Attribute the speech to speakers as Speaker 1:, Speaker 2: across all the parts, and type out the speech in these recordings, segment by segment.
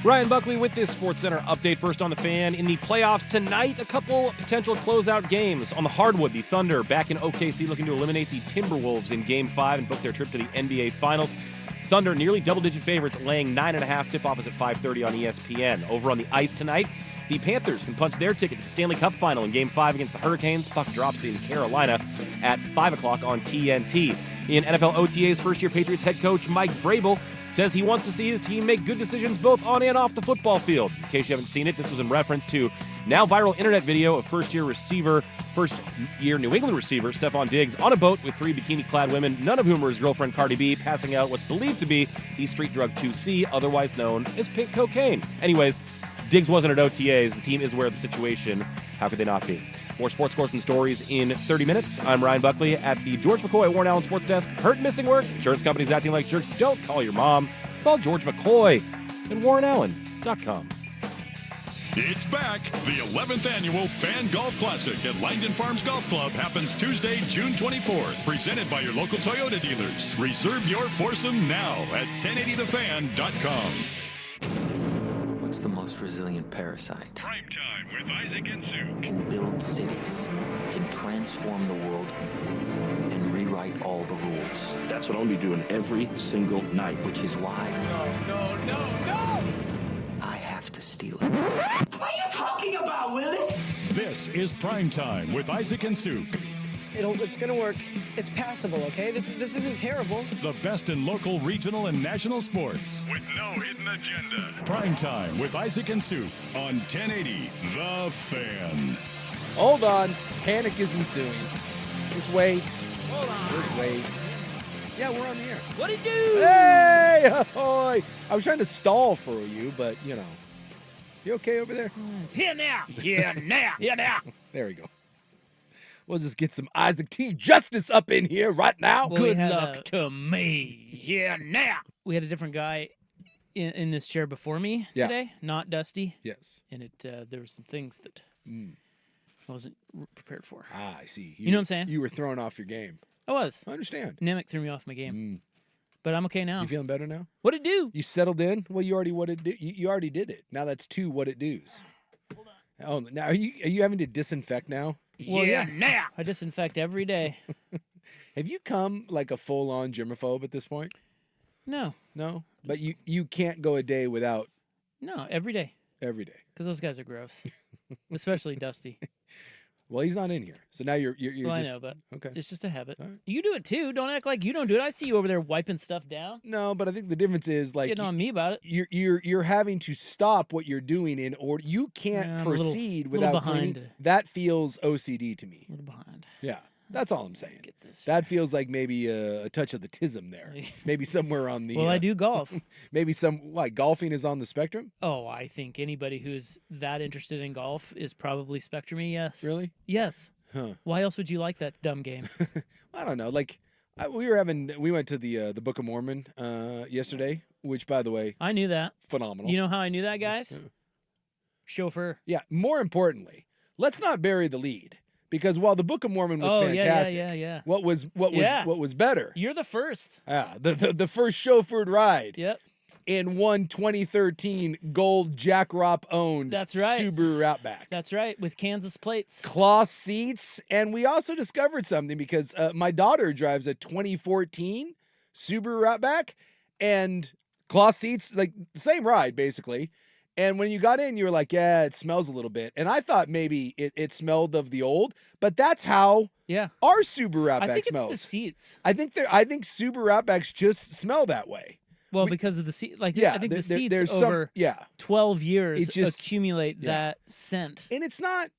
Speaker 1: Ryan Buckley with this SportsCenter update. First on the Fan. In the playoffs tonight, a couple potential closeout games. On the hardwood, the Thunder back in OKC looking to eliminate the Timberwolves in Game 5 and book their trip to the NBA Finals. Thunder nearly double-digit favorites, laying 9.5. Tip-off is at 5:30 on ESPN. Over on the ice tonight, the Panthers can punch their ticket to the Stanley Cup Final in Game 5 against the Hurricanes. Puck drops in Carolina at 5 o'clock on TNT. In NFL OTAs, first-year Patriots head coach Mike Vrabel says he wants to see his team make good decisions both on and off the football field. In case you haven't seen it, this was in reference to now viral internet video of first-year New England receiver Stephon Diggs on a boat with 3 bikini-clad women, none of whom are his girlfriend Cardi B, passing out what's believed to be the street drug 2C, otherwise known as pink cocaine. Anyways, Diggs wasn't at OTAs. The team is aware of the situation. How could they not be? More sports scores and stories in 30 minutes. I'm Ryan Buckley at the George McCoy Warren Allen Sports Desk. Hurt and missing work? Insurance companies acting like jerks? Don't call your mom. Call George McCoy and WarrenAllen.com.
Speaker 2: It's back. The 11th annual Fan Golf Classic at Langdon Farms Golf Club happens Tuesday, June 24th. Presented by your local Toyota dealers. Reserve your foursome now at 1080thefan.com.
Speaker 3: What's the most resilient parasite?
Speaker 2: Primetime with Isaac and Sue.
Speaker 3: Can build cities, can transform the world, and rewrite all the rules.
Speaker 4: That's what I'll be doing every single night.
Speaker 3: Which is why
Speaker 5: No!
Speaker 3: I have to steal it.
Speaker 5: What are you talking about, Willis?
Speaker 2: This is Primetime with Isaac and Sue.
Speaker 6: It's gonna work. It's passable, okay? This isn't terrible.
Speaker 2: The best in local, regional, and national sports. With no hidden agenda. Primetime with Isaac and Sue on 1080 The Fan.
Speaker 7: Hold on. Panic is ensuing. Just wait.
Speaker 6: Hold on.
Speaker 7: Just wait. Yeah, we're on the air.
Speaker 6: What'd he do?
Speaker 7: Hey! Ahoy! I was trying to stall for you, but, you know. You okay over there?
Speaker 6: Here now. Here now.
Speaker 7: There we go. We'll just get some Isaac T. Justice up in here right now.
Speaker 6: Well, good luck to me. Here now. We had a different guy in this chair before me today, not Dusty.
Speaker 7: Yes.
Speaker 6: And there were some things that I wasn't prepared for.
Speaker 7: Ah, I see.
Speaker 6: You know what I'm saying?
Speaker 7: You were thrown off your game.
Speaker 6: I was.
Speaker 7: I understand.
Speaker 6: Namek threw me off my game. But I'm okay now.
Speaker 7: You feeling better now?
Speaker 6: What'd it do?
Speaker 7: You settled in? Well, you already you already did it. Now that's 2 what it do's.
Speaker 6: Hold on.
Speaker 7: Oh, now are you having to disinfect now?
Speaker 6: Well, yeah, now. I disinfect every day.
Speaker 7: Have you come like a full-on germaphobe at this point?
Speaker 6: No.
Speaker 7: No? But you can't go a day without...
Speaker 6: No, every day.
Speaker 7: Every day.
Speaker 6: Because those guys are gross. Especially Dusty.
Speaker 7: Well, he's not in here. So now you're
Speaker 6: well,
Speaker 7: just...
Speaker 6: I know, but
Speaker 7: okay.
Speaker 6: It's just a habit.
Speaker 7: All right.
Speaker 6: You do it too. Don't act like you don't do it. I see you over there wiping stuff down.
Speaker 7: No, but I think the difference is like...
Speaker 6: Getting on me about it.
Speaker 7: You're having to stop what you're doing in order. You can't proceed without cleaning. That feels OCD to me.
Speaker 6: A little behind.
Speaker 7: Yeah. That's all I'm saying.
Speaker 6: Get this.
Speaker 7: That feels like maybe a touch of the tism there. Maybe somewhere on the...
Speaker 6: Well, I do golf.
Speaker 7: Maybe golfing is on the spectrum?
Speaker 6: Oh, I think anybody who's that interested in golf is probably spectrum-y, yes.
Speaker 7: Really?
Speaker 6: Yes.
Speaker 7: Huh.
Speaker 6: Why else would you like that dumb game?
Speaker 7: I don't know. Like, we went to the Book of Mormon yesterday, which, by the way...
Speaker 6: I knew that.
Speaker 7: Phenomenal.
Speaker 6: You know how I knew that, guys? Chauffeur.
Speaker 7: Yeah, more importantly, let's not bury the lead. Because while the Book of Mormon was fantastic,
Speaker 6: yeah.
Speaker 7: what was better?
Speaker 6: You're the first.
Speaker 7: Yeah, the first chauffeured ride.
Speaker 6: Yep.
Speaker 7: In one 2013 gold Jack Ropp owned Subaru Outback.
Speaker 6: That's right, with Kansas plates.
Speaker 7: Cloth seats, and we also discovered something because my daughter drives a 2014 Subaru Outback, and cloth seats, like same ride basically. And when you got in, you were like, yeah, it smells a little bit. And I thought maybe it smelled of the old, but that's how our Subaru Outback
Speaker 6: I think
Speaker 7: smells.
Speaker 6: it's the seats.
Speaker 7: I think Subaru Outbacks just smell that way.
Speaker 6: Well, because of the seat, I think the seats over 12 years accumulate that scent.
Speaker 7: And it's not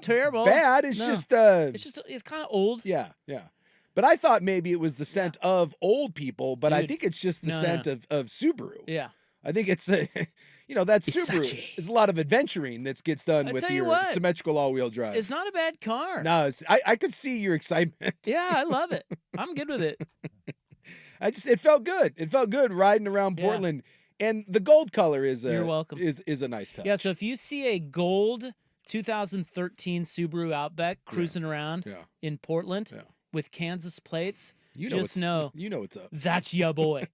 Speaker 6: terrible.
Speaker 7: Bad. It's
Speaker 6: it's kind of old.
Speaker 7: Yeah. But I thought maybe it was the scent of old people, but I think it's just the scent of Subaru.
Speaker 6: Yeah.
Speaker 7: I think it's that's Subaru. There's a lot of adventuring that gets done with your symmetrical all-wheel drive.
Speaker 6: It's not a bad car.
Speaker 7: No, I could see your excitement.
Speaker 6: Yeah, I love it. I'm good with it.
Speaker 7: It felt good. It felt good riding around Portland, and the gold color is
Speaker 6: You're welcome.
Speaker 7: Is a nice touch.
Speaker 6: Yeah, so if you see a gold 2013 Subaru Outback cruising around in Portland with Kansas plates, just know
Speaker 7: you know what's up.
Speaker 6: That's ya boy.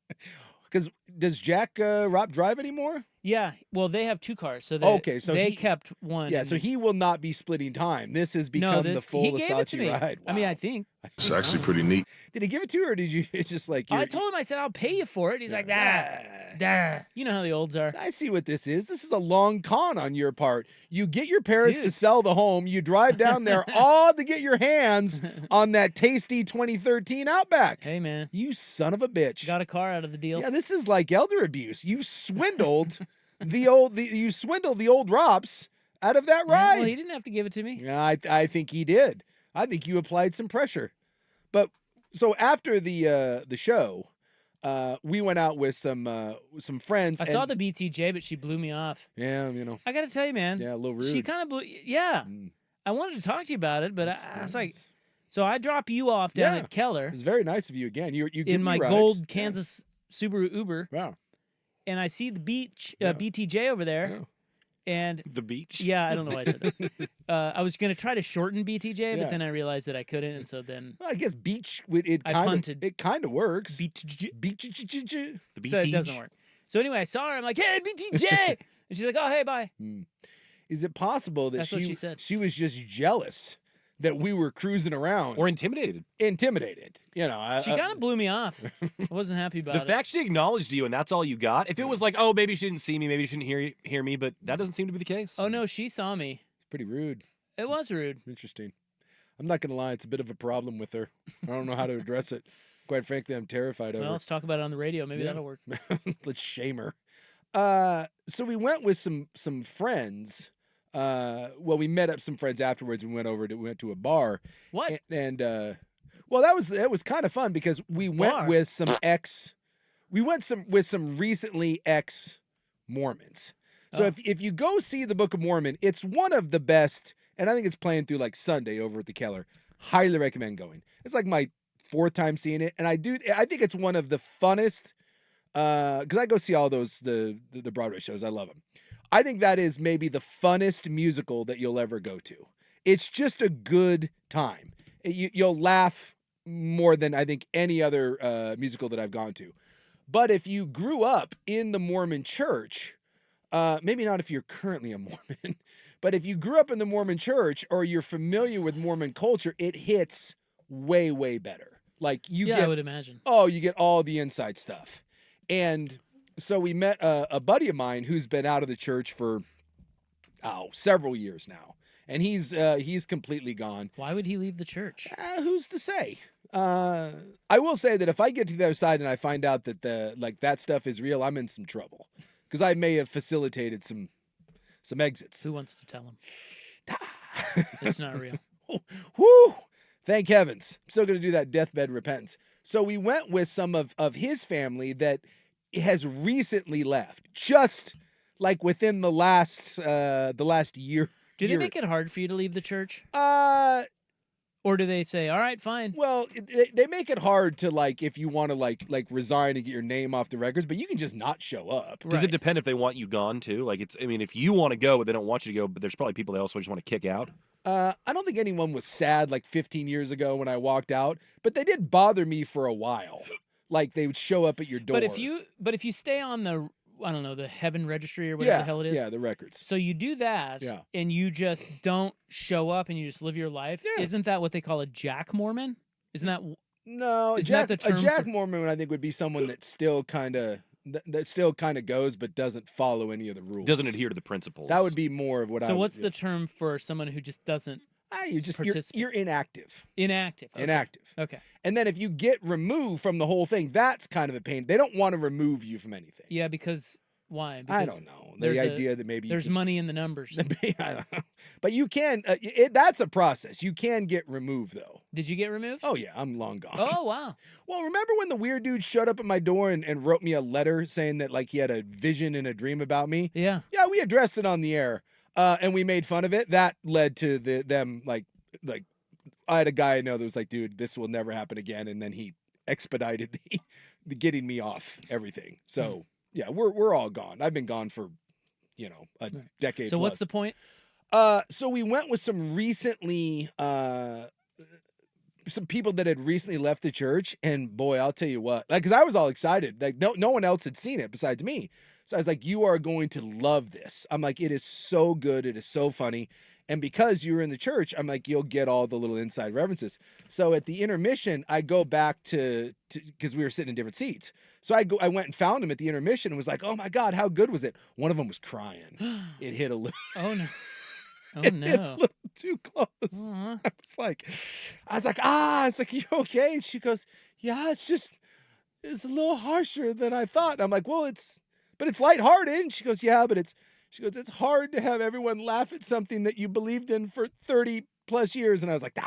Speaker 7: Because does Jack Ropp drive anymore?
Speaker 6: Yeah, well, they have 2 cars, so
Speaker 7: Okay, so
Speaker 6: they
Speaker 7: he-
Speaker 6: kept one.
Speaker 7: Yeah,
Speaker 6: and
Speaker 7: so
Speaker 6: then-
Speaker 7: he will not be splitting time. This has become the full
Speaker 6: he gave it to
Speaker 7: Versace
Speaker 6: me.
Speaker 7: ride.
Speaker 6: I mean,
Speaker 7: Wow.
Speaker 6: I think.
Speaker 8: It's actually pretty neat.
Speaker 7: Did he give it to you, or did you? It's just like
Speaker 6: I told him, I said, I'll pay you for it. He's like, nah. You know how the olds are.
Speaker 7: I see what this is. This is a long con on your part. You get your parents to
Speaker 6: Dude.
Speaker 7: sell the home. You drive down there all to get your hands on that tasty 2013 Outback.
Speaker 6: Hey, man.
Speaker 7: You son of a bitch.
Speaker 6: Got a car out of the deal.
Speaker 7: Yeah, this is like elder abuse. You swindled the old Rops out of that
Speaker 6: Yeah,
Speaker 7: ride.
Speaker 6: well, he didn't have to give it to me.
Speaker 7: Yeah, I think he did. I think you applied some pressure. But so after the show, we went out with some friends.
Speaker 6: I saw the BTJ, but she blew me off.
Speaker 7: Yeah,
Speaker 6: I got to tell you, man.
Speaker 7: Yeah, a little rude.
Speaker 6: She kind of blew. Yeah. I wanted to talk to you about it, but I was like, so I drop you off down
Speaker 7: Yeah.
Speaker 6: at Keller
Speaker 7: It was very nice of you again. You give
Speaker 6: in
Speaker 7: me
Speaker 6: my
Speaker 7: rides.
Speaker 6: gold Kansas Subaru Uber,
Speaker 7: Wow.
Speaker 6: and I see the beach
Speaker 7: Yeah.
Speaker 6: BTJ over there,
Speaker 7: Yeah.
Speaker 6: and
Speaker 1: The beach.
Speaker 6: yeah, I don't know why I said that. I was gonna try to shorten BTJ,
Speaker 7: Yeah.
Speaker 6: but then I realized that I couldn't, and so then
Speaker 7: Well, I guess beach
Speaker 6: I punted.
Speaker 7: it kind of works.
Speaker 6: BTJ.
Speaker 7: Beach.
Speaker 1: The beach.
Speaker 6: So it doesn't work. So anyway, I saw her. I'm like, hey, BTJ, and she's like, oh, hey, bye.
Speaker 7: Is it possible that
Speaker 6: That's what she said.
Speaker 7: she was just jealous that we were cruising around
Speaker 1: Or intimidated.
Speaker 7: intimidated? You know,
Speaker 6: She kind of blew me off. I wasn't happy about
Speaker 1: The
Speaker 6: it.
Speaker 1: fact she acknowledged you and that's all you got. If it was like, oh, maybe she didn't see me, maybe she didn't hear me, but that doesn't seem to be the case.
Speaker 6: Oh no, she saw me.
Speaker 7: pretty rude.
Speaker 6: It was rude.
Speaker 7: Interesting. I'm not gonna lie, it's a bit of a problem with her. I don't know how to address it. Quite frankly, I'm terrified of
Speaker 6: Well,
Speaker 7: her.
Speaker 6: let's talk about it on the radio. Maybe
Speaker 7: Yeah.
Speaker 6: that'll work.
Speaker 7: Let's shame her. So we went with some friends. Well, we met up some friends afterwards. We went to a bar.
Speaker 6: What?
Speaker 7: And well, that was kind of fun because we went
Speaker 6: Bar?
Speaker 7: with some with some recently ex Mormons. So
Speaker 6: Oh.
Speaker 7: if you go see the Book of Mormon, it's one of the best, and I think it's playing through like Sunday over at the Keller. Highly recommend going. It's like my 4th time seeing it, and I think it's one of the funnest. Because I go see all those the Broadway shows. I love them. I think that is maybe the funnest musical that you'll ever go to. It's just a good time. You'll laugh more than I think any other musical that I've gone to. But if you grew up in the Mormon church, maybe not if you're currently a Mormon, but if you grew up in the Mormon church or you're familiar with Mormon culture, it hits way, way better. Like you
Speaker 6: Yeah,
Speaker 7: get,
Speaker 6: I would imagine.
Speaker 7: oh, you get all the inside stuff. And so we met a buddy of mine who's been out of the church for several years now, and he's completely gone.
Speaker 6: Why would he leave the church?
Speaker 7: Who's to say? I will say that if I get to the other side and I find out that that stuff is real, I'm in some trouble because I may have facilitated some exits.
Speaker 6: Who wants to tell him? It's not real.
Speaker 7: Whoo! Thank heavens. I'm still going to do that deathbed repentance. So we went with some of his family that has recently left, just like within the last year.
Speaker 6: Do they make it hard for you to leave the church?
Speaker 7: Or
Speaker 6: do they say, all right, fine?
Speaker 7: Well, they make it hard to like if you want to like resign and get your name off the records, but you can just not show up.
Speaker 1: Does it depend if they want you gone too? Like if you want to go, but they don't want you to go, but there's probably people they also just want to kick out.
Speaker 7: I don't think anyone was sad like 15 years ago when I walked out, but they did bother me for a while. Like they would show up at your door.
Speaker 6: But if you stay on the, I don't know, the heaven registry or whatever the hell it is.
Speaker 7: Yeah, the records.
Speaker 6: So you do that and you just don't show up and you just live your life.
Speaker 7: Yeah.
Speaker 6: Isn't that what they call a Jack Mormon? Isn't that
Speaker 7: No,
Speaker 6: isn't
Speaker 7: Jack,
Speaker 6: that the term
Speaker 7: a Jack
Speaker 6: for-
Speaker 7: Mormon I think would be someone that still kind of goes but doesn't follow any of the rules.
Speaker 1: Doesn't adhere to the principles.
Speaker 7: That would be more of what I
Speaker 6: So
Speaker 7: would
Speaker 6: what's
Speaker 7: do.
Speaker 6: the term for someone who just doesn't
Speaker 7: You're inactive.
Speaker 6: Inactive. Okay.
Speaker 7: Inactive.
Speaker 6: Okay.
Speaker 7: And then if you get removed from the whole thing, that's kind of a pain. They don't want to remove you from anything.
Speaker 6: Yeah, because why?
Speaker 7: I
Speaker 6: Because
Speaker 7: don't know.
Speaker 6: there's
Speaker 7: The
Speaker 6: a-
Speaker 7: idea that maybe
Speaker 6: there's money in the numbers.
Speaker 7: I don't know. But you can. That's a process. You can get removed though.
Speaker 6: Did you get removed?
Speaker 7: Oh yeah, I'm long gone.
Speaker 6: Oh, wow.
Speaker 7: Well, remember when the weird dude showed up at my door and wrote me a letter saying that like he had a vision and a dream about me?
Speaker 6: Yeah.
Speaker 7: Yeah, we addressed it on the air, and we made fun of it. That led to them like I had a guy I know that was like, dude, this will never happen again, and then he expedited the getting me off everything. So yeah, we're all gone. I've been gone for a decade.
Speaker 6: So what's
Speaker 7: plus.
Speaker 6: the point?
Speaker 7: So we went with some recently some people that had recently left the church, and boy, I'll tell you what, like, because I was all excited, like no one else had seen it besides me. So I was like, you are going to love this. I'm like, it is so good, it is so funny. And because you were in the church, I'm like, you'll get all the little inside references. So at the intermission, I go back to because we were sitting in different seats. So I went and found him at the intermission and was like, oh my God, how good was it? One of them was crying. It hit a little.
Speaker 6: Oh no. Oh
Speaker 7: It hit a
Speaker 6: no.
Speaker 7: little too close.
Speaker 6: Aw.
Speaker 7: I was like, it's like, you okay? And she goes, yeah, it's a little harsher than I thought. And I'm like, well, it's lighthearted. And she goes, yeah, but it's hard to have everyone laugh at something that you believed in for 30 plus years. And I was like,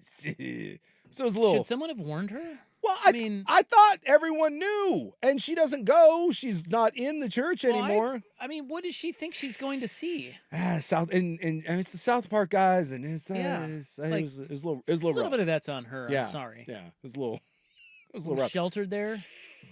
Speaker 7: so it was a little.
Speaker 6: Should someone have warned her?
Speaker 7: Well,
Speaker 6: I mean,
Speaker 7: I thought everyone knew, and she doesn't go. She's not in the church anymore.
Speaker 6: I mean, what does she think she's going to see?
Speaker 7: South and it's the South Park guys, and it was a little
Speaker 6: A little
Speaker 7: rough.
Speaker 6: bit of that's on her.
Speaker 7: Yeah,
Speaker 6: I'm sorry.
Speaker 7: Yeah, it was a little rough.
Speaker 6: Sheltered there,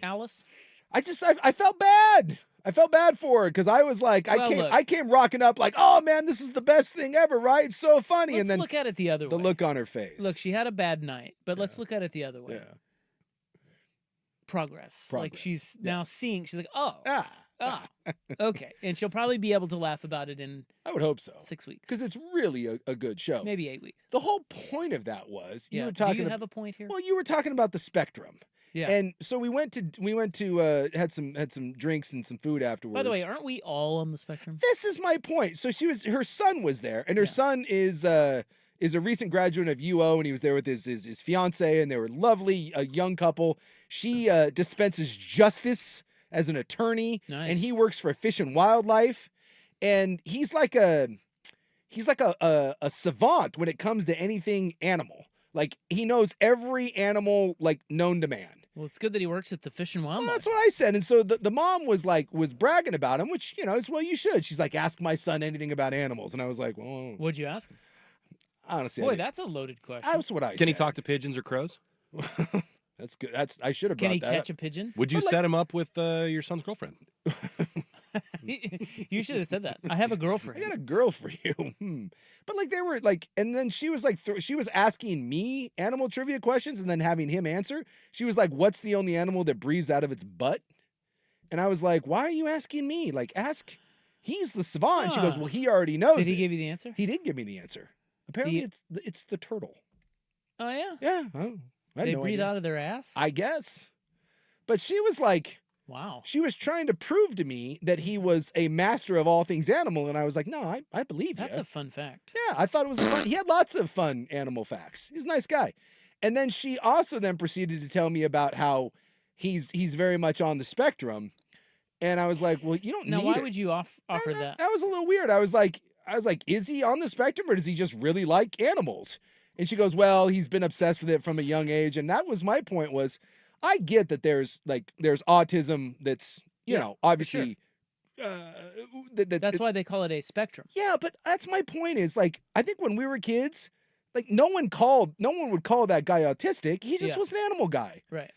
Speaker 6: Alice.
Speaker 7: I felt bad. I felt bad for her because I was like, I came rocking up like, oh man, this is the best thing ever, right? It's so funny.
Speaker 6: Let's
Speaker 7: and then
Speaker 6: look at it the other way.
Speaker 7: The look on her face.
Speaker 6: Look, she had a bad night, but let's look at it the other way.
Speaker 7: Yeah.
Speaker 6: Progress. Like she's now seeing. She's like, oh, okay, and she'll probably be able to laugh about it in.
Speaker 7: I would hope so.
Speaker 6: 6 weeks,
Speaker 7: because it's really a good show.
Speaker 6: Maybe 8 weeks.
Speaker 7: The whole point of that was you were
Speaker 6: Do
Speaker 7: talking.
Speaker 6: you have a point here?
Speaker 7: Well, you were talking about the spectrum.
Speaker 6: Yeah.
Speaker 7: And so we went to had some drinks and some food afterwards.
Speaker 6: By the way, aren't we all on the spectrum?
Speaker 7: This is my point. So her son was there, and her son is a recent graduate of UO, and he was there with his fiance, and they were lovely, a young couple. She dispenses justice as an attorney,
Speaker 6: Nice.
Speaker 7: and he works for Fish and Wildlife, and he's like a savant when it comes to anything animal. Like he knows every animal like known to man.
Speaker 6: Well, it's good that he works at the Fish and Wildlife.
Speaker 7: Well, that's what I said. And so the mom was bragging about him, which, is, well, you should. She's like, ask my son anything about animals. And I was like, well.
Speaker 6: What'd you ask him?
Speaker 7: Honestly.
Speaker 6: Boy, that's a loaded question.
Speaker 7: That's what I said.
Speaker 1: Can he talk to pigeons or crows?
Speaker 7: That's good. I should have brought that.
Speaker 6: Can he catch a pigeon?
Speaker 1: Would you set him up with your son's girlfriend?
Speaker 6: You should have said that. I have a girlfriend.
Speaker 7: I got a girl for you. But they were and then she was she was asking me animal trivia questions and then having him answer. She was like, what's the only animal that breathes out of its butt? And I was like, why are you asking me? Like, he's the savant. And she goes, well, he already knows.
Speaker 6: Did he give you the answer?
Speaker 7: He did give me the answer. Apparently it's the turtle.
Speaker 6: Oh, yeah?
Speaker 7: Yeah.
Speaker 6: They breathe out of their ass?
Speaker 7: I guess. But she was like,
Speaker 6: wow.
Speaker 7: She was trying to prove to me that he was a master of all things animal. And I was like, no, I believe you.
Speaker 6: That's a fun fact.
Speaker 7: Yeah, I thought it was fun. He had lots of fun animal facts. He's a nice guy. And then she also then proceeded to tell me about how he's very much on the spectrum. And I was like, well, you don't need it.
Speaker 6: Now, why would you offer that?
Speaker 7: That was a little weird. I was like, is he on the spectrum or does he just really like animals? And she goes, well, he's been obsessed with it from a young age. And that was my point was, I get that there's autism that's, obviously. Sure.
Speaker 6: That's why they call it a spectrum.
Speaker 7: Yeah, but that's my point is I think when we were kids, no one would call that guy autistic. He just was an animal guy.
Speaker 6: Right.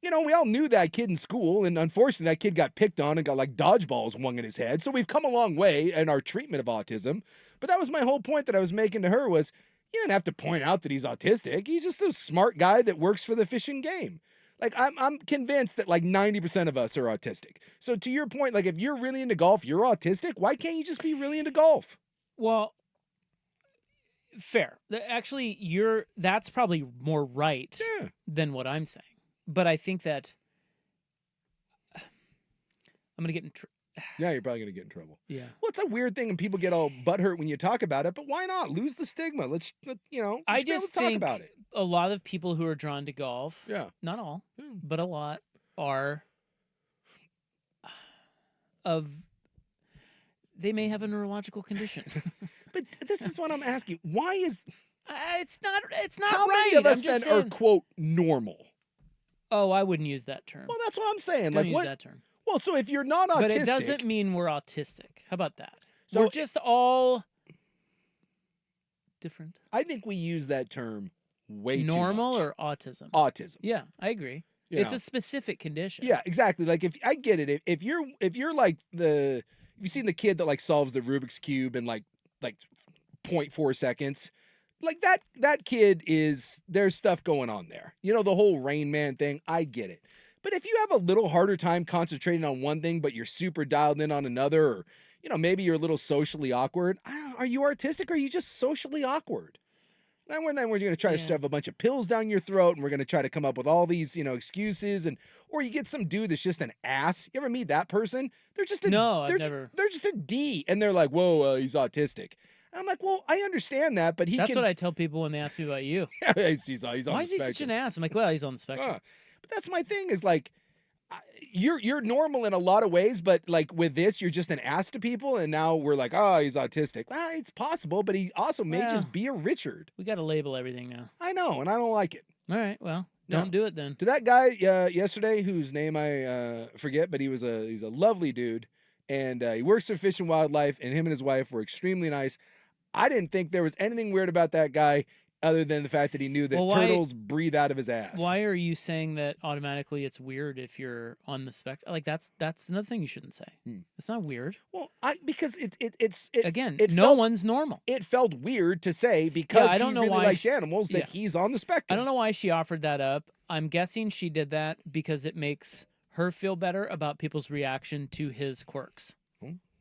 Speaker 7: We all knew that kid in school, and unfortunately that kid got picked on and got dodgeballs swung at his head. So we've come a long way in our treatment of autism. But that was my whole point that I was making to her was you didn't have to point out that he's autistic. He's just a smart guy that works for the Fish and Game. I'm convinced that 90% of us are autistic. So to your point, if you're really into golf, you're autistic. Why can't you just be really into golf?
Speaker 6: Well, fair. Actually, that's probably more right than what I'm saying. But I think that I'm going to get in
Speaker 7: Yeah, you're probably going to get in trouble.
Speaker 6: Yeah.
Speaker 7: Well, it's a weird thing and people get all butthurt when you talk about it, but why not? Lose the stigma. Let's
Speaker 6: I just
Speaker 7: talk
Speaker 6: think
Speaker 7: about it.
Speaker 6: A lot of people who are drawn to golf, not all,
Speaker 7: Yeah.
Speaker 6: but a lot, are they may have a neurological condition.
Speaker 7: But this is what I'm asking. Why is
Speaker 6: it's not
Speaker 7: how
Speaker 6: right.
Speaker 7: many of us
Speaker 6: I'm
Speaker 7: then
Speaker 6: just
Speaker 7: are
Speaker 6: saying.
Speaker 7: quote normal?
Speaker 6: Oh, I wouldn't use that term.
Speaker 7: Well, that's what I'm saying.
Speaker 6: Don't use
Speaker 7: what?
Speaker 6: that term.
Speaker 7: Well, so if you're not autistic,
Speaker 6: But it doesn't mean we're autistic. How about that?
Speaker 7: So
Speaker 6: we're just all different.
Speaker 7: I think we use that term way
Speaker 6: Normal
Speaker 7: too much.
Speaker 6: or autism?
Speaker 7: Autism.
Speaker 6: Yeah, I agree. It's a specific condition.
Speaker 7: Yeah, exactly. If I get it, if you're you've seen the kid that solves the Rubik's Cube in like 0.4 seconds, like that kid is, there's stuff going on there. You know, the whole Rain Man thing, I get it. But if you have a little harder time concentrating on one thing, but you're super dialed in on another, or, you know, maybe you're a little socially awkward, are you artistic or are you just socially awkward? Then we're going to try to stuff a bunch of pills down your throat, and we're going to try to come up with all these, you know, excuses, or you get some dude that's just an ass. You ever meet that person? They're just
Speaker 6: I've never.
Speaker 7: They're just a D, and they're like, whoa, he's autistic. And I'm like, well, I understand that, but
Speaker 6: That's what I tell people when they ask me about you.
Speaker 7: he's on
Speaker 6: Why
Speaker 7: the
Speaker 6: is he such an ass? I'm like, well, he's on the spectrum.
Speaker 7: But that's my thing, is like, you're normal in a lot of ways, but like with this, you're just an ass to people, and now we're like, oh, he's autistic. Well, it's possible, but he also may just be a Richard.
Speaker 6: We got to label everything now.
Speaker 7: I know, and I don't like it.
Speaker 6: All right, well, don't do it then.
Speaker 7: To that guy yesterday, whose name I forget, but he's a lovely dude, and he works for Fish and Wildlife, and him and his wife were extremely nice. I didn't think there was anything weird about that guy, other than the fact that he knew that turtles breathe out of his ass.
Speaker 6: Why are you saying that automatically it's weird if you're on the spectrum? Like that's another thing you shouldn't say. It's not weird.
Speaker 7: Well, because
Speaker 6: one's normal.
Speaker 7: It felt weird to say because
Speaker 6: I don't know
Speaker 7: he really
Speaker 6: why
Speaker 7: likes animals that he's on the spectrum.
Speaker 6: I don't know why she offered that up. I'm guessing she did that because it makes her feel better about people's reaction to his quirks.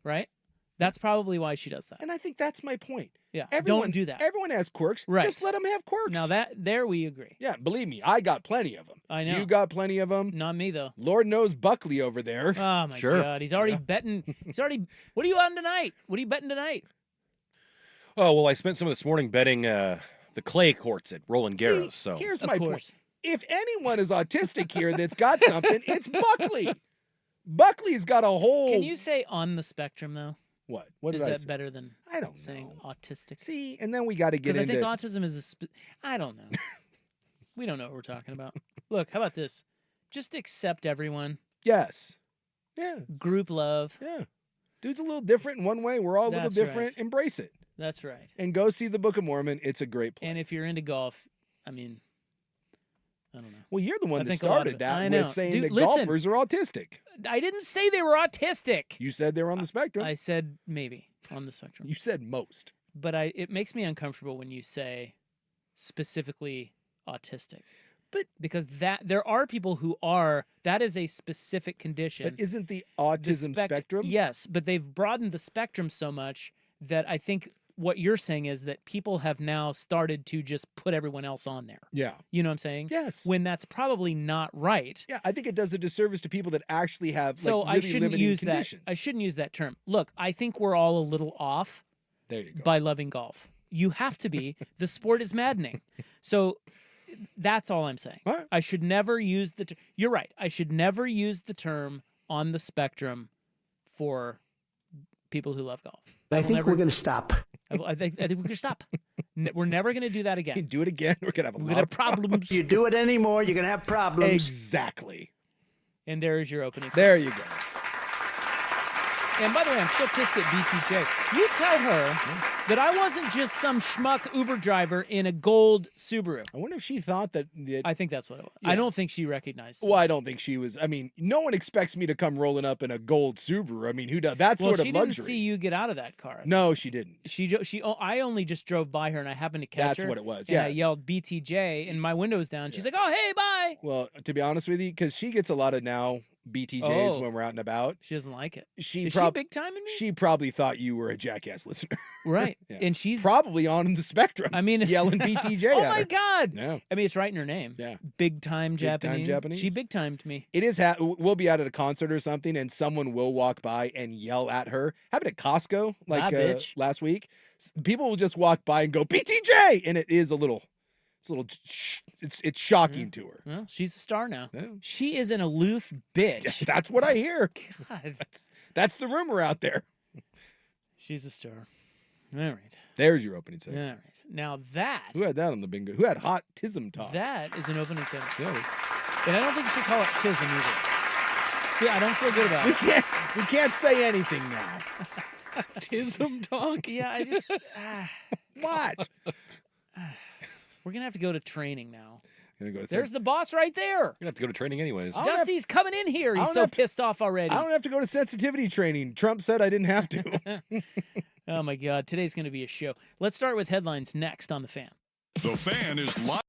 Speaker 6: Right? That's probably why she does that.
Speaker 7: And I think that's my point.
Speaker 6: Yeah,
Speaker 7: don't
Speaker 6: do that.
Speaker 7: Everyone has quirks.
Speaker 6: Right.
Speaker 7: Just let them have quirks.
Speaker 6: Now there we agree.
Speaker 7: Yeah, believe me, I got plenty of them.
Speaker 6: I know.
Speaker 7: You got plenty of them.
Speaker 6: Not me, though.
Speaker 7: Lord knows Buckley over there.
Speaker 6: Oh, my God. He's already betting. What are you on tonight? What are you betting tonight?
Speaker 1: Oh, well, I spent some of this morning betting the clay courts at Roland Garros. So
Speaker 7: here's my point. If anyone is autistic here that's got something, it's Buckley. Buckley's got a whole...
Speaker 6: Can you say on the spectrum, though?
Speaker 7: What? What
Speaker 6: is
Speaker 7: did I
Speaker 6: that
Speaker 7: say?
Speaker 6: better than
Speaker 7: I don't
Speaker 6: saying
Speaker 7: know.
Speaker 6: autistic?
Speaker 7: See, and then we got to get into...
Speaker 6: Because I think autism is I don't know. We don't know what we're talking about. Look, how about this? Just accept everyone.
Speaker 7: Yes. Yeah.
Speaker 6: Group love.
Speaker 7: Yeah. Dude's a little different in one way. We're all a little different. Right. Embrace it.
Speaker 6: That's right.
Speaker 7: And go see the Book of Mormon. It's a great play.
Speaker 6: And if you're into golf, I mean, I don't know.
Speaker 7: Well, you're the one that started that with saying that golfers are autistic.
Speaker 6: I didn't say they were autistic.
Speaker 7: You said they were on the spectrum.
Speaker 6: I said maybe on the spectrum.
Speaker 7: You said most.
Speaker 6: But it makes me uncomfortable when you say specifically autistic.
Speaker 7: But
Speaker 6: because there are people who are, that is a specific condition.
Speaker 7: But isn't the autism spectrum?
Speaker 6: Yes, but they've broadened the spectrum so much that I think what you're saying is that people have now started to just put everyone else on there.
Speaker 7: Yeah.
Speaker 6: You know what I'm saying?
Speaker 7: Yes.
Speaker 6: When that's probably not right.
Speaker 7: Yeah, I think it does a disservice to people that actually have really
Speaker 6: I shouldn't use
Speaker 7: conditions.
Speaker 6: that. I shouldn't use that term. Look, I think we're all a little off
Speaker 7: there you go.
Speaker 6: by loving golf. You have to be. The sport is maddening. So that's all I'm saying.
Speaker 7: Right.
Speaker 6: I should never use the you're right. I should never use the term on the spectrum for people who love golf.
Speaker 8: I think we're going to stop.
Speaker 6: I think we're going to stop. We're never going to do that again.
Speaker 7: You do it again, we're going to have a lot of
Speaker 6: problems.
Speaker 8: You do it anymore, you're going to have problems.
Speaker 7: Exactly.
Speaker 6: And there's your opening.
Speaker 7: There you go.
Speaker 6: And by the way, I'm still pissed at BTJ. You tell her that I wasn't just some schmuck Uber driver in a gold Subaru.
Speaker 7: I wonder if she thought that...
Speaker 6: I think that's what it was.
Speaker 7: Yeah.
Speaker 6: I don't think she recognized it.
Speaker 7: Well, I don't think she was... I mean, no one expects me to come rolling up in a gold Subaru. I mean, who does that sort of luxury?
Speaker 6: Well, she didn't see you get out of that car.
Speaker 7: No, she didn't.
Speaker 6: I only just drove by her, and I happened to catch her.
Speaker 7: That's what it was,
Speaker 6: and
Speaker 7: yeah.
Speaker 6: I yelled BTJ, and my window was down. She's like, oh, hey, bye.
Speaker 7: Well, to be honest with you, because she gets a lot of now... BTJs when we're out and about.
Speaker 6: She doesn't like it.
Speaker 7: Is she
Speaker 6: big time in me?
Speaker 7: She probably thought you were a Jackass listener.
Speaker 6: Right.
Speaker 7: Yeah.
Speaker 6: And she's
Speaker 7: probably on the spectrum.
Speaker 6: I mean,
Speaker 7: yelling BTJ
Speaker 6: Oh
Speaker 7: at
Speaker 6: my
Speaker 7: her.
Speaker 6: God.
Speaker 7: Yeah.
Speaker 6: I mean, it's right in her name.
Speaker 7: Yeah.
Speaker 6: Big time Japanese.
Speaker 7: Japanese.
Speaker 6: She big timed me.
Speaker 7: It is. We'll be out at a concert or something, and someone will walk by and yell at her. Happened at Costco last week. People will just walk by and go BTJ, and it is a little. It's shocking to her.
Speaker 6: Well, she's a star now.
Speaker 7: Yeah.
Speaker 6: She is an aloof bitch.
Speaker 7: That's what I hear.
Speaker 6: God.
Speaker 7: That's the rumor out there.
Speaker 6: She's a star. All right.
Speaker 7: There's your opening segment.
Speaker 6: All right. Now that.
Speaker 7: Who had that on the bingo? Who had hot tism talk?
Speaker 6: That is an opening segment.
Speaker 7: Yeah.
Speaker 6: And I don't think you should call it tism either. Yeah, I don't feel good about it.
Speaker 7: We can't say anything now.
Speaker 1: Tism talk?
Speaker 6: Yeah, I just.
Speaker 7: What?
Speaker 6: We're going to have to go to training now.
Speaker 7: There's
Speaker 6: the boss right there.
Speaker 1: You're going to have to go to training anyways.
Speaker 6: Dusty's coming in here. He's so pissed off already.
Speaker 7: I don't have to go to sensitivity training. Trump said I didn't have to.
Speaker 6: Oh my God, today's going to be a show. Let's start with headlines next on The Fan.
Speaker 2: The Fan is live.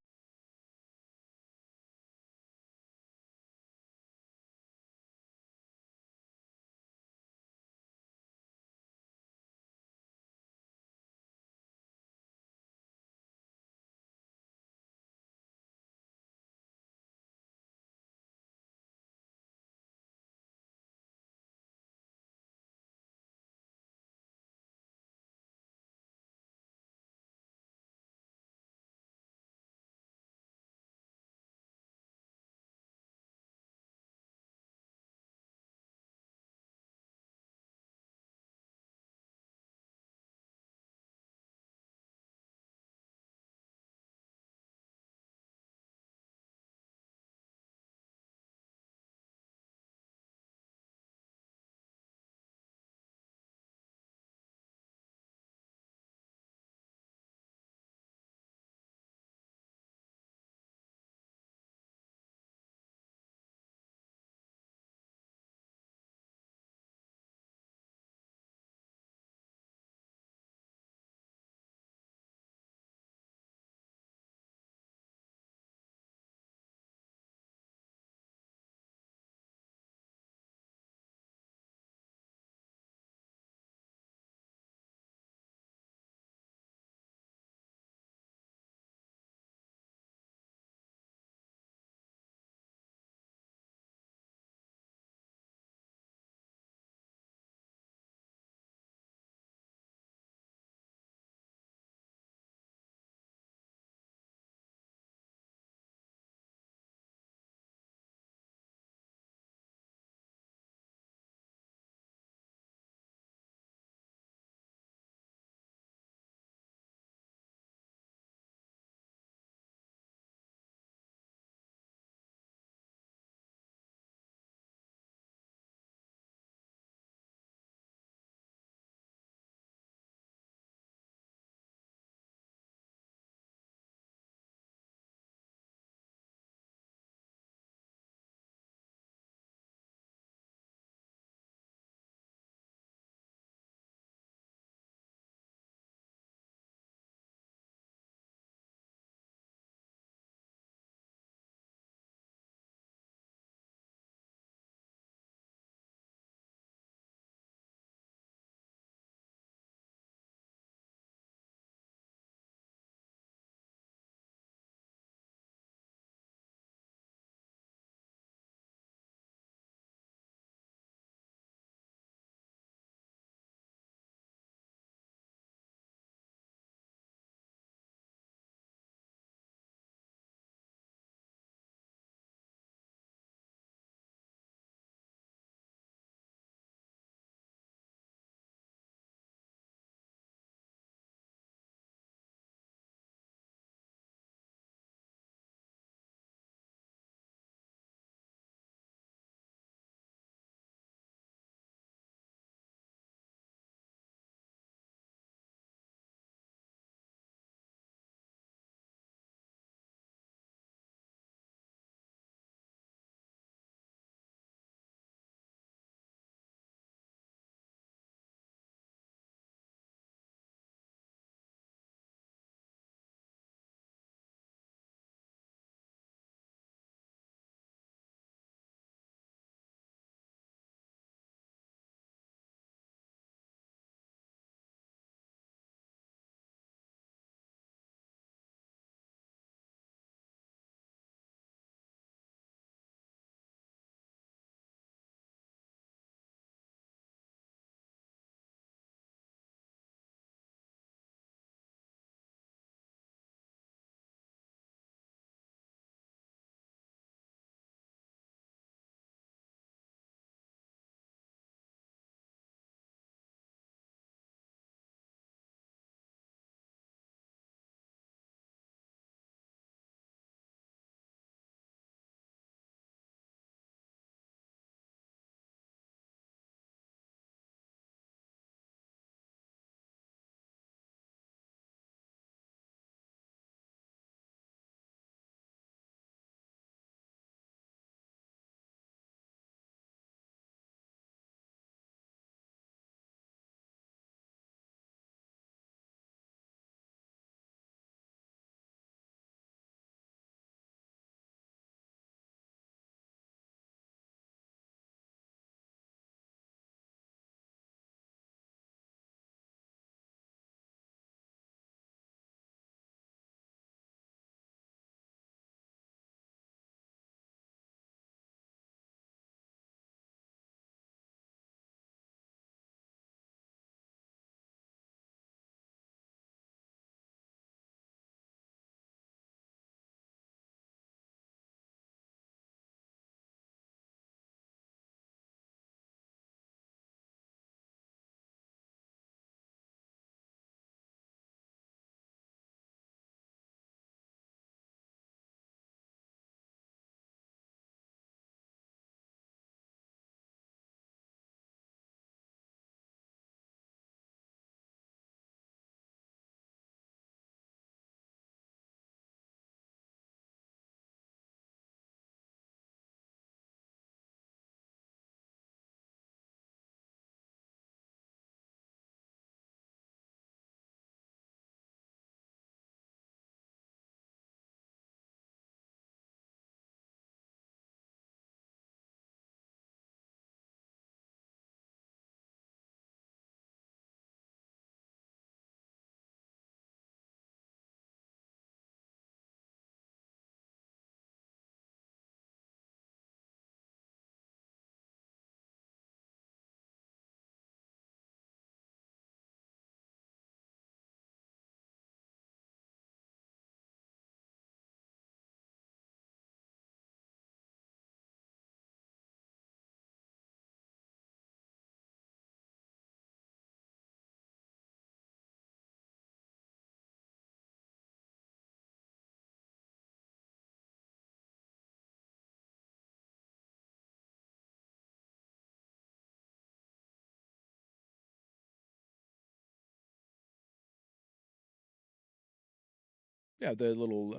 Speaker 7: Yeah, the little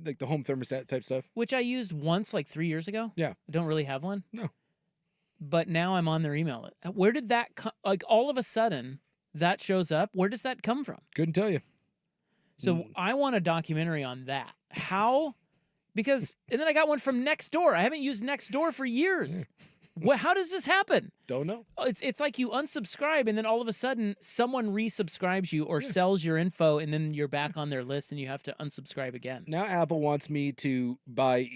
Speaker 7: like the home thermostat type stuff.
Speaker 6: Which I used once like 3 years ago.
Speaker 7: Yeah.
Speaker 6: I don't really have one.
Speaker 7: No.
Speaker 6: But now I'm on their email. Where did that come? Like all of a sudden that shows up. Where does that come from?
Speaker 7: Couldn't tell you.
Speaker 6: So I want a documentary on that. How? Because and then I got one from Nextdoor. I haven't used Nextdoor for years. How does this happen?
Speaker 7: Don't know.
Speaker 6: It's like you unsubscribe and then all of a sudden someone resubscribes you or sells your info and then you're back on their list and you have to unsubscribe again.
Speaker 7: Now Apple wants me to buy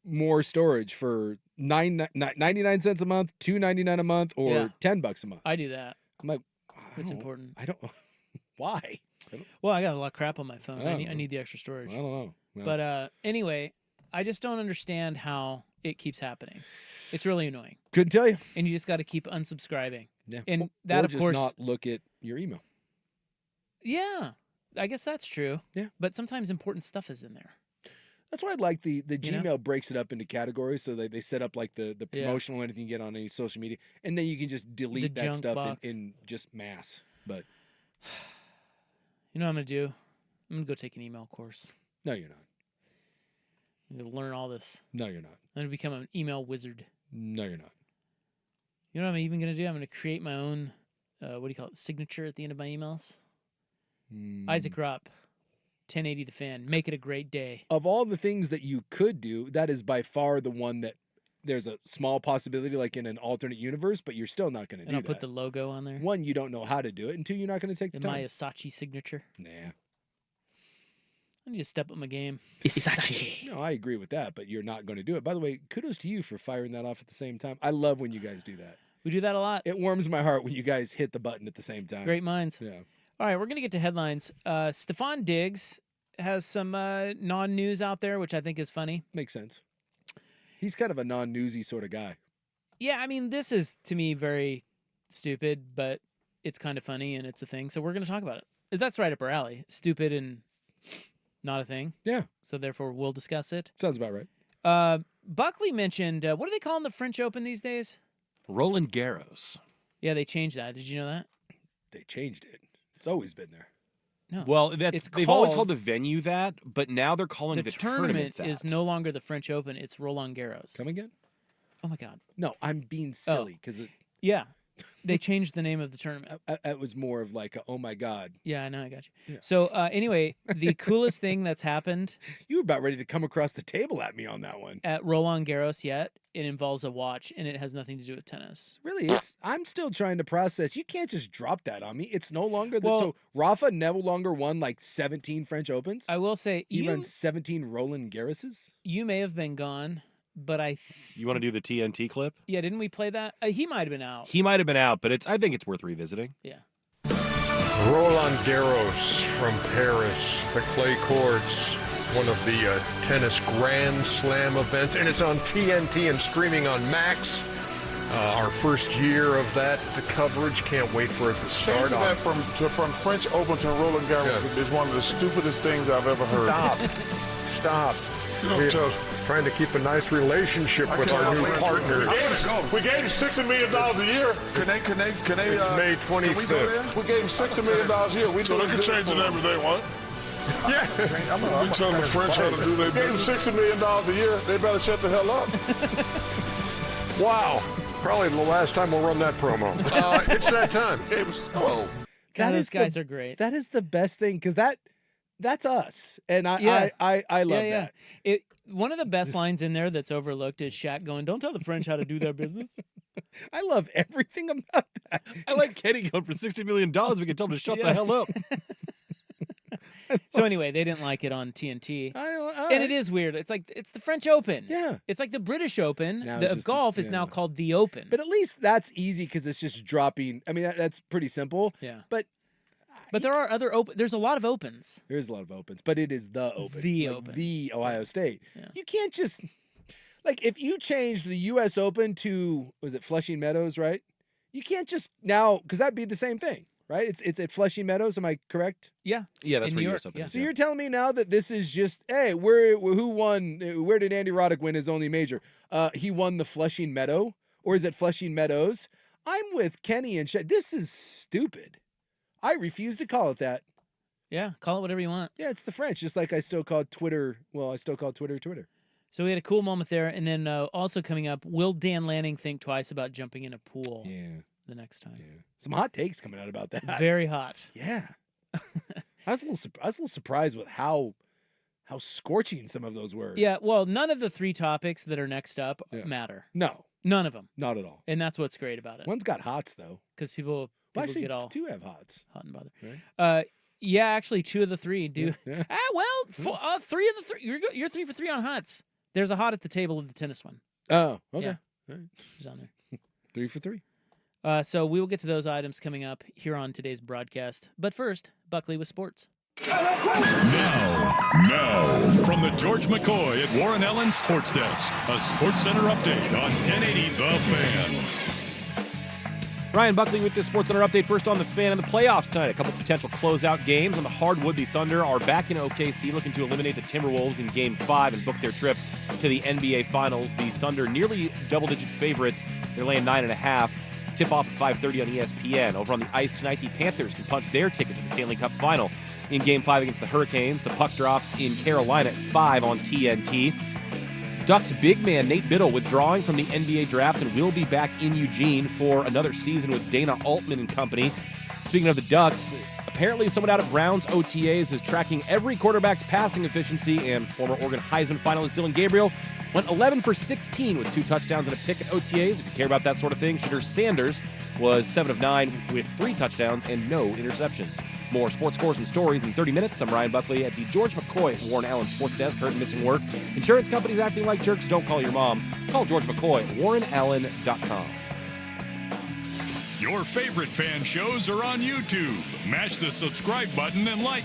Speaker 7: more storage for 99 cents a month, $2.99 a month, or $10 a month.
Speaker 6: I do that.
Speaker 7: I'm like,
Speaker 6: it's important.
Speaker 7: I don't. Why?
Speaker 6: Well, I got a lot of crap on my phone. I need the extra storage.
Speaker 7: I don't know. No.
Speaker 6: But anyway, I just don't understand how it keeps happening. It's really annoying.
Speaker 7: Couldn't tell you.
Speaker 6: And you just got to keep unsubscribing.
Speaker 7: Yeah.
Speaker 6: And
Speaker 7: or
Speaker 6: that, of
Speaker 7: just
Speaker 6: course,
Speaker 7: not look at your email.
Speaker 6: Yeah, I guess that's true.
Speaker 7: Yeah.
Speaker 6: But sometimes important stuff is in there.
Speaker 7: That's why I like the Gmail
Speaker 6: know?
Speaker 7: breaks it up into categories, so they set up like the promotional anything you get on any social media, and then you can just delete that
Speaker 6: junk
Speaker 7: stuff
Speaker 6: box.
Speaker 7: in just mass. But
Speaker 6: You know what I'm going to do? I'm going to go take an email course.
Speaker 7: no, you're not.
Speaker 6: I'm going to learn all this.
Speaker 7: No, you're not.
Speaker 6: I'm going to become an email wizard.
Speaker 7: No, you're not.
Speaker 6: You know what I'm even going to do? I'm going to create my own, signature at the end of my emails. Isaac Rupp, 1080 The Fan. Make it a great day.
Speaker 7: Of all the things that you could do, that is by far the one that there's a small possibility, like in an alternate universe, but you're still not going to do
Speaker 6: And I'll
Speaker 7: that.
Speaker 6: put the logo on there.
Speaker 7: One, you don't know how to do it, and two, you're not going to take the
Speaker 6: And
Speaker 7: time.
Speaker 6: my Isachi signature.
Speaker 7: Nah.
Speaker 6: I need to step up my game.
Speaker 7: No, I agree with that, but you're not going to do it. By the way, kudos to you for firing that off at the same time. I love when you guys do that.
Speaker 6: We do that a lot.
Speaker 7: It warms my heart when you guys hit the button at the same time.
Speaker 6: Great minds.
Speaker 7: Yeah.
Speaker 6: All right, we're going to get to headlines. Stephon Diggs has some non-news out there, which I think is funny.
Speaker 7: Makes sense. He's kind of a non-newsy sort of guy.
Speaker 6: Yeah, I mean, this is, to me, very stupid, but it's kind of funny, and it's a thing, so we're going to talk about it. That's right up our alley. Stupid and not a thing.
Speaker 7: Yeah.
Speaker 6: So, therefore, we'll discuss it.
Speaker 7: Sounds about right.
Speaker 6: Buckley mentioned, what do they call in the French Open these days?
Speaker 1: Roland Garros.
Speaker 6: Yeah, they changed that. Did you know that?
Speaker 7: They changed it. It's always been there.
Speaker 6: No.
Speaker 1: Well, they've always
Speaker 6: called-
Speaker 1: called the venue that, but now they're calling
Speaker 6: The
Speaker 1: the
Speaker 6: tournament
Speaker 1: that.
Speaker 6: is no longer the French Open. It's Roland Garros.
Speaker 7: Come again?
Speaker 6: Oh, my God.
Speaker 7: No, I'm being silly because
Speaker 6: Yeah. They changed the name of the tournament.
Speaker 7: it was more of like, oh my God.
Speaker 6: Yeah, I know. I got you.
Speaker 7: Yeah.
Speaker 6: So anyway, the coolest thing that's happened
Speaker 7: You were about ready to come across the table at me on that one.
Speaker 6: at Roland Garros yet, it involves a watch, and it has nothing to do with tennis.
Speaker 7: Really, I'm still trying to process. You can't just drop that on me. It's no longer
Speaker 6: Well-
Speaker 7: so Rafa no longer won like 17 French Opens.
Speaker 6: I will say,
Speaker 7: He runs 17 Roland Garroses.
Speaker 6: you may have been gone, but
Speaker 1: You want to do the TNT clip?
Speaker 6: didn't we play that? He might have been out.
Speaker 1: He might have been out, but I think it's worth revisiting.
Speaker 6: Yeah.
Speaker 9: Roland Garros from Paris, the clay courts, one of the tennis Grand Slam events, and it's on TNT and streaming on Max. Our first year of that coverage, can't wait for it to start.
Speaker 10: Changing that from French Open to Roland Garros is one of the stupidest things I've ever heard.
Speaker 9: Stop.
Speaker 10: You don't tell.
Speaker 9: Trying to keep a nice relationship with our new partner.
Speaker 10: We gave him $60 million a year. Can they?
Speaker 9: It's May 25th.
Speaker 10: We gave him $60 million a year. We can change the name if they want. Yeah. I'm telling the French how to do their business. Gave him $60 million a year. They better shut the hell up.
Speaker 9: Wow. Probably the last time we'll run that promo. It's that time.
Speaker 6: God, those guys are great.
Speaker 7: That is the best thing because that's us, and I love that.
Speaker 6: One of the best lines in there that's overlooked is Shaq going, "Don't tell the French how to do their business."
Speaker 7: I love everything about that.
Speaker 1: I like Kenny going for $60 million. We can tell him to shut the hell up.
Speaker 6: So anyway, they didn't like it on TNT.
Speaker 7: All
Speaker 6: And
Speaker 7: right.
Speaker 6: it is weird. It's like it's the French Open.
Speaker 7: Yeah.
Speaker 6: It's like the British Open
Speaker 7: Now it's
Speaker 6: of
Speaker 7: just-
Speaker 6: golf is now
Speaker 7: yeah.
Speaker 6: called the Open.
Speaker 7: But at least that's easy because it's just dropping. I mean, that's pretty simple.
Speaker 6: Yeah.
Speaker 7: But
Speaker 6: there are other open. There's a lot of opens.
Speaker 7: there is a lot of opens, but it is the Open.
Speaker 6: The
Speaker 7: like
Speaker 6: Open.
Speaker 7: The Ohio State.
Speaker 6: Yeah.
Speaker 7: You can't just like if you changed the U.S. Open to was it Flushing Meadows, right? You can't just now because that'd be the same thing, right? It's at Flushing Meadows. Am I correct?
Speaker 6: Yeah.
Speaker 1: Yeah, that's
Speaker 6: In
Speaker 1: where
Speaker 6: New
Speaker 1: US
Speaker 6: York,
Speaker 1: Open
Speaker 6: yeah.
Speaker 1: is.
Speaker 7: So you're telling me now that this is just hey, who won? Where did Andy Roddick win his only major? He won the Flushing Meadow, or is it Flushing Meadows? I'm with Kenny and Shed. This is stupid. I refuse to call it that.
Speaker 6: Yeah, call it whatever you want.
Speaker 7: Yeah, it's the French. Just like I still call Twitter. Well, I still call Twitter.
Speaker 6: So we had a cool moment there, and then also coming up, will Dan Lanning think twice about jumping in a pool?
Speaker 7: Yeah.
Speaker 6: The next time.
Speaker 7: Yeah. Some hot takes coming out about that.
Speaker 6: Very hot.
Speaker 7: Yeah. I was a little surprised with how scorching some of those were.
Speaker 6: Yeah. Well, none of the 3 topics that are next up matter.
Speaker 7: No.
Speaker 6: None of them.
Speaker 7: Not at all.
Speaker 6: And that's what's great about it.
Speaker 7: One's got hots though.
Speaker 6: Because people
Speaker 7: actually,
Speaker 6: get all
Speaker 7: 2 have hots.
Speaker 6: hot and bothered.
Speaker 7: Right?
Speaker 6: Yeah, actually, 2 of the 3 do.
Speaker 7: Yeah.
Speaker 6: 3 of the 3. You're 3 for 3 on hots. There's a hot at the table of the tennis one.
Speaker 7: Oh, okay.
Speaker 6: Yeah.
Speaker 7: All right.
Speaker 6: She's on there.
Speaker 7: 3 for 3.
Speaker 6: So we will get to those items coming up here on today's broadcast. But first, Buckley with sports.
Speaker 2: Now, from the George McCoy at Warren Allen Sports Desk, a Sports Center update on 1080 The Fan.
Speaker 1: Ryan Buckley with the Sports Center update. First on the Fan and the playoffs tonight. A couple potential closeout games on the hardwood. The Thunder are back in OKC looking to eliminate the Timberwolves in Game 5 and book their trip to the NBA Finals. The Thunder nearly double-digit favorites. They're laying 9.5. Tip-off at 5:30 on ESPN. Over on the ice tonight, the Panthers can punch their ticket to the Stanley Cup Final in Game 5 against the Hurricanes. The puck drops in Carolina at 5 on TNT. Ducks big man Nate Biddle withdrawing from the NBA draft and will be back in Eugene for another season with Dana Altman and company. Speaking of the Ducks, apparently someone out of Browns OTAs is tracking every quarterback's passing efficiency, and former Oregon Heisman finalist Dylan Gabriel went 11 for 16 with 2 touchdowns and a pick at OTAs. If you care about that sort of thing, Shadur Sanders was 7 of 9 with 3 touchdowns and no interceptions. More sports scores and stories in 30 minutes. I'm Ryan Buckley at the George McCoy at Warren Allen Sports Desk. Heard missing work. Insurance companies acting like jerks. Don't call your mom. Call George McCoy at warrenallen.com.
Speaker 2: Your favorite fan shows are on YouTube. Mash the subscribe button and like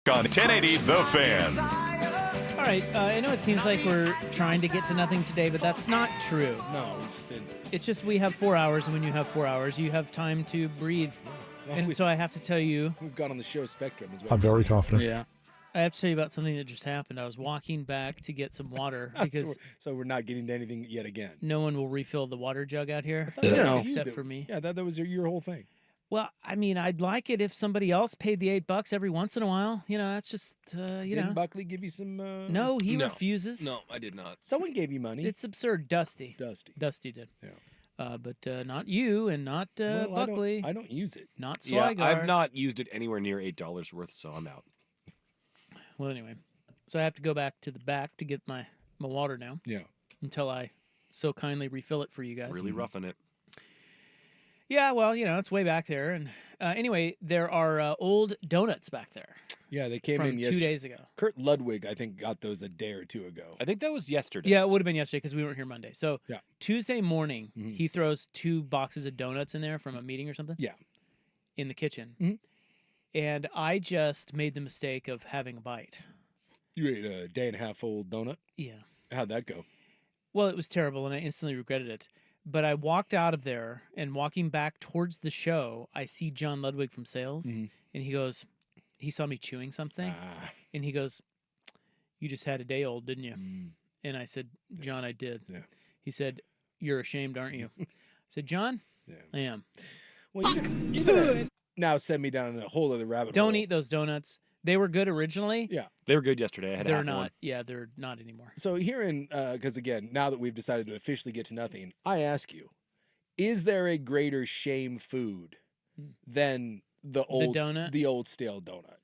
Speaker 11: On 1080 The Fan.
Speaker 6: All right, I know it seems like we're trying to get to nothing today, but that's not true.
Speaker 7: No, we just didn't.
Speaker 6: It's just we have 4 hours, and when you have 4 hours, you have time to breathe.
Speaker 7: Well,
Speaker 6: And so I have to tell you...
Speaker 7: We've gone on the show spectrum as well.
Speaker 9: I'm very confident.
Speaker 6: Yeah. I have to tell you about something that just happened. I was walking back to get some water because
Speaker 7: so we're not getting to anything yet again.
Speaker 6: no one will refill the water jug out here except for me.
Speaker 7: Yeah, that was your whole thing.
Speaker 6: Well, I mean, I'd like it if somebody else paid the $8 every once in a while. You know, that's just,
Speaker 7: Didn't Buckley give you some...
Speaker 6: No, he refuses.
Speaker 1: No, I did not.
Speaker 7: Someone gave you money.
Speaker 6: It's absurd. Dusty did.
Speaker 7: Yeah.
Speaker 6: But not you and not Buckley.
Speaker 7: I don't use it.
Speaker 6: Not
Speaker 1: Yeah,
Speaker 6: Swigar.
Speaker 1: I've not used it anywhere near $8 worth, so I'm out.
Speaker 6: Well, anyway. So I have to go back to the back to get my water now.
Speaker 7: Yeah.
Speaker 6: Until I so kindly refill it for you guys.
Speaker 1: Really roughing it.
Speaker 6: Yeah, well, it's way back there. And anyway, there are old donuts back there.
Speaker 7: Yeah, they came
Speaker 6: from
Speaker 7: in
Speaker 6: 2 days ago.
Speaker 7: Kurt Ludwig, I think, got those a day or two ago.
Speaker 1: I think that was yesterday.
Speaker 6: Yeah, it would have been yesterday because we weren't here Monday. So
Speaker 7: yeah.
Speaker 6: Tuesday morning, he throws 2 boxes of donuts in there from a meeting or something.
Speaker 7: Yeah.
Speaker 6: In the kitchen. And I just made the mistake of having a bite.
Speaker 7: You ate a day and a half old donut?
Speaker 6: Yeah.
Speaker 7: How'd that go?
Speaker 6: Well, it was terrible, and I instantly regretted it. But I walked out of there, and walking back towards the show, I see John Ludwig from sales, and he saw me chewing something, and he goes, "You just had a day old, didn't you?" And I said, "John, I did."
Speaker 7: Yeah.
Speaker 6: He said, "You're ashamed, aren't you?" I said, "John, I am."
Speaker 7: Well, you could now send me down a whole other rabbit hole.
Speaker 6: Don't eat those donuts. They were good originally.
Speaker 7: Yeah.
Speaker 1: They were good yesterday. I had
Speaker 6: They're
Speaker 1: half
Speaker 6: not.
Speaker 1: one.
Speaker 6: Yeah, they're not anymore.
Speaker 7: So here in, because again, now that we've decided to officially get to nothing, I ask you, is there a greater shame food than the old
Speaker 6: donut?
Speaker 7: The old stale donut?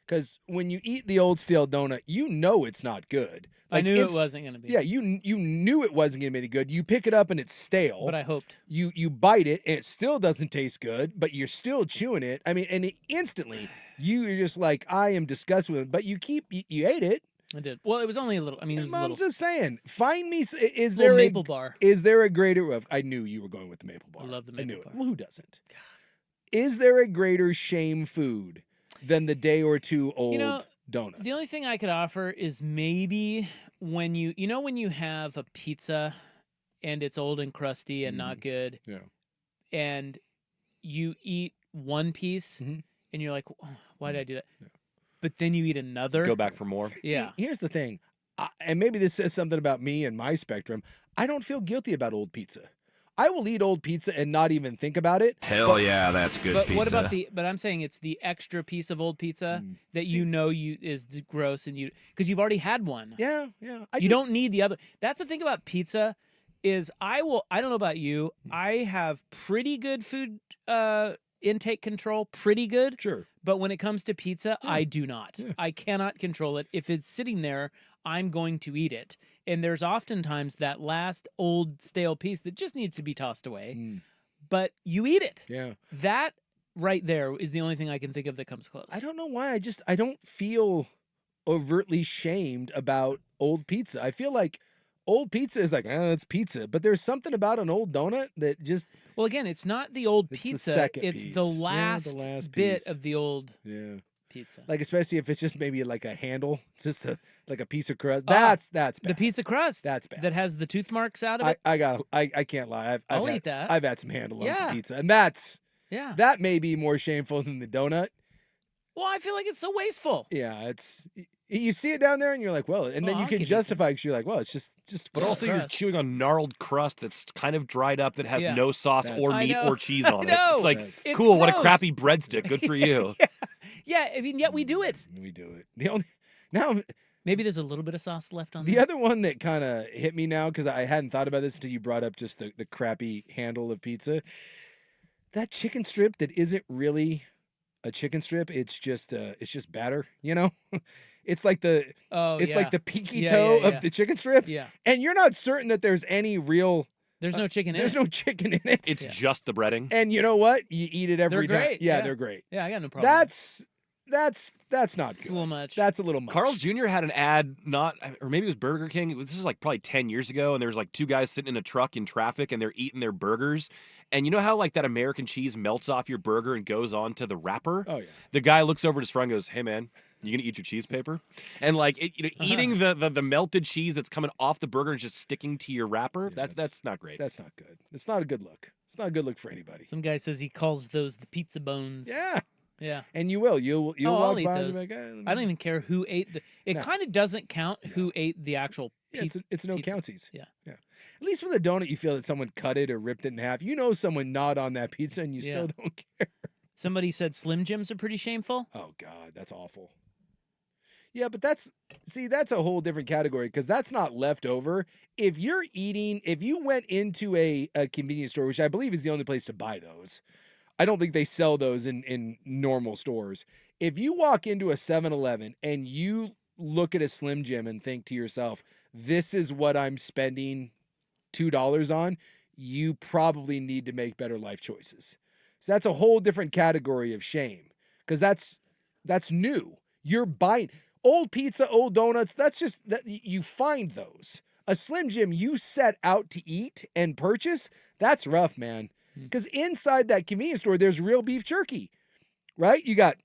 Speaker 7: Because when you eat the old stale donut, you know it's not good.
Speaker 6: I knew it wasn't going to be.
Speaker 7: Yeah, you knew it wasn't going to be any good. You pick it up and it's stale.
Speaker 6: But I hoped.
Speaker 7: You bite it and it still doesn't taste good, but you're still chewing it. I mean, and instantly you're just like, I am disgusted with it. But you ate it.
Speaker 6: I did. Well, it was only a little. I mean, it was a little.
Speaker 7: I'm just saying. Find me. Is
Speaker 6: Little
Speaker 7: there
Speaker 6: maple bar.
Speaker 7: Is there a greater? I knew you were going with the maple bar.
Speaker 6: I love the
Speaker 7: I knew
Speaker 6: maple
Speaker 7: it.
Speaker 6: bar.
Speaker 7: Well, who doesn't? Is there a greater shame food than the day or two old donut?
Speaker 6: The only thing I could offer is maybe when when you have a pizza and it's old and crusty and not good.
Speaker 7: Yeah.
Speaker 6: And you eat one piece and you're like, oh, why did I do that? Yeah. But then you eat another.
Speaker 1: Go back for more.
Speaker 6: Yeah.
Speaker 7: See, here's the thing. And maybe this says something about me and my spectrum. I don't feel guilty about old pizza. I will eat old pizza and not even think about it.
Speaker 11: Hell yeah, that's good
Speaker 6: but
Speaker 11: pizza.
Speaker 6: What about but I'm saying it's the extra piece of old pizza that is gross and because you've already had one.
Speaker 7: Yeah.
Speaker 6: You don't need the other. That's the thing about pizza is I don't know about you. I have pretty good food intake control, pretty good.
Speaker 7: Sure.
Speaker 6: But when it comes to pizza, I do not. Yeah. I cannot control it. If it's sitting there, I'm going to eat it. And there's oftentimes that last old stale piece that just needs to be tossed away. But you eat it.
Speaker 7: Yeah.
Speaker 6: That right there is the only thing I can think of that comes close.
Speaker 7: I don't know why. I don't feel overtly shamed about old pizza. I feel like old pizza is like, it's pizza. But there's something about an old donut that just...
Speaker 6: Well, again, it's not the old pizza. It's
Speaker 7: piece.
Speaker 6: the last bit
Speaker 7: piece
Speaker 6: of the old pizza.
Speaker 7: Like, especially if it's just maybe like a handle. It's just like a piece of crust. That's bad.
Speaker 6: The piece of crust.
Speaker 7: That's bad.
Speaker 6: That has the tooth marks out of it.
Speaker 7: I can't lie.
Speaker 6: I'll eat that.
Speaker 7: I've had some handle on some pizza. And that may be more shameful than the donut.
Speaker 6: Well, I feel like it's so wasteful.
Speaker 7: Yeah, you see it down there and you're like, well, and then you can justify because you're like, well, it's just
Speaker 1: But also
Speaker 6: crust.
Speaker 1: you're chewing on gnarled crust that's kind of dried up that has no sauce or
Speaker 6: I
Speaker 1: meat
Speaker 6: know.
Speaker 1: or cheese on it.
Speaker 6: I know.
Speaker 1: It's like,
Speaker 6: It's
Speaker 1: cool, what a
Speaker 6: gross.
Speaker 1: crappy breadstick. Good for you.
Speaker 6: Yeah, I mean, yet we do it.
Speaker 7: We do it. The only now
Speaker 6: maybe there's a little bit of sauce left on
Speaker 7: the
Speaker 6: there.
Speaker 7: other one that kind of hit me now because I hadn't thought about this until you brought up just the crappy handle of pizza. That chicken strip that isn't really a chicken strip. It's just batter. It's like like the pinky toe of the chicken strip.
Speaker 6: Yeah.
Speaker 7: And you're not certain that there's any real.
Speaker 6: There's no chicken in it.
Speaker 7: There's no chicken in it.
Speaker 1: It's just the breading.
Speaker 7: And you know what? You eat it every
Speaker 6: They're
Speaker 7: time.
Speaker 6: great.
Speaker 7: Yeah, they're great.
Speaker 6: Yeah, I got no problem.
Speaker 7: That's not good.
Speaker 6: It's a little much.
Speaker 7: That's a little much.
Speaker 1: Carl's Jr. had an ad, or maybe it was Burger King. This is like probably 10 years ago, and there's like two guys sitting in a truck in traffic, and they're eating their burgers. And you know how like that American cheese melts off your burger and goes onto the wrapper?
Speaker 7: Oh, yeah.
Speaker 1: The guy looks over at his friend and goes, "Hey, man, you gonna eat your cheese paper?" And like eating the melted cheese that's coming off the burger and just sticking to your wrapper.
Speaker 7: Yeah,
Speaker 1: that's not great.
Speaker 7: That's not good. It's not a good look. It's not a good look for anybody.
Speaker 6: Some guy says he calls those the pizza bones.
Speaker 7: Yeah.
Speaker 6: Yeah.
Speaker 7: And you will. You'll
Speaker 6: I'll
Speaker 7: walk
Speaker 6: eat
Speaker 7: by and
Speaker 6: those.
Speaker 7: be like,
Speaker 6: I don't even care who ate the. It
Speaker 7: No.
Speaker 6: kind of doesn't count who ate the actual
Speaker 7: Yeah,
Speaker 6: pizza.
Speaker 7: it's no counties.
Speaker 6: Yeah.
Speaker 7: Yeah. At least with a donut, you feel that someone cut it or ripped it in half. You know someone gnawed on that pizza and you
Speaker 6: Yeah.
Speaker 7: still don't care.
Speaker 6: Somebody said Slim Jims are pretty shameful.
Speaker 7: Oh, God, that's awful. Yeah, but that's a whole different category because that's not leftover. If you went into a convenience store, which I believe is the only place to buy those, I don't think they sell those in normal stores. If you walk into a 7-Eleven and you look at a Slim Jim and think to yourself, this is what I'm spending $2 on, you probably need to make better life choices. So that's a whole different category of shame because that's new. You're buying old pizza, old donuts. That's just that you find those. A Slim Jim you set out to eat and purchase, that's rough, man. Because inside that convenience store, there's real beef jerky, right? You got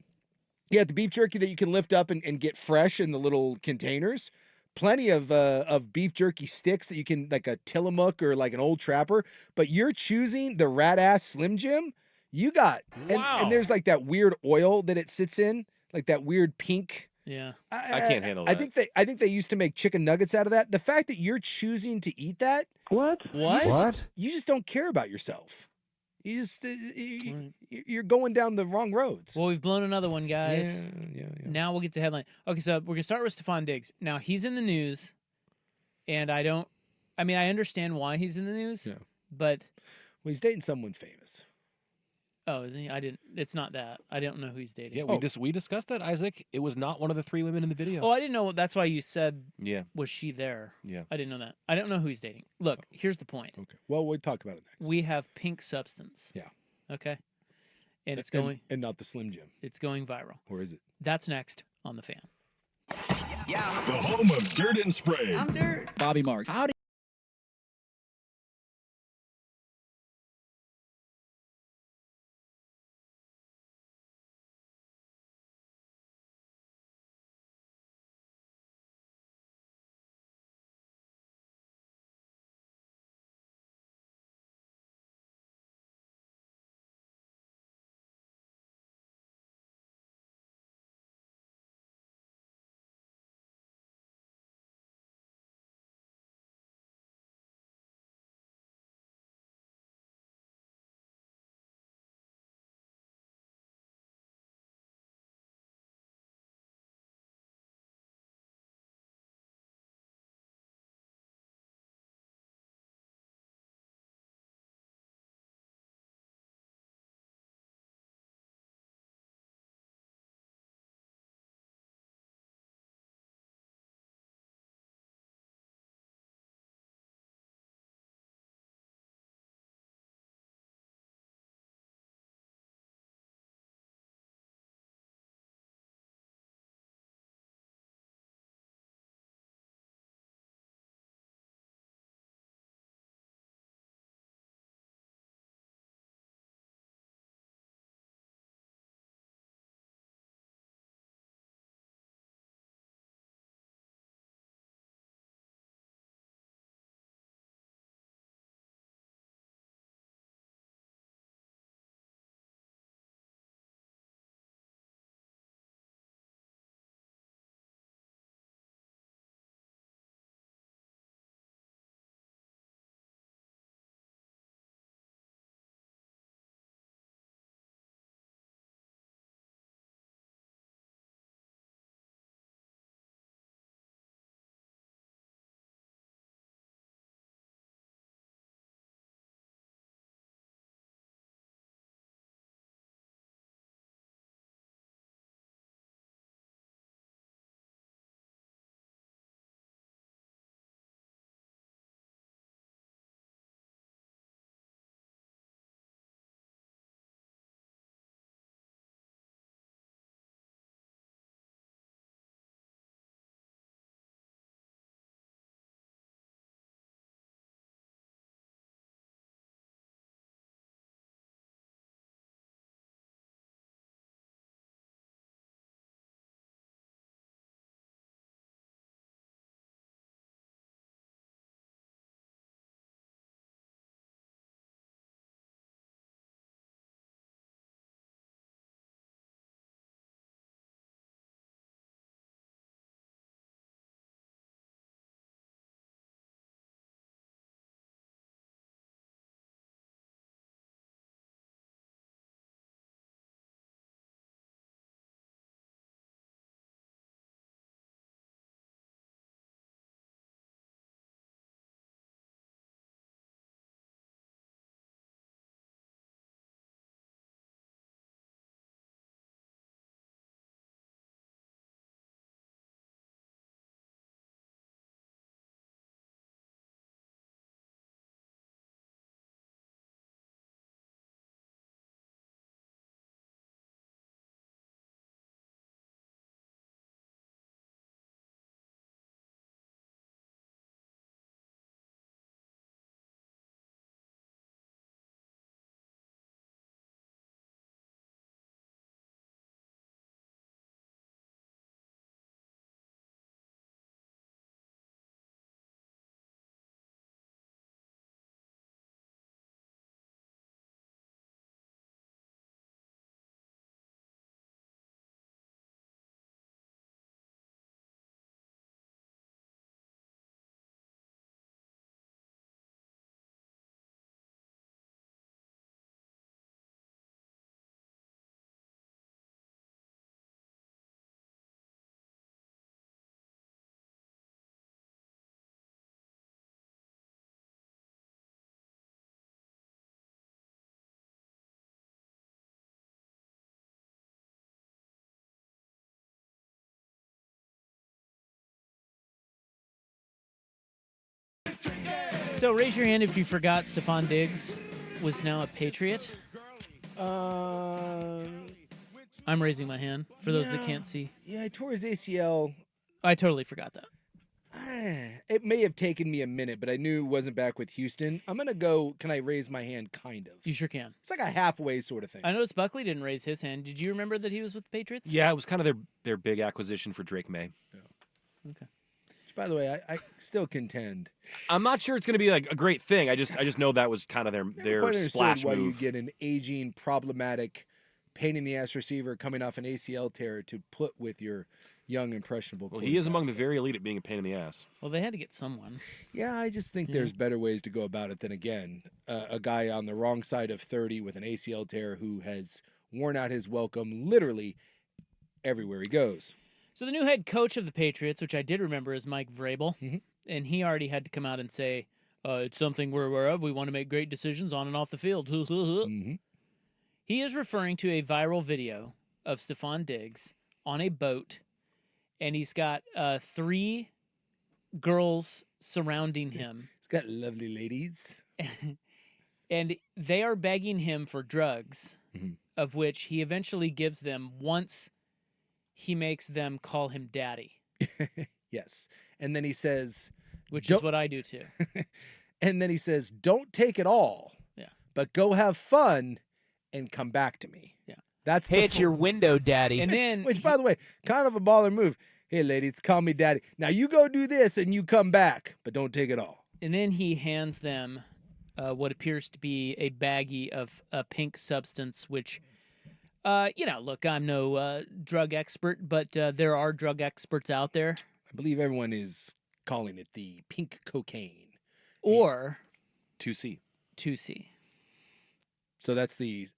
Speaker 7: the beef jerky that you can lift up and get fresh in the little containers. Plenty of beef jerky sticks that you can, like a Tillamook or like an Old Trapper. But you're choosing the rat ass Slim Jim. You got, and there's like that weird oil that it sits in, like that weird pink.
Speaker 6: Yeah,
Speaker 1: I can't handle that.
Speaker 7: I think they used to make chicken nuggets out of that. The fact that you're choosing to eat that,
Speaker 8: What?
Speaker 7: you just don't care about yourself. You just you're going down the wrong roads.
Speaker 6: Well, we've blown another one, guys.
Speaker 7: Yeah.
Speaker 6: Now we'll get to headline. Okay, so we're gonna start with Stephon Diggs. Now he's in the news, and I understand why he's in the news.
Speaker 7: Yeah.
Speaker 6: But
Speaker 7: he's dating someone famous.
Speaker 6: Oh, is he? It's not that. I don't know who he's dating.
Speaker 1: Yeah, we discussed that, Isaac. It was not one of the three women in the video.
Speaker 6: Oh, I didn't know. That's why you said.
Speaker 1: Yeah.
Speaker 6: Was she there?
Speaker 1: Yeah.
Speaker 6: I didn't know that. I don't know who he's dating. Look, here's the point.
Speaker 7: Okay. Well, we'll talk about it next.
Speaker 6: We have pink substance.
Speaker 7: Yeah.
Speaker 6: Okay. And it's going.
Speaker 7: And not the Slim Jim.
Speaker 6: It's going viral.
Speaker 7: Or is it?
Speaker 6: That's next on The Fan.
Speaker 2: The home of Dirt and Spray.
Speaker 12: I'm Dirt.
Speaker 13: Bobby Marks. Howdy.
Speaker 6: So raise your hand if you forgot Stephon Diggs was now a Patriot. I'm raising my hand for those that can't see.
Speaker 7: Yeah, I tore his ACL.
Speaker 6: I totally forgot that.
Speaker 7: It may have taken me a minute, but I knew it wasn't back with Houston. I'm going to go, can I raise my hand? Kind of.
Speaker 6: You sure can.
Speaker 7: It's like a halfway sort of thing.
Speaker 6: I noticed Buckley didn't raise his hand. Did you remember that he was with the Patriots?
Speaker 1: Yeah, it was kind of their big acquisition for Drake May.
Speaker 7: Yeah. Okay. Which, by the way, I still contend.
Speaker 1: I'm not sure it's going to be like a great thing. I just know that was kind of their splash
Speaker 7: why
Speaker 1: move.
Speaker 7: you get an aging, problematic, pain in the ass receiver coming off an ACL tear to put with your young, impressionable.
Speaker 1: Well, he is among the very elite at being a pain in the ass.
Speaker 6: Well, they had to get someone.
Speaker 7: Yeah, I just think there's better ways to go about it than, again, a guy on the wrong side of 30 with an ACL tear who has worn out his welcome literally everywhere he goes.
Speaker 6: So the new head coach of the Patriots, which I did remember, is Mike Vrabel, and he already had to come out and say, it's something we're aware of. We want to make great decisions on and off the field. He is referring to a viral video of Stephon Diggs on a boat, and he's got 3 girls surrounding him.
Speaker 7: He's got lovely ladies.
Speaker 6: And they are begging him for drugs, of which he eventually gives them once he makes them call him daddy.
Speaker 7: Yes. And then he says...
Speaker 6: Which is what I do too.
Speaker 7: And then he says, don't take it all.
Speaker 6: Yeah.
Speaker 7: But go have fun and come back to me.
Speaker 6: Yeah.
Speaker 7: That's
Speaker 6: hey, it's your window, daddy. And then...
Speaker 7: Which, by the way, kind of a baller move. Hey, ladies, call me daddy. Now you go do this and you come back, but don't take it all.
Speaker 6: And then he hands them what appears to be a baggie of a pink substance, which... look, I'm no drug expert, but there are drug experts out there.
Speaker 7: I believe everyone is calling it the pink cocaine.
Speaker 6: Or
Speaker 1: 2C.
Speaker 6: 2C.
Speaker 7: So that's the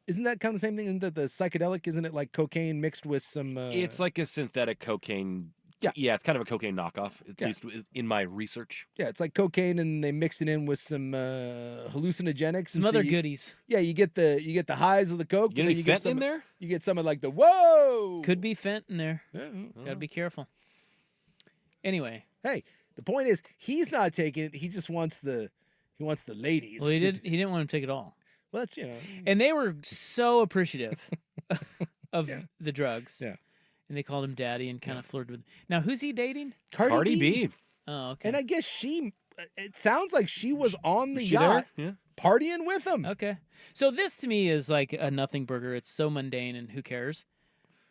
Speaker 7: isn't that kind of the same thing? Isn't that the psychedelic? Isn't it like cocaine mixed with some...
Speaker 1: It's like a synthetic cocaine. Yeah, it's kind of a cocaine knockoff, at least in my research.
Speaker 7: Yeah, it's like cocaine, and they mix it in with some hallucinogenics,
Speaker 6: some other goodies.
Speaker 7: Yeah, you get the highs of the coke.
Speaker 1: You get any fent in there?
Speaker 7: You get some of like the whoa.
Speaker 6: Could be fent in there.
Speaker 7: Yeah.
Speaker 6: Gotta be careful. Anyway,
Speaker 7: hey, the point is he's not taking it. He just wants the ladies.
Speaker 6: Well, he didn't want him to take it all.
Speaker 7: Well, that's
Speaker 6: And they were so appreciative of the drugs.
Speaker 7: Yeah.
Speaker 6: And they called him daddy and kind of flirted with. Now, who's he dating?
Speaker 7: Cardi
Speaker 1: B.
Speaker 6: Oh, okay.
Speaker 7: And I guess it sounds like she was on the yacht partying with him.
Speaker 6: Okay. So this to me is like a nothing burger. It's so mundane and who cares?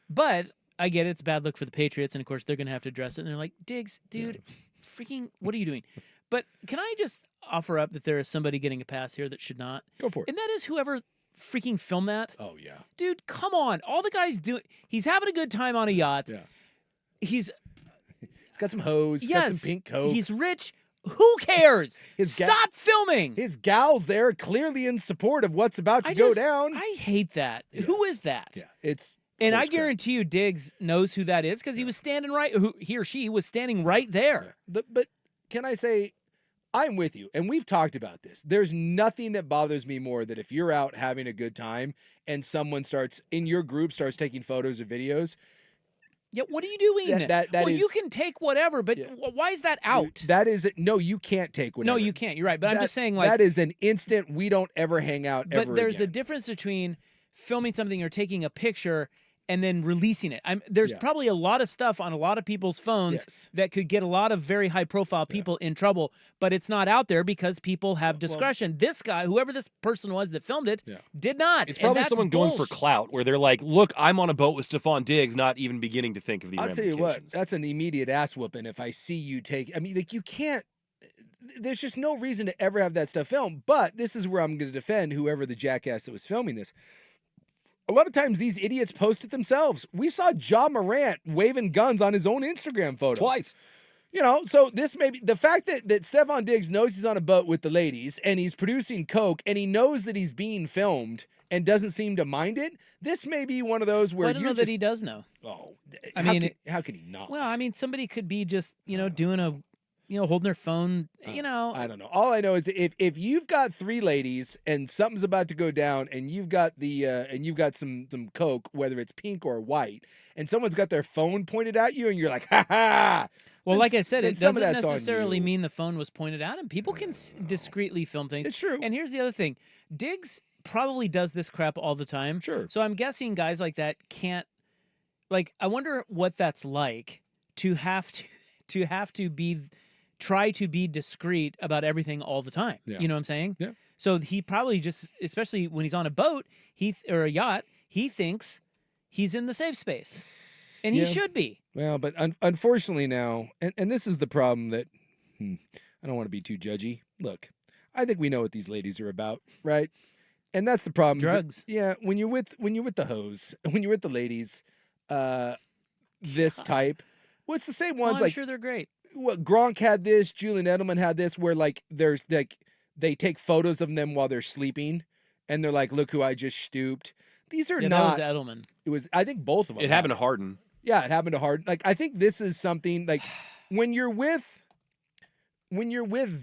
Speaker 6: But I get it. It's a bad look for the Patriots. And of course, they're going to have to address it. And they're like, Diggs, dude, freaking, what are you doing? But can I just offer up that there is somebody getting a pass here that should not?
Speaker 7: Go for it.
Speaker 6: And that is whoever freaking filmed that.
Speaker 7: Oh, yeah.
Speaker 6: Dude, come on. All the guys do. He's having a good time on a yacht.
Speaker 7: Yeah.
Speaker 6: He's
Speaker 7: got some hose. Yes. Got some pink coke.
Speaker 6: He's rich. Who cares? Stop filming.
Speaker 7: His gals there clearly in support of what's about to go down.
Speaker 6: I hate that. Yes. Who is that?
Speaker 7: Yeah, it's...
Speaker 6: And I guarantee you Diggs knows who that is because he was standing he or she was standing right there.
Speaker 7: Yeah. But can I say... I'm with you, and we've talked about this. There's nothing that bothers me more than if you're out having a good time and someone in your group starts taking photos or videos.
Speaker 6: Yeah, what are you doing?
Speaker 7: That
Speaker 6: you can take whatever, but why is that out?
Speaker 7: That is no, you can't take whatever.
Speaker 6: No, you can't. You're right, but I'm just saying like
Speaker 7: that is an instant. We don't ever hang out.
Speaker 6: But there's a difference between filming something or taking a picture and then releasing it. There's probably a lot of stuff on a lot of people's phones that could get a lot of very high-profile people in trouble, but it's not out there because people have discretion. This guy, whoever this person was that filmed it, did not.
Speaker 1: It's probably someone going for clout, where they're like, look, I'm on a boat with Stephon Diggs, not even beginning to think of the
Speaker 7: ramifications. I'll tell you what, that's an immediate ass whooping if I see you take... I mean, like, you can't... There's just no reason to ever have that stuff filmed, but this is where I'm going to defend whoever the jackass that was filming this. A lot of times these idiots post it themselves. We saw Ja Morant waving guns on his own Instagram photo.
Speaker 1: Twice.
Speaker 7: So this may be the fact that Stephon Diggs knows he's on a boat with the ladies and he's producing coke and he knows that he's being filmed and doesn't seem to mind it. This may be one of those where
Speaker 6: I don't know that he does know.
Speaker 7: Oh,
Speaker 6: how can he not? Well, I mean, somebody could be just, doing a holding their phone.
Speaker 7: I don't know. All I know is if you've got 3 ladies and something's about to go down, and you've got some Coke, whether it's pink or white, and someone's got their phone pointed at you, and you're like, ha ha.
Speaker 6: Well, like I said, it doesn't
Speaker 7: that's on
Speaker 6: necessarily
Speaker 7: you.
Speaker 6: mean the phone was pointed at him. People can discreetly film things.
Speaker 7: It's true.
Speaker 6: And here's the other thing: Diggs probably does this crap all the time.
Speaker 7: Sure.
Speaker 6: So I'm guessing guys like that can't. Like, I wonder what that's like to have to try to be discreet about everything all the time.
Speaker 7: Yeah.
Speaker 6: You know what I'm saying?
Speaker 7: Yeah.
Speaker 6: So he probably just, especially when he's on a boat, or a yacht, he thinks he's in the safe space, and he should be.
Speaker 7: Well, but unfortunately now, and this is the problem that I don't want to be too judgy. Look, I think we know what these ladies are about, right? And that's the problem.
Speaker 6: Drugs.
Speaker 7: When you're with the hoes, when you're with the ladies, this type, well, it's the same ones.
Speaker 6: Well, I'm
Speaker 7: like
Speaker 6: sure they're great.
Speaker 7: What Gronk had this, Julian Edelman had this, where like there's like they take photos of them while they're sleeping, and they're like, "Look who I just stooped." These are not.
Speaker 6: That was Edelman.
Speaker 7: It was. I think both of them.
Speaker 1: It happened to Harden.
Speaker 7: Yeah, it happened to Harden. Like I think this is something like when you're with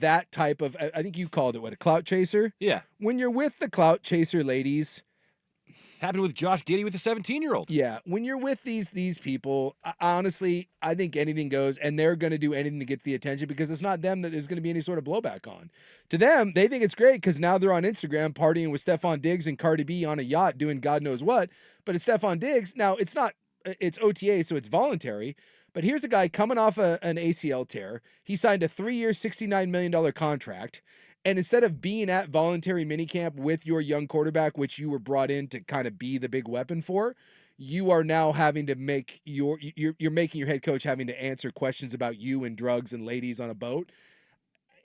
Speaker 7: that type of. I think you called it what, a clout chaser.
Speaker 1: Yeah.
Speaker 7: When you're with the clout chaser ladies.
Speaker 1: Happened with Josh Giddey with a 17-year-old.
Speaker 7: Yeah, when you're with these people, honestly, I think anything goes, and they're going to do anything to get the attention because it's not them that there's going to be any sort of blowback on. To them, they think it's great because now they're on Instagram partying with Stephon Diggs and Cardi B on a yacht doing God knows what. But it's Stephon Diggs. Now, it's OTA, so it's voluntary. But here's a guy coming off an ACL tear. He signed a 3-year, $69 million contract. And instead of being at voluntary minicamp with your young quarterback, which you were brought in to kind of be the big weapon for, you are now having to make you're making your head coach having to answer questions about you and drugs and ladies on a boat.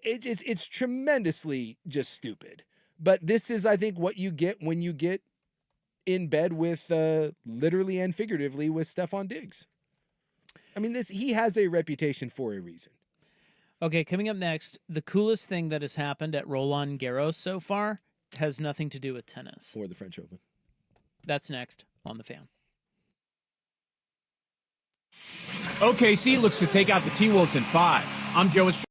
Speaker 7: It's tremendously just stupid. But this is, I think, what you get when you get in bed with literally and figuratively with Stephon Diggs. I mean, he has a reputation for a reason.
Speaker 6: Okay, coming up next, the coolest thing that has happened at Roland Garros so far has nothing to do with tennis.
Speaker 7: Or the French Open.
Speaker 6: That's next on The Fan.
Speaker 12: OKC looks to take out the T-Wolves in 5. I'm Joe Estrada.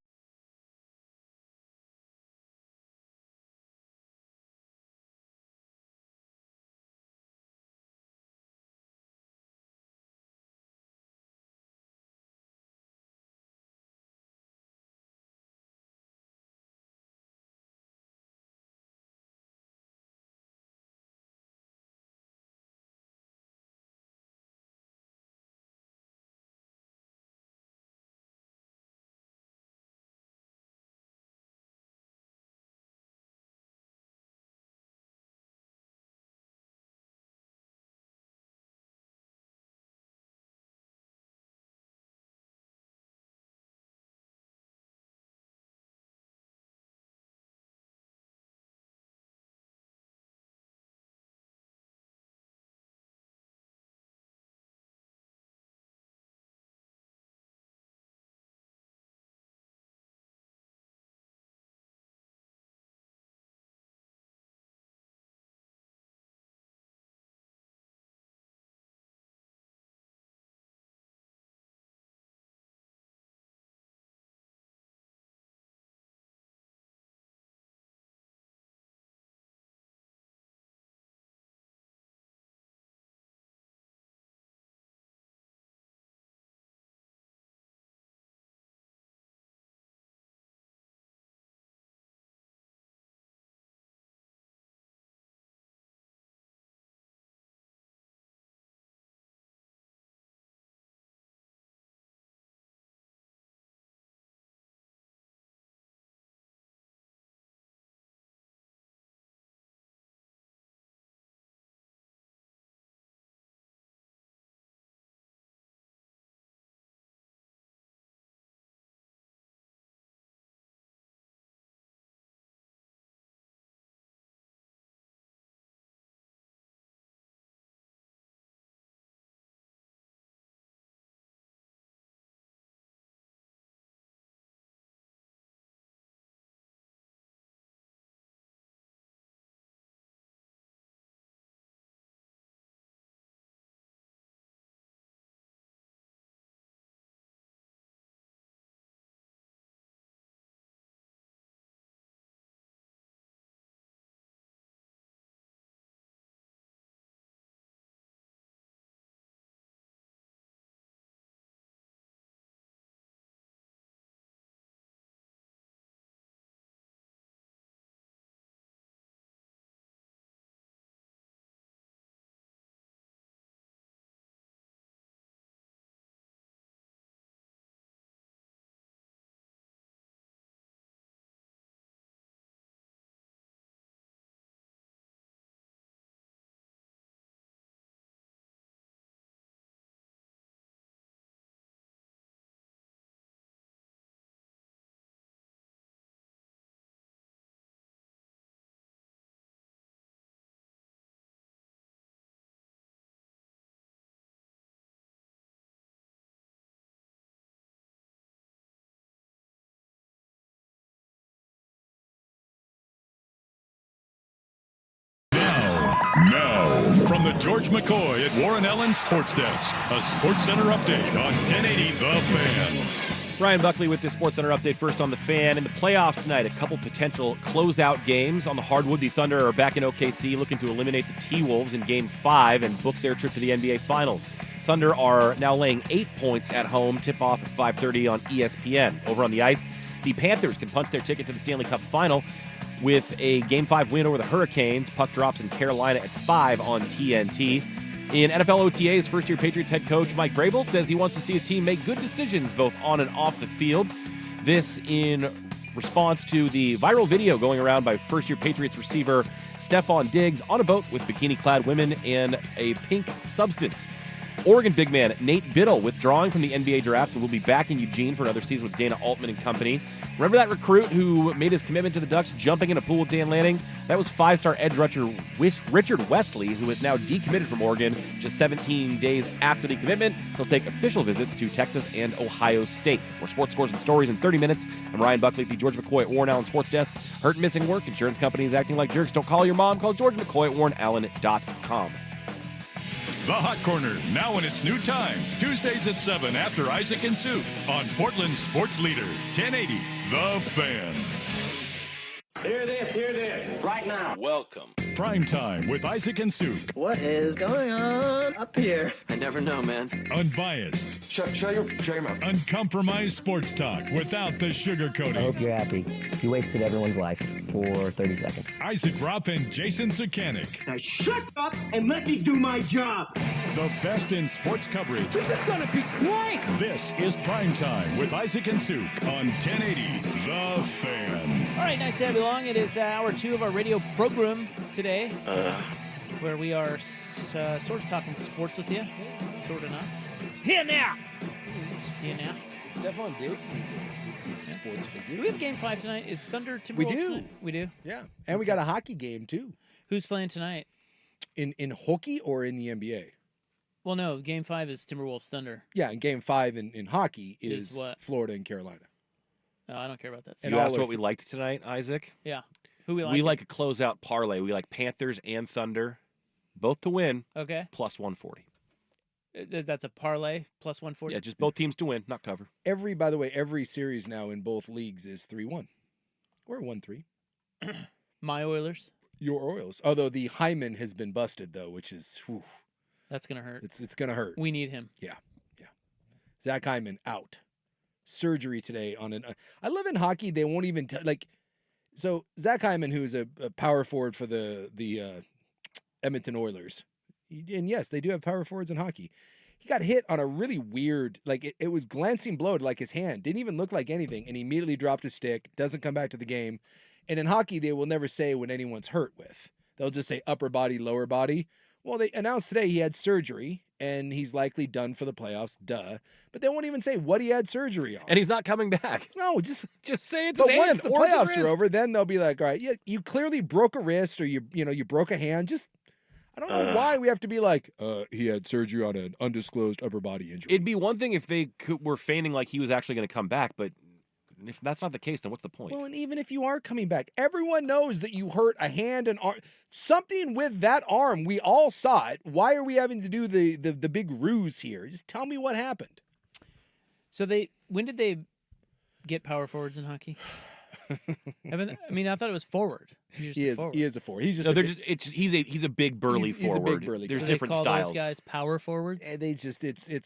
Speaker 2: Now, from the George McCoy at Warren Allen Sports Desk, a Sports Center update on 1080 The Fan.
Speaker 1: Ryan Buckley with the Sports Center update first on the Fan. In the playoffs tonight, a couple potential closeout games. On the hardwood, the Thunder are back in OKC looking to eliminate the T-Wolves in Game 5 and book their trip to the NBA Finals. Thunder are now laying 8 points at home. Tip-off at 5:30 on ESPN. Over on the ice, the Panthers can punch their ticket to the Stanley Cup Final with a Game 5 win over the Hurricanes. Puck drops in Carolina at 5 on TNT. In NFL OTAs, first-year Patriots head coach Mike Vrabel says he wants to see his team make good decisions both on and off the field. This in response to the viral video going around by first-year Patriots receiver Stephon Diggs on a boat with bikini-clad women and a pink substance. Oregon big man Nate Biddle withdrawing from the NBA draft and will be back in Eugene for another season with Dana Altman and company. Remember that recruit who made his commitment to the Ducks jumping in a pool with Dan Lanning? That was five-star edge rusher Richard Wesley, who is now decommitted from Oregon just 17 days after the commitment. He'll take official visits to Texas and Ohio State. More sports scores and stories in 30 minutes. I'm Ryan Buckley at the George McCoy at Warren Allen Sports Desk. Hurt and missing work. Insurance companies acting like jerks. Don't call your mom. Call George McCoy at warrenallen.com.
Speaker 2: The Hot Corner, now in its new time. Tuesdays at 7 after Isaac and Sue on Portland's sports leader, 1080 The Fan.
Speaker 5: Hear this, right now.
Speaker 11: Welcome.
Speaker 2: Primetime with Isaac and Sue.
Speaker 8: What is going on up here?
Speaker 3: I never know, man.
Speaker 2: Unbiased.
Speaker 10: Shut your mouth.
Speaker 2: Uncompromised sports talk without the sugarcoating.
Speaker 13: I hope you're happy. You wasted everyone's life for 30 seconds.
Speaker 2: Isaac Rupp and Jason Sukanik.
Speaker 5: Now shut up and let me do my job.
Speaker 2: The best in sports coverage.
Speaker 5: This is gonna be great.
Speaker 2: This is Primetime with Isaac and Suk on 1080 The Fan.
Speaker 6: All right, nice to have you along. It is hour 2 of our radio program today, where we are sort of talking sports with you. Sort of not. Here now.
Speaker 7: Stephon Diggs is a sports figure.
Speaker 6: Do we have Game 5 tonight? Is Thunder Timberwolves
Speaker 7: We do.
Speaker 6: tonight? We do?
Speaker 7: Yeah. And we got a hockey game, too.
Speaker 6: Who's playing tonight?
Speaker 7: In hockey or in the NBA?
Speaker 6: Well, no. Game 5 is Timberwolves Thunder.
Speaker 7: Yeah, and Game 5 in hockey is
Speaker 6: what?
Speaker 7: Florida and Carolina.
Speaker 6: Oh, I don't care about that.
Speaker 1: You asked what we liked tonight, Isaac?
Speaker 6: Yeah. Who we like?
Speaker 1: We like a closeout parlay. We like Panthers and Thunder, both to win.
Speaker 6: Okay.
Speaker 1: Plus 140.
Speaker 6: That's a parlay, plus 140?
Speaker 1: Yeah, just both teams to win, not cover.
Speaker 7: By the way, every series now in both leagues is 3-1. Or 1-3.
Speaker 6: My Oilers.
Speaker 7: Your Orioles. Although the Hyman has been busted, though, which is... Whew,
Speaker 6: that's going to hurt.
Speaker 7: It's going to hurt.
Speaker 6: We need him.
Speaker 7: Yeah. Zach Hyman out. Surgery today on an... I live in hockey. They won't even... So Zach Hyman, who's a power forward for the Edmonton Oilers, and yes, they do have power forwards in hockey. He got hit on a really weird, it was glancing blow to his hand. Didn't even look like anything, and he immediately dropped his stick. Doesn't come back to the game. And in hockey, they will never say when anyone's hurt with. They'll just say upper body, lower body. Well, they announced today he had surgery, and he's likely done for the playoffs. Duh. But they won't even say what he had surgery on.
Speaker 1: And he's not coming back.
Speaker 7: No, just
Speaker 1: say it's
Speaker 7: but
Speaker 1: his
Speaker 7: once
Speaker 1: hand
Speaker 7: the
Speaker 1: or it's his
Speaker 7: playoffs are
Speaker 1: wrist.
Speaker 7: over, then they'll be like, all right, you clearly broke a wrist or you broke a hand. Just I don't know why we have to be like, he had surgery on an undisclosed upper body injury.
Speaker 1: It'd be one thing if they were feigning like he was actually going to come back, but if that's not the case, then what's the point?
Speaker 7: Well, and even if you are coming back, everyone knows that you hurt a hand and arm. Something with that arm, we all saw it. Why are we having to do the big ruse here? Just tell me what happened.
Speaker 6: So when did they get power forwards in hockey? I thought it was forward.
Speaker 7: He is a forward. He's just
Speaker 1: he's a big burly forward.
Speaker 7: He's a big burly
Speaker 1: There's
Speaker 7: guy.
Speaker 1: different
Speaker 6: they call
Speaker 1: styles.
Speaker 6: Those guys power forwards.
Speaker 7: And it's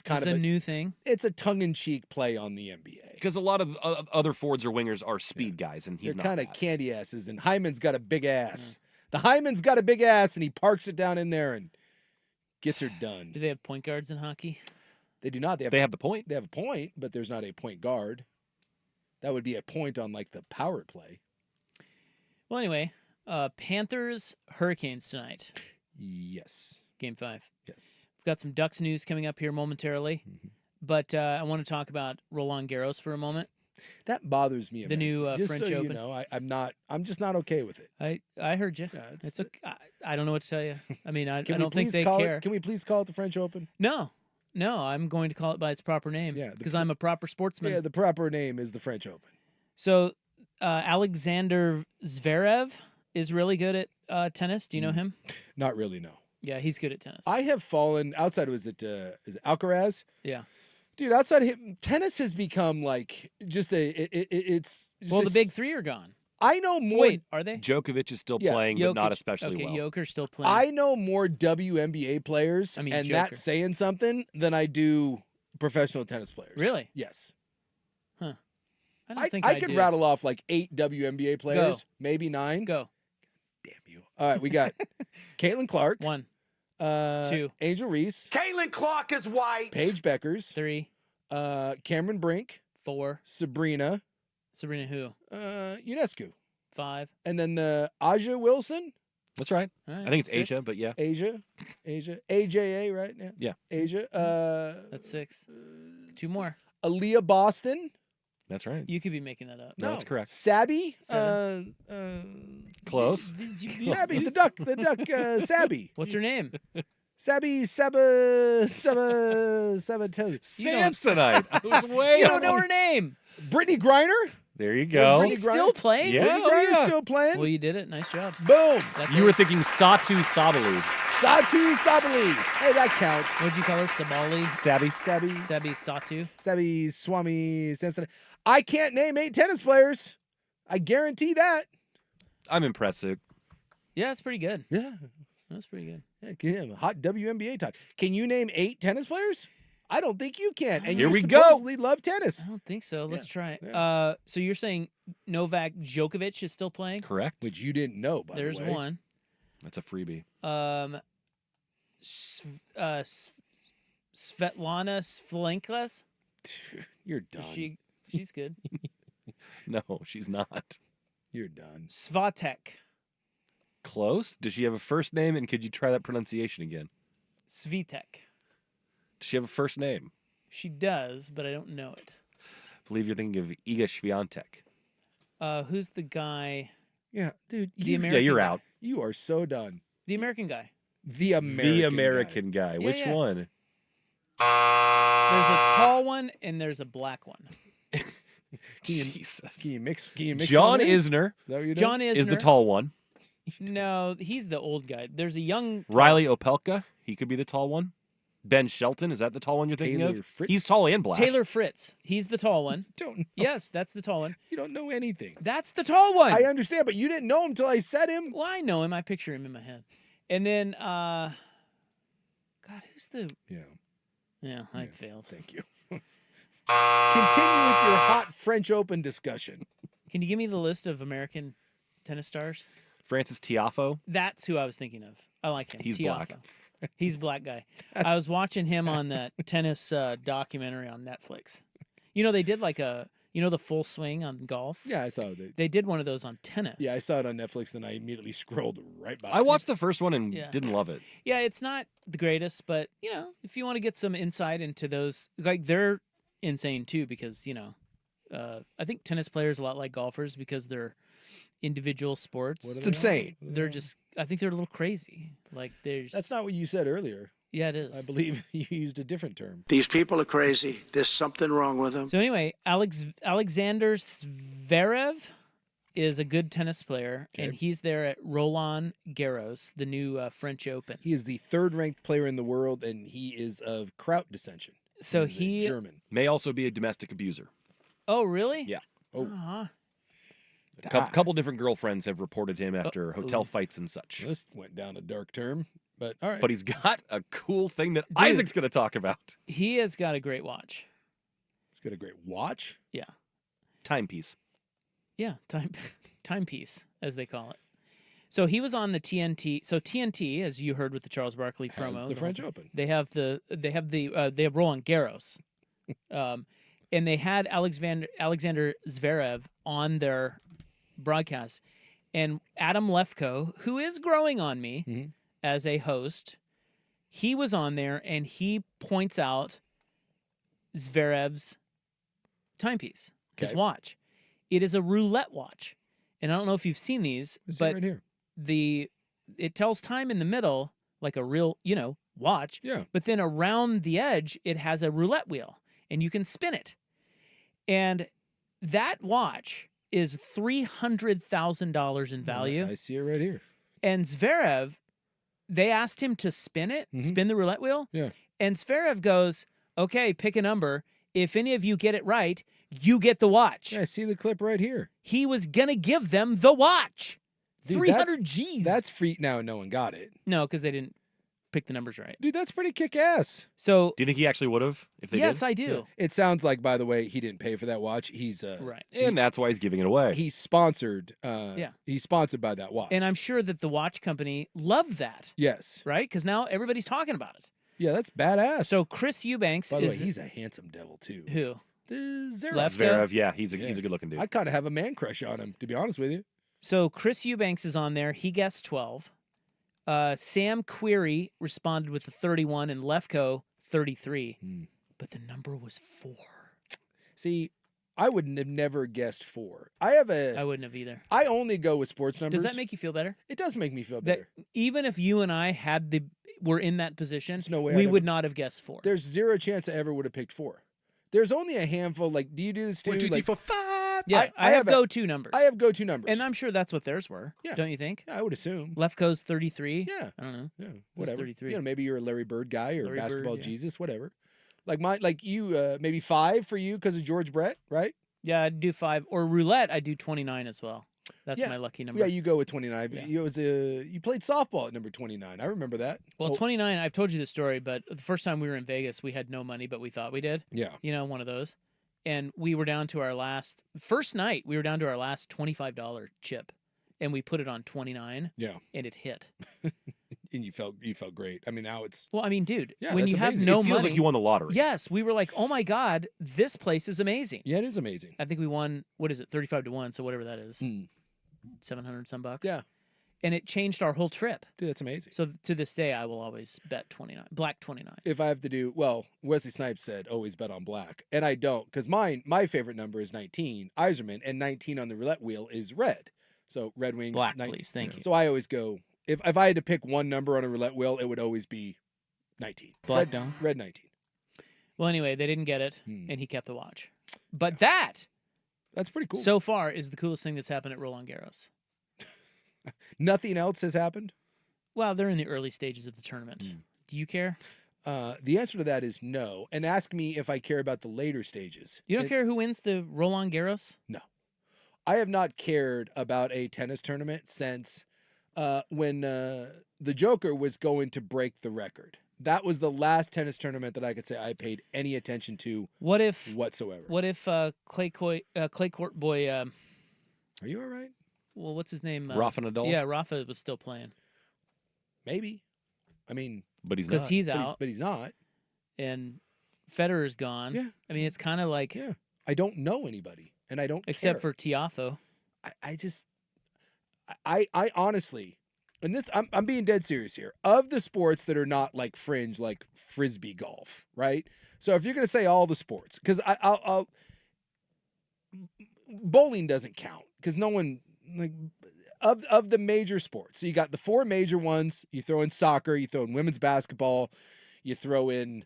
Speaker 7: kind
Speaker 6: It's
Speaker 7: of
Speaker 6: a new thing.
Speaker 7: It's a tongue-in-cheek play on the NBA
Speaker 1: because a lot of other forwards or wingers are speed guys, and he's
Speaker 7: They're
Speaker 1: not.
Speaker 7: kind of candy asses. And Hyman's got a big ass. The Hyman's got a big ass, and he parks it down in there and gets her done.
Speaker 6: Do they have point guards in hockey?
Speaker 7: They do not.
Speaker 1: They have the point.
Speaker 7: They have a point, but there's not a point guard. That would be a point on the power play.
Speaker 6: Well, anyway, Panthers Hurricanes tonight.
Speaker 7: Yes.
Speaker 6: Game 5.
Speaker 7: Yes.
Speaker 6: We've got some Ducks news coming up here momentarily, but I want to talk about Roland Garros for a moment.
Speaker 7: That bothers me.
Speaker 6: The new
Speaker 7: just
Speaker 6: French
Speaker 7: so
Speaker 6: Open.
Speaker 7: You know, I'm just not okay with it.
Speaker 6: I heard you.
Speaker 7: Yeah,
Speaker 6: it's okay. I don't know what to tell you. I mean, I
Speaker 7: Can
Speaker 6: don't think they care.
Speaker 7: Can we please call it the French Open?
Speaker 6: No, I'm going to call it by its proper name.
Speaker 7: Yeah,
Speaker 6: because I'm a proper sportsman.
Speaker 7: Yeah, the proper name is the French Open.
Speaker 6: So, Alexander Zverev is really good at tennis. Do you know him?
Speaker 7: Not really, no.
Speaker 6: Yeah, he's good at tennis.
Speaker 7: I have fallen outside. Is it Alcaraz?
Speaker 6: Yeah.
Speaker 7: Dude, outside of him, tennis has become like just it's just
Speaker 6: Well, the big three are gone.
Speaker 7: I know more.
Speaker 6: Wait, are they?
Speaker 1: Djokovic is still
Speaker 7: Yeah.
Speaker 1: playing, but not
Speaker 6: Jokic-
Speaker 1: especially
Speaker 6: okay,
Speaker 1: well.
Speaker 6: Joker's still playing.
Speaker 7: I know more WNBA players, and
Speaker 6: Joker.
Speaker 7: that's saying something, than I do professional tennis players.
Speaker 6: Really?
Speaker 7: Yes.
Speaker 6: Huh. I don't think
Speaker 7: I
Speaker 6: I
Speaker 7: could
Speaker 6: do.
Speaker 7: rattle off like 8 WNBA players,
Speaker 6: Go.
Speaker 7: maybe 9.
Speaker 6: Go.
Speaker 7: Damn you. All right, we got Caitlin Clark.
Speaker 6: 1,
Speaker 7: 2. Angel Reese.
Speaker 5: Caitlin Clark is white.
Speaker 7: Paige Beckers.
Speaker 6: 3,
Speaker 7: Cameron Brink.
Speaker 6: 4.
Speaker 7: Sabrina.
Speaker 6: Sabrina who?
Speaker 7: UNESCO.
Speaker 6: 5.
Speaker 7: And then the Aja Wilson.
Speaker 1: That's right.
Speaker 6: All right,
Speaker 1: I think it's
Speaker 6: 6.
Speaker 1: Asia, but yeah.
Speaker 7: Asia. AJA, right?
Speaker 1: Yeah.
Speaker 7: Asia.
Speaker 6: That's 6. 2 more.
Speaker 7: Aaliyah Boston.
Speaker 1: That's right.
Speaker 6: You could be making that up.
Speaker 1: No, that's correct.
Speaker 7: Sabby.
Speaker 6: 7.
Speaker 1: Close.
Speaker 7: Sabby, the duck, Sabby.
Speaker 6: What's her name?
Speaker 7: Sabby, Sabba,
Speaker 1: Samsonite. I was way
Speaker 6: You don't know her name.
Speaker 7: Brittany Griner.
Speaker 1: There you go.
Speaker 6: She's still playing?
Speaker 1: Yeah.
Speaker 7: Brittany
Speaker 1: Oh,
Speaker 7: Griner's
Speaker 1: yeah.
Speaker 7: still playing.
Speaker 6: Well, you did it. Nice job.
Speaker 7: Boom.
Speaker 6: That's
Speaker 1: You
Speaker 6: it.
Speaker 1: were thinking Satu Sabalu.
Speaker 7: Satu Sabali. Hey, that counts.
Speaker 6: What'd you call her? Sabali?
Speaker 1: Sabby.
Speaker 7: Sabby.
Speaker 6: Sabi Satu?
Speaker 7: Sabby Swami Samson. I can't name 8 tennis players. I guarantee that.
Speaker 1: I'm impressed. Luke.
Speaker 6: Yeah, it's pretty good.
Speaker 7: Yeah.
Speaker 6: That's pretty good.
Speaker 7: Yeah, hot WNBA talk. Can you name 8 tennis players? I don't think you can. And
Speaker 1: Here
Speaker 7: you
Speaker 1: we go.
Speaker 7: supposedly love tennis.
Speaker 6: I don't think so. Let's try it.
Speaker 7: yeah.
Speaker 6: So you're saying Novak Djokovic is still playing?
Speaker 1: Correct.
Speaker 7: Which you didn't know, by
Speaker 6: There's
Speaker 7: the way.
Speaker 6: one.
Speaker 1: That's a freebie.
Speaker 6: Svetlana Svlenklas.
Speaker 7: You're done.
Speaker 6: She's good.
Speaker 1: No, she's not.
Speaker 7: You're done.
Speaker 6: Svatek.
Speaker 1: Close. Does she have a first name? And could you try that pronunciation again?
Speaker 6: Svitek.
Speaker 1: Does she have a first name?
Speaker 6: She does, but I don't know it.
Speaker 1: I believe you're thinking of Iga Swiatek.
Speaker 6: Who's the guy?
Speaker 7: Yeah, dude.
Speaker 6: The American
Speaker 1: you're
Speaker 6: guy.
Speaker 1: out.
Speaker 7: You are so done.
Speaker 6: The American guy.
Speaker 7: The American
Speaker 1: guy.
Speaker 6: Yeah,
Speaker 1: Which
Speaker 6: yeah.
Speaker 1: one?
Speaker 6: There's a tall one and there's a black one.
Speaker 1: Jesus.
Speaker 7: Can you mix
Speaker 1: John
Speaker 7: one in?
Speaker 1: Isner
Speaker 7: Is that what you're doing?
Speaker 6: John Isner.
Speaker 1: is the tall one.
Speaker 6: No, he's the old guy. There's a young
Speaker 1: Riley Opelka. He could be the tall one. Ben Shelton. Is that the tall one you're thinking
Speaker 7: Taylor
Speaker 1: of?
Speaker 7: Fritz?
Speaker 1: He's tall and black.
Speaker 6: Taylor Fritz. He's the tall one.
Speaker 7: Don't know.
Speaker 6: Yes, that's the tall one.
Speaker 7: You don't know anything.
Speaker 6: That's the tall one.
Speaker 7: I understand, but you didn't know him until I said him.
Speaker 6: Well, I know him. I picture him in my head. And then, God, who's the?
Speaker 7: Yeah.
Speaker 6: I failed.
Speaker 7: Thank you. Continue with your hot French Open discussion.
Speaker 6: Can you give me the list of American tennis stars?
Speaker 1: Francis Tiafoe.
Speaker 6: That's who I was thinking of. I like him.
Speaker 1: He's
Speaker 6: Tiafoe.
Speaker 1: black.
Speaker 6: He's a black guy. I was watching him on that tennis documentary on Netflix. You know, they did like the full swing on golf.
Speaker 7: Yeah, I saw it.
Speaker 6: They did one of those on tennis.
Speaker 7: Yeah, I saw it on Netflix, and I immediately scrolled right by.
Speaker 1: I watched the first one and
Speaker 6: Yeah.
Speaker 1: didn't love it.
Speaker 6: Yeah, it's not the greatest, but you know, if you want to get some insight into those, like they're insane too, because you know, I think tennis players are a lot like golfers because they're individual sports.
Speaker 7: It's insane.
Speaker 6: They're just, I think they're a little crazy. Like there's.
Speaker 7: That's not what you said earlier.
Speaker 6: Yeah, it is.
Speaker 7: I believe you used a different term.
Speaker 14: These people are crazy. There's something wrong with them.
Speaker 6: So anyway, Alexander Zverev is a good tennis player, and he's there at Roland Garros, the new French Open.
Speaker 7: He is the 3rd-ranked player in the world, and he is of Kraut descension.
Speaker 6: So
Speaker 7: He's a German.
Speaker 1: May also be a domestic abuser.
Speaker 6: Oh, really?
Speaker 1: Yeah.
Speaker 7: Oh.
Speaker 6: Uh-huh.
Speaker 1: A couple different girlfriends have reported him after hotel fights and such.
Speaker 7: This went down a dark term, but all right.
Speaker 1: But he's got a cool thing that
Speaker 6: Dude.
Speaker 1: Isaac's going to talk about.
Speaker 6: He has got a great watch.
Speaker 7: He's got a great watch.
Speaker 6: Yeah.
Speaker 1: Timepiece.
Speaker 6: Yeah, timepiece, as they call it. So he was on the TNT. So TNT, as you heard with the Charles Barkley
Speaker 7: Has
Speaker 6: promo,
Speaker 7: the French Open.
Speaker 6: They have Roland Garros, and they had Alexander Zverev on their broadcast, and Adam Lefkoe, who is growing on me as a host, he was on there and he points out Zverev's timepiece, his watch. It is a roulette watch, and I don't know if you've seen these, but
Speaker 7: right here.
Speaker 6: It tells time in the middle like a real, watch.
Speaker 7: Yeah.
Speaker 6: But then around the edge, it has a roulette wheel, and you can spin it. And that watch is $300,000 in value.
Speaker 7: I see it right here.
Speaker 6: And Zverev they asked him to spin the roulette wheel.
Speaker 7: Yeah.
Speaker 6: And Zverev goes, okay, pick a number. If any of you get it right, you get the watch.
Speaker 7: Yeah, I see the clip right here.
Speaker 6: He was going to give them the watch.
Speaker 7: Dude,
Speaker 6: 300 G's.
Speaker 7: That's free. Now, no one got it.
Speaker 6: No, because they didn't pick the numbers right.
Speaker 7: Dude, that's pretty kick-ass.
Speaker 6: So,
Speaker 1: do you think he actually would have if they
Speaker 6: yes,
Speaker 1: did?
Speaker 6: I do.
Speaker 7: Yeah. It sounds like, by the way, he didn't pay for that watch. He's
Speaker 6: right.
Speaker 1: And that's why he's giving it away.
Speaker 7: He's sponsored.
Speaker 6: Yeah.
Speaker 7: He's sponsored by that watch.
Speaker 6: And I'm sure that the watch company loved that.
Speaker 7: Yes.
Speaker 6: Right? Because now everybody's talking about it.
Speaker 7: Yeah, that's badass.
Speaker 6: So Chris Eubanks
Speaker 7: by the way,
Speaker 6: is...
Speaker 7: he's a handsome devil, too.
Speaker 6: Who?
Speaker 1: Zverev, yeah, he's a good looking dude.
Speaker 7: I kind of have a man crush on him, to be honest with you.
Speaker 6: So Chris Eubanks is on there. He guessed 12. Sam Query responded with a 31 and Lefko 33. But the number was 4.
Speaker 7: See, I would have never guessed 4. I
Speaker 6: wouldn't have either.
Speaker 7: I only go with sports numbers.
Speaker 6: Does that make you feel better?
Speaker 7: It does make me feel better.
Speaker 6: That even if you and I were in that position,
Speaker 7: no way
Speaker 6: we would not have guessed 4.
Speaker 7: There's zero chance I ever would have picked 4. There's only a handful. Like, do you do this too?
Speaker 9: 1, 2, 3, 4, 5.
Speaker 6: Yeah, I have go-to numbers.
Speaker 7: I have go-to numbers.
Speaker 6: And I'm sure that's what theirs were.
Speaker 7: Yeah.
Speaker 6: Don't you think?
Speaker 7: Yeah, I would assume.
Speaker 6: Lefko's 33.
Speaker 7: Yeah.
Speaker 6: I don't know.
Speaker 7: Yeah, whatever.
Speaker 6: 33.
Speaker 7: You know, maybe you're a Larry Bird guy or
Speaker 6: Larry
Speaker 7: basketball
Speaker 6: Bird, yeah.
Speaker 7: Jesus, whatever. Like you, maybe 5 for you because of George Brett, right?
Speaker 6: Yeah, I'd do 5. Or roulette, I'd do 29 as well. That's my lucky number.
Speaker 7: Yeah, you go with 29.
Speaker 6: Yeah.
Speaker 7: You played softball at number 29. I remember that.
Speaker 6: Well, 29, I've told you the story, but the first time we were in Vegas, we had no money, but we thought we did.
Speaker 7: Yeah.
Speaker 6: You know, one of those. And we were down to first night, we were down to our last $25 chip. And we put it on 29.
Speaker 7: Yeah.
Speaker 6: And it hit.
Speaker 7: And you felt great. I mean, now it's...
Speaker 6: Well, I mean, dude,
Speaker 7: Yeah,
Speaker 6: when
Speaker 7: that's
Speaker 6: you have
Speaker 7: amazing.
Speaker 6: no
Speaker 1: It feels
Speaker 6: money...
Speaker 1: like you won the lottery.
Speaker 6: Yes, we were like, oh my God, this place is amazing.
Speaker 7: Yeah, it is amazing.
Speaker 6: I think we won, 35-1, so whatever that is. 700 some bucks.
Speaker 7: Yeah.
Speaker 6: And it changed our whole trip.
Speaker 7: Dude, that's amazing.
Speaker 6: So to this day, I will always bet 29, black 29.
Speaker 7: If I have to do, well, Wesley Snipes said always bet on black. And I don't, because my favorite number is 19, Iserman, and 19 on the roulette wheel is red. So Red Wings.
Speaker 6: Black, please. Thank you.
Speaker 7: So I always go, if I had to pick one number on a roulette wheel, it would always be 19.
Speaker 6: Black down.
Speaker 7: Red 19.
Speaker 6: Well, anyway, they didn't get it, and he kept the watch. But that's
Speaker 7: pretty cool.
Speaker 6: So far is the coolest thing that's happened at Roland Garros.
Speaker 7: Nothing else has happened?
Speaker 6: Well, they're in the early stages of the tournament. Do you care?
Speaker 7: The answer to that is no. And ask me if I care about the later stages.
Speaker 6: You don't care who wins the Roland Garros?
Speaker 7: No. I have not cared about a tennis tournament since when the Joker was going to break the record. That was the last tennis tournament that I could say I paid any attention to whatsoever.
Speaker 6: What if clay court boy...
Speaker 7: Are you all right?
Speaker 6: Well, what's his name?
Speaker 1: Rafa Nadal?
Speaker 6: Yeah, Rafa was still playing.
Speaker 7: Maybe. I mean...
Speaker 1: But he's not.
Speaker 6: Because he's out.
Speaker 7: But he's not.
Speaker 6: And Federer's gone.
Speaker 7: Yeah.
Speaker 6: I mean, it's kind of like...
Speaker 7: Yeah. I don't know anybody. And I don't
Speaker 6: Except
Speaker 7: care.
Speaker 6: for Tiafoe.
Speaker 7: I honestly, and this, I'm being dead serious here. Of the sports that are not like fringe, like Frisbee golf, right? So if you're going to say all the sports, because I'll bowling doesn't count because no one, like, of the major sports. So you got the 4 major ones. You throw in soccer, you throw in women's basketball, you throw in,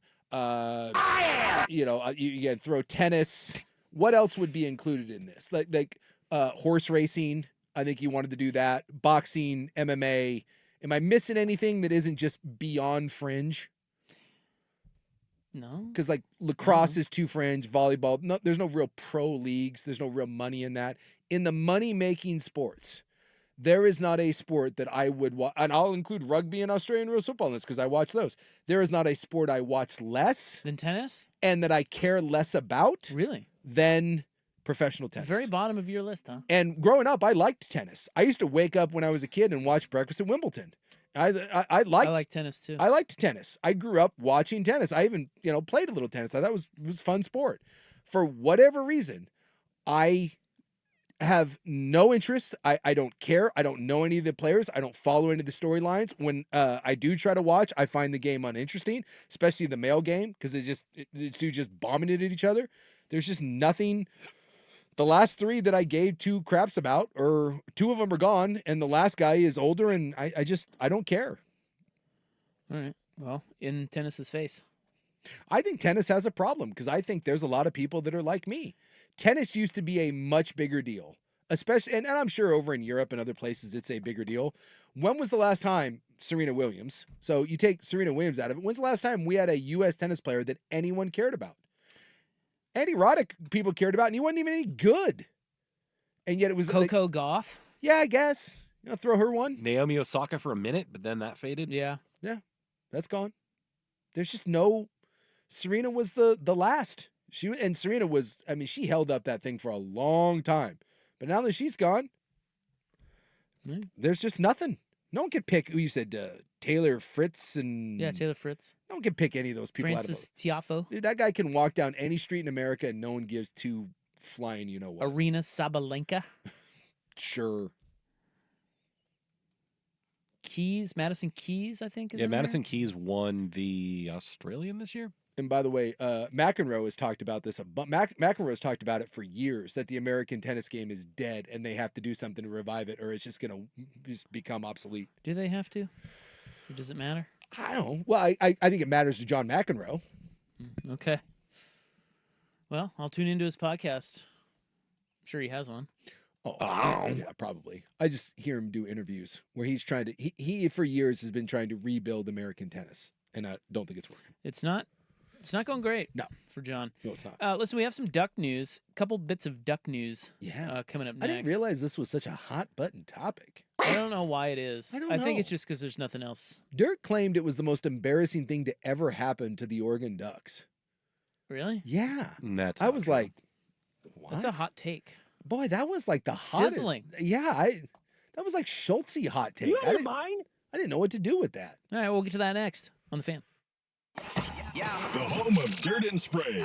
Speaker 7: you throw tennis. What else would be included in this? Like horse racing. I think you wanted to do that. Boxing, MMA. Am I missing anything that isn't just beyond fringe?
Speaker 6: No.
Speaker 7: Because like lacrosse is too fringe, volleyball. No, there's no real pro leagues. There's no real money in that. In the money-making sports, there is not a sport that I would watch. And I'll include rugby and Australian rules football in this because I watch those. There is not a sport I watch less.
Speaker 6: Than tennis?
Speaker 7: And that I care less about.
Speaker 6: Really?
Speaker 7: Than professional tennis.
Speaker 6: Very bottom of your list, huh?
Speaker 7: And growing up, I liked tennis. I used to wake up when I was a kid and watch Breakfast at Wimbledon. I
Speaker 6: like tennis too.
Speaker 7: I liked tennis. I grew up watching tennis. I even, played a little tennis. I thought it was a fun sport. For whatever reason, I have no interest. I don't care. I don't know any of the players. I don't follow any of the storylines. When I do try to watch, I find the game uninteresting, especially the male game, because it's two just bombing it at each other. There's just nothing. The last 3 that I gave 2 craps about, or 2 of them are gone, and the last guy is older, and I don't care.
Speaker 6: All right. Well, in tennis's face.
Speaker 7: I think tennis has a problem because I think there's a lot of people that are like me. Tennis used to be a much bigger deal, especially, and I'm sure over in Europe and other places it's a bigger deal. When was the last time Serena Williams? So you take Serena Williams out of it. When's the last time we had a U.S. tennis player that anyone cared about? Andy Roddick people cared about, and he wasn't even any good. And yet it was
Speaker 6: Coco Gauff.
Speaker 7: Yeah, I guess. Throw her one.
Speaker 1: Naomi Osaka for a minute, but then that faded.
Speaker 6: Yeah.
Speaker 7: Yeah, that's gone. There's just no. Serena was the last. Serena was. I mean, she held up that thing for a long time, but now that she's gone, there's just nothing. No one can pick. Who you said? Taylor Fritz and
Speaker 6: Taylor Fritz.
Speaker 7: No one can pick any of those people
Speaker 6: Francis
Speaker 7: out of
Speaker 6: Tiafoe.
Speaker 7: Dude, that guy can walk down any street in America and no one gives two flying. You know what?
Speaker 6: Arena Sabalenka.
Speaker 7: Sure.
Speaker 6: Keys, Madison Keys, I think. Is
Speaker 1: Madison Keys won the Australian this year.
Speaker 7: And by the way, McEnroe has talked about this. McEnroe has talked about it for years, that the American tennis game is dead and they have to do something to revive it, or it's just going to become obsolete.
Speaker 6: Do they have to? Or does it matter?
Speaker 7: I don't know. Well, I think it matters to John McEnroe.
Speaker 6: Okay. Well, I'll tune into his podcast. I'm sure he has one.
Speaker 7: Oh, yeah, probably. I just hear him do interviews where he's trying to. He for years has been trying to rebuild American tennis, and I don't think it's working.
Speaker 6: It's not going great.
Speaker 7: No,
Speaker 6: for John.
Speaker 7: No, it's not.
Speaker 6: Listen, we have some duck news. A couple bits of duck news. Coming up next.
Speaker 7: I didn't realize this was such a hot button topic.
Speaker 6: I don't know why it is.
Speaker 7: I
Speaker 6: think it's just because there's nothing else.
Speaker 7: Dirk claimed it was the most embarrassing thing to ever happen to the Oregon Ducks.
Speaker 6: Really?
Speaker 7: Yeah.
Speaker 1: That's
Speaker 7: I was
Speaker 1: true.
Speaker 7: like, what?
Speaker 6: That's a hot take.
Speaker 7: Boy, that was like the
Speaker 6: Sizzling.
Speaker 7: hottest. Yeah, that was like Schultzy hot take. I didn't know what to do with that.
Speaker 6: All right, we'll get to that next on The Fan.
Speaker 2: The home of Dirt and Spray.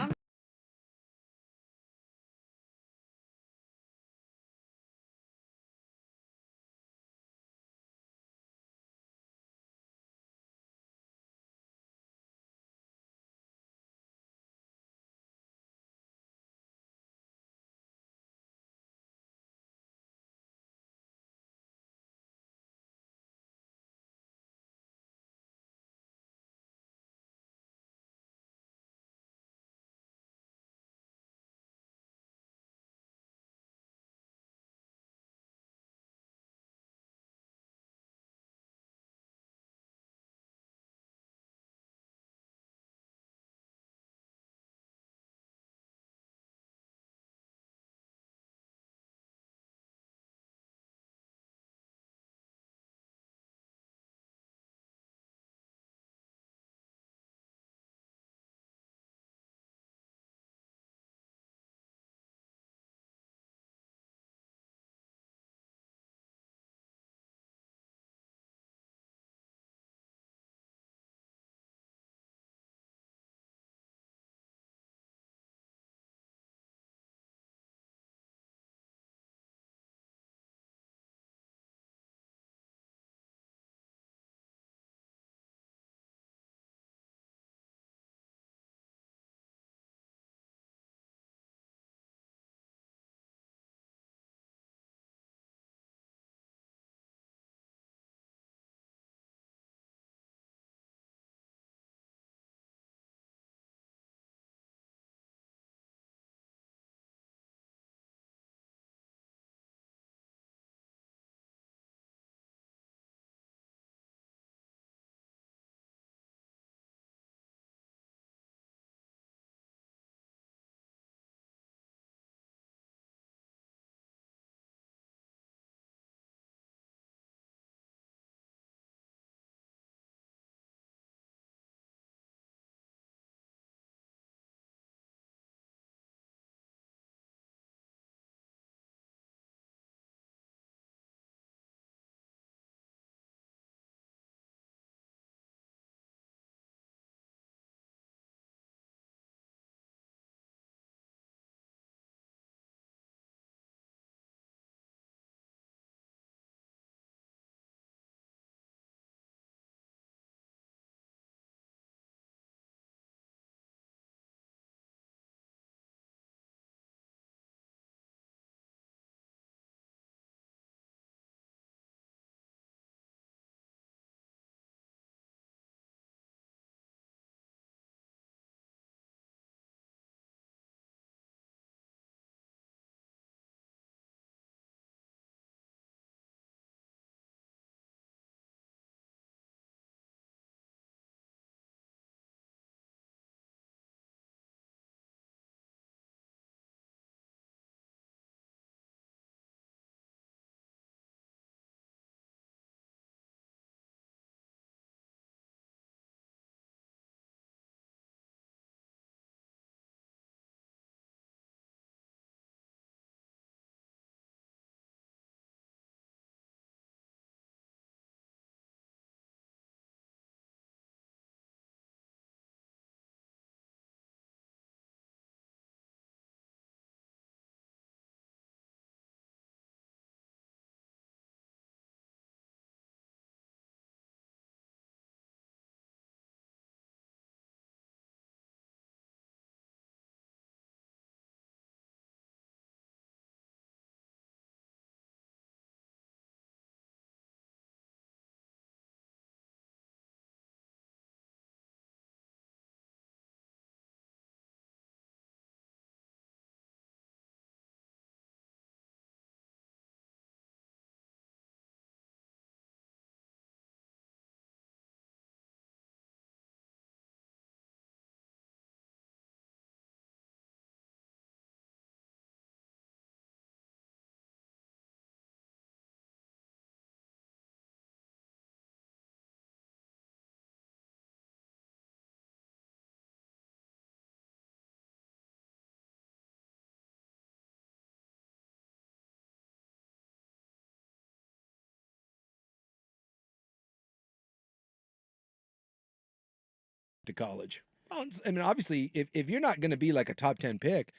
Speaker 7: to college. Well, I mean, obviously, if you're not going to be like a top 10 pick,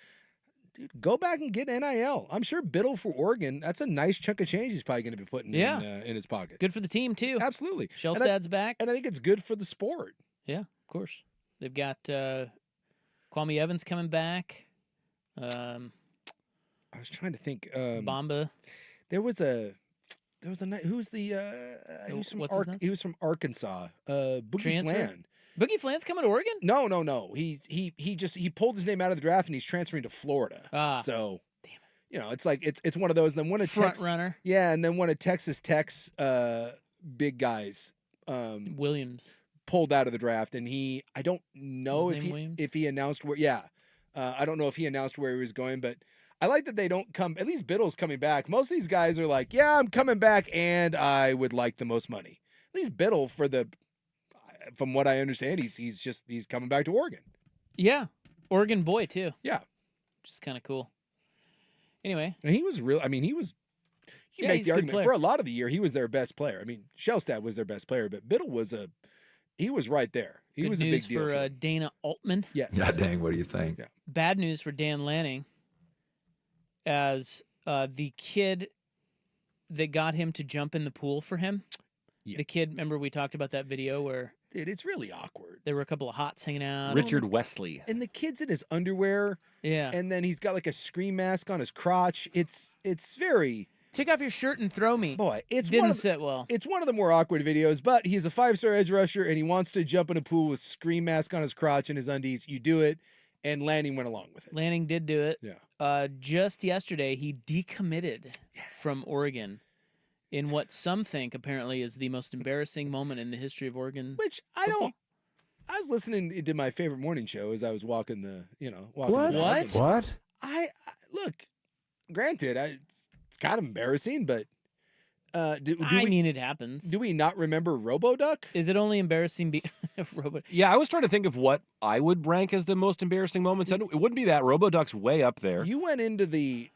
Speaker 7: dude, go back and get NIL. I'm sure Biddle for Oregon, that's a nice chunk of change he's probably going to be putting in his pocket.
Speaker 6: Good for the team, too.
Speaker 7: Absolutely.
Speaker 6: Shellstad's back.
Speaker 7: And I think it's good for the sport.
Speaker 6: Yeah, of course. They've got Kwame Evans coming back.
Speaker 7: I was trying to think.
Speaker 6: Bamba.
Speaker 7: There was a night. Who's the? He was from Arkansas. Boogie Flan.
Speaker 6: Boogie Flan's coming to Oregon?
Speaker 7: No. He pulled his name out of the draft and he's transferring to Florida. So, damn it. You know, it's like it's one of those. And then one of
Speaker 6: front runner.
Speaker 7: Yeah, and then one of Texas Tech's big guys.
Speaker 6: Williams
Speaker 7: pulled out of the draft, and I don't know if he announced where. Yeah, I don't know if he announced where he was going, but I like that they don't come. At least Biddle's coming back. Most of these guys are like, yeah, I'm coming back, and I would like the most money. At least Biddle, from what I understand, he's coming back to Oregon.
Speaker 6: Yeah, Oregon boy too.
Speaker 7: Yeah,
Speaker 6: which is kind of cool. Anyway,
Speaker 7: and he was real. I mean, you make the argument for a lot of the year he was their best player. I mean, Shellstad was their best player, but Biddle was right there. He was a big deal
Speaker 6: for Dana Altman.
Speaker 7: Yeah.
Speaker 15: God dang, what do you think?
Speaker 7: Yeah.
Speaker 6: Bad news for Dan Lanning, as the kid that got him to jump in the pool for him. Yeah. The kid, remember we talked about that video where
Speaker 7: it's really awkward.
Speaker 6: There were a couple of hots hanging out.
Speaker 1: Richard Wesley.
Speaker 7: And the kid's in his underwear.
Speaker 6: Yeah.
Speaker 7: And then he's got like a scream mask on his crotch. It's very...
Speaker 6: Take off your shirt and throw me.
Speaker 7: Boy,
Speaker 6: didn't sit well.
Speaker 7: It's one of the more awkward videos, but he's a 5-star edge rusher and he wants to jump in a pool with scream mask on his crotch and his undies. You do it, and Lanning went along with it.
Speaker 6: Lanning did do it.
Speaker 7: Yeah.
Speaker 6: Just yesterday, he decommitted from Oregon in what some think apparently is the most embarrassing moment in the history of Oregon.
Speaker 7: Which I was listening to my favorite morning show as I was walking the
Speaker 6: What?
Speaker 15: What?
Speaker 7: I look. Granted, it's kind of embarrassing, but
Speaker 6: it happens.
Speaker 7: Do we not remember RoboDuck?
Speaker 6: Is it only embarrassing?
Speaker 1: Yeah, I was trying to think of what I would rank as the most embarrassing moments. It wouldn't be that. RoboDuck's way up there.
Speaker 7: You went into the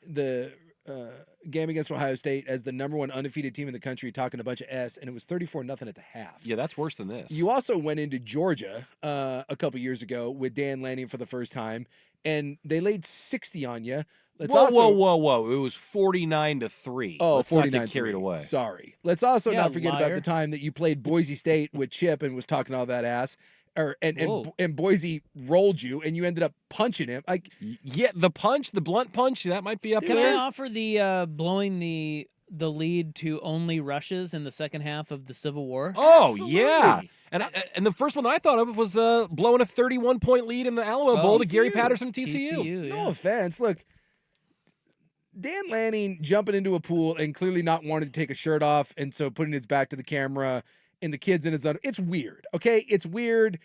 Speaker 7: game against Ohio State as the number 1 undefeated team in the country, talking a bunch of S, and it was 34-0 at the half.
Speaker 1: Yeah, that's worse than this.
Speaker 7: You also went into Georgia a couple years ago with Dan Lanning for the first time, and they laid 60 on you.
Speaker 1: Whoa. It was 49-3.
Speaker 7: Oh,
Speaker 1: Let's
Speaker 7: 49
Speaker 1: not get carried away.
Speaker 7: Sorry. Let's also not forget about the time that you played Boise State with Chip and was talking all that ass. And Boise rolled you, and you ended up punching him.
Speaker 1: The blunt punch, that might be up there.
Speaker 6: Can I offer the blowing the lead to only rushes in the second half of the Civil War?
Speaker 1: Oh,
Speaker 7: Absolutely.
Speaker 1: yeah. And the first one I thought of was blowing a 31-point lead in the Alamo Bowl to Gary Patterson at TCU.
Speaker 7: No offense. Look, Dan Lanning jumping into a pool and clearly not wanting to take a shirt off, and so putting his back to the camera and the kids in his under. It's weird, okay? It's weird,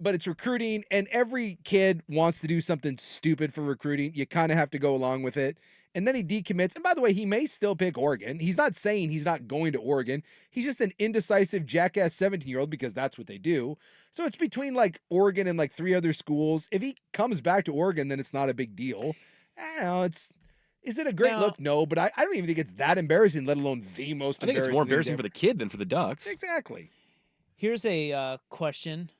Speaker 7: but it's recruiting, and every kid wants to do something stupid for recruiting. You kind of have to go along with it. And then he decommits. And by the way, he may still pick Oregon. He's not saying he's not going to Oregon. He's just an indecisive jackass 17-year-old because that's what they do. So it's between like Oregon and like 3 other schools. If he comes back to Oregon, then it's not a big deal. I don't know, is it a great look? No, but I don't even think it's that embarrassing, let alone the most embarrassing.
Speaker 1: I think it's more embarrassing for the kid than for the Ducks.
Speaker 7: Exactly.
Speaker 6: Here's a question.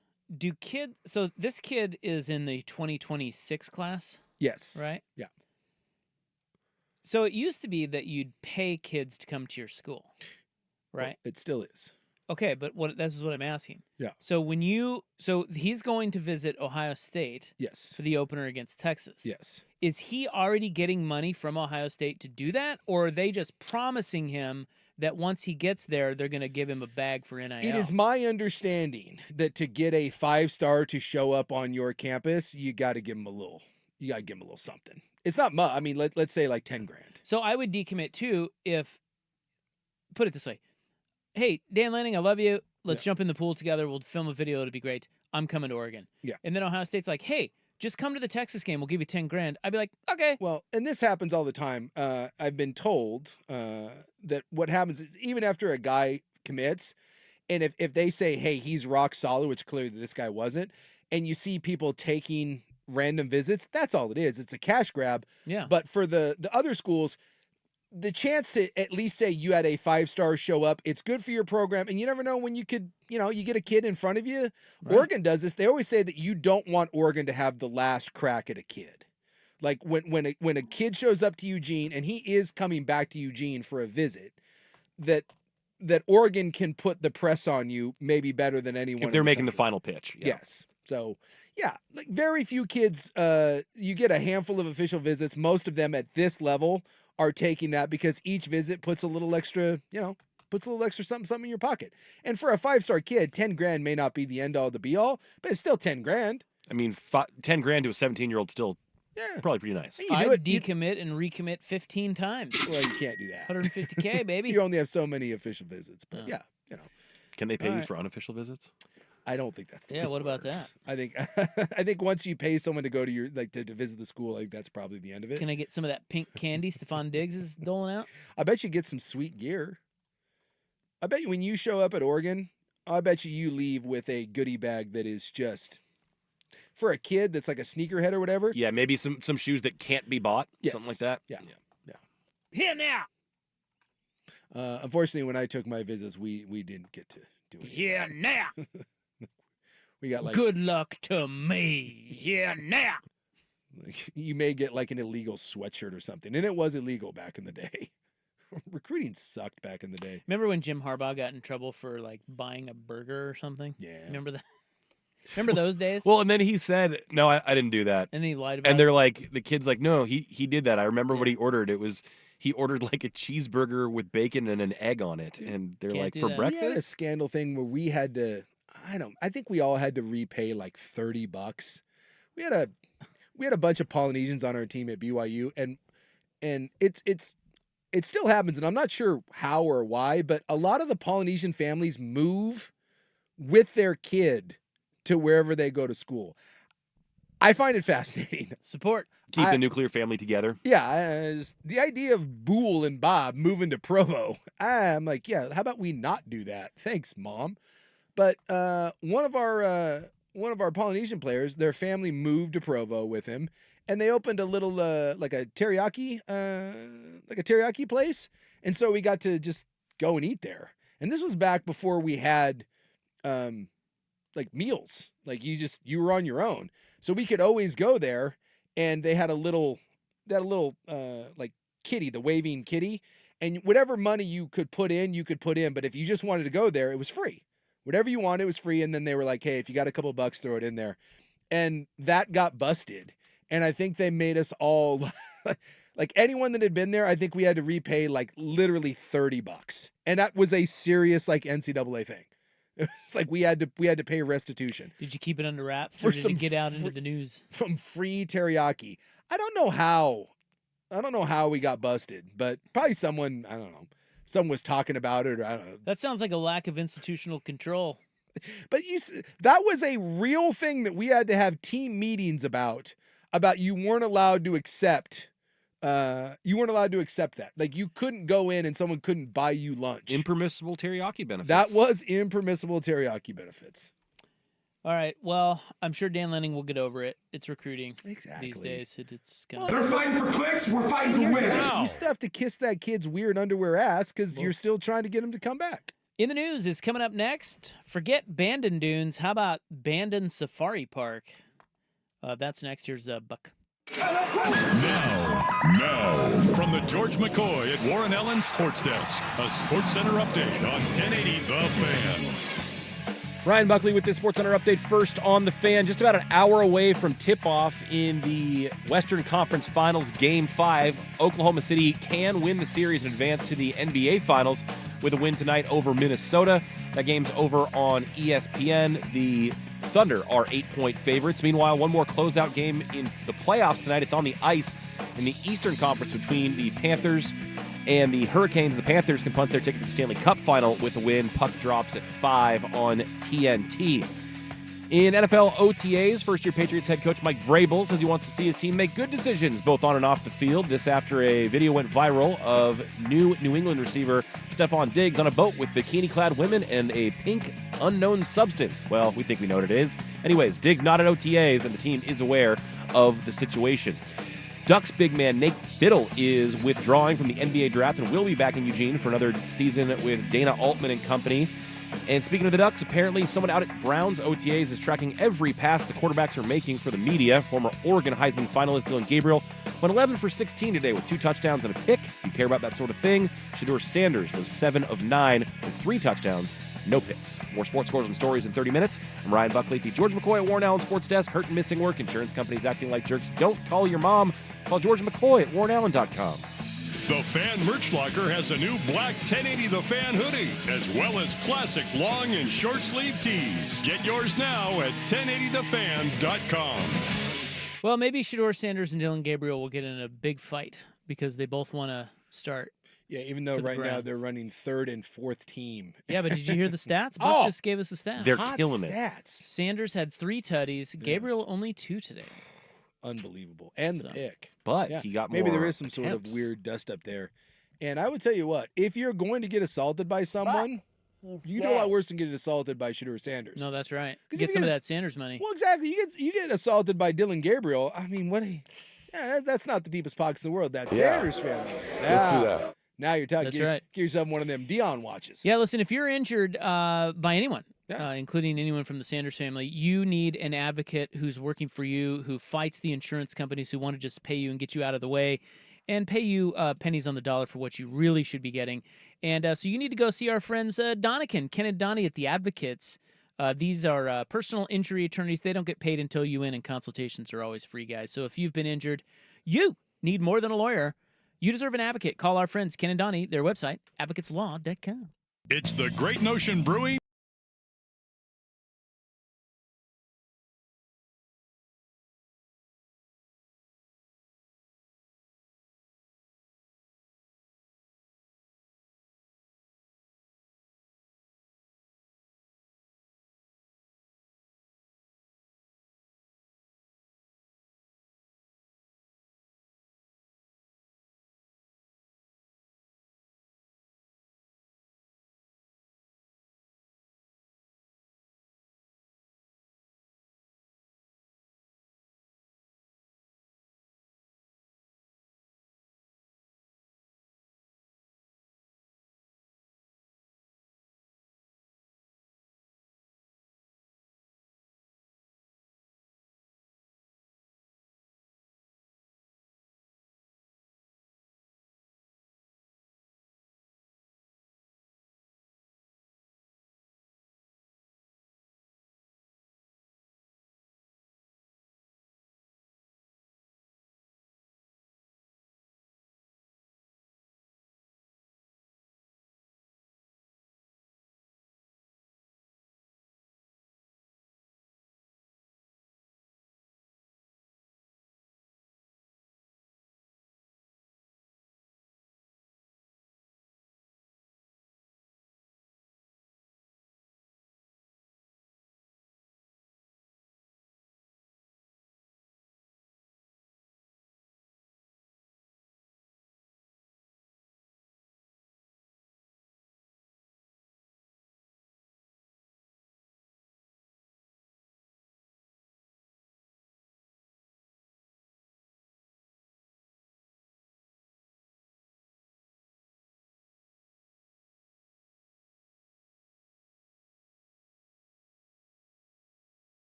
Speaker 6: So this kid is in the 2026 class?
Speaker 7: Yes.
Speaker 6: Right?
Speaker 7: Yeah.
Speaker 6: So it used to be that you'd pay kids to come to your school, right?
Speaker 7: Well, it still is.
Speaker 6: Okay, but this is what I'm asking.
Speaker 7: Yeah.
Speaker 6: So so he's going to visit Ohio State.
Speaker 7: Yes.
Speaker 6: For the opener against Texas.
Speaker 7: Yes.
Speaker 6: Is he already getting money from Ohio State to do that, or are they just promising him that once he gets there, they're going to give him a bag for NIL?
Speaker 7: It is my understanding that to get a 5-star to show up on your campus, you got to give him a little something. It's not much. I mean, let's say like $10,000.
Speaker 6: So I would decommit too if, put it this way, hey, Dan Lanning, I love you. Let's jump in the pool together. We'll film a video. It'll be great. I'm coming to Oregon.
Speaker 7: Yeah.
Speaker 6: And then Ohio State's like, hey, just come to the Texas game. We'll give you $10,000. I'd be like, okay.
Speaker 7: Well, and this happens all the time. I've been told that what happens is even after a guy commits, and if they say, hey, he's rock solid, which clearly this guy wasn't, and you see people taking random visits, that's all it is. It's a cash grab.
Speaker 6: Yeah.
Speaker 7: But for the other schools, the chance to at least say you had a 5-star show up, it's good for your program. And you never know when you could, you get a kid in front of you. Right. Oregon does this. They always say that you don't want Oregon to have the last crack at a kid. Like when a kid shows up to Eugene and he is coming back to Eugene for a visit, that Oregon can put the press on you maybe better than anyone.
Speaker 1: If they're making the final pitch. Yeah.
Speaker 7: Yes. So, yeah, like very few kids, you get a handful of official visits. Most of them at this level are taking that because each visit puts a little extra, something in your pocket. And for a 5-star kid, $10,000 may not be the end all to be all, but it's still $10,000.
Speaker 1: I mean, $10,000 to a 17-year-old still probably pretty nice.
Speaker 6: I'd decommit and recommit 15 times.
Speaker 7: Well, you can't do that.
Speaker 6: $150K, baby.
Speaker 7: You only have so many official visits, but yeah.
Speaker 1: Can they pay you for unofficial visits?
Speaker 7: I don't think that's the way
Speaker 6: what
Speaker 7: it
Speaker 6: about
Speaker 7: works.
Speaker 6: that?
Speaker 7: I think once you pay someone to go to your to visit the school, I think that's probably the end of it.
Speaker 6: Can I get some of that pink candy Stephon Diggs is doling out?
Speaker 7: I bet you get some sweet gear. I bet you when you show up at Oregon, I bet you leave with a goodie bag that is just for a kid that's like a sneakerhead or whatever.
Speaker 1: Yeah, maybe some shoes that can't be bought, something like that.
Speaker 7: Yeah.
Speaker 6: Here now.
Speaker 7: Unfortunately, when I took my visits, we didn't get to do it.
Speaker 6: Here now.
Speaker 7: We got like
Speaker 6: good luck to me. Here now.
Speaker 7: You may get like an illegal sweatshirt or something, and it was illegal back in the day. Recruiting sucked back in the day.
Speaker 6: Remember when Jim Harbaugh got in trouble for like buying a burger or something?
Speaker 7: Yeah.
Speaker 6: Remember that? Remember those days?
Speaker 1: Well, and then he said, "No, I didn't do that."
Speaker 6: And then he lied about
Speaker 1: And
Speaker 6: it.
Speaker 1: they're like, the kid's like, "No, he did that. I remember what he ordered. He ordered like a cheeseburger with bacon and an egg on it." And they're like, "For breakfast?"
Speaker 7: We had a scandal thing where we had to. I think we all had to repay like $30. We had a bunch of Polynesians on our team at BYU, and it still happens, and I'm not sure how or why, but a lot of the Polynesian families move with their kid to wherever they go to school. I find it fascinating.
Speaker 6: Support.
Speaker 1: Keep the nuclear family together.
Speaker 7: Yeah, the idea of Boole and Bob moving to Provo, I'm like, yeah, how about we not do that? Thanks, Mom. But one of our Polynesian players, their family moved to Provo with him, and they opened a little like a teriyaki place, and so we got to just go and eat there. And this was back before we had like meals, like you were on your own, so we could always go there. And they had a little like kitty, the waving kitty, and whatever money you could put in. But if you just wanted to go there, it was free. Whatever you wanted, it was free. And then they were like, hey, if you got a couple bucks, throw it in there. And that got busted. And I think they made us all, like anyone that had been there, I think we had to repay like literally $30. And that was a serious like NCAA thing. It's like we had to pay restitution.
Speaker 6: Did you keep it under wraps or did it get out into the news?
Speaker 7: From free teriyaki. I don't know how we got busted, but probably someone was talking about it, or I don't know.
Speaker 6: That sounds like a lack of institutional control.
Speaker 7: But that was a real thing that we had to have team meetings about you weren't allowed to accept. You weren't allowed to accept that. Like you couldn't go in and someone couldn't buy you lunch.
Speaker 1: Impermissible teriyaki benefits.
Speaker 7: That was impermissible teriyaki benefits.
Speaker 6: All right. Well, I'm sure Dan Lanning will get over it. It's recruiting these days. It's gonna.
Speaker 5: They're fighting for clicks. We're fighting for wins.
Speaker 7: You still have to kiss that kid's weird underwear ass because you're still trying to get him to come back.
Speaker 6: In the news is coming up next. Forget Bandon Dunes. How about Bandon Safari Park? That's next. Here's Buck.
Speaker 2: Now, from the George McCoy at Warren Allen Sports Desk, a Sports Center update on 1080 The Fan.
Speaker 1: Ryan Buckley with the Sports Center update first on The Fan. Just about an hour away from tip-off in the Western Conference Finals Game 5. Oklahoma City can win the series and advance to the NBA Finals with a win tonight over Minnesota. That game's over on ESPN. The Thunder are 8-point favorites. Meanwhile, one more closeout game in the playoffs tonight. It's on the ice in the Eastern Conference between the Panthers and the Hurricanes. The Panthers can punch their ticket to the Stanley Cup final with a win. Puck drops at 5 on TNT. In NFL OTAs, first-year Patriots head coach Mike Vrabel says he wants to see his team make good decisions both on and off the field. This after a video went viral of New England receiver Stephon Diggs on a boat with bikini-clad women and a pink unknown substance. Well, we think we know what it is. Anyways, Diggs not at OTAs, and the team is aware of the situation. Ducks big man Nate Biddle is withdrawing from the NBA draft and will be back in Eugene for another season with Dana Altman and company. And speaking of the Ducks, apparently someone out at Browns OTAs is tracking every pass the quarterbacks are making for the media. Former Oregon Heisman finalist Dylan Gabriel went 11 for 16 today with 2 touchdowns and a pick. If you care about that sort of thing, Shedeur Sanders was 7 of 9 with 3 touchdowns, no picks. More sports scores and stories in 30 minutes. I'm Ryan Buckley, the George McCoy at Warren Allen Sports Desk. Hurt and missing work, insurance companies acting like jerks. Don't call your mom. Call George McCoy at warrenallen.com.
Speaker 2: The Fan Merch Locker has a new black 1080 The Fan hoodie, as well as classic long and short sleeve tees. Get yours now at 1080thefan.com.
Speaker 6: Well, maybe Shedeur Sanders and Dylan Gabriel will get in a big fight because they both want to start.
Speaker 7: Yeah, even though right now they're running 3rd and 4th team.
Speaker 6: Yeah, but did you hear the stats? Buck just gave us the stats.
Speaker 1: They're killing it.
Speaker 6: Sanders had 3 tutties. Gabriel only 2 today.
Speaker 7: Unbelievable. And the pick.
Speaker 1: But he got more
Speaker 7: Maybe there is some
Speaker 1: attempts.
Speaker 7: sort of weird dust up there. And I would tell you what, if you're going to get assaulted by someone, you do a lot worse than getting assaulted by Shedeur Sanders.
Speaker 6: No, that's right. Get some of that Sanders money.
Speaker 7: Well, exactly. You get assaulted by Dylan Gabriel. I mean, that's not the deepest pockets in the world. That's Sanders family.
Speaker 15: Let's do that.
Speaker 7: Now you're talking.
Speaker 6: That's right.
Speaker 7: Get yourself one of them Dion watches.
Speaker 6: Yeah, listen, if you're injured by anyone, including anyone from the Sanders family, you need an advocate who's working for you, who fights the insurance companies who want to just pay you and get you out of the way and pay you pennies on the dollar for what you really should be getting. And so you need to go see our friends Donican, Ken and Donnie at the Advocates. These are personal injury attorneys. They don't get paid until you win, and consultations are always free, guys. So if you've been injured, you need more than a lawyer. You deserve an advocate. Call our friends Ken and Donnie, their website, advocateslaw.com.
Speaker 2: It's the Great Notion Brewing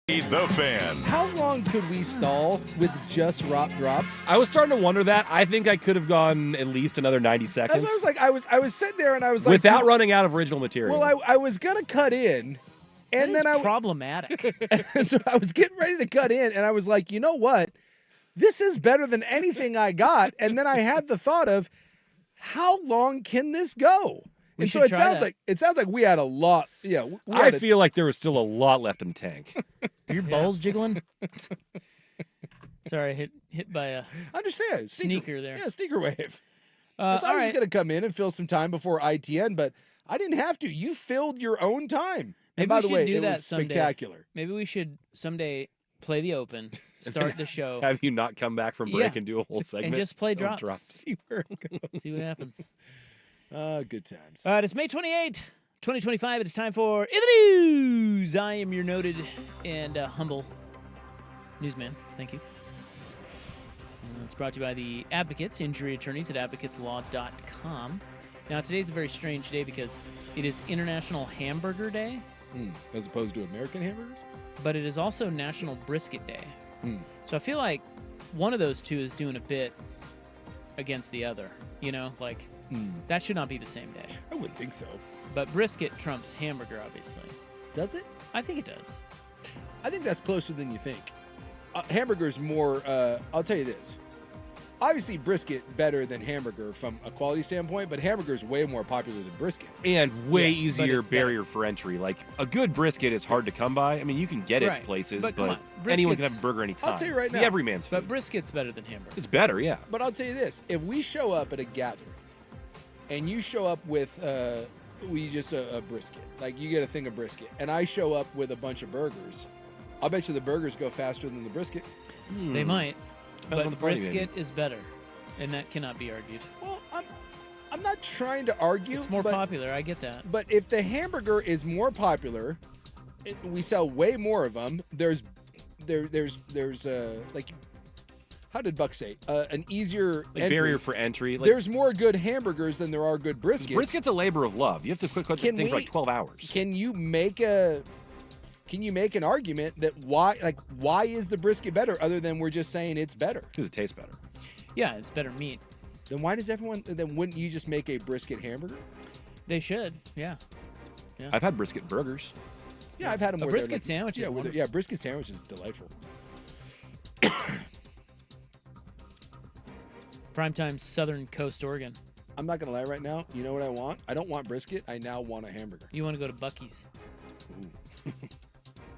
Speaker 11: The Fan.
Speaker 7: How long could we stall with just Rop Drops?
Speaker 1: I was starting to wonder that. I think I could have gone at least another 90 seconds.
Speaker 7: That's what I was like. I was sitting there and I was like,
Speaker 1: without running out of original material.
Speaker 7: Well, I was gonna cut in, and then
Speaker 6: problematic.
Speaker 7: So I was getting ready to cut in, and I was like, you know what? This is better than anything I got. And then I had the thought of, how long can this go? And so it sounds like we had a lot. Yeah,
Speaker 1: I feel like there was still a lot left in the tank.
Speaker 6: Are your balls jiggling? Sorry, hit by a
Speaker 7: understand
Speaker 6: sneaker there.
Speaker 7: Yeah, sneaker wave. I was going to come in and fill some time before ITN, but I didn't have to. You filled your own time. And by the way, it was spectacular.
Speaker 6: Maybe we should someday play the Open, start the show.
Speaker 1: Have you not come back from break and do a whole segment?
Speaker 6: And just play drops.
Speaker 7: See where it goes.
Speaker 6: See what happens.
Speaker 7: Good times.
Speaker 6: It's May 28, 2025. It is time for In the News. I am your noted and humble newsman. Thank you. It's brought to you by the Advocates, injury attorneys at advocateslaw.com. Now, today's a very strange day because it is International Hamburger Day.
Speaker 7: As opposed to American hamburgers?
Speaker 6: But it is also National Brisket Day. So I feel like one of those two is doing a bit against the other. You know, like... That should not be the same day.
Speaker 7: I wouldn't think so.
Speaker 6: But brisket trumps hamburger, obviously.
Speaker 7: Does it?
Speaker 6: I think it does.
Speaker 7: I think that's closer than you think. Hamburger's more, I'll tell you this. Obviously, brisket better than hamburger from a quality standpoint, but hamburger's way more popular than brisket.
Speaker 1: And way easier barrier for entry. Like, a good brisket is hard to come by. I mean, you can get it places, but anyone can have a burger anytime.
Speaker 7: I'll tell you right now.
Speaker 1: It's everyman's food.
Speaker 6: But brisket's better than hamburger.
Speaker 1: It's better, yeah.
Speaker 7: But I'll tell you this. If we show up at a gathering, and you show up with a brisket, like you get a thing of brisket, and I show up with a bunch of burgers, I'll bet you the burgers go faster than the brisket.
Speaker 6: They might,
Speaker 1: Depends on the
Speaker 6: but
Speaker 1: party,
Speaker 6: brisket is better, and that cannot be argued.
Speaker 7: Well, I'm not trying to argue.
Speaker 6: It's more popular, I get that.
Speaker 7: But if the hamburger is more popular, we sell way more of them. There's like, how did Buck say? An easier
Speaker 1: barrier for entry.
Speaker 7: Like, there's more good hamburgers than there are good briskets.
Speaker 1: Brisket's a labor of love. You have to cook that thing for like 12 hours.
Speaker 7: Can you make an argument that why is the brisket better other than we're just saying it's better?
Speaker 1: Because it tastes better.
Speaker 6: Yeah, it's better meat.
Speaker 7: Then why does everyone? Then wouldn't you just make a brisket hamburger?
Speaker 6: They should. Yeah.
Speaker 1: I've had brisket burgers.
Speaker 7: Yeah, I've had them.
Speaker 6: A brisket sandwich.
Speaker 7: Yeah, brisket sandwich is delightful.
Speaker 6: Primetime, Southern Coast, Oregon.
Speaker 7: I'm not going to lie right now. You know what I want? I don't want brisket. I now want a hamburger.
Speaker 6: You want to go to Buc-ee's.
Speaker 7: Ooh.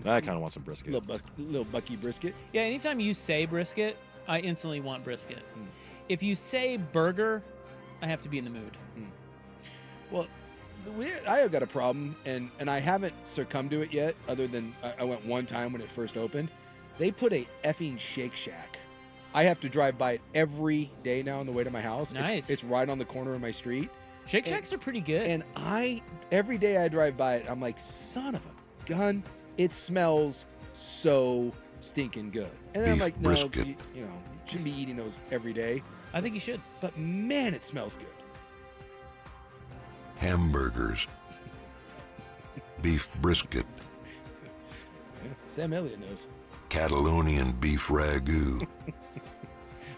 Speaker 1: I kind of want some brisket.
Speaker 7: Little Bucky brisket.
Speaker 6: Yeah, anytime you say brisket, I instantly want brisket. If you say burger, I have to be in the mood.
Speaker 7: Well, I have got a problem, and I haven't succumbed to it yet, other than I went one time when it first opened. They put a effing Shake Shack. I have to drive by it every day now on the way to my house.
Speaker 6: Nice.
Speaker 7: It's right on the corner of my street.
Speaker 6: Shake Shacks are pretty good.
Speaker 7: And every day I drive by it, I'm like, son of a gun, it smells so stinking good. And then I'm like, no, you shouldn't be eating those every day.
Speaker 6: I think you should.
Speaker 7: But man, it smells good.
Speaker 16: Hamburgers. Beef brisket.
Speaker 7: Sam Elliott knows.
Speaker 16: Catalonian beef ragu.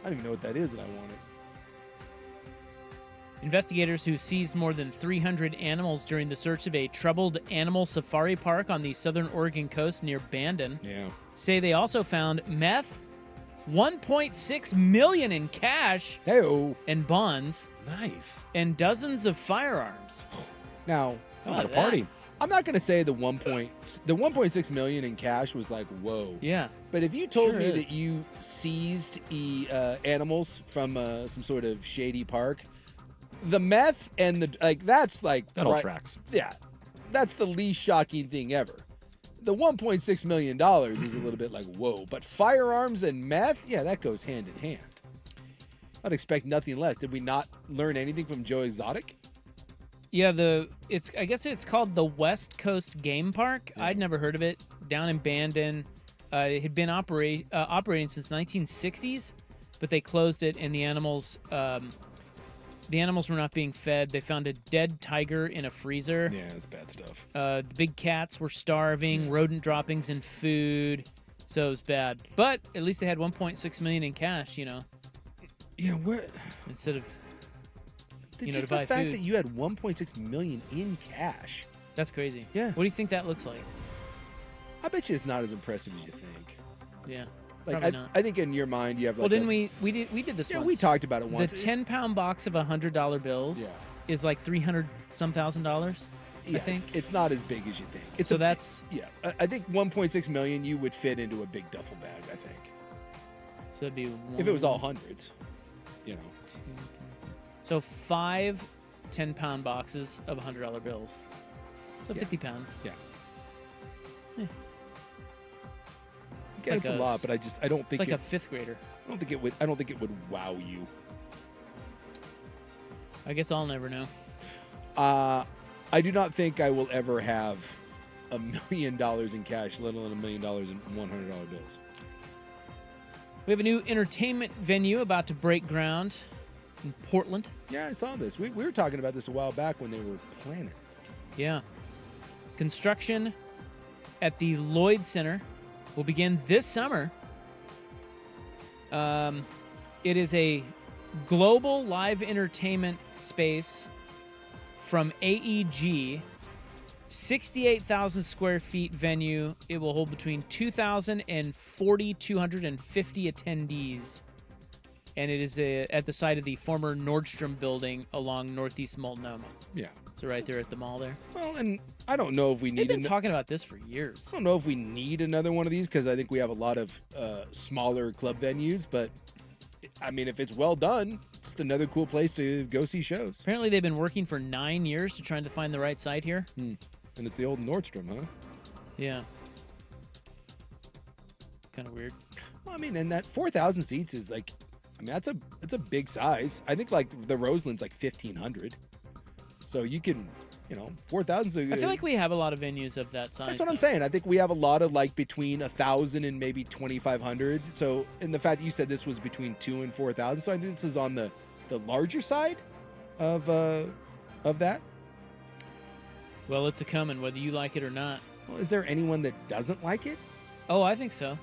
Speaker 7: I don't even know what that is, and I want it.
Speaker 6: Investigators who seized more than 300 animals during the search of a troubled animal safari park on the southern Oregon coast near Bandon say they also found meth, $1.6 million in cash and bonds, and dozens of firearms.
Speaker 7: Now,
Speaker 1: sounds like a party.
Speaker 7: I'm not going to say the 1.6 million in cash was like, whoa.
Speaker 6: Yeah.
Speaker 7: But if you told me that you seized animals from some sort of shady park, the meth and that
Speaker 1: all tracks.
Speaker 7: Yeah. That's the least shocking thing ever. The $1.6 million is a little bit like, whoa. But firearms and meth, yeah, that goes hand in hand. I'd expect nothing less. Did we not learn anything from Joe Exotic?
Speaker 6: Yeah, I guess it's called the West Coast Game Park. I'd never heard of it. Down in Bandon, it had been operating since 1960s, but they closed it, and the animals The animals were not being fed. They found a dead tiger in a freezer.
Speaker 7: Yeah, that's bad stuff.
Speaker 6: The big cats were starving, rodent droppings in food. So it was bad. But at least they had $1.6 million in cash, you know.
Speaker 7: Yeah, where
Speaker 6: instead of
Speaker 7: just
Speaker 6: to buy
Speaker 7: the fact
Speaker 6: food.
Speaker 7: that you had $1.6 million in cash.
Speaker 6: That's crazy.
Speaker 7: Yeah.
Speaker 6: What do you think that looks like?
Speaker 7: I bet you it's not as impressive as you think.
Speaker 6: Yeah.
Speaker 7: Like
Speaker 6: probably not.
Speaker 7: I think in your mind you have like.
Speaker 6: Well, didn't we did this?
Speaker 7: Yeah,
Speaker 6: once.
Speaker 7: we talked about it once.
Speaker 6: The 10-pound box of $100 bills is like $300-some thousand.
Speaker 7: Yeah,
Speaker 6: I think
Speaker 7: it's not as big as you think.
Speaker 6: So that's
Speaker 7: I think 1.6 million you would fit into a big duffel bag. I think.
Speaker 6: So that'd be
Speaker 7: if it was all hundreds, you know.
Speaker 6: So 5 10-pound boxes of $100 bills. So 50 pounds.
Speaker 7: Yeah.
Speaker 6: Eh.
Speaker 7: Yeah, it's a lot, but I don't think
Speaker 6: it's like a 5th grader.
Speaker 7: I don't think it would wow you.
Speaker 6: I guess I'll never know.
Speaker 7: I do not think I will ever have $1 million in cash, let alone $1 million in $100 bills.
Speaker 6: We have a new entertainment venue about to break ground in Portland.
Speaker 7: Yeah, I saw this. We were talking about this a while back when they were planning it.
Speaker 6: Yeah. Construction at the Lloyd Center will begin this summer. It is a global live entertainment space from AEG, 68,000 square feet venue. It will hold between 2,000 and 4,250 attendees. And it is at the site of the former Nordstrom building along Northeast Multnomah.
Speaker 7: Yeah.
Speaker 6: So right there at the mall there.
Speaker 7: Well, and I don't know if we need.
Speaker 6: They've been talking about this for years.
Speaker 7: I don't know if we need another one of these because I think we have a lot of smaller club venues. But I mean, if it's well done, just another cool place to go see shows.
Speaker 6: Apparently, they've been working for 9 years to try to find the right site here.
Speaker 7: And it's the old Nordstrom, huh?
Speaker 6: Yeah. Kind of weird.
Speaker 7: Well, I mean, and that 4,000 seats is like, I mean, that's a big size. I think like the Roseland's like 1,500. So you can, 4,000.
Speaker 6: I feel like we have a lot of venues of that size.
Speaker 7: That's what I'm saying. I think we have a lot of like between 1,000 and maybe 2,500. So, in the fact that you said this was between 2,000 and 4,000, so I think this is on the larger side of that.
Speaker 6: Well, it's a coming, whether you like it or not.
Speaker 7: Well, is there anyone that doesn't like it?
Speaker 6: Oh, I think so.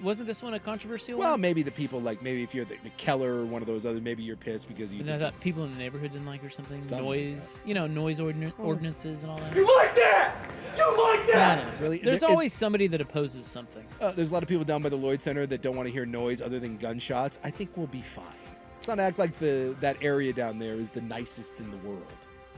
Speaker 6: Wasn't this one a controversial
Speaker 7: Well,
Speaker 6: one?
Speaker 7: maybe the people maybe if you're the Keller or one of those other, maybe you're pissed because you.
Speaker 6: And I thought people in the neighborhood didn't like or something. Noise,
Speaker 7: like
Speaker 6: noise ordinances and all that.
Speaker 5: You like that? You like that?
Speaker 6: I don't know.
Speaker 7: Really?
Speaker 6: There's always somebody that opposes something.
Speaker 7: There's a lot of people down by the Lloyd Center that don't want to hear noise other than gunshots. I think we'll be fine. Let's not act like that area down there is the nicest in the world.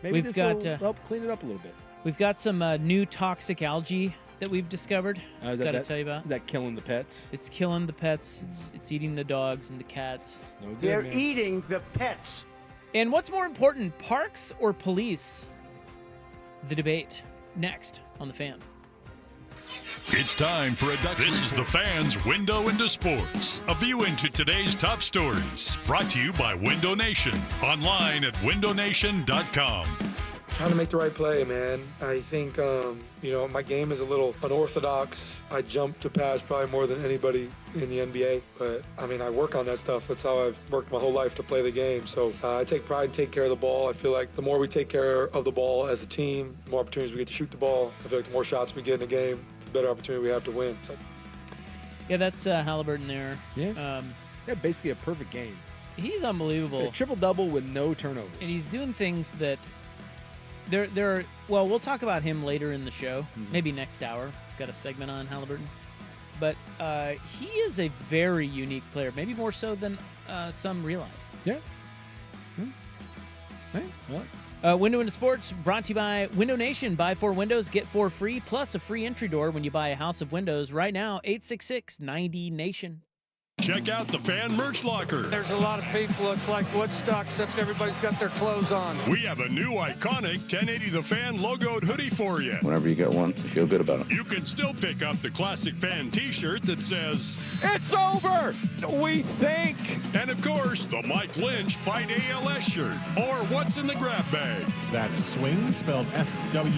Speaker 7: Maybe this will help clean it up a little bit.
Speaker 6: We've got some new toxic algae that we've discovered. Got to tell you about.
Speaker 7: Is that killing the pets?
Speaker 6: It's killing the pets. It's eating the dogs and the cats.
Speaker 7: It's no good,
Speaker 14: They're
Speaker 7: man.
Speaker 14: eating the pets.
Speaker 6: And what's more important, parks or police? The debate next on The Fan.
Speaker 2: It's time for a Ducks This is the Fan's Window into Sports. A view into today's top stories. Brought to you by Window Nation. Online at windownation.com.
Speaker 17: Trying to make the right play, man. I think, my game is a little unorthodox. I jump to pass probably more than anybody in the NBA. But, I work on that stuff. That's how I've worked my whole life to play the game. So I take pride and take care of the ball. I feel like the more we take care of the ball as a team, the more opportunities we get to shoot the ball. I feel like the more shots we get in the game, the better opportunity we have to win. So.
Speaker 6: Yeah, that's Halliburton there.
Speaker 7: Yeah. Basically a perfect game.
Speaker 6: He's unbelievable.
Speaker 7: A triple-double with no turnovers.
Speaker 6: And he's doing things that... Well, we'll talk about him later in the show, maybe next hour. Got a segment on Halliburton. But he is a very unique player, maybe more so than some realize.
Speaker 7: Yeah.
Speaker 6: Right. Well. Window into Sports brought to you by Window Nation. Buy 4 windows, get 4 free, plus a free entry door when you buy a house of windows. Right now, 866-90-NATION.
Speaker 2: Check out the Fan Merch Locker.
Speaker 18: There's a lot of people. It's like Woodstock, except everybody's got their clothes on.
Speaker 2: We have a new iconic 1080 The Fan logoed hoodie for you.
Speaker 15: Whenever you get one, you feel good about it.
Speaker 2: You can still pick up the classic Fan t-shirt that says,
Speaker 18: "It's over, we think."
Speaker 2: And of course, the Mike Lynch Fight ALS shirt. Or what's in the grab bag.
Speaker 19: That's swing, spelled SWINJ.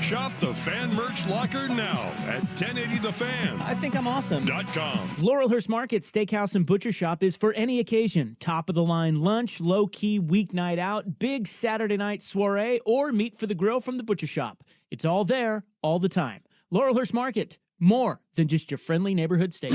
Speaker 2: Shop the Fan Merch Locker now at 1080thefan.com.
Speaker 6: I think I'm awesome.
Speaker 20: Laurelhurst Market Steakhouse and Butcher Shop is for any occasion. Top of the line lunch, low-key weeknight out, big Saturday night soiree, or meat for the grill from the Butcher Shop. It's all there, all the time. Laurelhurst Market, more than just your friendly neighborhood steak.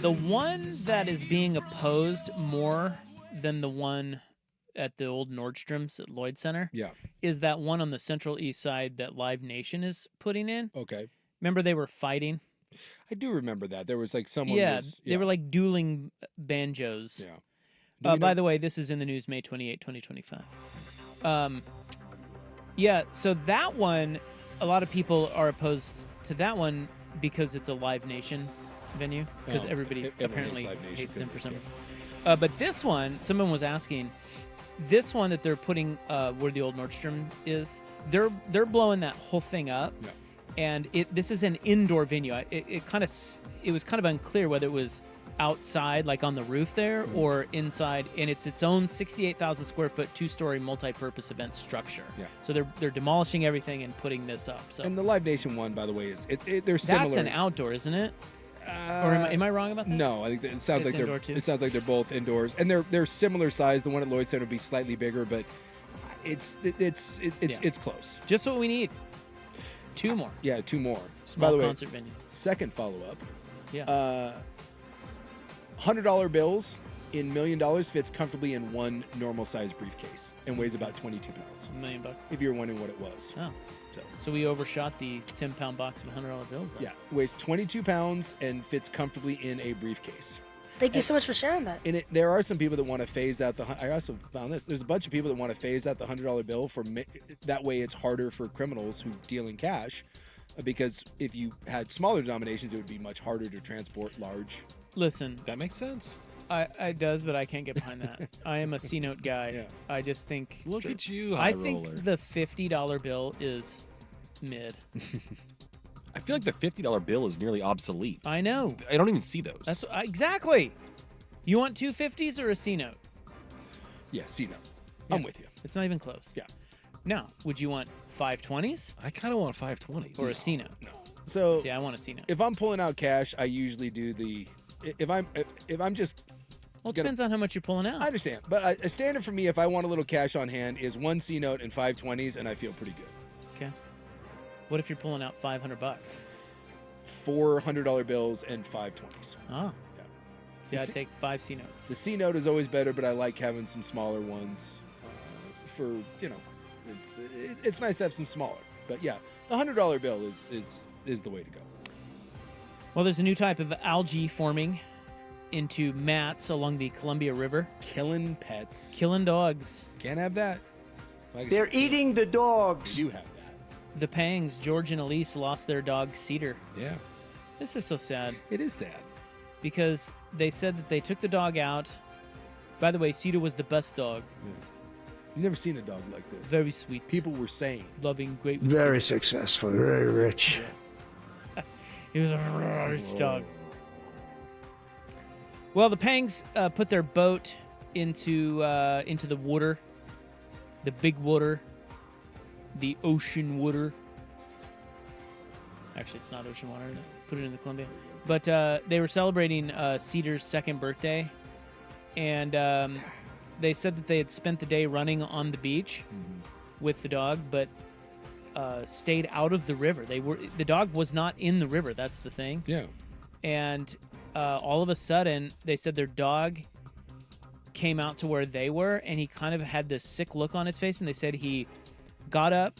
Speaker 20: The one that is being opposed more than the one at the old Nordstrom's at Lloyd Center is that one on the Central East Side that Live Nation is putting in.
Speaker 7: Okay.
Speaker 6: Remember they were fighting?
Speaker 7: I do remember that. There was like someone
Speaker 6: they were like dueling banjos.
Speaker 7: Yeah.
Speaker 6: By the way, this is in the news May 28, 2025. Yeah, so that one, a lot of people are opposed to that one because it's a Live Nation venue, because everybody apparently hates them for some reason. But this one, someone was asking, this one that they're putting where the old Nordstrom is, they're blowing that whole thing up.
Speaker 7: Yeah.
Speaker 6: And this is an indoor venue. It was kind of unclear whether it was outside, like on the roof there, or inside, and it's its own 68,000 square foot, 2-story multi-purpose event structure.
Speaker 7: Yeah.
Speaker 6: So they're demolishing everything and putting this up. So
Speaker 7: and the Live Nation one, by the way, is they're similar.
Speaker 6: That's an outdoor, isn't it? Or am I wrong about that?
Speaker 7: No, I think it sounds like
Speaker 6: indoor too?
Speaker 7: It sounds like they're both indoors, and they're similar size. The one at Lloyd Center would be slightly bigger, but it's close.
Speaker 6: Just what we need. 2 more.
Speaker 7: Yeah, 2 more.
Speaker 6: Small
Speaker 7: by the
Speaker 6: concert
Speaker 7: way,
Speaker 6: venues.
Speaker 7: Second follow-up.
Speaker 6: Yeah.
Speaker 7: $100 bills in $1 million fits comfortably in one normal-sized briefcase and weighs about 22 pounds.
Speaker 6: $1 million.
Speaker 7: If you're wondering what it was.
Speaker 6: Oh. So we overshot the 10-pound box of $100 bills then.
Speaker 7: Yeah, weighs 22 pounds and fits comfortably in a briefcase.
Speaker 21: Thank you so much for sharing that.
Speaker 7: And there are some people that want to phase out I also found this. There's a bunch of people that want to phase out the $100 bill that way it's harder for criminals who deal in cash, because if you had smaller denominations, it would be much harder to transport large.
Speaker 6: Listen,
Speaker 1: that makes sense.
Speaker 6: It does, but I can't get behind that. I am a C-note guy.
Speaker 7: Yeah.
Speaker 6: I just think.
Speaker 1: Look at you,
Speaker 6: I
Speaker 1: high roller.
Speaker 6: think the $50 bill is mid.
Speaker 1: I feel like the $50 bill is nearly obsolete.
Speaker 6: I know.
Speaker 1: I don't even see those.
Speaker 6: That's exactly. You want two 50s or a C-note?
Speaker 7: Yeah, C-note.
Speaker 6: Yeah.
Speaker 7: I'm with you.
Speaker 6: It's not even close.
Speaker 7: Yeah.
Speaker 6: Now, would you want 520s?
Speaker 1: I kind of want 520s.
Speaker 6: Or a C-note?
Speaker 7: No. So
Speaker 6: See, I want a C-note.
Speaker 7: if I'm pulling out cash, I usually do the. If I'm just.
Speaker 6: Well, it depends on how much you're pulling out.
Speaker 7: I understand, but a standard for me, if I want a little cash on hand, is one C-note and 520s, and I feel pretty good.
Speaker 6: Okay. What if you're pulling out $500?
Speaker 7: $400 bills and 520s.
Speaker 6: Oh.
Speaker 7: Yeah.
Speaker 6: See, I'd take 5 C-notes.
Speaker 7: The C-note is always better, but I like having some smaller ones. For it's nice to have some smaller. But yeah, the $100 bill is the way to go.
Speaker 6: Well, there's a new type of algae forming into mats along the Columbia River.
Speaker 7: Killing pets.
Speaker 6: Killing dogs.
Speaker 7: Can't have that.
Speaker 14: They're eating the dogs.
Speaker 7: You have that.
Speaker 6: The Pangs, George and Elise, lost their dog Cedar.
Speaker 7: Yeah.
Speaker 6: This is so sad.
Speaker 7: It is sad.
Speaker 6: Because they said that they took the dog out. By the way, Cedar was the best dog.
Speaker 7: Yeah. You've never seen a dog like this.
Speaker 6: Very sweet.
Speaker 7: People were saying.
Speaker 6: Loving, great.
Speaker 14: Very successful, very rich.
Speaker 6: He was a rich dog. Well, the Pangs put their boat into the water, the big water, the ocean water. Actually, it's not ocean water. Put it in the Columbia. But they were celebrating Cedar's 2nd birthday, and they said that they had spent the day running on the beach with the dog, but stayed out of the river. The dog was not in the river. That's the thing.
Speaker 7: Yeah.
Speaker 6: And all of a sudden, they said their dog came out to where they were, and he kind of had this sick look on his face, and they said he got up,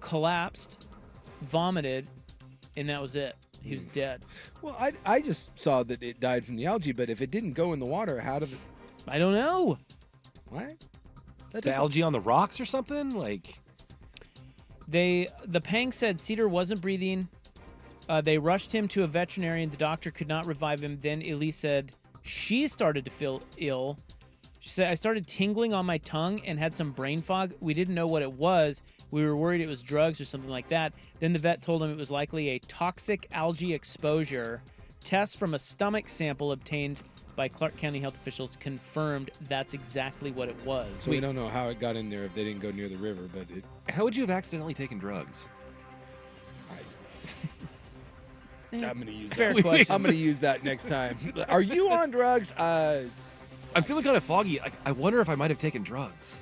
Speaker 6: collapsed, vomited, and that was it. He was dead.
Speaker 7: Well, I just saw that it died from the algae, but if it didn't go in the water, how did it?
Speaker 6: I don't know.
Speaker 7: What?
Speaker 1: The algae on the rocks or something? Like.
Speaker 6: The Pang said Cedar wasn't breathing. They rushed him to a veterinarian. The doctor could not revive him. Then Elise said she started to feel ill. She said, I started tingling on my tongue and had some brain fog. We didn't know what it was. We were worried it was drugs or something like that. Then the vet told him it was likely a toxic algae exposure. Tests from a stomach sample obtained by Clark County health officials confirmed that's exactly what it was.
Speaker 7: So we don't know how it got in there if they didn't go near the river, but it.
Speaker 1: How would you have accidentally taken drugs?
Speaker 7: I'm going to use
Speaker 6: Fair
Speaker 7: that.
Speaker 6: question.
Speaker 7: I'm going to use that next time. Are you on drugs?
Speaker 1: I'm feeling kind of foggy. I wonder if I might have taken drugs.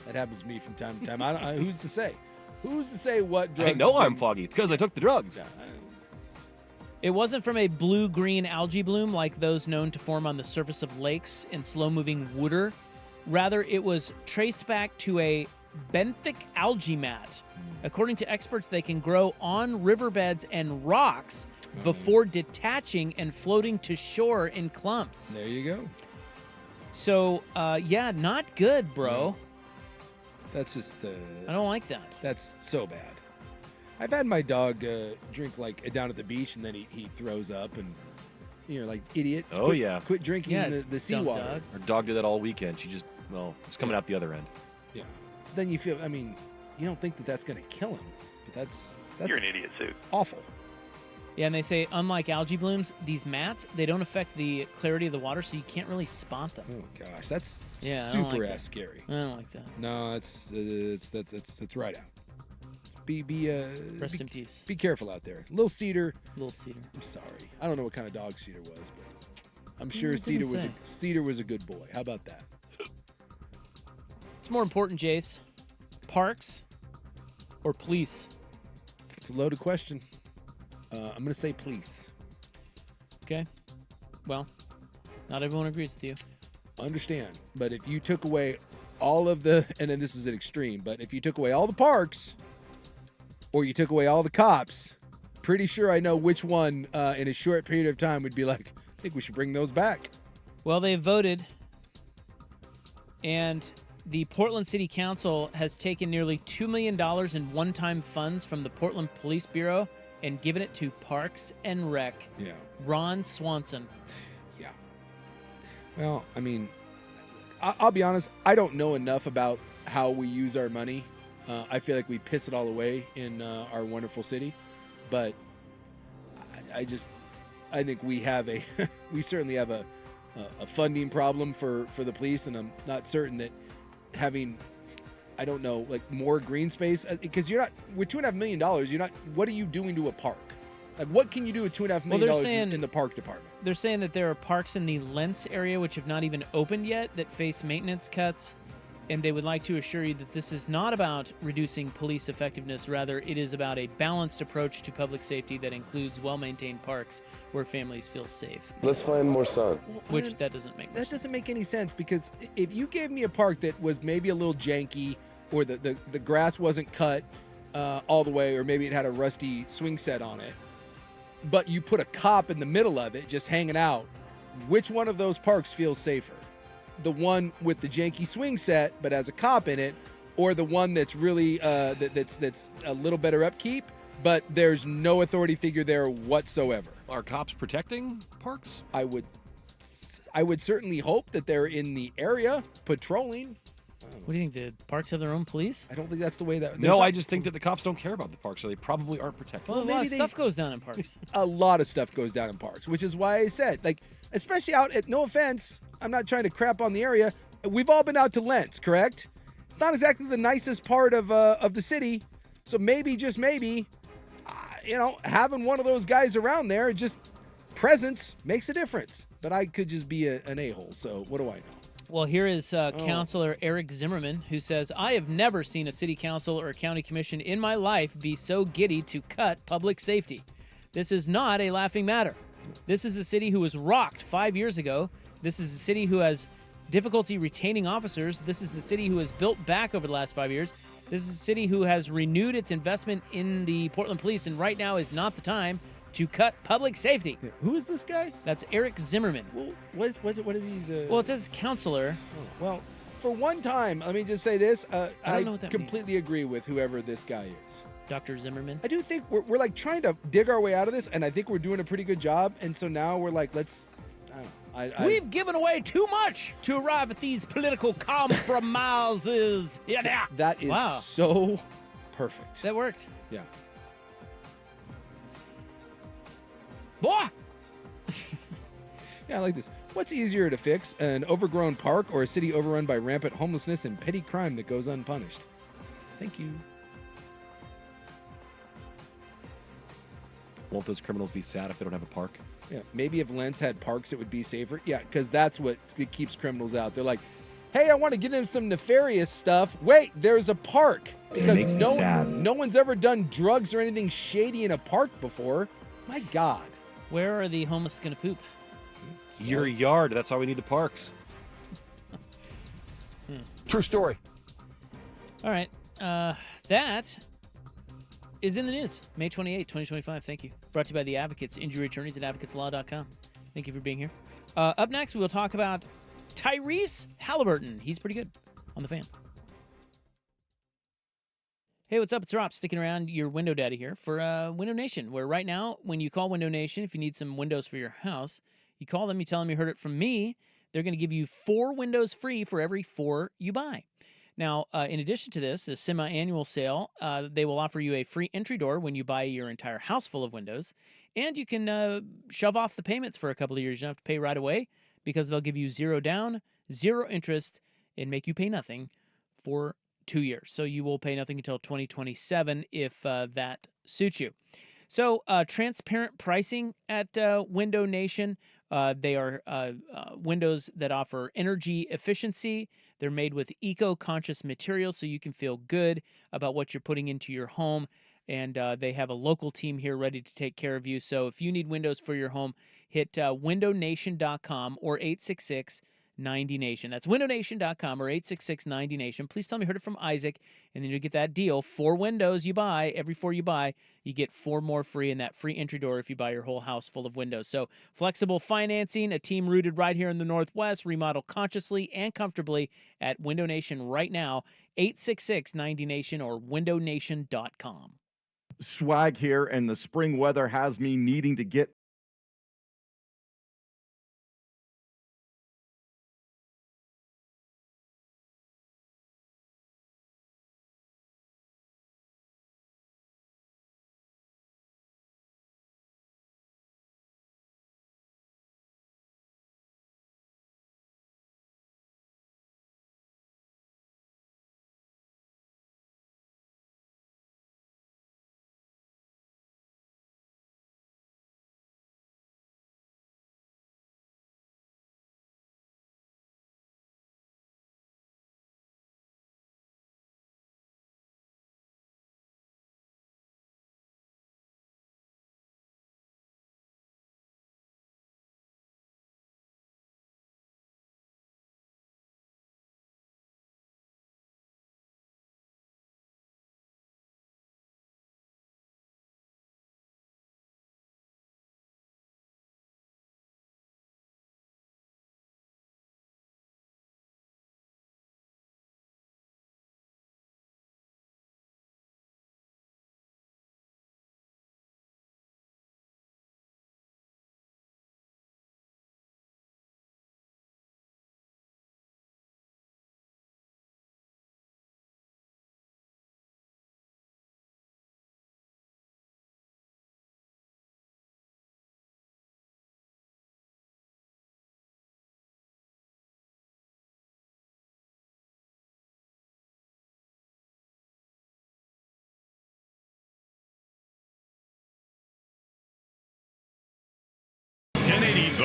Speaker 7: That happens to me from time to time. Who's to say? Who's to say what drugs?
Speaker 1: I know I'm foggy. It's because I took the drugs.
Speaker 7: Yeah,
Speaker 6: It wasn't from a blue-green algae bloom like those known to form on the surface of lakes in slow-moving water. Rather, it was traced back to a benthic algae mat. According to experts, they can grow on riverbeds and rocks before detaching and floating to shore in clumps.
Speaker 7: There you go.
Speaker 6: So, yeah, not good, bro.
Speaker 7: No. That's just.
Speaker 6: I don't like that.
Speaker 7: That's so bad. I've had my dog drink down at the beach, and then he throws up, and like idiot. Quit drinking the seawater.
Speaker 1: Our dog did that all weekend. She just it's coming out the other end.
Speaker 7: Yeah. Then you feel. I mean, you don't think that that's going to kill him, but that's
Speaker 21: you're an idiot, Sue.
Speaker 7: Awful.
Speaker 6: Yeah, and they say unlike algae blooms, these mats they don't affect the clarity of the water, so you can't really spot them.
Speaker 7: Oh gosh, that's
Speaker 6: super
Speaker 7: ass scary.
Speaker 6: I don't like that.
Speaker 7: No, that's right out.
Speaker 6: Rest in peace.
Speaker 7: Be careful out there. Little Cedar.
Speaker 6: Little Cedar.
Speaker 7: I'm sorry. I don't know what kind of dog Cedar was, but I'm sure Cedar was a good boy. How about that?
Speaker 6: What's more important, Jace? Parks or police?
Speaker 7: It's a loaded question. I'm going to say police.
Speaker 6: Okay. Well, not everyone agrees with you.
Speaker 7: Understand. But if you took away all of the, and then this is an extreme, but if you took away all the parks or you took away all the cops, pretty sure I know which one in a short period of time would be like, I think we should bring those back.
Speaker 6: Well, they voted, and the Portland City Council has taken nearly $2 million in one-time funds from the Portland Police Bureau and given it to Parks and Rec.
Speaker 7: Yeah.
Speaker 6: Ron Swanson.
Speaker 7: Yeah. Well, I mean, I'll be honest. I don't know enough about how we use our money. I feel like we piss it all away in our wonderful city, but I think we have we certainly have a funding problem for the police, and I'm not certain that having, I don't know, like more green space, because you're not, with $2.5 million, you're not, what are you doing to a park? Like, what can you do with $2.5 million in the park department?
Speaker 6: They're saying that there are parks in the Lentz area which have not even opened yet that face maintenance cuts, and they would like to assure you that this is not about reducing police effectiveness. Rather, it is about a balanced approach to public safety that includes well-maintained parks where families feel safe.
Speaker 21: Let's find more sun.
Speaker 6: Which that doesn't make
Speaker 7: sense. That doesn't make any sense, because if you gave me a park that was maybe a little janky, or the grass wasn't cut all the way, or maybe it had a rusty swing set on it, but you put a cop in the middle of it just hanging out, which one of those parks feels safer? The one with the janky swing set but has a cop in it, or the one that's really that's a little better upkeep but there's no authority figure there whatsoever?
Speaker 1: Are cops protecting parks?
Speaker 7: I would certainly hope that they're in the area patrolling.
Speaker 6: What do you think? The parks have their own police?
Speaker 7: I don't think that's the way that.
Speaker 1: No, I just think that the cops don't care about the parks, so they probably aren't protecting.
Speaker 6: Well, a lot of stuff goes down in parks.
Speaker 7: A lot of stuff goes down in parks, which is why I said, like, especially out at, no offense, I'm not trying to crap on the area. We've all been out to Lentz, correct? It's not exactly the nicest part of the city, so maybe, just maybe, having one of those guys around there, just presence makes a difference. But I could just be an a-hole, so what do I know?
Speaker 6: Well, here is Councilor Eric Zimmerman, who says, I have never seen a city council or a county commission in my life be so giddy to cut public safety. This is not a laughing matter. This is a city who was rocked 5 years ago. This is a city who has difficulty retaining officers. This is a city who has built back over the last 5 years. This is a city who has renewed its investment in the Portland Police, and right now is not the time to cut public safety.
Speaker 7: Yeah. Who is this guy?
Speaker 6: That's Eric Zimmerman.
Speaker 7: Well, what is he?
Speaker 6: Well, it says counselor.
Speaker 7: Oh, well, for one time, let me just say this.
Speaker 6: I don't know what that
Speaker 7: completely agree with whoever this guy is.
Speaker 6: Dr. Zimmerman?
Speaker 7: I do think we're like trying to dig our way out of this, and I think we're doing a pretty good job. And so now we're like, let's, I don't know.
Speaker 6: We've given away too much to arrive at these political compromises. Yeah.
Speaker 7: That is so perfect.
Speaker 6: That worked.
Speaker 7: Yeah.
Speaker 6: Boy!
Speaker 7: Yeah, I like this. What's easier to fix, an overgrown park or a city overrun by rampant homelessness and petty crime that goes unpunished? Thank you.
Speaker 1: Won't those criminals be sad if they don't have a park?
Speaker 7: Yeah, maybe if Lentz had parks, it would be safer. Yeah, because that's what keeps criminals out. They're like, hey, I want to get into some nefarious stuff. Wait, there's a park. Because no one's ever done drugs or anything shady in a park before. My God.
Speaker 6: Where are the homeless going to poop?
Speaker 1: Your yard. That's why we need the parks.
Speaker 9: True story.
Speaker 6: All right. That is in the news. May 28, 2025. Thank you. Brought to you by the Advocates, injury attorneys at advocateslaw.com. Thank you for being here. Up next, we'll talk about Tyrese Halliburton. He's pretty good on the Fan. Hey, what's up? It's Rob, sticking around, your window daddy here for Window Nation, where right now, when you call Window Nation, if you need some windows for your house, you call them, you tell them you heard it from me. They're going to give you 4 windows free for every 4 you buy. Now, in addition to this, a semi-annual sale, they will offer you a free entry door when you buy your entire house full of windows, and you can shove off the payments for a couple of years. You don't have to pay right away because they'll give you 0 down, 0 interest, and make you pay nothing for 2 years. So you will pay nothing until 2027 if that suits you. So transparent pricing at Window Nation. They are windows that offer energy efficiency. They're made with eco-conscious materials so you can feel good about what you're putting into your home. And they have a local team here ready to take care of you. So if you need windows for your home, hit windownation.com or 866-90Nation. That's windownation.com or 866-90Nation. Please tell me you heard it from Isaac, and then you'll get that deal. 4 windows you buy, every 4 you buy, you get 4 more free in that free entry door if you buy your whole house full of windows. So flexible financing, a team rooted right here in the Northwest. Remodel consciously and comfortably at Window Nation right now. 866-90Nation or windownation.com.
Speaker 22: Swag here, and the spring weather has me needing to get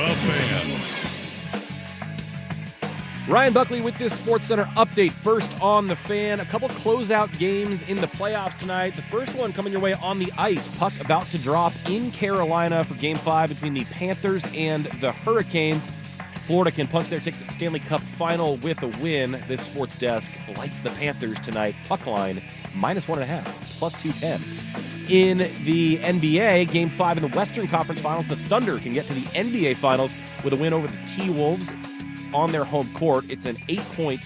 Speaker 2: The Fan.
Speaker 1: Ryan Buckley with this SportsCenter update. First on The Fan, a couple closeout games in the playoffs tonight. The first one coming your way on the ice. Puck about to drop in Carolina for Game 5 between the Panthers and the Hurricanes. Florida can punch their ticket to the Stanley Cup final with a win. This sports desk likes the Panthers tonight. Puck line, -1.5, +210. In the NBA, Game 5 in the Western Conference Finals, the Thunder can get to the NBA Finals with a win over the T-Wolves on their home court. It's an 8-point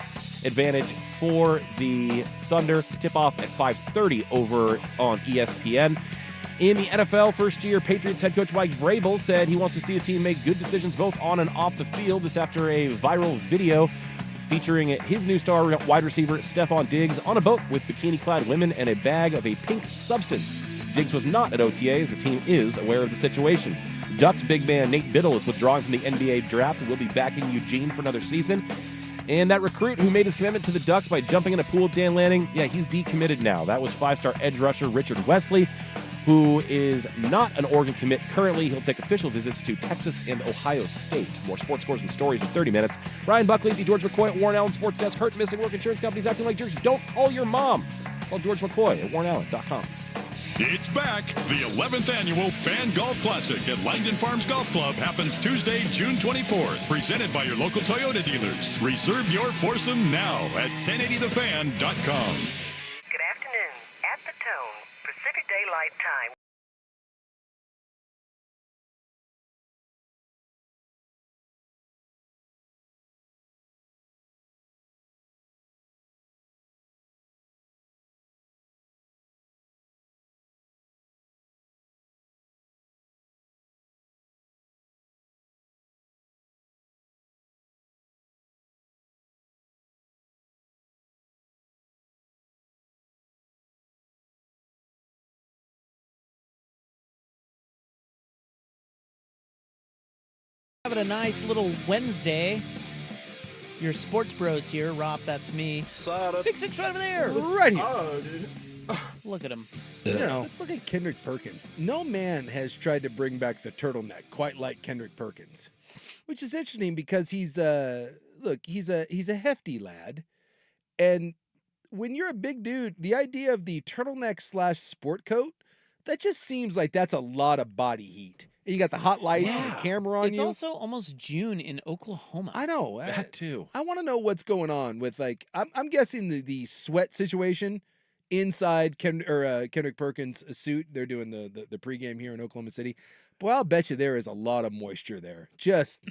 Speaker 1: advantage for the Thunder. Tip-off at 5:30 over on ESPN. In the NFL, first-year Patriots head coach Mike Vrabel said he wants to see his team make good decisions both on and off the field. This after a viral video featuring his new star wide receiver Stephon Diggs on a boat with bikini-clad women and a bag of a pink substance. Diggs was not at OTA as the team is aware of the situation. Ducks big man Nate Biddle is withdrawing from the NBA draft and will be backing Eugene for another season. And that recruit who made his commitment to the Ducks by jumping in a pool at Dan Lanning, he's decommitted now. That was 5-star edge rusher Richard Wesley, who is not an Oregon commit currently. He'll take official visits to Texas and Ohio State. More sports scores and stories in 30 minutes. Ryan Buckley, the George McCoy at Warren Allen Sports Desk. Hurt, missing work, insurance companies acting like jerks. Don't call your mom. Call George McCoy at warrenallen.com.
Speaker 2: It's back. The 11th annual Fan Golf Classic at Langdon Farms Golf Club happens Tuesday, June 24th. Presented by your local Toyota dealers. Reserve your foursome now at 1080thefan.com.
Speaker 4: Good afternoon. At the Tone, Pacific Daylight Time.
Speaker 6: Having a nice little Wednesday. Your sports bros here. Rob, that's me. Big Six right over there.
Speaker 7: Right here.
Speaker 6: Oh, dude. Look at him.
Speaker 7: Let's look at Kendrick Perkins. No man has tried to bring back the turtleneck quite like Kendrick Perkins, which is interesting because he's a hefty lad, and when you're a big dude, the idea of the turtleneck / sport coat, that just seems like that's a lot of body heat. And you got the hot lights and the camera on
Speaker 6: It's
Speaker 7: you.
Speaker 6: also almost June in Oklahoma.
Speaker 7: I know.
Speaker 1: That too.
Speaker 7: I want to know what's going on with, like, I'm guessing the sweat situation inside Kendrick Perkins' suit. They're doing the pregame here in Oklahoma City. Boy, I'll bet you there is a lot of moisture there. Just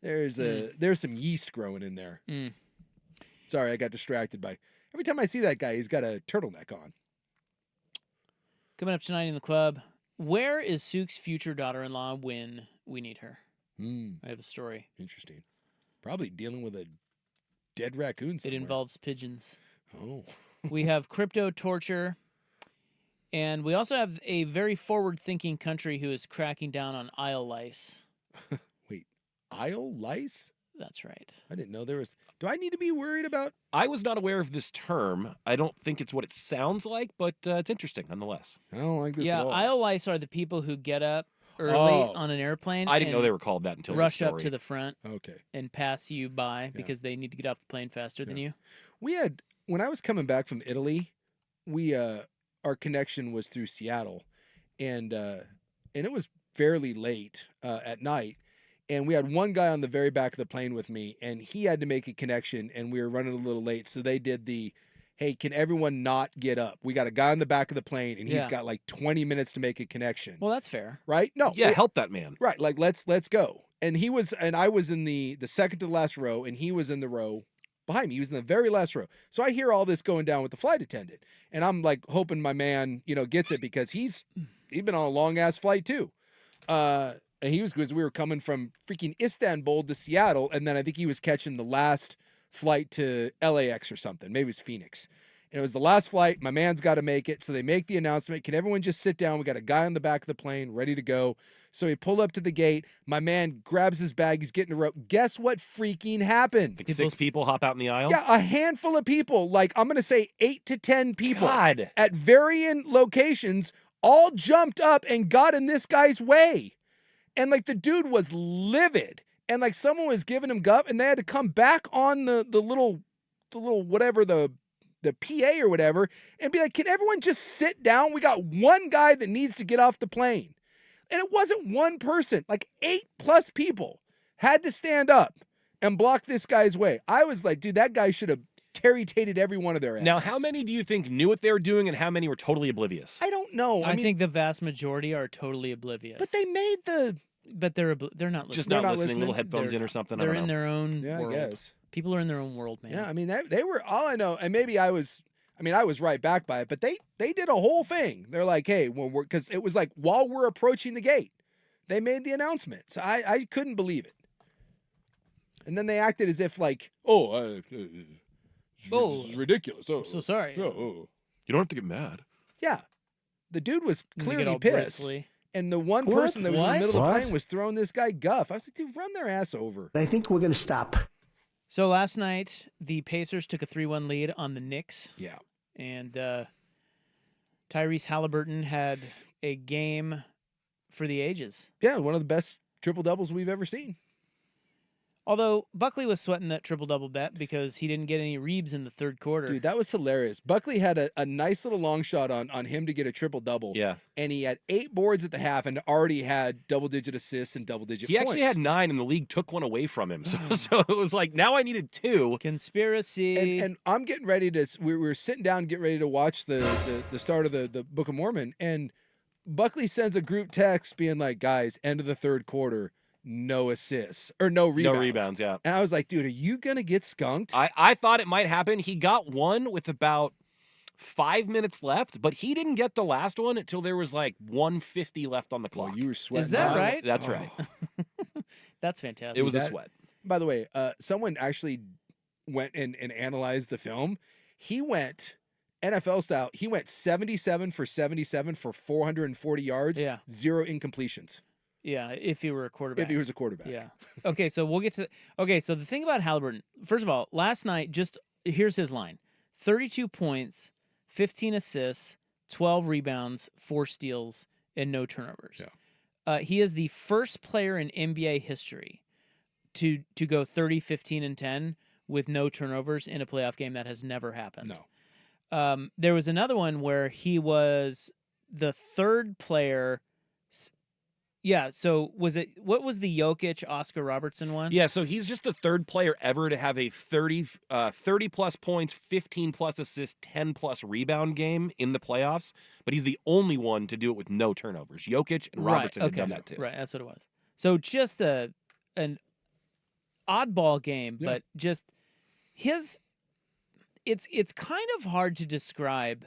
Speaker 7: there's some yeast growing in there. Sorry, I got distracted by every time I see that guy, he's got a turtleneck on.
Speaker 6: Coming up tonight in the club, where is Sook's future daughter-in-law when we need her? I have a story.
Speaker 7: Interesting. Probably dealing with a dead raccoon somewhere.
Speaker 6: It involves pigeons.
Speaker 7: Oh.
Speaker 6: We have crypto torture, and we also have a very forward-thinking country who is cracking down on isle lice.
Speaker 7: Wait, isle lice?
Speaker 6: That's right.
Speaker 7: I didn't know there was. Do I need to be worried about?
Speaker 1: I was not aware of this term. I don't think it's what it sounds like, but it's interesting nonetheless.
Speaker 7: I don't like this
Speaker 6: at all. Isle lice are the people who get up early on an airplane.
Speaker 1: I didn't know they were called that until
Speaker 6: rush up to the front.
Speaker 7: Okay.
Speaker 6: And pass you by because they need to get off the plane faster than you.
Speaker 7: We had, when I was coming back from Italy, our connection was through Seattle, and it was fairly late at night. And we had one guy on the very back of the plane with me, and he had to make a connection, and we were running a little late. So they did hey, can everyone not get up? We got a guy on the back of the plane, and he's got like 20 minutes to make a connection.
Speaker 6: Well, that's fair.
Speaker 7: Right? No.
Speaker 1: Yeah, help that man.
Speaker 7: Right. Like, let's go. And I was in the second to the last row, and he was in the row behind me. He was in the very last row. So I hear all this going down with the flight attendant, and I'm like hoping my man, gets it because he's been on a long ass flight too. And he was, because we were coming from freaking Istanbul to Seattle, and then I think he was catching the last flight to LAX or something. Maybe it was Phoenix. And it was the last flight. My man's got to make it. So they make the announcement. Can everyone just sit down? We got a guy on the back of the plane ready to go. So he pulled up to the gate. My man grabs his bag. He's getting a rope. Guess what freaking happened?
Speaker 1: Like 6 people hop out in the aisle?
Speaker 7: Yeah, a handful of people. Like, I'm going to say 8 to 10 people.
Speaker 1: God.
Speaker 7: At varying locations, all jumped up and got in this guy's way. And like the dude was livid, and like someone was giving him guff, and they had to come back on the little whatever the PA or whatever, and be like, can everyone just sit down? We got one guy that needs to get off the plane. And it wasn't one person, like 8+ people had to stand up and block this guy's way. I was like, dude, that guy should have Terry-tated every one of their asses.
Speaker 1: Now, how many do you think knew what they were doing and how many were totally oblivious?
Speaker 7: I don't know.
Speaker 6: I think the vast majority are totally oblivious.
Speaker 7: But they made the...
Speaker 6: But they're not listening.
Speaker 1: Just not listening, little headphones in or something.
Speaker 6: They're
Speaker 1: I don't
Speaker 6: in
Speaker 1: know.
Speaker 6: their own
Speaker 7: Yeah,
Speaker 6: world.
Speaker 7: I guess.
Speaker 6: People are in their own world, man.
Speaker 7: Yeah, I mean, they were, all I know, and maybe I was right back by it, but they did a whole thing. They're like, hey, because it was like while we're approaching the gate, they made the announcement. So I couldn't believe it. And then they acted as if like, this is ridiculous. Oh,
Speaker 6: I'm so sorry.
Speaker 1: You don't have to get mad.
Speaker 7: Yeah. The dude was
Speaker 6: Get
Speaker 7: clearly
Speaker 6: all
Speaker 7: pissed.
Speaker 6: bristly.
Speaker 7: And the one person that was in the middle of the
Speaker 14: What?
Speaker 7: plane was throwing this guy guff. I was like, dude, run their ass over.
Speaker 14: I think we're going to stop.
Speaker 6: So last night, the Pacers took a 3-1 lead on the Knicks.
Speaker 7: Yeah.
Speaker 6: And Tyrese Halliburton had a game for the ages.
Speaker 7: Yeah, one of the best triple-doubles we've ever seen.
Speaker 6: Although Buckley was sweating that triple-double bet because he didn't get any reebs in the third quarter.
Speaker 7: Dude, that was hilarious. Buckley had a nice little long shot on him to get a triple-double.
Speaker 1: Yeah.
Speaker 7: And he had 8 boards at the half and already had double-digit assists and double-digit
Speaker 1: He
Speaker 7: points.
Speaker 1: actually had 9, and the league took one away from him. So it was like, now I needed 2.
Speaker 6: Conspiracy.
Speaker 7: And I'm getting ready to... We were sitting down getting ready to watch the start of the Book of Mormon, and Buckley sends a group text being like, guys, end of the third quarter, no assists or no rebounds.
Speaker 1: No rebounds, yeah.
Speaker 7: And I was like, dude, are you going to get skunked?
Speaker 1: I thought it might happen. He got one with about 5 minutes left, but he didn't get the last one until there was like 1:50 left on the clock.
Speaker 7: Oh, you were sweating.
Speaker 6: Is that right?
Speaker 1: That's right.
Speaker 6: That's fantastic.
Speaker 1: It was a sweat.
Speaker 7: By the way, someone actually went and analyzed the film. He went NFL style. He went 77 for 77 for 440 yards.
Speaker 6: Yeah.
Speaker 7: 0 incompletions.
Speaker 6: Yeah, if he were a quarterback.
Speaker 7: If he was a quarterback.
Speaker 6: Yeah. Okay, so we'll get to... Okay, so the thing about Halliburton, first of all, last night, here's his line. 32 points, 15 assists, 12 rebounds, 4 steals, and no turnovers.
Speaker 7: Yeah.
Speaker 6: He is the first player in NBA history to go 30, 15, and 10 with no turnovers in a playoff game. That has never happened.
Speaker 7: No.
Speaker 6: There was another one where he was the third player... Yeah, so what was the Jokic Oscar Robertson one?
Speaker 1: Yeah, so he's just the third player ever to have a 30-plus points, 15-plus assists, 10-plus rebound game in the playoffs, but he's the only one to do it with no turnovers. Jokic and Robertson have done that too.
Speaker 6: Right, that's what it was. So just an oddball game, but just it's kind of hard to describe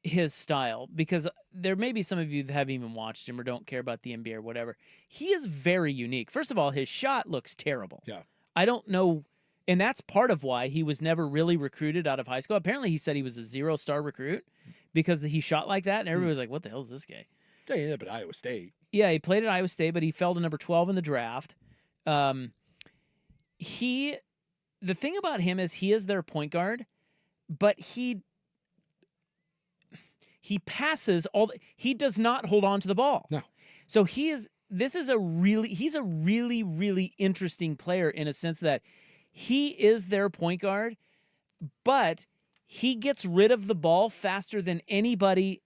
Speaker 6: his style because there may be some of you that haven't even watched him or don't care about the NBA or whatever. He is very unique. First of all, his shot looks terrible.
Speaker 7: Yeah.
Speaker 6: I don't know, and that's part of why he was never really recruited out of high school. Apparently, he said he was a 0-star recruit because he shot like that, and everybody was like, what the hell is this guy?
Speaker 7: Yeah, he ended up at Iowa State.
Speaker 6: Yeah, he played at Iowa State, but he fell to number 12 in the draft. The thing about him is he is their point guard, but he passes he does not hold on to the ball.
Speaker 7: No.
Speaker 6: So he's a really, really interesting player in a sense that he is their point guard, but he gets rid of the ball faster than anybody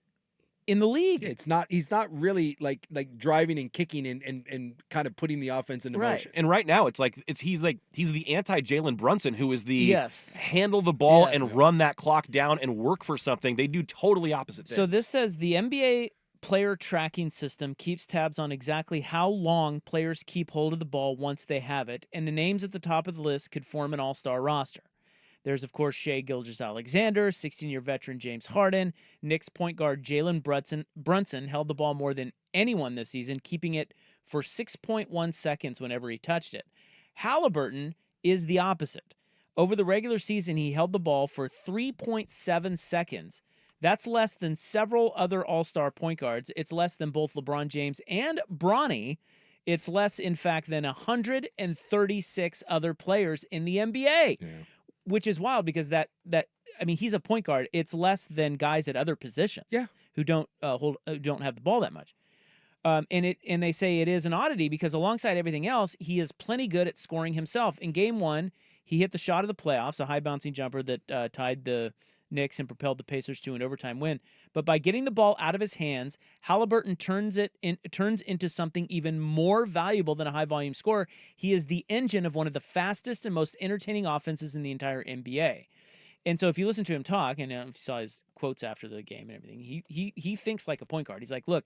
Speaker 6: in the league.
Speaker 7: Yeah, he's not really like driving and kicking and kind of putting the offense into motion.
Speaker 1: And right now he's the anti-Jalen Brunson, who is the handle the ball and run that clock down and work for something. They do totally opposite things.
Speaker 6: So this says the NBA player tracking system keeps tabs on exactly how long players keep hold of the ball once they have it, and the names at the top of the list could form an all-star roster. There's, of course, Shai Gilgeous-Alexander, 16-year veteran James Harden. Knicks point guard Jalen Brunson held the ball more than anyone this season, keeping it for 6.1 seconds whenever he touched it. Halliburton is the opposite. Over the regular season, he held the ball for 3.7 seconds. That's less than several other all-star point guards. It's less than both LeBron James and Bronny. It's less, in fact, than 136 other players in the NBA. Yeah. Which is wild because he's a point guard. It's less than guys at other positions.
Speaker 7: Yeah.
Speaker 6: Who don't have the ball that much. And they say it is an oddity because alongside everything else, he is plenty good at scoring himself. In game 1, he hit the shot of the playoffs, a high bouncing jumper that tied the Knicks and propelled the Pacers to an overtime win. But by getting the ball out of his hands, Halliburton turns into something even more valuable than a high volume scorer. He is the engine of one of the fastest and most entertaining offenses in the entire NBA. And so if you listen to him talk, and if you saw his quotes after the game and everything, he thinks like a point guard. He's like, look,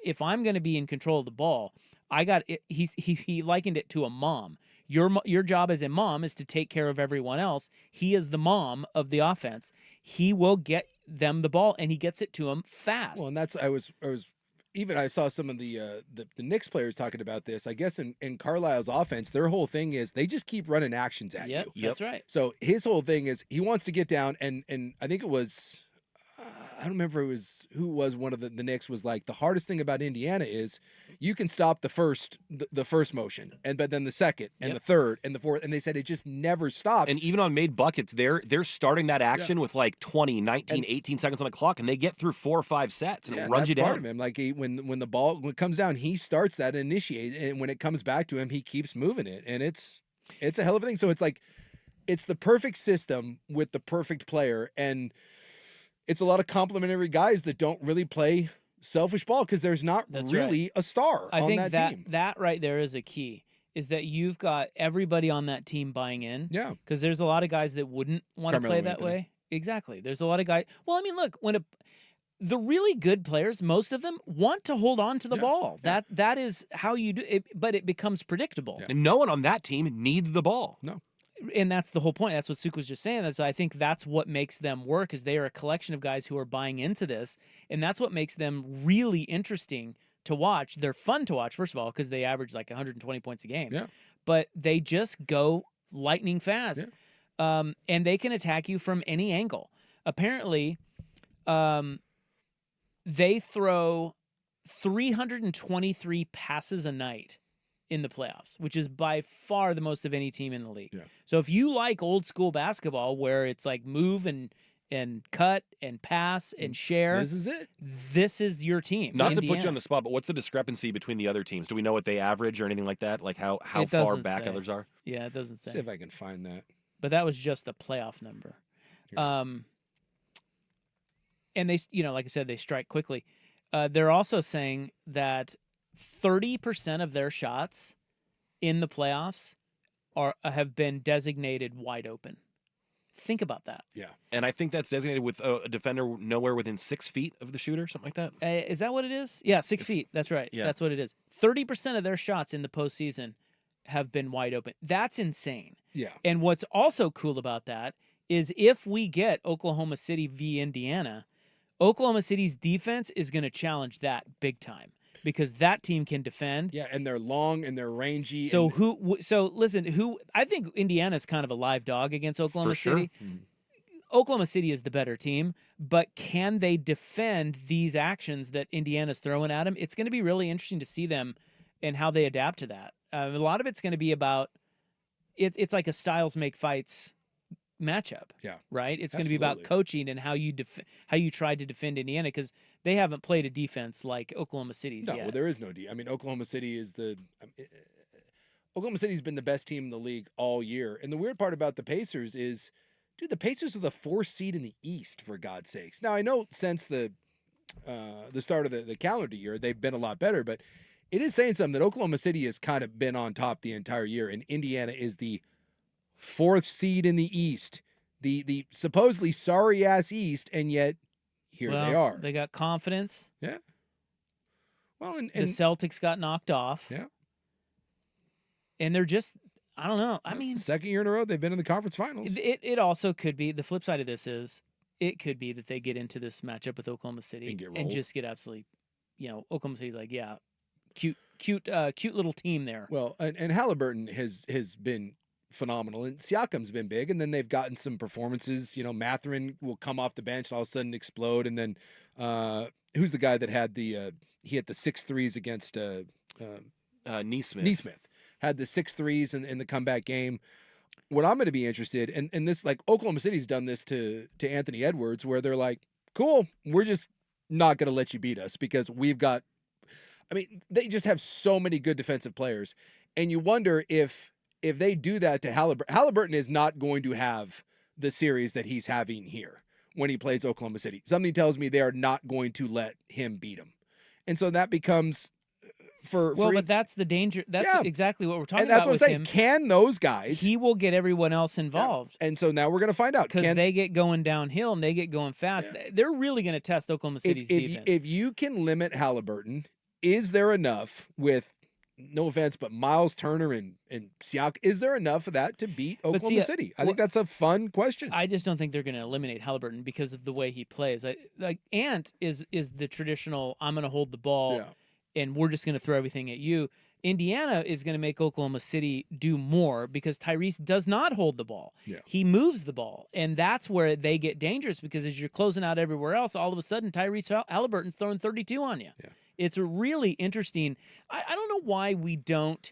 Speaker 6: if I'm going to be in control of the ball, I got it. He likened it to a mom. Your job as a mom is to take care of everyone else. He is the mom of the offense. He will get them the ball, and he gets it to them fast.
Speaker 7: Well, and that's I saw some of the Knicks players talking about this. I guess in Carlisle's offense, their whole thing is they just keep running actions at you.
Speaker 6: That's right.
Speaker 7: So his whole thing is he wants to get down, and I think it was I don't remember who was one of the Knicks was like the hardest thing about Indiana is you can stop the first motion, but then the second and the third and the fourth, and they said it just never stops.
Speaker 1: And even on made buckets, they're starting that action with like 20, 19, 18 seconds on the clock, and they get through 4 or 5 sets, and it runs you down.
Speaker 7: Part of him. Like when the ball when it comes down, he starts that and initiates, and when it comes back to him, he keeps moving it, and it's a hell of a thing. So it's like it's the perfect system with the perfect player, and it's a lot of complimentary guys that don't really play selfish ball because there's not really a star on that team.
Speaker 6: That right there is a key, is that you've got everybody on that team buying in.
Speaker 7: Yeah.
Speaker 6: Because there's a lot of guys that wouldn't want to play that way. Exactly. There's a lot of guys. Well, I mean, look, the really good players, most of them want to hold on to the ball.
Speaker 7: Yeah.
Speaker 6: That is how you do it, but it becomes predictable.
Speaker 1: Yeah. And no one on that team needs the ball.
Speaker 7: No.
Speaker 6: And that's the whole point. That's what Suk was just saying. I think that's what makes them work, is they are a collection of guys who are buying into this, and that's what makes them really interesting to watch. They're fun to watch, first of all, because they average like 120 points a game.
Speaker 7: Yeah.
Speaker 6: But they just go lightning fast.
Speaker 7: Yeah.
Speaker 6: And they can attack you from any angle. Apparently, they throw 323 passes a night in the playoffs, which is by far the most of any team in the league.
Speaker 7: Yeah.
Speaker 6: So if you like old school basketball where it's like move and cut and pass and share,
Speaker 7: this is it.
Speaker 6: This is your team.
Speaker 1: Not to put you on the spot, but what's the discrepancy between the other teams? Do we know what they average or anything like that? Like how far back others are?
Speaker 6: Yeah, it doesn't say.
Speaker 7: See if I can find that.
Speaker 6: But that was just the playoff number. And they, like I said, they strike quickly. They're also saying that 30% of their shots in the playoffs have been designated wide open. Think about that.
Speaker 7: Yeah.
Speaker 1: And I think that's designated with a defender nowhere within 6 feet of the shooter, something like that.
Speaker 6: Is that what it is? Yeah, 6 feet. That's right.
Speaker 1: Yeah.
Speaker 6: That's what it is. 30% of their shots in the postseason have been wide open. That's insane.
Speaker 7: Yeah.
Speaker 6: And what's also cool about that is if we get Oklahoma City v. Indiana, Oklahoma City's defense is going to challenge that big time, because that team can defend.
Speaker 7: Yeah, and they're long and they're rangy.
Speaker 6: So listen, I think Indiana's kind of a live dog against Oklahoma City. Oklahoma City is the better team, but can they defend these actions that Indiana's throwing at them? It's going to be really interesting to see them and how they adapt to that. A lot of it's going to be about it's like a styles make fights matchup.
Speaker 7: Yeah.
Speaker 6: Right? It's going to be about coaching and how you tried to defend Indiana, because they haven't played a defense like Oklahoma City's yet.
Speaker 7: Well, there is no I mean, Oklahoma City is Oklahoma City's been the best team in the league all year. And the weird part about the Pacers is, dude, the Pacers are the 4th seed in the East, for God's sakes. Now, I know since the start of the calendar year, they've been a lot better, but it is saying something that Oklahoma City has kind of been on top the entire year, and Indiana is the 4th seed in the East, the supposedly sorry ass East, and yet here they are.
Speaker 6: They got confidence.
Speaker 7: Yeah. Well, and
Speaker 6: the Celtics got knocked off.
Speaker 7: Yeah.
Speaker 6: And they're just, I don't know.
Speaker 7: I mean, the second year in a row they've been in the conference finals.
Speaker 6: It also could be, the flip side of this is, it could be that they get into this matchup with Oklahoma City and just get absolutely, Oklahoma City's like, yeah, cute little team there.
Speaker 7: Well, and Halliburton has been phenomenal, and Siakam's been big, and then they've gotten some performances. Mathurin will come off the bench and all of a sudden explode, and then who's the guy that had he hit the 6 threes against
Speaker 1: Neesmith.
Speaker 7: Neesmith had the 6 threes in the comeback game. What I'm going to be interested in this, like Oklahoma City's done this to Anthony Edwards, where they're like, cool, we're just not going to let you beat us because we've got. I mean, they just have so many good defensive players, and you wonder if they do that to Halliburton. Halliburton is not going to have the series that he's having here when he plays Oklahoma City. Something tells me they are not going to let him beat him, and so that becomes
Speaker 6: but that's the danger. That's exactly what we're talking
Speaker 7: and that's
Speaker 6: about
Speaker 7: what I'm
Speaker 6: with
Speaker 7: saying.
Speaker 6: him.
Speaker 7: Can those guys?
Speaker 6: He will get everyone else involved.
Speaker 7: And so now we're going to find out.
Speaker 6: Because they get going downhill and they get going fast. They're really going to test Oklahoma City's defense.
Speaker 7: If you can limit Halliburton, is there enough with, no offense, but Miles Turner and Siak, is there enough of that to beat Oklahoma City? I think that's a fun question.
Speaker 6: I just don't think they're going to eliminate Halliburton because of the way he plays. Ant is the traditional, I'm going to hold the ball and we're just going to throw everything at you. Indiana is going to make Oklahoma City do more because Tyrese does not hold the ball.
Speaker 7: Yeah.
Speaker 6: He moves the ball, and that's where they get dangerous because as you're closing out everywhere else, all of a sudden Tyrese Halliburton's throwing 32 on you.
Speaker 7: Yeah.
Speaker 6: It's a really interesting. I don't know why we don't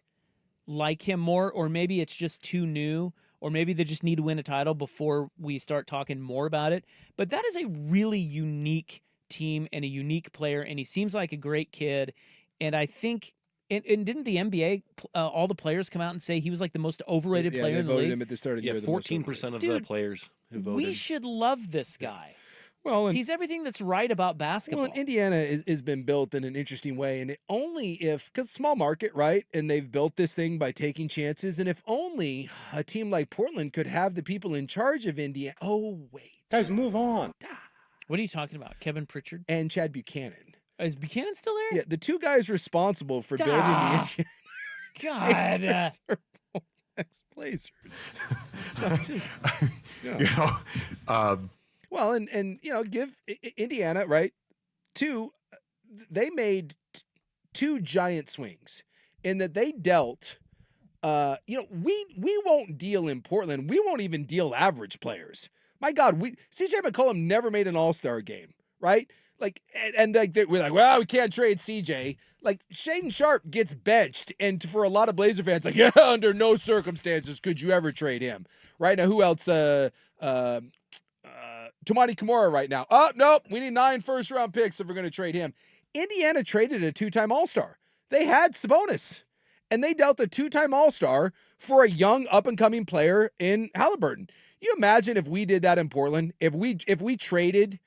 Speaker 6: like him more, or maybe it's just too new, or maybe they just need to win a title before we start talking more about it. But that is a really unique team and a unique player, and he seems like a great kid. And I think, and didn't the NBA, all the players come out and say he was like the most overrated player in the league?
Speaker 7: Him at the start of the year.
Speaker 1: 14% of the players who voted.
Speaker 6: We should love this guy.
Speaker 7: Well,
Speaker 6: he's everything that's right about basketball.
Speaker 7: Well, Indiana has been built in an interesting way, and because small market, right? And they've built this thing by taking chances, and if only a team like Portland could have the people in charge of Indiana. Oh, wait.
Speaker 19: Guys, move on.
Speaker 6: What are you talking about? Kevin Pritchard?
Speaker 7: And Chad Buchanan.
Speaker 6: Is Buchanan still there?
Speaker 7: Yeah, the two guys responsible for building the Indiana
Speaker 6: God.
Speaker 7: Blazers. Well, and give Indiana, right? They made two giant swings in that they dealt. We won't deal in Portland. We won't even deal average players. My God, CJ McCollum never made an All-Star game, right? Like, and we're like, well, we can't trade CJ. Like, Shaedon Sharp gets benched, and for a lot of Blazer fans, like, yeah, under no circumstances could you ever trade him. Right now, who else? Tomani Kimura right now. Oh, nope, we need 9 first-round picks if we're going to trade him. Indiana traded a 2-time All-Star. They had Sabonis, and they dealt a 2-time All-Star for a young, up-and-coming player in Halliburton. You imagine if we did that in Portland? If we traded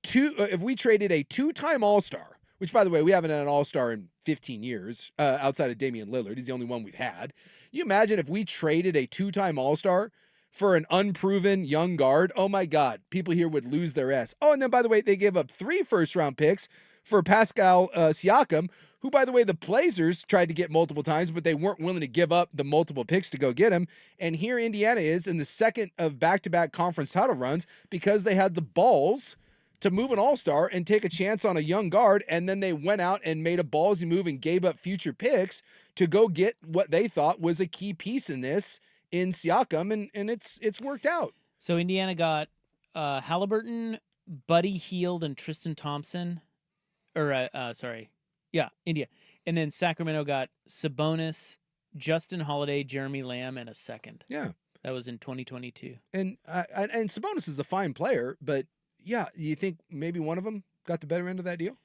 Speaker 7: a 2-time All-Star, which, by the way, we haven't had an All-Star in 15 years, outside of Damian Lillard. He's the only one we've had. You imagine if we traded a 2-time All-Star for an unproven young guard? Oh, my God. People here would lose their ass. Oh, and then, by the way, they gave up 3 first-round picks for Pascal Siakam, who, by the way, the Blazers tried to get multiple times, but they weren't willing to give up the multiple picks to go get him. And here Indiana is in the second of back-to-back conference title runs because they had the balls to move an all-star and take a chance on a young guard, and then they went out and made a ballsy move and gave up future picks to go get what they thought was a key piece in this in Siakam, and it's worked out.
Speaker 6: So Indiana got Halliburton, Buddy Hield, and Tristan Thompson. India. And then Sacramento got Sabonis, Justin Holiday, Jeremy Lamb, and a second.
Speaker 7: Yeah.
Speaker 6: That was in 2022.
Speaker 7: And Sabonis is a fine player, but yeah, you think maybe one of them got the better end of that deal?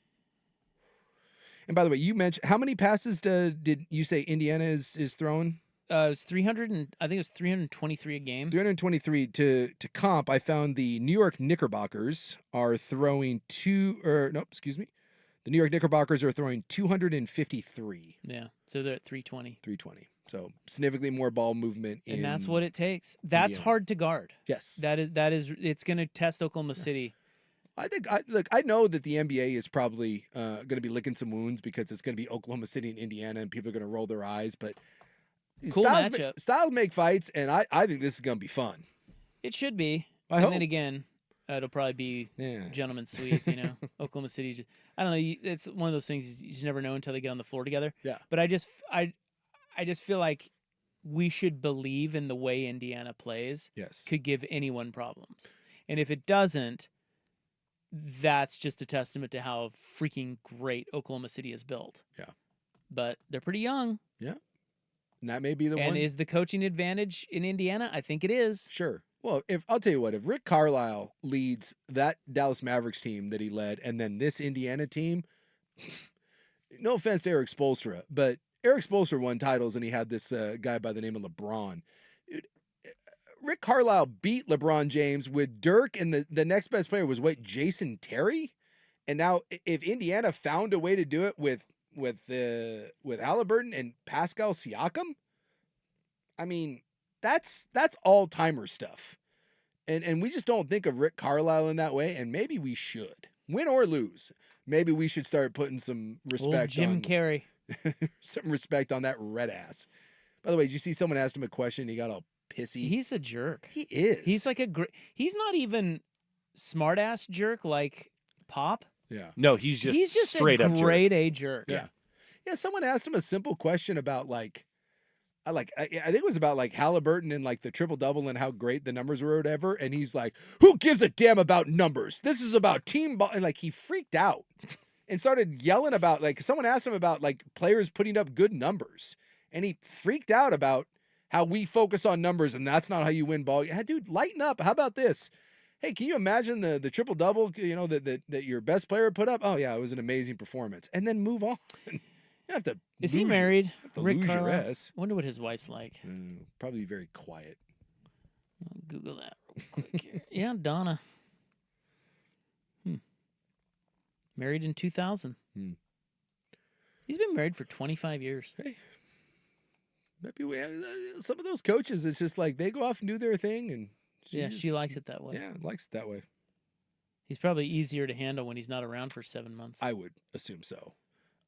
Speaker 7: And by the way, you mentioned, how many passes did you say Indiana is throwing?
Speaker 6: It was 300, and I think it was 323 a game.
Speaker 7: 323 to comp. I found the New York Knickerbockers are throwing the New York Knickerbockers are throwing 253.
Speaker 6: Yeah, so they're at 320.
Speaker 7: 320. So significantly more ball movement.
Speaker 6: And that's what it takes. That's
Speaker 7: Indiana. Hard
Speaker 6: to guard.
Speaker 7: Yes.
Speaker 6: That is. It's going to test Oklahoma City.
Speaker 7: I know that the NBA is probably going to be licking some wounds because it's going to be Oklahoma City and Indiana, and people are going to roll their eyes. But
Speaker 6: cool matchup.
Speaker 7: Styles make fights, and I think this is going to be fun.
Speaker 6: It should be.
Speaker 7: I hope.
Speaker 6: Then again, it'll probably be gentleman's sweep. Oklahoma City. I don't know. It's one of those things you just never know until they get on the floor together.
Speaker 7: Yeah.
Speaker 6: But I just feel like we should believe in the way Indiana plays.
Speaker 7: Yes.
Speaker 6: Could give anyone problems, and if it doesn't, that's just a testament to how freaking great Oklahoma City is built.
Speaker 7: Yeah.
Speaker 6: But they're pretty young.
Speaker 7: Yeah. And that may be the one.
Speaker 6: And is the coaching advantage in Indiana? I think it is.
Speaker 7: Sure. Well, I'll tell you what, if Rick Carlisle leads that Dallas Mavericks team that he led, and then this Indiana team, no offense to Eric Spoelstra, but Eric Spoelstra won titles and he had this guy by the name of LeBron. Dude, Rick Carlisle beat LeBron James with Dirk, and the next best player was Jason Terry. And now, if Indiana found a way to do it with Halliburton and Pascal Siakam, I mean, that's all-timer stuff. And we just don't think of Rick Carlisle in that way, and maybe we should. Win or lose, maybe we should start putting some respect
Speaker 6: Old Jim Carrey.
Speaker 7: some respect on that red ass. By the way, did you see someone asked him a question and he got all pissy?
Speaker 6: He's a jerk.
Speaker 7: He is.
Speaker 6: He's like he's not even smart ass jerk like Pop.
Speaker 7: Yeah.
Speaker 1: No, he's just straight
Speaker 6: a
Speaker 1: up
Speaker 6: grade
Speaker 1: jerk.
Speaker 6: A jerk.
Speaker 7: Yeah. Yeah, someone asked him a simple question about I think it was about like Halliburton and like the triple-double and how great the numbers were or whatever. And he's like, who gives a damn about numbers? This is about team ball. And like he freaked out and started yelling about, like, someone asked him about like players putting up good numbers. And he freaked out about how we focus on numbers and that's not how you win ball. Yeah, dude, lighten up. How about this? Hey, can you imagine the triple-double, that your best player put up? Oh yeah, it was an amazing performance. And then move on. You have to.
Speaker 6: Is he married? Rick
Speaker 7: Carlisle.
Speaker 6: Carlisle. Wonder what his wife's like.
Speaker 7: Probably very quiet.
Speaker 6: I'll Google that real quick here. Yeah, Donna. Married in 2000. He's been married for 25 years.
Speaker 7: Hey, maybe some of those coaches, it's just like they go off and do their thing, and
Speaker 6: she likes it that way.
Speaker 7: Yeah, likes it that way.
Speaker 6: He's probably easier to handle when he's not around for 7 months.
Speaker 7: I would assume so.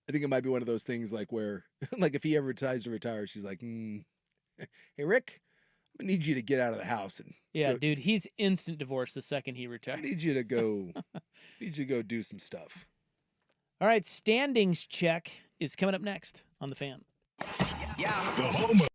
Speaker 7: I think it might be one of those things like where, like if he ever decides to retire, she's like, hey, Rick, I need you to get out of the house. And
Speaker 6: dude, he's instant divorce the second he retires.
Speaker 7: I need you to go do some stuff.
Speaker 6: All right, standings check is coming up next on The Fan.
Speaker 2: The home of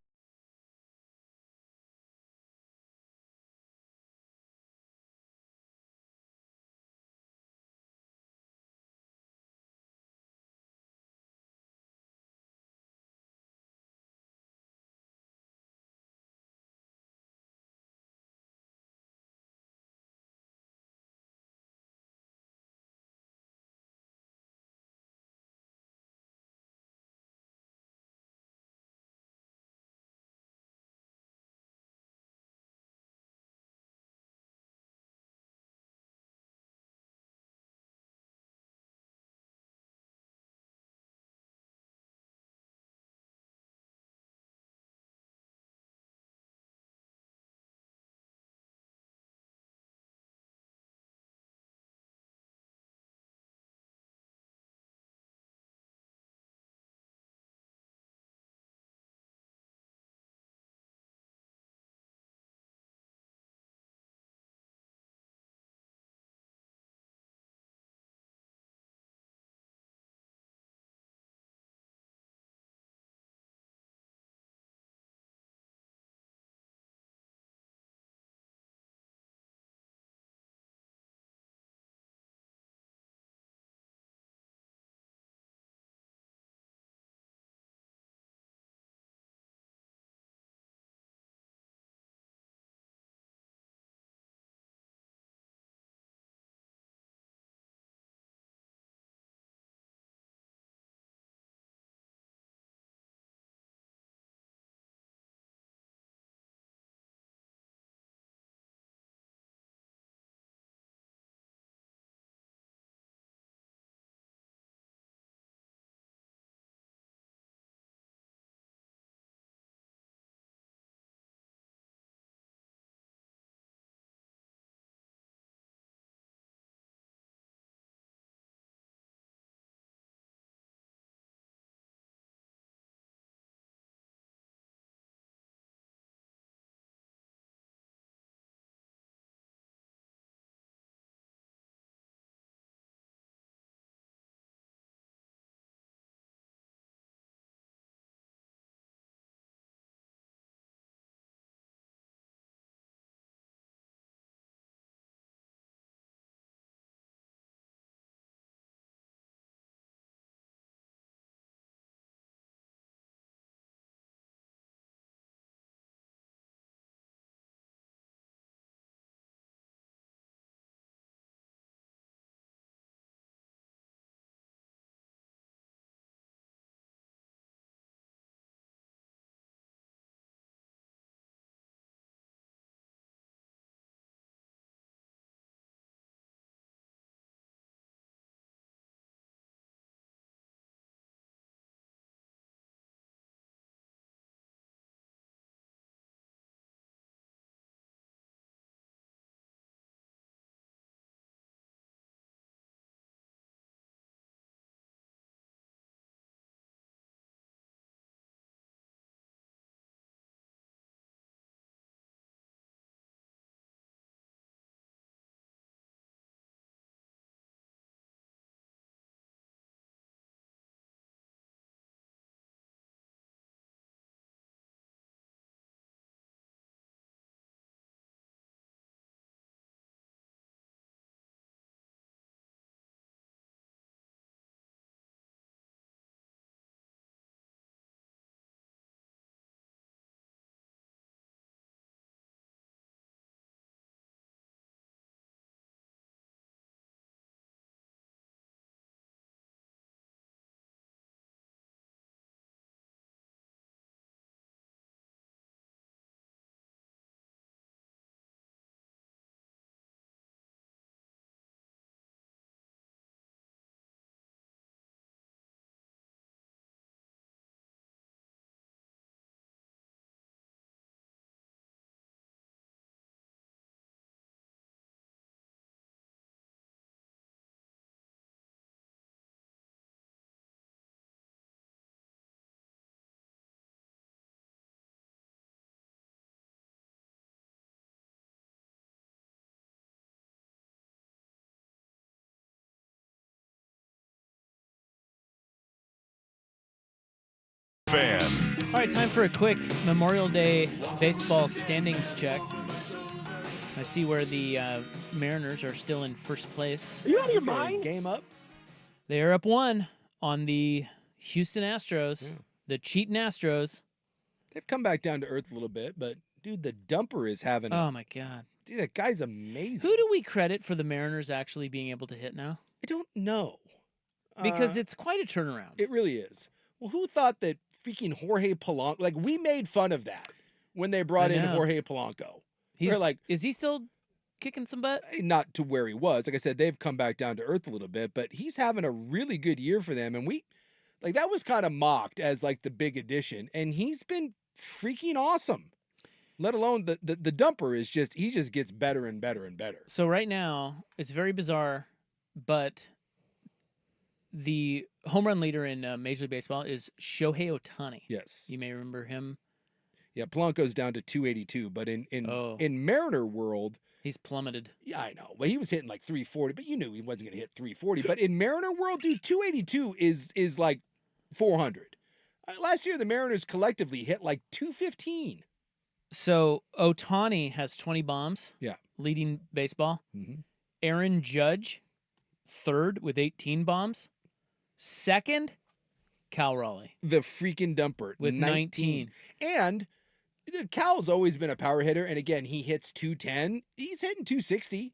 Speaker 11: Fan.
Speaker 6: All right, time for a quick Memorial Day baseball standings check. I see where the Mariners are still in first place.
Speaker 7: Are you out of your mind? Game up.
Speaker 6: They are up 1 on the Houston Astros, the cheating Astros.
Speaker 7: They've come back down to earth a little bit, but dude, the dumper is having.
Speaker 6: Oh my God,
Speaker 7: dude, that guy's amazing.
Speaker 6: Who do we credit for the Mariners actually being able to hit now?
Speaker 7: I don't know,
Speaker 6: because it's quite a turnaround.
Speaker 7: It really is. Well, who thought that freaking Jorge Polanco? Like, we made fun of that when they brought in Jorge Polanco. We're like,
Speaker 6: is he still kicking some butt?
Speaker 7: Not to where he was. Like I said, they've come back down to earth a little bit, but he's having a really good year for them. And that was kind of mocked as like the big addition, and he's been freaking awesome. Let alone the dumper is he just gets better and better and better.
Speaker 6: So right now, it's very bizarre, but the home run leader in Major League Baseball is Shohei Ohtani.
Speaker 7: Yes.
Speaker 6: You may remember him.
Speaker 7: Yeah, Polanco's down to 282, but in Mariner world,
Speaker 6: he's plummeted.
Speaker 7: Yeah, I know. Well, he was hitting like 340, but you knew he wasn't going to hit 340. But in Mariner world, dude, 282 is like 400. Last year, the Mariners collectively hit like 215.
Speaker 6: So Ohtani has 20 bombs.
Speaker 7: Yeah.
Speaker 6: Leading baseball.
Speaker 7: Mm-hmm.
Speaker 6: Aaron Judge, third with 18 bombs. Second, Cal Raleigh.
Speaker 7: The freaking dumper.
Speaker 6: With 19.
Speaker 7: And Cal's always been a power hitter. And again, he hits 210. He's hitting 260.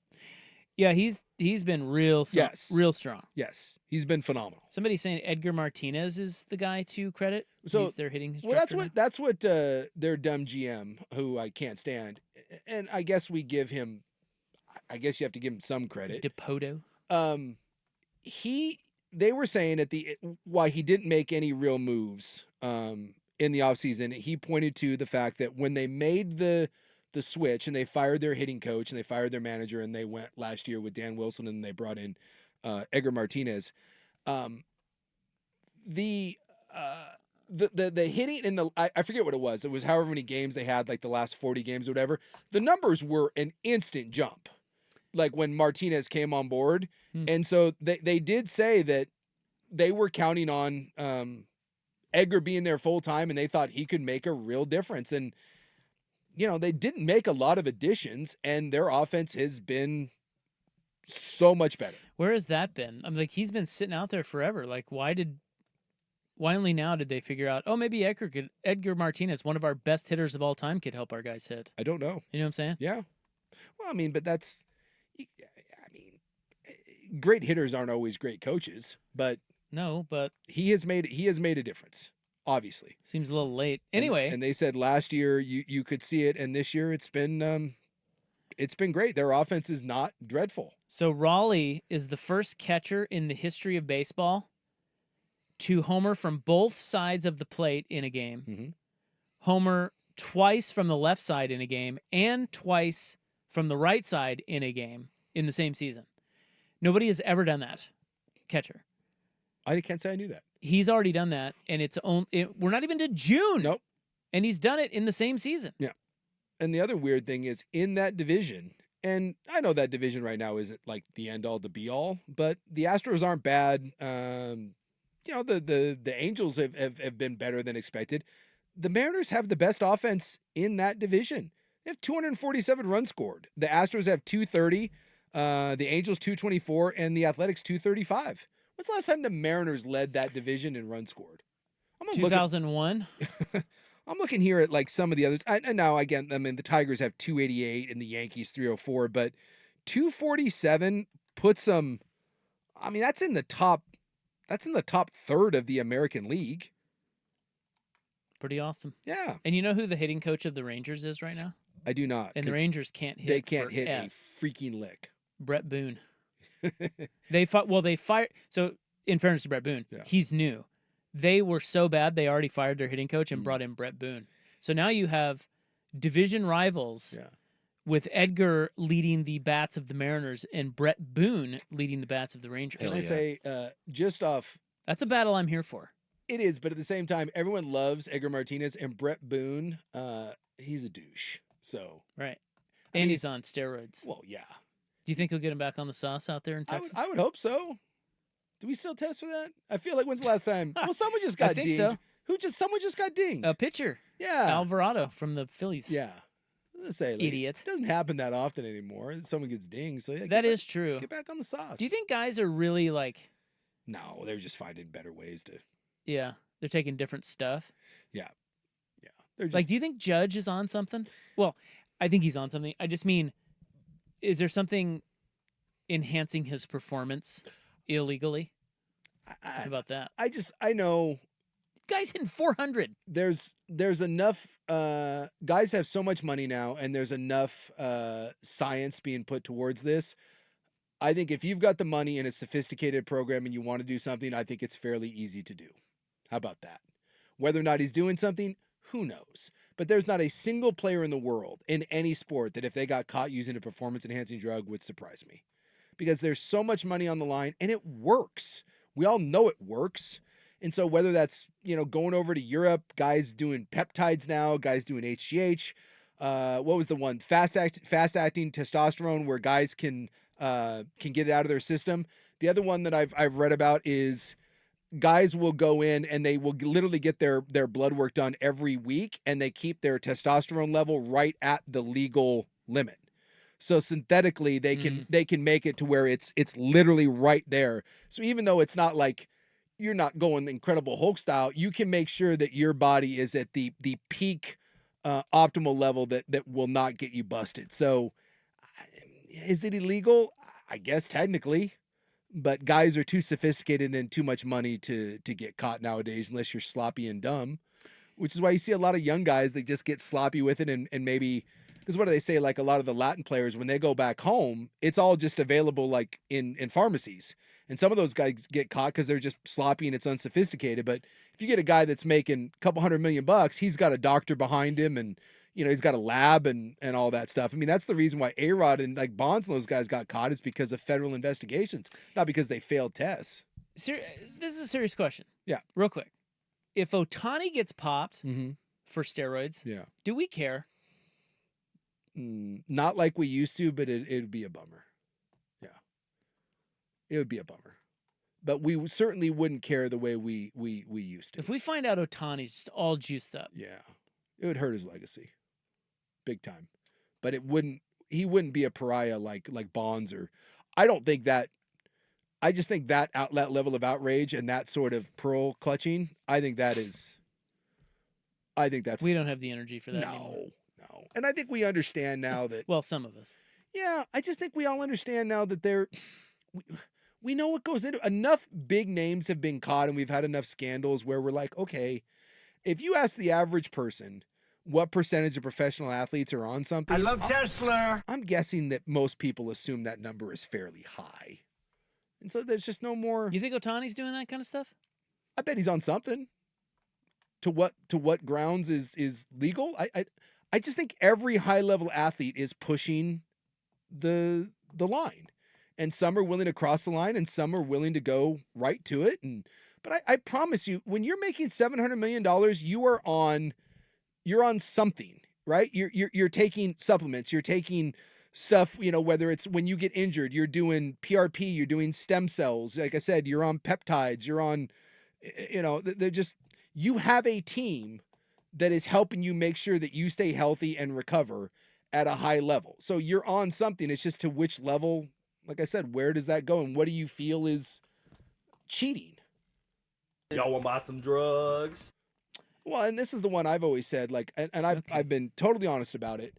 Speaker 6: Yeah, he's been real strong.
Speaker 7: Yes, he's been phenomenal.
Speaker 6: Somebody's saying Edgar Martinez is the guy to credit.
Speaker 7: So
Speaker 6: he's their hitting
Speaker 7: well, that's what their dumb GM, who I can't stand, and I guess we give him. I guess you have to give him some credit.
Speaker 6: DePoto.
Speaker 7: They were saying why he didn't make any real moves in the offseason. He pointed to the fact that when they made the switch and they fired their hitting coach and they fired their manager and they went last year with Dan Wilson and they brought in Edgar Martinez. The hitting in I forget what it was. It was however many games they had, like the last 40 games or whatever. The numbers were an instant jump, like when Martinez came on board. And so they did say that they were counting on Edgar being there full time and they thought he could make a real difference. And they didn't make a lot of additions, and their offense has been so much better.
Speaker 6: Where has that been? I'm like, he's been sitting out there forever. Like, why only now did they figure out, maybe Edgar Martinez, one of our best hitters of all time, could help our guys hit?
Speaker 7: I don't know.
Speaker 6: You know what I'm saying?
Speaker 7: Yeah. Well, but great hitters aren't always great coaches, but he has made a difference. Obviously.
Speaker 6: Seems a little late. Anyway.
Speaker 7: And they said last year you could see it, and this year it's been great. Their offense is not dreadful.
Speaker 6: So Raleigh is the first catcher in the history of baseball to homer from both sides of the plate in a game.
Speaker 7: Mm-hmm.
Speaker 6: Homer twice from the left side in a game and twice from the right side in a game in the same season. Nobody has ever done that. Catcher.
Speaker 7: I can't say I knew that.
Speaker 6: He's already done that, and we're not even to June.
Speaker 7: Nope.
Speaker 6: And he's done it in the same season.
Speaker 7: Yeah. And the other weird thing is in that division, and I know that division right now isn't like the end all, the be all, but the Astros aren't bad. The Angels have been better than expected. The Mariners have the best offense in that division. They have 247 runs scored. The Astros have 230, the Angels 224, and the Athletics 235. When's the last time the Mariners led that division in runs scored?
Speaker 6: 2001.
Speaker 7: I'm looking here at like some of the others. The Tigers have 288 and the Yankees 304, but 247 puts them. That's in the top third of the American League.
Speaker 6: Pretty awesome.
Speaker 7: Yeah.
Speaker 6: And you know who the hitting coach of the Rangers is right now?
Speaker 7: I do not.
Speaker 6: And the Rangers can't hit.
Speaker 7: They can't hit a freaking lick.
Speaker 6: Brett Boone. They fired. So in fairness to Brett Boone, he's new. They were so bad they already fired their hitting coach and brought in Brett Boone. So now you have division rivals with Edgar leading the bats of the Mariners and Brett Boone leading the bats of the Rangers.
Speaker 7: Can I say
Speaker 6: that's a battle I'm here for.
Speaker 7: It is, but at the same time, everyone loves Edgar Martinez and Brett Boone. He's a douche. So
Speaker 6: right, and he's on steroids.
Speaker 7: Well, yeah.
Speaker 6: Do you think he'll get him back on the sauce out there in Texas?
Speaker 7: I would hope so. Do we still test for that? I feel like when's the last time? Well, someone just got dinged.
Speaker 6: So.
Speaker 7: Someone just got dinged.
Speaker 6: A pitcher.
Speaker 7: Yeah.
Speaker 6: Alvarado from the Phillies.
Speaker 7: Yeah. Let's say, like,
Speaker 6: Idiot.
Speaker 7: It doesn't happen that often anymore. Someone gets dinged. So yeah,
Speaker 6: that is true.
Speaker 7: Get back on the sauce.
Speaker 6: Do you think guys are really like?
Speaker 7: No, they're just finding better ways to.
Speaker 6: Yeah, they're taking different stuff.
Speaker 7: Yeah. They're just...
Speaker 6: Like, do you think Judge is on something? Well, I think he's on something. I just mean, is there something enhancing his performance illegally? How about that?
Speaker 7: I know.
Speaker 6: Guys hitting 400.
Speaker 7: There's enough guys have so much money now, and there's enough science being put towards this. I think if you've got the money in a sophisticated program and you want to do something, I think it's fairly easy to do. How about that? Whether or not he's doing something, who knows? But there's not a single player in the world in any sport that if they got caught using a performance-enhancing drug would surprise me. Because there's so much money on the line, and it works. We all know it works. And so whether that's, going over to Europe, guys doing peptides now, guys doing HGH, what was the one? Fast-acting testosterone where guys can get it out of their system. The other one that I've read about is guys will go in and they will literally get their blood work done every week, and they keep their testosterone level right at the legal limit. So synthetically, they can make it to where it's literally right there. So even though it's not like you're not going Incredible Hulk style, you can make sure that your body is at the peak optimal level that will not get you busted. So is it illegal? I guess technically, but guys are too sophisticated and too much money to get caught nowadays unless you're sloppy and dumb, which is why you see a lot of young guys that just get sloppy with it and maybe, because what do they say? Like a lot of the Latin players, when they go back home, it's all just available like in pharmacies. And some of those guys get caught because they're just sloppy and it's unsophisticated. But if you get a guy that's making a couple $100 million, he's got a doctor behind him and, he's got a lab and all that stuff. I mean, that's the reason why A-Rod and like Bonds and those guys got caught is because of federal investigations, not because they failed tests.
Speaker 6: This is a serious question.
Speaker 7: Yeah.
Speaker 6: Real quick. If Ohtani gets popped for steroids, do we care?
Speaker 7: Not like we used to, but it'd be a bummer. Yeah. It would be a bummer. But we certainly wouldn't care the way we used to.
Speaker 6: If we find out Ohtani's just all juiced up.
Speaker 7: Yeah. It would hurt his legacy. Big time. But he wouldn't be a pariah like Bonds or I just think that level of outrage and that sort of pearl clutching, I think that's
Speaker 6: we don't have the energy for that anymore.
Speaker 7: No. And I think we understand now that
Speaker 6: well, some of us.
Speaker 7: Yeah, I just think we all understand now that we know what goes into it. Enough big names have been caught and we've had enough scandals where we're like, okay, if you ask the average person what percentage of professional athletes are on something,
Speaker 14: I love Tesla.
Speaker 7: I'm guessing that most people assume that number is fairly high. And so there's just no more.
Speaker 6: You think Ohtani's doing that kind of stuff?
Speaker 7: I bet he's on something. To what grounds is legal? I just think every high-level athlete is pushing the line. And some are willing to cross the line and some are willing to go right to it. But I promise you, when you're making $700 million, you're on something, right? You're taking supplements, you're taking stuff, whether it's when you get injured, you're doing PRP, you're doing stem cells. Like I said, you're on peptides, you're on, they're just, you have a team that is helping you make sure that you stay healthy and recover at a high level. So you're on something. It's just to which level, like I said, where does that go? And what do you feel is cheating?
Speaker 12: Y'all want to buy some drugs?
Speaker 7: Well, and this is the one I've always said, like, and I've been totally honest about it.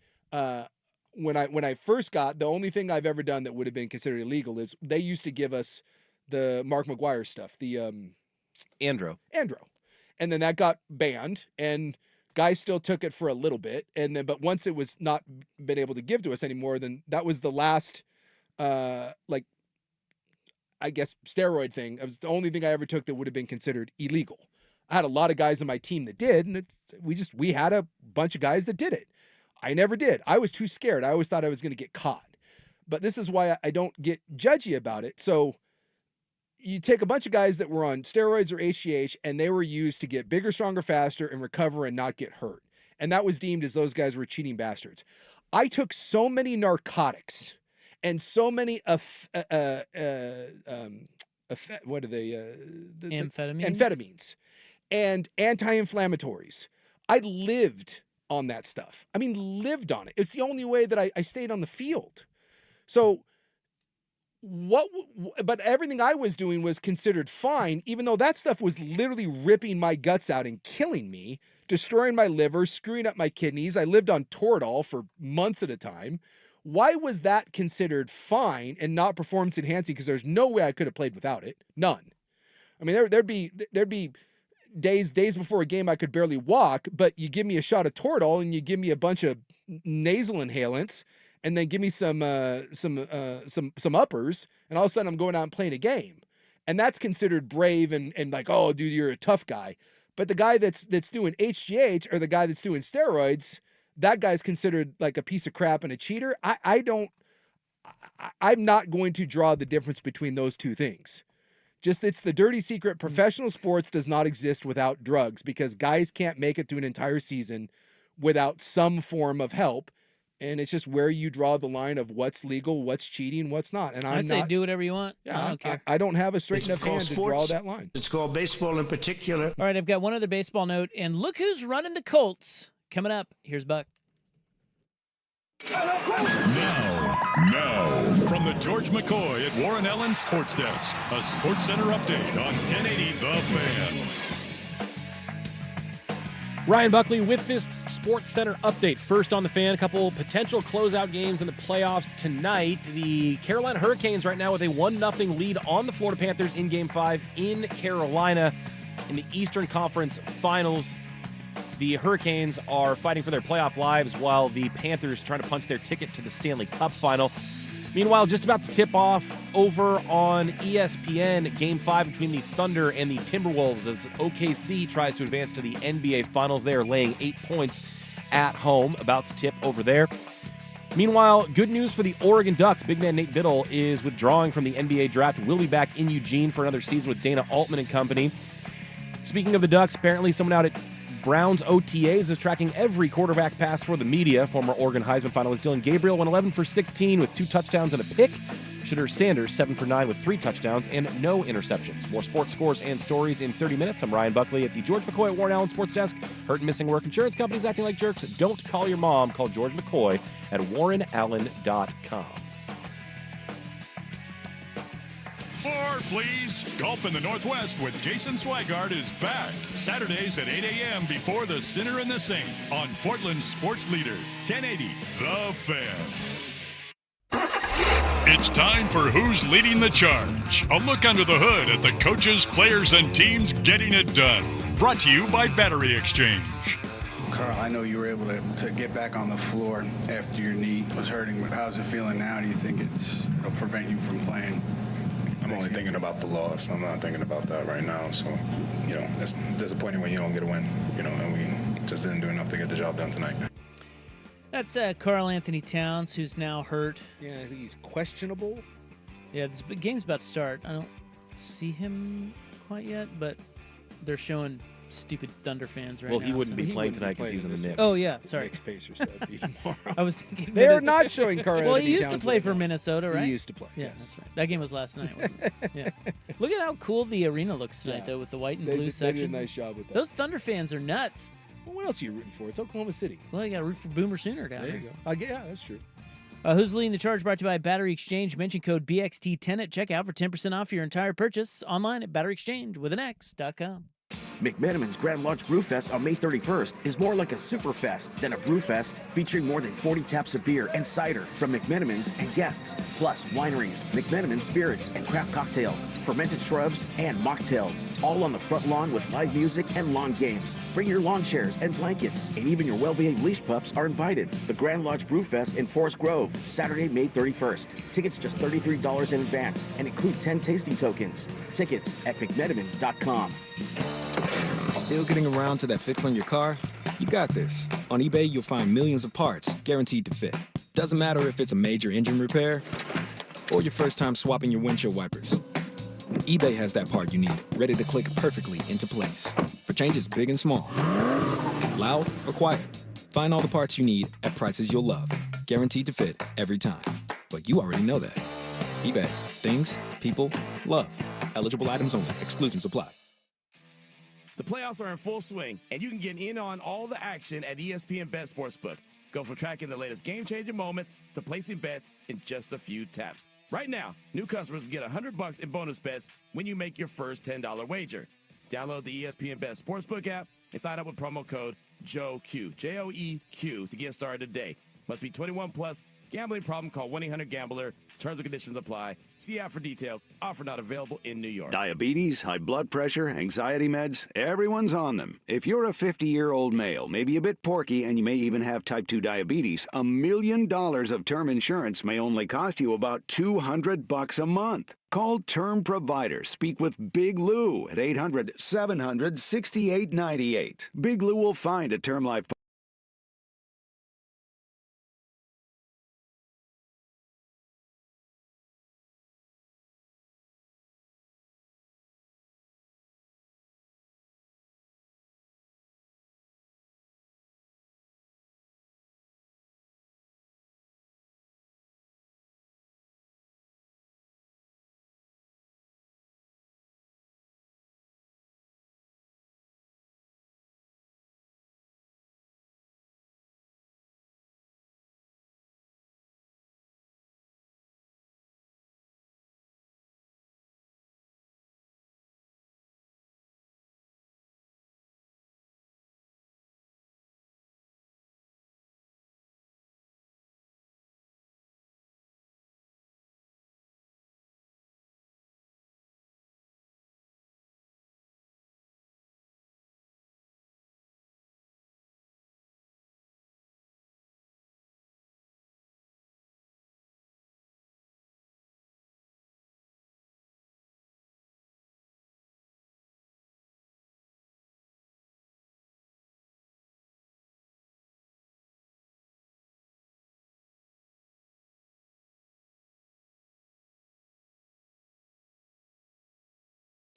Speaker 7: When I first got, the only thing I've ever done that would have been considered illegal is they used to give us the Mark McGuire stuff, the
Speaker 1: Andro.
Speaker 7: And then that got banned and guys still took it for a little bit. And then, but once it was not been able to give to us anymore, then that was the last, I guess, steroid thing. It was the only thing I ever took that would have been considered illegal. I had a lot of guys on my team that did, and we had a bunch of guys that did it. I never did. I was too scared. I always thought I was going to get caught. But this is why I don't get judgy about it. So you take a bunch of guys that were on steroids or HGH, and they were used to get bigger, stronger, faster, and recover and not get hurt. And that was deemed as those guys were cheating bastards. I took so many narcotics and so many
Speaker 6: amphetamines.
Speaker 7: Amphetamines. and anti-inflammatories. I lived on that stuff. I mean, lived on it. It's the only way that I stayed on the field. So but everything I was doing was considered fine, even though that stuff was literally ripping my guts out and killing me, destroying my liver, screwing up my kidneys. I lived on Toradol for months at a time. Why was that considered fine and not performance enhancing? Because there's no way I could have played without it. None. I mean, there'd be days before a game I could barely walk, but you give me a shot of Toradol and you give me a bunch of nasal inhalants and then give me some uppers, and all of a sudden I'm going out and playing a game. And that's considered brave and like, oh, dude, you're a tough guy. But the guy that's doing HGH or the guy that's doing steroids, that guy's considered like a piece of crap and a cheater. I'm not going to draw the difference between those two things. Just, it's the dirty secret. Professional sports does not exist without drugs, because guys can't make it through an entire season without some form of help. And it's just where you draw the line of what's legal, what's cheating, what's not. And
Speaker 6: I say do whatever you want.
Speaker 7: Yeah,
Speaker 6: I don't care.
Speaker 7: I don't have a straight enough hand to draw that line.
Speaker 14: It's called baseball in particular.
Speaker 6: All right, I've got one other baseball note, and look who's running the Colts. Coming up, here's Buck.
Speaker 2: Now, from the George McCoy at Warren Allen Sports Desk, a Sports Center update on 1080 The Fan.
Speaker 1: Ryan Buckley with this Sports Center update. First on the Fan, a couple potential closeout games in the playoffs tonight. The Carolina Hurricanes right now with a 1-0 lead on the Florida Panthers in Game 5 in Carolina. In the Eastern Conference Finals, the Hurricanes are fighting for their playoff lives while the Panthers trying to punch their ticket to the Stanley Cup Final. Meanwhile, just about to tip off over on ESPN, Game 5 between the Thunder and the Timberwolves as OKC tries to advance to the NBA Finals. They are laying 8 points at home, about to tip over there. Meanwhile, good news for the Oregon Ducks. Big man Nate Biddle is withdrawing from the NBA draft. Will be back in Eugene for another season with Dana Altman and company. Speaking of the Ducks, apparently someone out at Browns OTAs is tracking every quarterback pass for the media. Former Oregon Heisman finalist Dylan Gabriel went 11 for 16 with 2 touchdowns and a pick. Shedeur Sanders 7 for 9 with 3 touchdowns and no interceptions. More sports scores and stories in 30 minutes. I'm Ryan Buckley at the George McCoy at Warren Allen Sports Desk. Hurt and missing work insurance companies acting like jerks. Don't call your mom. Call George McCoy at warrenallen.com.
Speaker 2: More, please. Golf in the Northwest with Jason Swigart is back. Saturdays at 8 a.m. before the Sinner and the Saint on Portland's sports leader, 1080 The Fan. It's time for Who's Leading the Charge. A look under the hood at the coaches, players, and teams getting it done. Brought to you by Battery Exchange.
Speaker 8: Carl, I know you were able to get back on the floor after your knee was hurting, but how's it feeling now? Do you think it'll prevent you from playing?
Speaker 21: I'm only thinking about the loss. I'm not thinking about that right now. So, it's disappointing when you don't get a win, and we just didn't do enough to get the job done tonight.
Speaker 6: That's Karl Anthony Towns, who's now hurt.
Speaker 7: Yeah, I think he's questionable.
Speaker 6: Yeah, this game's about to start. I don't see him quite yet, but they're showing stupid Thunder fans right now.
Speaker 1: Well, he wouldn't be playing tonight because he's in the Knicks.
Speaker 6: Oh, yeah, sorry.
Speaker 7: Knicks Pacers said be tomorrow.
Speaker 6: I was thinking
Speaker 7: they're not showing Karl Anthony
Speaker 6: Well, he used
Speaker 7: Towns
Speaker 6: to play
Speaker 7: right
Speaker 6: for
Speaker 7: now.
Speaker 6: Minnesota, right?
Speaker 7: He used to play.
Speaker 6: Yeah,
Speaker 7: yes.
Speaker 6: that's right. That game was last night. Wasn't it? Yeah. Look at how cool the arena looks tonight, though, with the white and blue sections.
Speaker 7: They did a nice job with that.
Speaker 6: Those Thunder fans are nuts.
Speaker 7: Well, what else are you rooting for? It's Oklahoma City.
Speaker 6: Well, you got to root for Boomer Sooner down
Speaker 7: There
Speaker 6: there.
Speaker 7: you go. Yeah, that's true.
Speaker 6: Who's Leading the Charge? Brought to you by Battery Exchange. Mention code BXT10 at checkout for 10% off your entire purchase online at batteryexchange.com.
Speaker 23: McMenamin's Grand Lodge Brewfest on May 31st is more like a superfest than a brewfest, featuring more than 40 taps of beer and cider from McMenamin's and guests, plus wineries, McMenamin spirits and craft cocktails, fermented shrubs, and mocktails, all on the front lawn with live music and lawn games. Bring your lawn chairs and blankets, and even your well-behaved leash pups are invited. The Grand Lodge Brewfest in Forest Grove, Saturday, May 31st. Tickets just $33 in advance and include 10 tasting tokens. Tickets at McMenamins.com.
Speaker 24: Still getting around to that fix on your car? You got this. On eBay, you'll find millions of parts guaranteed to fit. Doesn't matter if it's a major engine repair or your first time swapping your windshield wipers. eBay has that part you need, ready to click perfectly into place for changes big and small. Loud or quiet, find all the parts you need at prices you'll love. Guaranteed to fit every time. But you already know that. eBay. Things, people, love. Eligible items only. Exclusions apply.
Speaker 3: The playoffs are in full swing, and you can get in on all the action at ESPN Bet Sportsbook. Go from tracking the latest game-changing moments to placing bets in just a few taps. Right now, new customers can get $100 in bonus bets when you make your first $10 wager. Download the ESPN Bet Sportsbook app and sign up with promo code JOEQ, J-O-E-Q, to get started today. Must be 21 plus. Gambling problem? Call 1-800-GAMBLER. Terms and conditions apply. See app for details. Offer not available in New York.
Speaker 11: Diabetes, high blood pressure, anxiety meds, everyone's on them. If you're a 50-year-old male, maybe a bit porky, and you may even have type 2 diabetes, $1 million of term insurance may only cost you about $200 a month. Call Term Provider. Speak with Big Lou at 800-700-6898. Big Lou will find a term life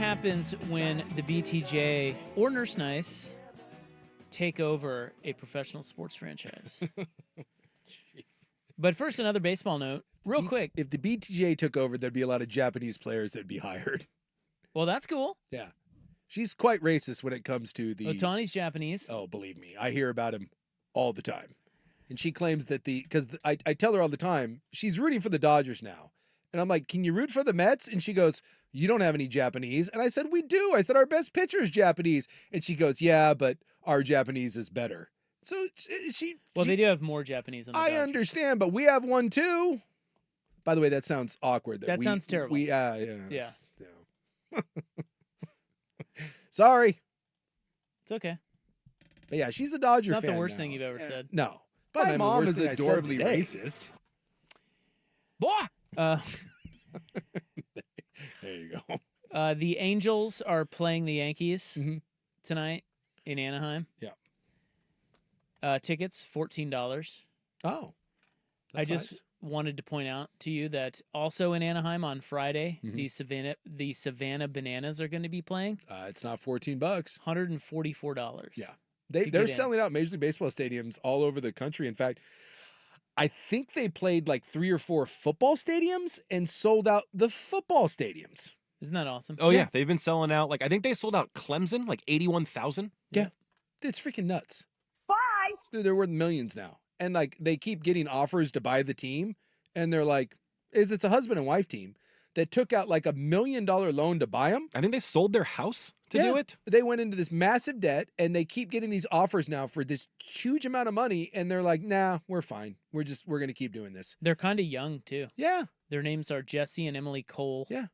Speaker 6: happens when the BTJ or Nurse Nice take over a professional sports franchise. But first, another baseball note, real quick.
Speaker 7: If the BTJ took over, there'd be a lot of Japanese players that'd be hired.
Speaker 6: Well, that's cool.
Speaker 7: Yeah. She's quite racist when it comes to the...
Speaker 6: Otani's Japanese.
Speaker 7: Oh, believe me. I hear about him all the time. And she claims that because I tell her all the time, she's rooting for the Dodgers now. And I'm like, can you root for the Mets? And she goes, you don't have any Japanese. And I said, we do. I said, our best pitcher is Japanese. And she goes, yeah, but our Japanese is better. So
Speaker 6: they do have more Japanese than the Dodgers.
Speaker 7: I understand, but we have one too. By the way, that sounds awkward.
Speaker 6: That sounds terrible.
Speaker 7: Yeah. Sorry.
Speaker 6: It's okay.
Speaker 7: But yeah, she's a Dodger fan.
Speaker 6: It's not the worst
Speaker 7: now.
Speaker 6: thing you've ever said.
Speaker 7: No.
Speaker 6: But
Speaker 7: my mom is adorably racist.
Speaker 6: Boy!
Speaker 7: There you go.
Speaker 6: The Angels are playing the Yankees tonight in Anaheim.
Speaker 7: Yeah.
Speaker 6: Tickets, $14.
Speaker 7: Oh.
Speaker 6: I just wanted to point out to you that also in Anaheim on Friday, the Savannah Bananas are going to be playing.
Speaker 7: It's not $14.
Speaker 6: $144.
Speaker 7: Yeah. They're selling out Major League Baseball stadiums all over the country. In fact, I think they played like 3 or 4 football stadiums and sold out the football stadiums.
Speaker 6: Isn't that awesome?
Speaker 1: Oh, yeah. They've been selling out. Like, I think they sold out Clemson, like 81,000.
Speaker 7: Yeah. It's freaking nuts.
Speaker 4: Bye.
Speaker 7: Dude, they're worth millions now. And like, they keep getting offers to buy the team. And they're like, it's a husband and wife team that took out like $1 million loan to buy them.
Speaker 1: I think they sold their house to do it.
Speaker 7: They went into this massive debt and they keep getting these offers now for this huge amount of money. And they're like, nah, we're fine. We're going to keep doing this.
Speaker 6: They're kind of young too.
Speaker 7: Yeah.
Speaker 6: Their names are Jesse and Emily Cole.
Speaker 7: Yeah.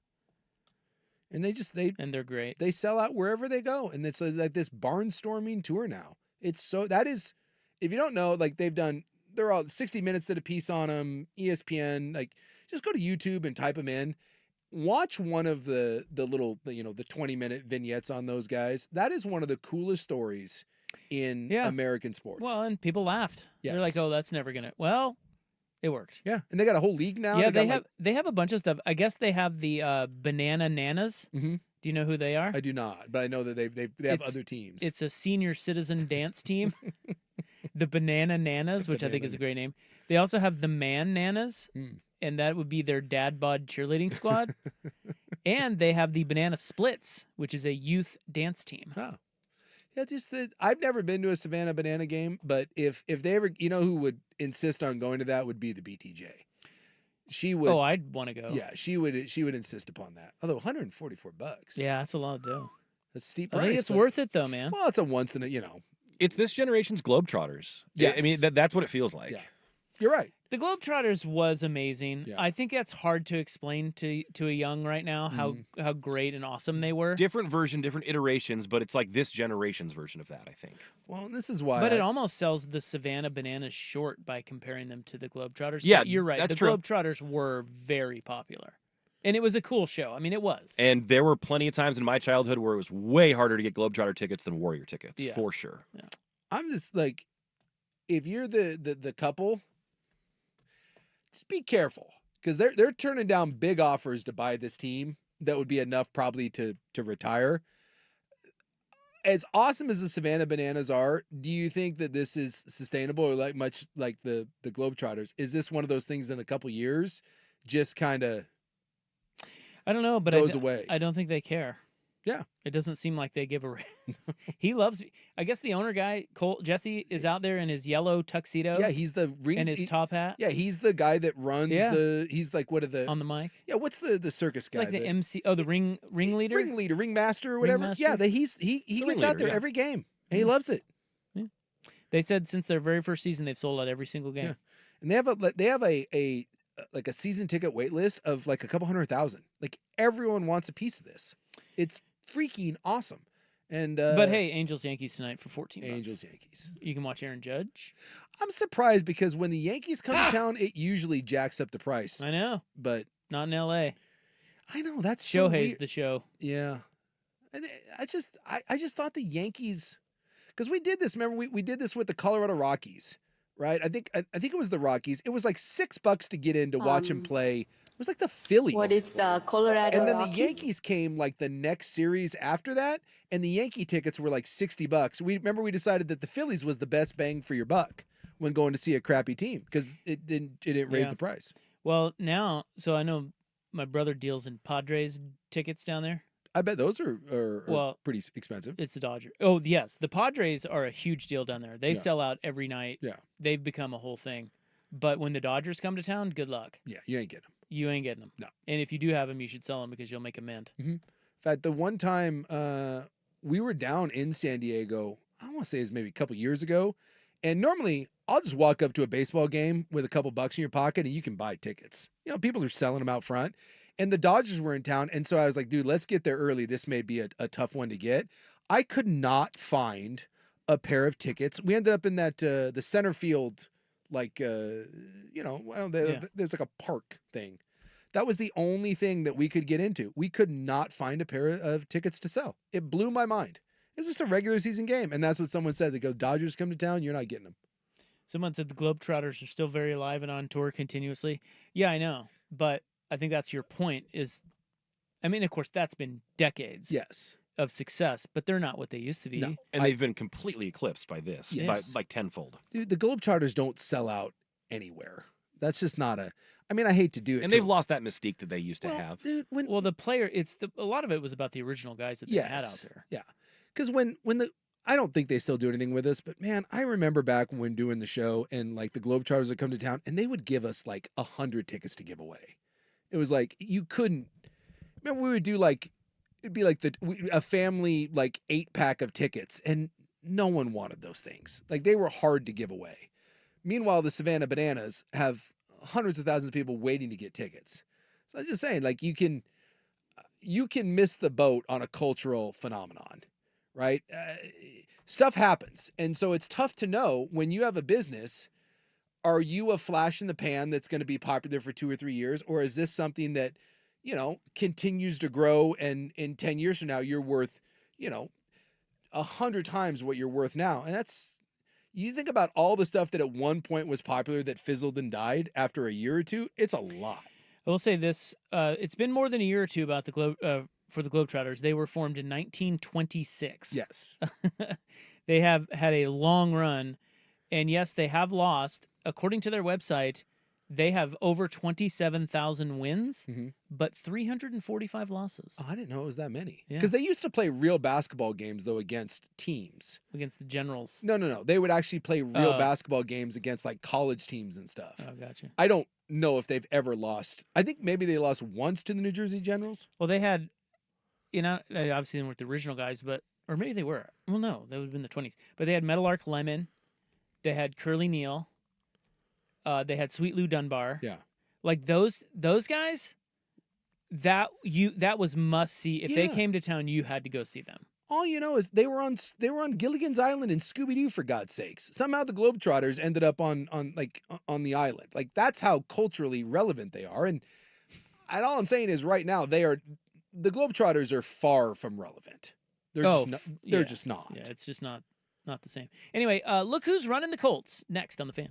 Speaker 7: And
Speaker 6: they're great.
Speaker 7: They sell out wherever they go. And it's like this barnstorming tour now. If you don't know, like they're all 60 Minutes did a piece on them, ESPN, like just go to YouTube and type them in. Watch one of the little, the 20-minute vignettes on those guys. That is one of the coolest stories in American sports.
Speaker 6: Well, and people laughed. Yes. They're like, oh, that's never going to. Well, it worked.
Speaker 7: Yeah. And they got a whole league now.
Speaker 6: Yeah, they have a bunch of stuff. I guess they have the Banana Nanas.
Speaker 7: Mm-hmm.
Speaker 6: Do you know who they are?
Speaker 7: I do not, but I know that they have other teams.
Speaker 6: It's a senior citizen dance team. The Banana Nanas, which I think is a great name. They also have the Man Nanas, and that would be their dad bod cheerleading squad. And they have the Banana Splits, which is a youth dance team.
Speaker 7: Oh, Yeah, just that I've never been to a Savannah Banana game, but if they ever, who would insist on going to that would be the BTJ. She would.
Speaker 6: Oh, I'd want to go.
Speaker 7: Yeah, she would insist upon that. Although $144.
Speaker 6: Yeah, that's a lot of dough.
Speaker 7: That's a steep
Speaker 6: I
Speaker 7: price.
Speaker 6: think it's worth it though, man.
Speaker 7: Well, it's a once in a,
Speaker 1: It's this generation's Globetrotters.
Speaker 7: Yes.
Speaker 1: I mean, that's what it feels like.
Speaker 7: Yeah. You're right.
Speaker 6: The Globetrotters was amazing.
Speaker 7: Yeah.
Speaker 6: I think that's hard to explain to a young right now how great and awesome they were.
Speaker 1: Different version, different iterations, but it's like this generation's version of that, I think.
Speaker 7: Well, this is why.
Speaker 6: But it almost sells the Savannah Bananas short by comparing them to the Globetrotters.
Speaker 1: Yeah,
Speaker 6: but you're right.
Speaker 1: that's
Speaker 6: The
Speaker 1: true.
Speaker 6: Globetrotters were very popular. And it was a cool show. I mean, it was.
Speaker 1: And there were plenty of times in my childhood where it was way harder to get Globetrotter tickets than Warrior tickets, for sure.
Speaker 6: Yeah.
Speaker 7: I'm just like, if you're the couple, just be careful because they're turning down big offers to buy this team that would be enough probably to retire. As awesome as the Savannah Bananas are, do you think that this is sustainable or much like the Globetrotters? Is this one of those things in a couple years just kind of
Speaker 6: I don't know, but
Speaker 7: goes away?
Speaker 6: I don't think they care.
Speaker 7: Yeah.
Speaker 6: It doesn't seem like they give a He loves I guess the owner guy, Jesse, is out there in his yellow tuxedo.
Speaker 7: Yeah, he's the ring
Speaker 6: and his top hat.
Speaker 7: Yeah, he's the guy that runs he's like what are the
Speaker 6: on the mic?
Speaker 7: Yeah, what's the circus guy?
Speaker 6: It's like the MC the ringleader?
Speaker 7: Ringmaster or whatever.
Speaker 6: Ringmaster?
Speaker 7: Yeah, he gets out there every game. And he loves it.
Speaker 6: Yeah. They said since their very first season they've sold out every single game.
Speaker 7: Yeah. And they have a like a season ticket wait list of like a couple 100,000. Like everyone wants a piece of this. It's freaking awesome. And
Speaker 6: but hey, Angels Yankees tonight for $14.
Speaker 7: Angels Yankees.
Speaker 6: You can watch Aaron Judge.
Speaker 7: I'm surprised because when the Yankees come to town, it usually jacks up the price.
Speaker 6: I know,
Speaker 7: but
Speaker 6: not in LA.
Speaker 7: I know that's so
Speaker 6: Shohei's
Speaker 7: weird.
Speaker 6: the show.
Speaker 7: Yeah, and I just thought the Yankees, because we did this. Remember, we did this with the Colorado Rockies, right? I think it was the Rockies. It was like $6 to get in to watch him play. It was like the Phillies.
Speaker 5: What is Colorado
Speaker 7: And then
Speaker 5: Rockies?
Speaker 7: the Yankees came like the next series after that, and the Yankee tickets were like $60. We decided that the Phillies was the best bang for your buck when going to see a crappy team because it didn't raise the price.
Speaker 6: Well, now, so I know my brother deals in Padres tickets down there.
Speaker 7: I bet those are pretty expensive.
Speaker 6: It's the Dodgers. Oh, yes. The Padres are a huge deal down there. They sell out every night.
Speaker 7: Yeah.
Speaker 6: They've become a whole thing. But when the Dodgers come to town, good luck.
Speaker 7: Yeah, you ain't getting them.
Speaker 6: You ain't getting them.
Speaker 7: No.
Speaker 6: And if you do have them, you should sell them because you'll make a mint.
Speaker 7: Mm-hmm. In fact, the one time we were down in San Diego, I want to say it's maybe a couple years ago, and normally I'll just walk up to a baseball game with a couple bucks in your pocket and you can buy tickets. People are selling them out front. And the Dodgers were in town, and so I was like, dude, let's get there early. This may be a tough one to get. I could not find a pair of tickets. We ended up in that the center field, like there's like a park thing. That was the only thing that we could get into. We could not find a pair of tickets to sell. It blew my mind. It was just a regular season game, and that's what someone said. They go, Dodgers come to town, you're not getting them.
Speaker 6: Someone said the Globetrotters are still very alive and on tour continuously. Yeah, I know, but I think that's your point of course, that's been decades of success, but they're not what they used to be.
Speaker 7: No.
Speaker 1: And they've been completely eclipsed by this, by like tenfold.
Speaker 7: Dude, the Globetrotters don't sell out anywhere. That's just not I hate to do it.
Speaker 1: And they've lost that mystique that they used to have.
Speaker 7: Dude,
Speaker 6: the player, a lot of it was about the original guys that they had out there.
Speaker 7: Yeah. Because I don't think they still do anything with us, but man, I remember back when doing the show and like the Globetrotters would come to town and they would give us like 100 tickets to give away. It was like you couldn't. Remember, we would do like it'd be like a family like 8-pack of tickets, and no one wanted those things. Like they were hard to give away. Meanwhile, the Savannah Bananas have hundreds of thousands of people waiting to get tickets. So I'm just saying, like you can miss the boat on a cultural phenomenon, right? Stuff happens, and so it's tough to know when you have a business. Are you a flash in the pan that's going to be popular for 2 or 3 years? Or is this something that, continues to grow and in 10 years from now, you're worth, 100 times what you're worth now? And you think about all the stuff that at one point was popular that fizzled and died after a year or two, it's a lot.
Speaker 6: I will say this, it's been more than a year or two about for the Globetrotters. They were formed in 1926.
Speaker 7: Yes.
Speaker 6: They have had a long run. And yes, they have lost, according to their website, They have over 27,000 wins,
Speaker 7: Mm-hmm.
Speaker 6: but 345 losses.
Speaker 7: Oh, I didn't know it was that many.
Speaker 6: Yeah.
Speaker 7: Because they used to play real basketball games, though, against teams.
Speaker 6: Against the Generals.
Speaker 7: No. They would actually play real basketball games against, like, college teams and stuff.
Speaker 6: Oh, gotcha.
Speaker 7: I don't know if they've ever lost. I think maybe they lost once to the New Jersey Generals.
Speaker 6: Well, they had, they obviously weren't the original guys, or maybe they were. Well, no, that would have been the 20s. But they had Meadowlark Lemon. They had Curly Neal. They had Sweet Lou Dunbar.
Speaker 7: Yeah.
Speaker 6: Like those guys, that was must see. If they came to town, you had to go see them.
Speaker 7: All you know is they were on Gilligan's Island and Scooby-Doo, for God's sakes. Somehow the Globetrotters ended up on the island. Like, that's how culturally relevant they are. And all I'm saying is right now the Globetrotters are far from relevant. They're just not.
Speaker 6: Yeah, it's just not the same. Anyway, look who's running the Colts next on the Fan.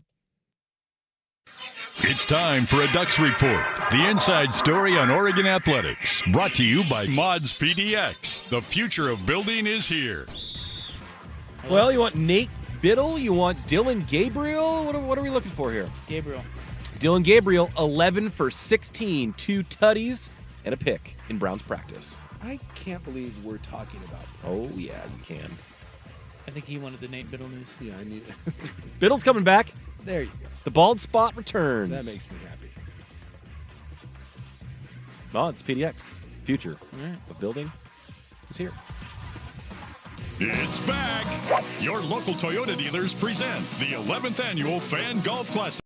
Speaker 2: It's time for a Ducks Report, the inside story on Oregon athletics. Brought to you by Mods PDX. The future of building is here.
Speaker 1: Well, you want Nate Biddle? You want Dylan Gabriel? What are we looking for here?
Speaker 6: Gabriel.
Speaker 1: Dylan Gabriel, 11 for 16, 2 tutties, and a pick in Browns practice.
Speaker 7: I can't believe we're talking about
Speaker 1: Oh,
Speaker 7: practice
Speaker 1: yeah, you
Speaker 7: stats.
Speaker 1: can.
Speaker 6: I think he wanted the Nate Biddle news.
Speaker 7: Yeah, I need it.
Speaker 1: Biddle's coming back.
Speaker 7: There you go.
Speaker 1: The bald spot returns.
Speaker 7: That makes me happy.
Speaker 1: Mods PDX. Future
Speaker 6: right.
Speaker 1: of building is here.
Speaker 2: It's back. Your local Toyota dealers present the 11th annual Fan Golf Classic.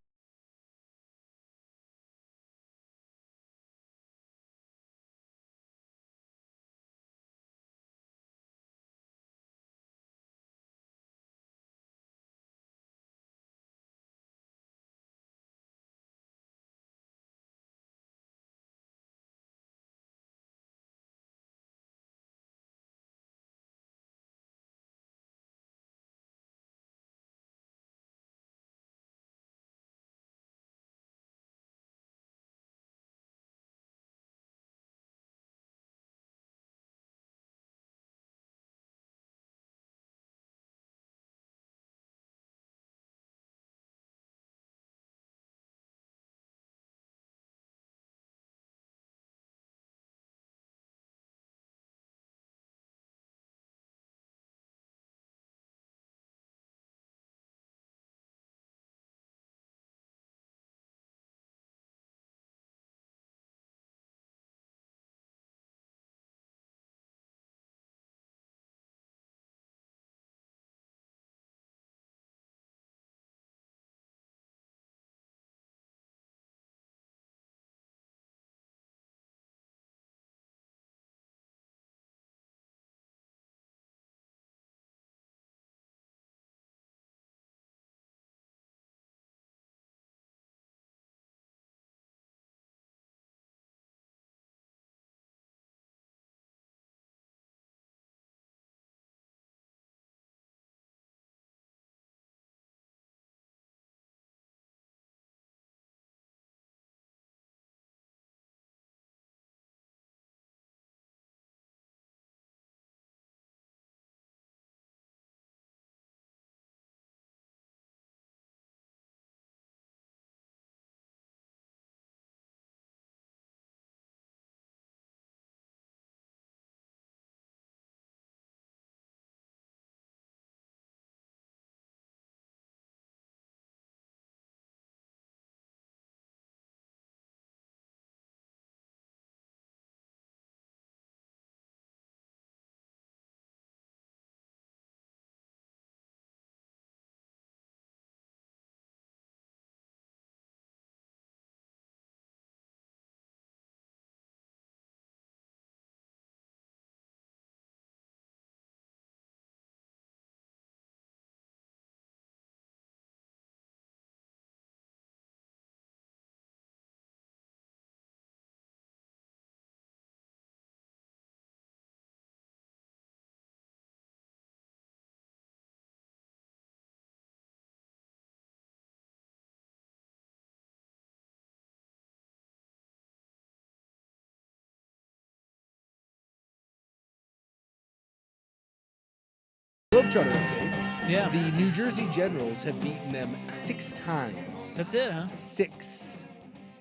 Speaker 7: Globetrotter updates.
Speaker 6: Yeah.
Speaker 7: The New Jersey Generals have beaten them 6 times.
Speaker 6: That's it, huh?
Speaker 7: 6.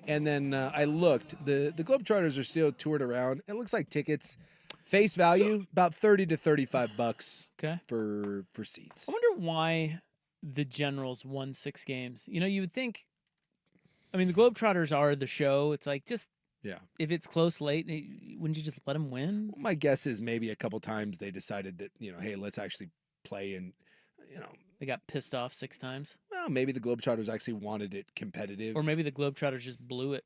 Speaker 7: And then I looked. The Globetrotters are still touring around. It looks like tickets, face value, about $30 to $35
Speaker 6: Okay.
Speaker 7: for seats.
Speaker 6: I wonder why the Generals won 6 games. You know, you would think, I mean, the Globetrotters are the show. It's like, just, if it's close late, wouldn't you just let them win?
Speaker 7: My guess is maybe a couple times they decided that, hey, let's actually play and,
Speaker 6: They got pissed off 6 times.
Speaker 7: well, maybe the Globetrotters actually wanted it competitive.
Speaker 6: Or maybe the Globetrotters just blew it.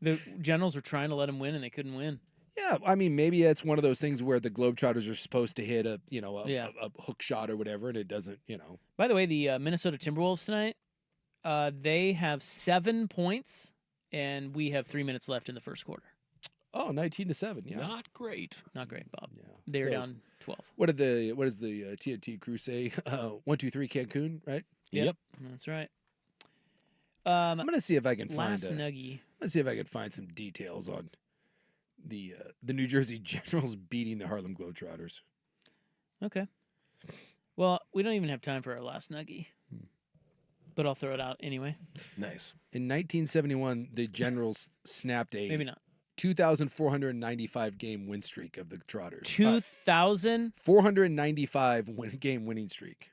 Speaker 6: The Generals were trying to let them win, and they couldn't win.
Speaker 7: Yeah, I mean, maybe it's one of those things where the Globetrotters are supposed to hit a hook shot or whatever, and it doesn't,
Speaker 6: By the way, the Minnesota Timberwolves tonight, they have 7 points, and we have 3 minutes left in the first quarter.
Speaker 7: Oh, 19-7, yeah.
Speaker 1: Not great.
Speaker 6: Not great, Bob. Yeah. They're down 12.
Speaker 7: What does the TNT crew say? 1, 2, 3 Cancun, right?
Speaker 6: Yep. That's right.
Speaker 7: I'm gonna see if I can
Speaker 6: last nuggie.
Speaker 7: Let's see if I can find some details on the New Jersey Generals beating the Harlem Globetrotters.
Speaker 6: Okay. Well, we don't even have time for our last nuggie, but I'll throw it out anyway.
Speaker 1: Nice.
Speaker 7: In 1971, the Generals snapped a
Speaker 6: Maybe not
Speaker 7: 2,495 game win streak of the Trotters.
Speaker 6: 2,495
Speaker 7: game winning streak.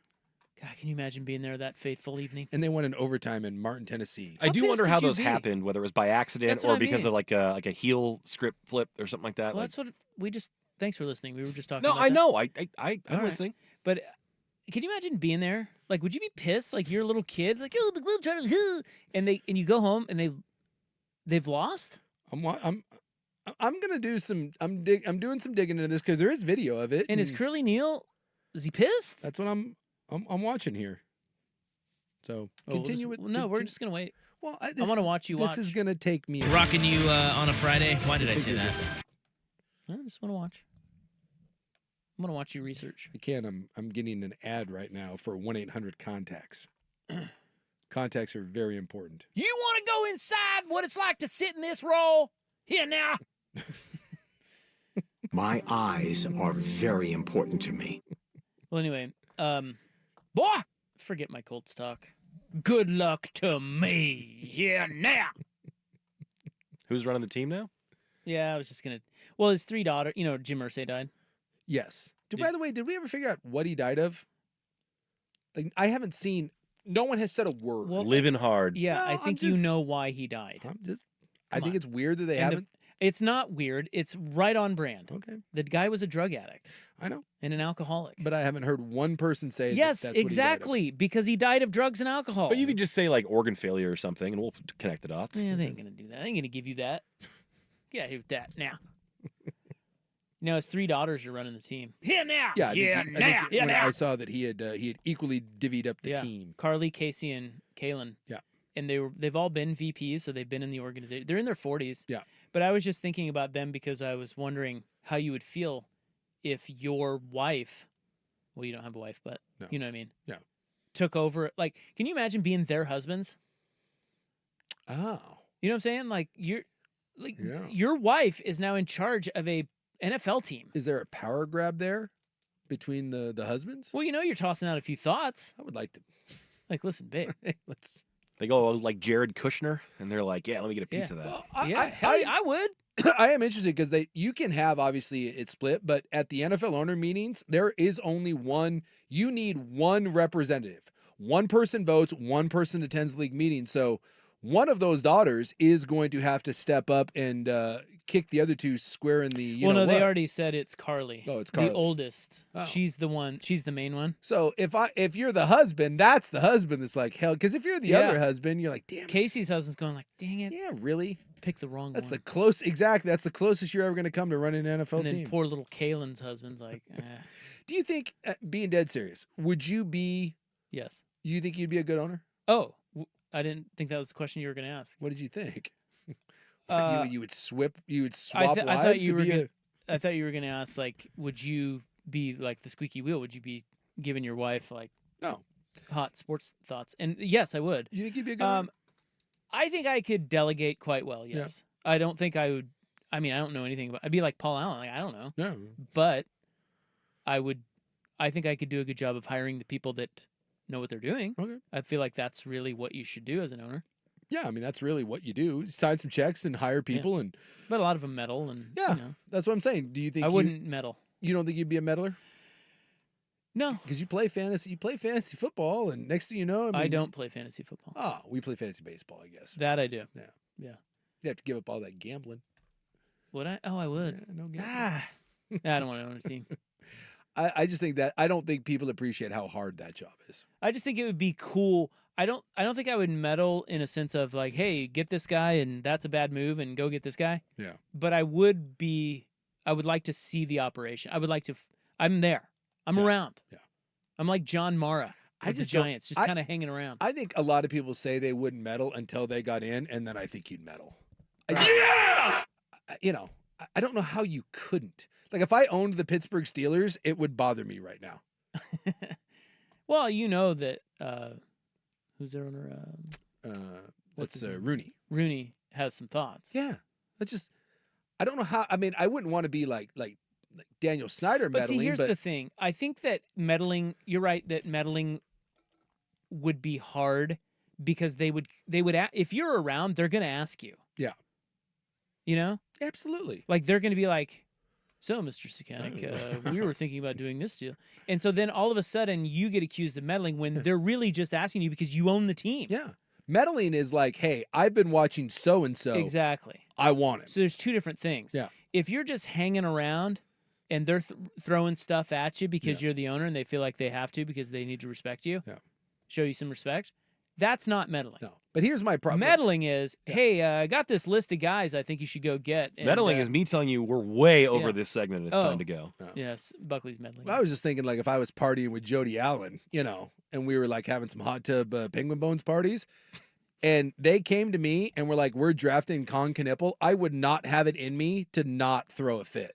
Speaker 6: God, can you imagine being there that fateful evening?
Speaker 7: And they won in overtime in Martin, Tennessee.
Speaker 1: I do wonder how those happened, whether it was by accident or because of like a heel script flip or something like that.
Speaker 6: Well, that's what we just. Thanks for listening. We were just talking.
Speaker 1: No,
Speaker 6: about
Speaker 1: I
Speaker 6: that.
Speaker 1: know. I'm
Speaker 6: All
Speaker 1: listening.
Speaker 6: But can you imagine being there? Like, would you be pissed? Like, you're a little kid, like, oh, the Globetrotters, and you go home and they've lost.
Speaker 7: I'm gonna do some. I'm doing some digging into this because there is video of it.
Speaker 6: And is Curly Neal? Is he pissed?
Speaker 7: That's what I'm watching here. So continue with.
Speaker 6: No, we're just gonna wait.
Speaker 7: Well,
Speaker 6: I want to watch you watch.
Speaker 7: This is gonna take me.
Speaker 5: Rocking you on a Friday. Why did I say that?
Speaker 6: I just want to watch. I'm gonna watch you research.
Speaker 7: I can't. I'm getting an ad right now for 1-800-contacts. Contacts are very important.
Speaker 5: You want to go inside what it's like to sit in this role? Here now.
Speaker 10: My eyes are very important to me.
Speaker 6: Well, anyway, boy, forget my Colts talk. Good luck to me here now.
Speaker 1: Who's running the team now?
Speaker 6: Yeah, I was just gonna. Well, his 3 daughters. You know, Jim Irsay died.
Speaker 7: Yes. By the way, did we ever figure out what he died of? Like, I haven't seen. No one has said a word.
Speaker 6: Well,
Speaker 1: living hard.
Speaker 6: Yeah,
Speaker 7: No,
Speaker 6: I think you know why he died.
Speaker 7: I think it's weird that they haven't.
Speaker 6: It's not weird. It's right on brand.
Speaker 7: Okay.
Speaker 6: The guy was a drug addict.
Speaker 7: I know.
Speaker 6: And an alcoholic.
Speaker 7: But I haven't heard one person say
Speaker 6: yes,
Speaker 7: that's what
Speaker 6: exactly, because he died of drugs and alcohol.
Speaker 1: But you could just say like organ failure or something, and we'll connect the dots.
Speaker 6: Yeah, they ain't gonna do that. They ain't gonna give you that. Get out here with that now. No, his 3 daughters are running the team.
Speaker 5: Here now.
Speaker 7: Yeah,
Speaker 5: now.
Speaker 7: I saw that he had equally divvied up the team.
Speaker 6: Carly, Casey, and Kaylin.
Speaker 7: Yeah.
Speaker 6: And they've all been VPs, so they've been in the organization. They're in their 40s.
Speaker 7: Yeah.
Speaker 6: But I was just thinking about them because I was wondering how you would feel if your wife, well, you don't have a wife, but you know what I mean?
Speaker 7: Yeah.
Speaker 6: Took over. Like, can you imagine being their husbands?
Speaker 7: Oh.
Speaker 6: You know what I'm saying? Like, your wife is now in charge of a NFL team.
Speaker 7: Is there a power grab there between the husbands?
Speaker 6: Well, you know, you're tossing out a few thoughts.
Speaker 7: I would like to.
Speaker 6: Like, listen, babe.
Speaker 7: Let's.
Speaker 1: They go like Jared Kushner, and they're like, "Yeah, let me get a piece of that."
Speaker 7: Well,
Speaker 6: I would.
Speaker 7: I am interested because you can have obviously it's split, but at the NFL owner meetings, there is only one. You need one representative. One person votes. One person attends league meetings. So one of those daughters is going to have to step up and kick the other 2 square in the.
Speaker 6: They already said it's Carly.
Speaker 7: Oh, it's Carly,
Speaker 6: the oldest.
Speaker 7: Oh.
Speaker 6: She's the one. She's the main one.
Speaker 7: So if you're the husband, that's the husband that's like hell. Because if you're the other husband, you're like, damn.
Speaker 6: Casey's husband's going like, dang it.
Speaker 7: Yeah, really.
Speaker 6: Pick the wrong
Speaker 7: That's
Speaker 6: one.
Speaker 7: Exactly. That's the closest you're ever going to come to running an NFL
Speaker 6: and then
Speaker 7: team.
Speaker 6: poor little Kaylin's husband's like,
Speaker 7: Do you think, being dead serious, would you be?
Speaker 6: Yes.
Speaker 7: You think you'd be a good owner?
Speaker 6: Oh, I didn't think that was the question you were going to ask.
Speaker 7: What did you think? You would swap wives
Speaker 6: I thought you
Speaker 7: to
Speaker 6: were
Speaker 7: be
Speaker 6: I thought you were going to ask, like, would you be like the squeaky wheel? Would you be giving your wife like hot sports thoughts? And yes, I would.
Speaker 7: You think you'd be a good owner?
Speaker 6: I think I could delegate quite well. Yes. Yeah. I don't think I would. I mean, I don't know anything about. I'd be like Paul Allen. Like, I don't know.
Speaker 7: No.
Speaker 6: But I would. I think I could do a good job of hiring the people that know what they're doing.
Speaker 7: Okay.
Speaker 6: I feel like that's really what you should do as an owner.
Speaker 7: Yeah, I mean, that's really what you do. Sign some checks and hire people. And
Speaker 6: But a lot of them meddle. And,
Speaker 7: yeah,
Speaker 6: you know.
Speaker 7: that's what I'm saying. Do you think
Speaker 6: I wouldn't meddle.
Speaker 7: You don't think you'd be a meddler?
Speaker 6: No.
Speaker 7: Because you play fantasy football, and next thing you know,
Speaker 6: I don't play fantasy football.
Speaker 7: Oh, we play fantasy baseball, I guess.
Speaker 6: That I do.
Speaker 7: Yeah.
Speaker 6: Yeah.
Speaker 7: You have to give up all that gambling.
Speaker 6: Would I? Oh, I would.
Speaker 7: Yeah, no gambling.
Speaker 6: I don't want to own a team.
Speaker 7: I just think that I don't think people appreciate how hard that job is.
Speaker 6: I just think it would be cool. I don't think I would meddle in a sense of like, hey, get this guy and that's a bad move and go get this guy.
Speaker 7: Yeah.
Speaker 6: But I would like to see the operation. I would like to I'm there. I'm around.
Speaker 7: Yeah.
Speaker 6: I'm like John Mara.
Speaker 7: I
Speaker 6: The Giants, just kind of hanging around.
Speaker 7: I think a lot of people say they wouldn't meddle until they got in, and then I think you'd meddle. You know, I don't know how you couldn't. Like, if I owned the Pittsburgh Steelers, it would bother me right now.
Speaker 6: Well, you know that who's their owner?
Speaker 7: What's Rooney?
Speaker 6: Rooney has some thoughts.
Speaker 7: Yeah, I don't know how. I mean, I wouldn't want to be like Daniel Snyder meddling.
Speaker 6: But see, here's the thing. I think that meddling. You're right that meddling would be hard because they would if you're around, they're going to ask you.
Speaker 7: Yeah.
Speaker 6: You know?
Speaker 7: Absolutely.
Speaker 6: Like they're going to be like, so Mr. Sakanik, we were thinking about doing this deal. And so then all of a sudden you get accused of meddling when they're really just asking you because you own the team.
Speaker 7: Yeah. Meddling is like, hey, I've been watching so-and-so.
Speaker 6: Exactly.
Speaker 7: I want him.
Speaker 6: So there's two different things.
Speaker 7: Yeah.
Speaker 6: If you're just hanging around and they're throwing stuff at you because you're the owner and they feel like they have to because they need to respect you, show you some respect, that's not meddling.
Speaker 7: No. But here's my problem.
Speaker 6: Meddling is, hey, I got this list of guys I think you should go get. And,
Speaker 1: meddling is me telling you we're way over this segment and it's time to go.
Speaker 6: Yes, Buckley's meddling.
Speaker 7: Well, I was just thinking, like, if I was partying with Jody Allen, you know, and we were like having some hot tub penguin bones parties, and they came to me and were like, we're drafting Con Knipple, I would not have it in me to not throw a fit.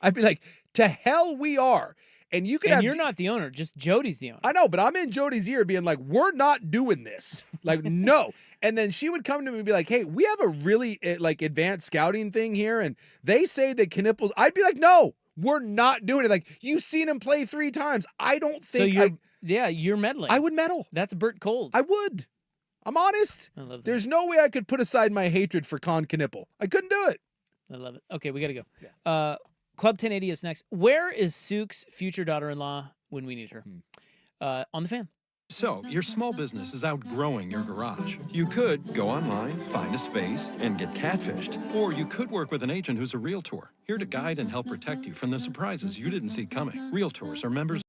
Speaker 7: I'd be like, to hell we are. And you could
Speaker 6: you're not the owner, just Jody's the owner.
Speaker 7: I know, but I'm in Jody's ear being like, we're not doing this. Like, no. And then she would come to me and be like, hey, we have a really like advanced scouting thing here. And they say that Knipples, I'd be like, no, we're not doing it. Like, you've seen him play 3 times. I don't think.
Speaker 6: So you're meddling.
Speaker 7: I would meddle.
Speaker 6: That's Bert Cold.
Speaker 7: I would. I'm honest.
Speaker 6: I love that.
Speaker 7: There's no way I could put aside my hatred for Con Knipple. I couldn't do it.
Speaker 6: I love it. Okay, we got to go. Yeah. Club 1080 is next. Where is Sook's future daughter-in-law when we need her? On the Fan.
Speaker 13: So, your small business is outgrowing your garage. You could go online, find a space, and get catfished. Or you could work with an agent who's a realtor, here to guide and help protect you from the surprises you didn't see coming. Realtors are members.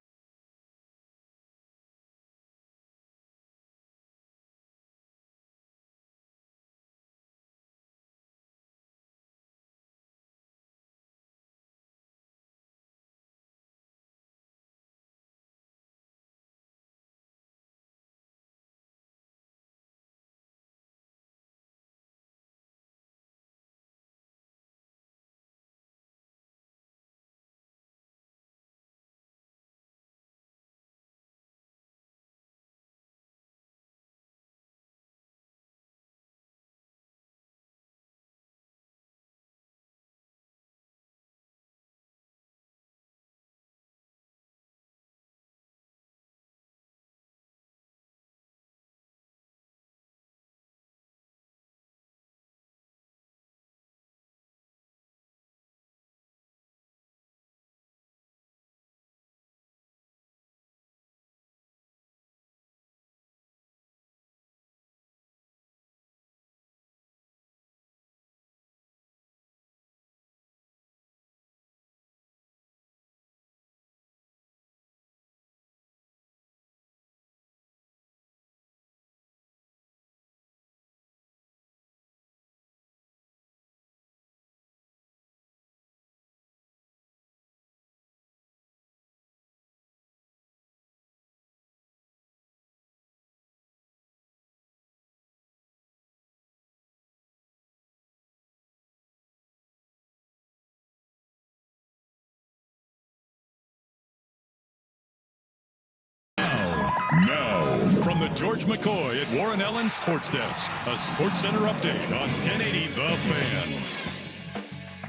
Speaker 2: Now, from the George McCoy at Warren Allen Sports Desk, a Sports Center update on 1080 The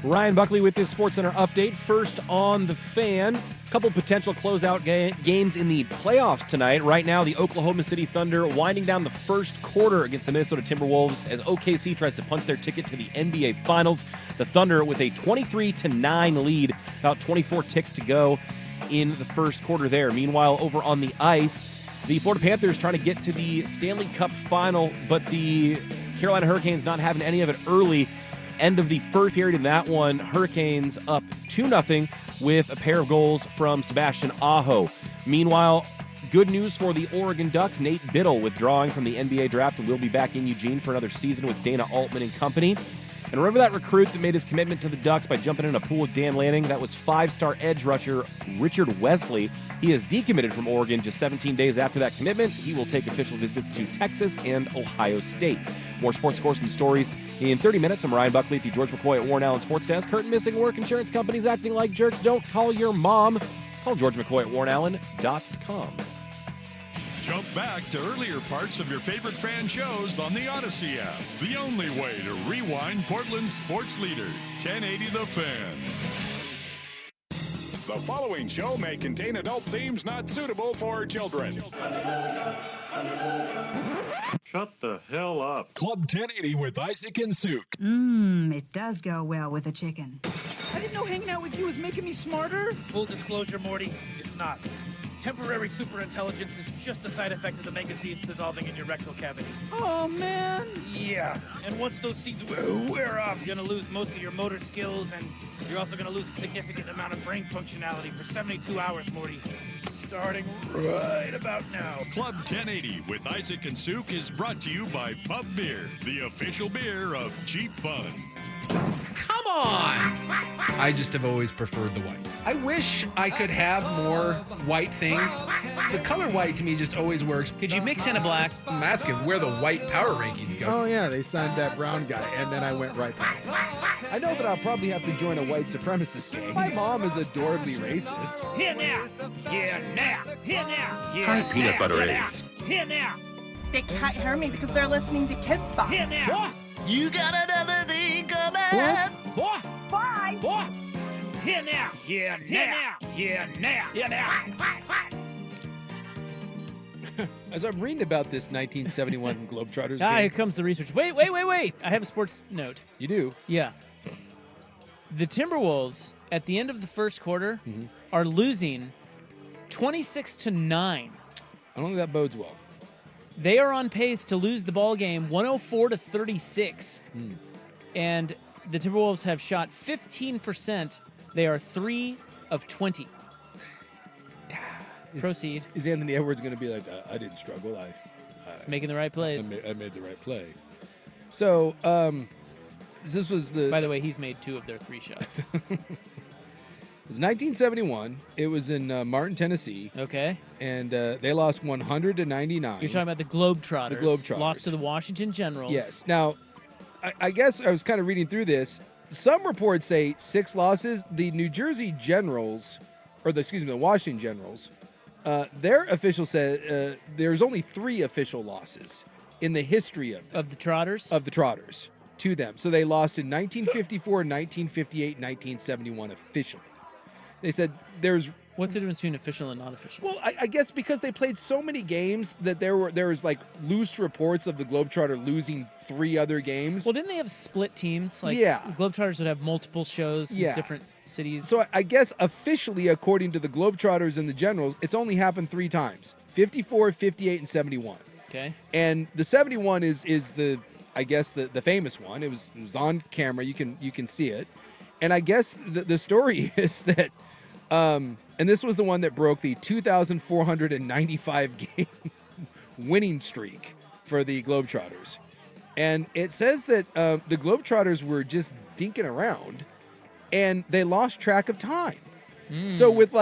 Speaker 2: Fan.
Speaker 1: Ryan Buckley with this SportsCenter update. First on the Fan, a couple potential closeout games in the playoffs tonight. Right now, the Oklahoma City Thunder winding down the first quarter against the Minnesota Timberwolves as OKC tries to punch their ticket to the NBA Finals. The Thunder with a 23-9 lead, about 24 ticks to go in the first quarter there. Meanwhile, over on the ice, the Florida Panthers trying to get to the Stanley Cup Final, but the Carolina Hurricanes not having any of it early. End of the first period in that one, Hurricanes up 2-0 with a pair of goals from Sebastian Aho. Meanwhile, good news for the Oregon Ducks. Nate Biddle withdrawing from the NBA draft and will be back in Eugene for another season with Dana Altman and company. And remember that recruit that made his commitment to the Ducks by jumping in a pool with Dan Lanning? That was 5-star edge rusher Richard Wesley. He has decommitted from Oregon just 17 days after that commitment. He will take official visits to Texas and Ohio State. More sports scores and stories in 30 minutes. I'm Ryan Buckley at the George McCoy at Warren Allen Sports Desk. Curtain missing work, insurance companies acting like jerks. Don't call your mom. Call George McCoy at warrenallen.com.
Speaker 2: Jump back to earlier parts of your favorite fan shows on the Odyssey app. The only way to rewind Portland's sports leader, 1080 The Fan. The following show may contain adult themes not suitable for children.
Speaker 9: Shut the hell up.
Speaker 2: Club 1080 with Isaac and Souk.
Speaker 15: It does go well with a chicken.
Speaker 5: I didn't know hanging out with you was making me smarter. Full disclosure, Morty, it's not. Temporary superintelligence is just a side effect of the mega seeds dissolving in your rectal cavity. Oh, man. Yeah, and once those seeds wear off, you're gonna lose most of your motor skills, and you're also gonna lose a significant amount of brain functionality for 72 hours, Morty. Starting right about now.
Speaker 2: Club 1080 with Isaac and Souk is brought to you by Pub Beer, the official beer of Cheap Fun.
Speaker 16: Come on! I just have always preferred the white. I wish I could have more white things. The color white to me just always works. Could you mix in a black? I'm asking where the white power rankings go.
Speaker 7: Oh yeah, they signed that brown guy, and then I went right past it. I know that I'll probably have to join a white supremacist gang. My mom is adorably racist.
Speaker 5: Here now! Here now! Here now! Here
Speaker 9: Try peanut butter
Speaker 5: now.
Speaker 9: eggs.
Speaker 5: Here now!
Speaker 17: They can't hear me because they're listening to Kids Spot.
Speaker 5: Here now!
Speaker 17: You got another thing coming.
Speaker 5: What?
Speaker 17: Bye.
Speaker 5: What? Here now! Here now! Here now! Here now!
Speaker 7: As I'm reading about this 1971 Globetrotters
Speaker 6: Ah,
Speaker 7: game,
Speaker 6: here comes the research. Wait. I have a sports note.
Speaker 7: you do.
Speaker 6: Yeah. The Timberwolves, at the end of the first quarter, are losing 26-9.
Speaker 7: I don't think that bodes well.
Speaker 6: They are on pace to lose the ball game 104-36. And the Timberwolves have shot 15%. They are 3 of 20. Proceed.
Speaker 7: Is Anthony Edwards going to be like, I didn't struggle.
Speaker 6: He's making the right plays.
Speaker 7: I made the right play. So, this was the...
Speaker 6: By the way, he's made 2 of their 3 shots.
Speaker 7: It was 1971. It was in Martin, Tennessee.
Speaker 6: Okay.
Speaker 7: And they lost 100-99.
Speaker 6: You're talking about the Globetrotters.
Speaker 7: The Globetrotters.
Speaker 6: Lost to the Washington Generals.
Speaker 7: Yes. Now, I guess I was kind of reading through this. Some reports say 6 losses. The New Jersey Generals, the Washington Generals, their official said there's only 3 official losses in the history of
Speaker 6: the Trotters?
Speaker 7: Of the Trotters to them. So they lost in 1954, 1958, 1971 officially. They said there's...
Speaker 6: What's the difference between official and not official?
Speaker 7: Well, I guess because they played so many games that there was like loose reports of the Globetrotter losing 3 other games.
Speaker 6: Well, didn't they have split teams? Like,
Speaker 7: yeah.
Speaker 6: The Globetrotters would have multiple shows in different cities.
Speaker 7: So I guess officially, according to the Globetrotters and the Generals, it's only happened 3 times. 54, 58, and 71.
Speaker 6: Okay. And
Speaker 7: the 71 is the, I guess, the famous one. It was on camera. You can see it. And I guess the story is that... and this was the one that broke the 2,495 game winning streak for the Globetrotters. And it says that the Globetrotters were just dinking around and they lost track of time. So with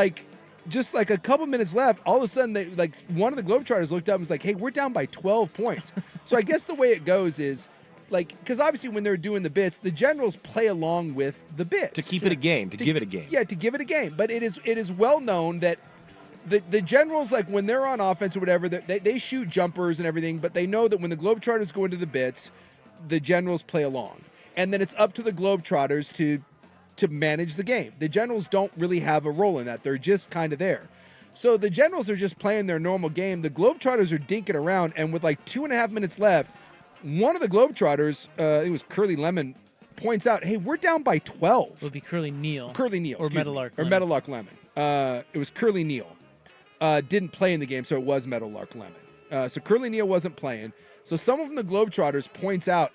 Speaker 7: just a couple minutes left, all of a sudden one of the Globetrotters looked up and was like, hey, we're down by 12 points. So I guess the way it goes is, because obviously when they're doing the bits, the Generals play along with the bits.
Speaker 1: To keep it a game, to give it a game.
Speaker 7: Yeah, to give it a game. But it is well known that the Generals, when they're on offense or whatever, they shoot jumpers and everything, but they know that when the Globetrotters go into the bits, the Generals play along. And then it's up to the Globetrotters to to manage the game. The Generals don't really have a role in that. They're just kind of there. So the Generals are just playing their normal game. The Globetrotters are dinking around, and with like 2.5 minutes left, one of the Globetrotters, it was Curly Lemon, points out, hey, we're down by 12.
Speaker 6: It would be Curly Neal.
Speaker 7: Curly Neal,
Speaker 6: Or
Speaker 7: excuse me.
Speaker 6: Meadowlark
Speaker 7: Or
Speaker 6: Lemon.
Speaker 7: Meadowlark Lemon. It was Curly Neal. Didn't play in the game, so it was Meadowlark Lemon. So Curly Neal wasn't playing. So someone from the Globetrotters points out,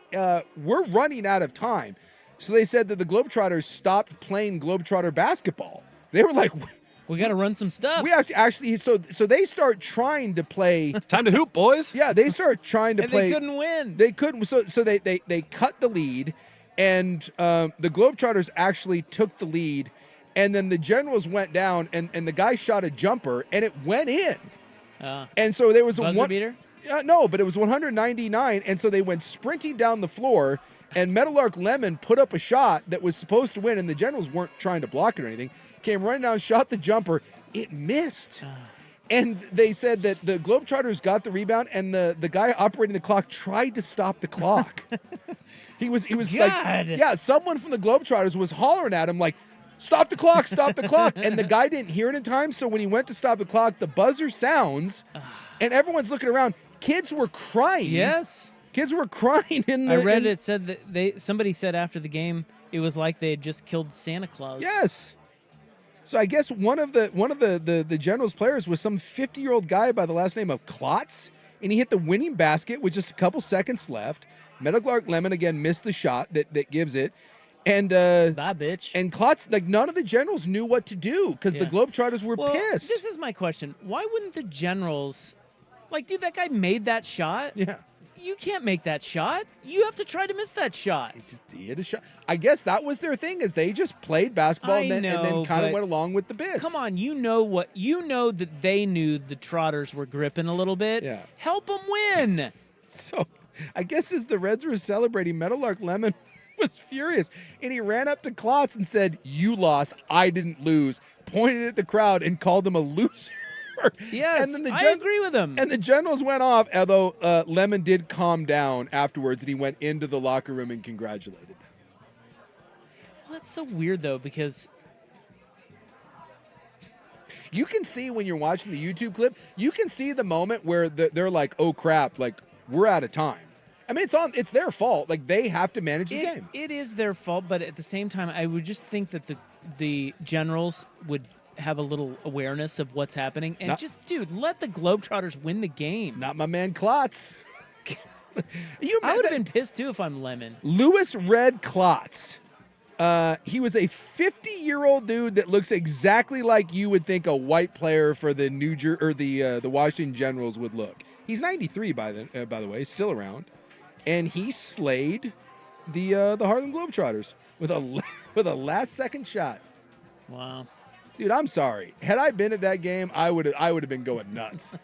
Speaker 7: we're running out of time. So they said that the Globetrotters stopped playing Globetrotter basketball. They were like,
Speaker 6: we got to run some stuff.
Speaker 7: We have to actually, so they start trying to play.
Speaker 1: It's time to hoop, boys.
Speaker 7: Yeah, they start trying to
Speaker 6: And
Speaker 7: play.
Speaker 6: they couldn't win.
Speaker 7: They couldn't. So they cut the lead, and the Globetrotters actually took the lead, and then the Generals went down, and the guy shot a jumper, and it went in. And so there was
Speaker 6: buzzer
Speaker 7: a one
Speaker 6: beater?
Speaker 7: No, but it was 199, and so they went sprinting down the floor, and Meadowlark Lemon put up a shot that was supposed to win, and the Generals weren't trying to block it or anything. Came running down, shot the jumper. It missed. And they said that the Globetrotters got the rebound, and the guy operating the clock tried to stop the clock. he was like, yeah, someone from the Globetrotters was hollering at him like, stop the clock, stop the clock. And the guy didn't hear it in time, so when he went to stop the clock, the buzzer sounds, and everyone's looking around. Kids were crying.
Speaker 6: Yes.
Speaker 7: Kids were crying in the...
Speaker 6: I read it said that somebody said after the game, it was like they had just killed Santa Claus.
Speaker 7: Yes. So I guess one of the Generals players was some 50-year-old guy by the last name of Klotz, and he hit the winning basket with just a couple seconds left. Meadowlark Lemon again missed the shot that gives it. And
Speaker 6: bye, bitch.
Speaker 7: And Klotz, like, none of the Generals knew what to do because the Globetrotters were pissed.
Speaker 6: This is my question. Why wouldn't the Generals, like, dude, that guy made that shot?
Speaker 7: Yeah.
Speaker 6: You can't make that shot. You have to try to miss that shot.
Speaker 7: He hit a shot. I guess that was their thing, is they just played basketball and then kind of went along with the bits.
Speaker 6: Come on, you know that they knew the Trotters were gripping a little bit.
Speaker 7: Yeah.
Speaker 6: Help them win.
Speaker 7: So I guess as the Reds were celebrating, Meadowlark Lemon was furious, and he ran up to Klotz and said, "You lost, I didn't lose," pointed at the crowd and called them a loser.
Speaker 6: Yes,
Speaker 7: and then
Speaker 6: I agree with him.
Speaker 7: And the Generals went off, although Lemon did calm down afterwards, and he went into the locker room and congratulated them.
Speaker 6: Well, that's so weird, though, because
Speaker 7: you can see when you're watching the YouTube clip, you can see the moment where they're like, oh, crap, like, we're out of time. I mean, it's their fault. Like, they have to manage the game.
Speaker 6: It is their fault, but at the same time, I would just think that the Generals would have a little awareness of what's happening and dude, let the Globetrotters win the game.
Speaker 7: Not my man Klotz.
Speaker 6: I would have been pissed too if I'm Lemon.
Speaker 7: Lewis Red Klotz. He was a 50-year-old dude that looks exactly like you would think a white player for the the Washington Generals would look. He's 93 by the way, still around, and he slayed the Harlem Globetrotters with a last-second shot.
Speaker 6: Wow.
Speaker 7: Dude, I'm sorry. Had I been at that game, I would have been going nuts.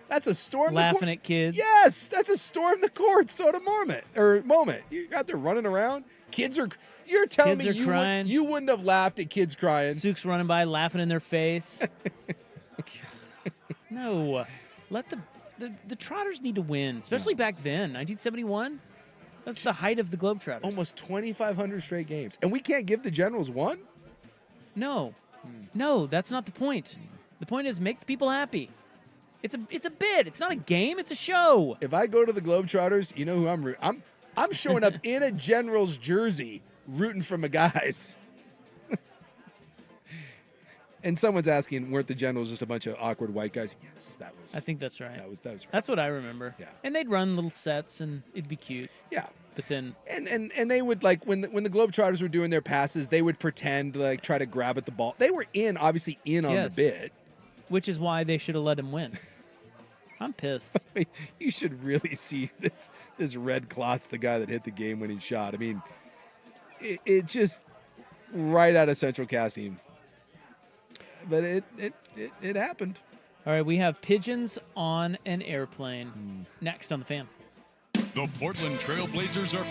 Speaker 7: That's a storm.
Speaker 6: Laughing at kids.
Speaker 7: Yes, that's a storm the court sort of moment. You're out there running around. You're telling me you wouldn't have laughed at kids crying.
Speaker 6: Sook's running by, laughing in their face. No, let the Trotters need to win, especially back then, 1971. That's the height of the Globetrotters.
Speaker 7: Almost 2,500 straight games, and we can't give the Generals one.
Speaker 6: No. No, that's not the point. The point is make the people happy. It's a bit. It's not a game. It's a show.
Speaker 7: If I go to the Globetrotters, you know who I'm rooting. I'm showing up in a Generals jersey, rooting for my guys. And someone's asking, weren't the Generals just a bunch of awkward white guys? Yes, that was.
Speaker 6: I think that's right.
Speaker 7: That was right.
Speaker 6: That's what I remember.
Speaker 7: Yeah.
Speaker 6: And they'd run little sets, and it'd be cute.
Speaker 7: Yeah.
Speaker 6: But then
Speaker 7: and they would, like, when the Globetrotters were doing their passes, they would pretend, like, try to grab at the ball. They were obviously in on the bid.
Speaker 6: Which is why they should have let him win. I'm pissed.
Speaker 7: I mean, you should really see this Red Klotz, the guy that hit the game-winning shot. I mean, it just right out of Central Casting. But it happened.
Speaker 6: All right, we have pigeons on an airplane. Next on the Fan.
Speaker 2: The Portland Trail Blazers are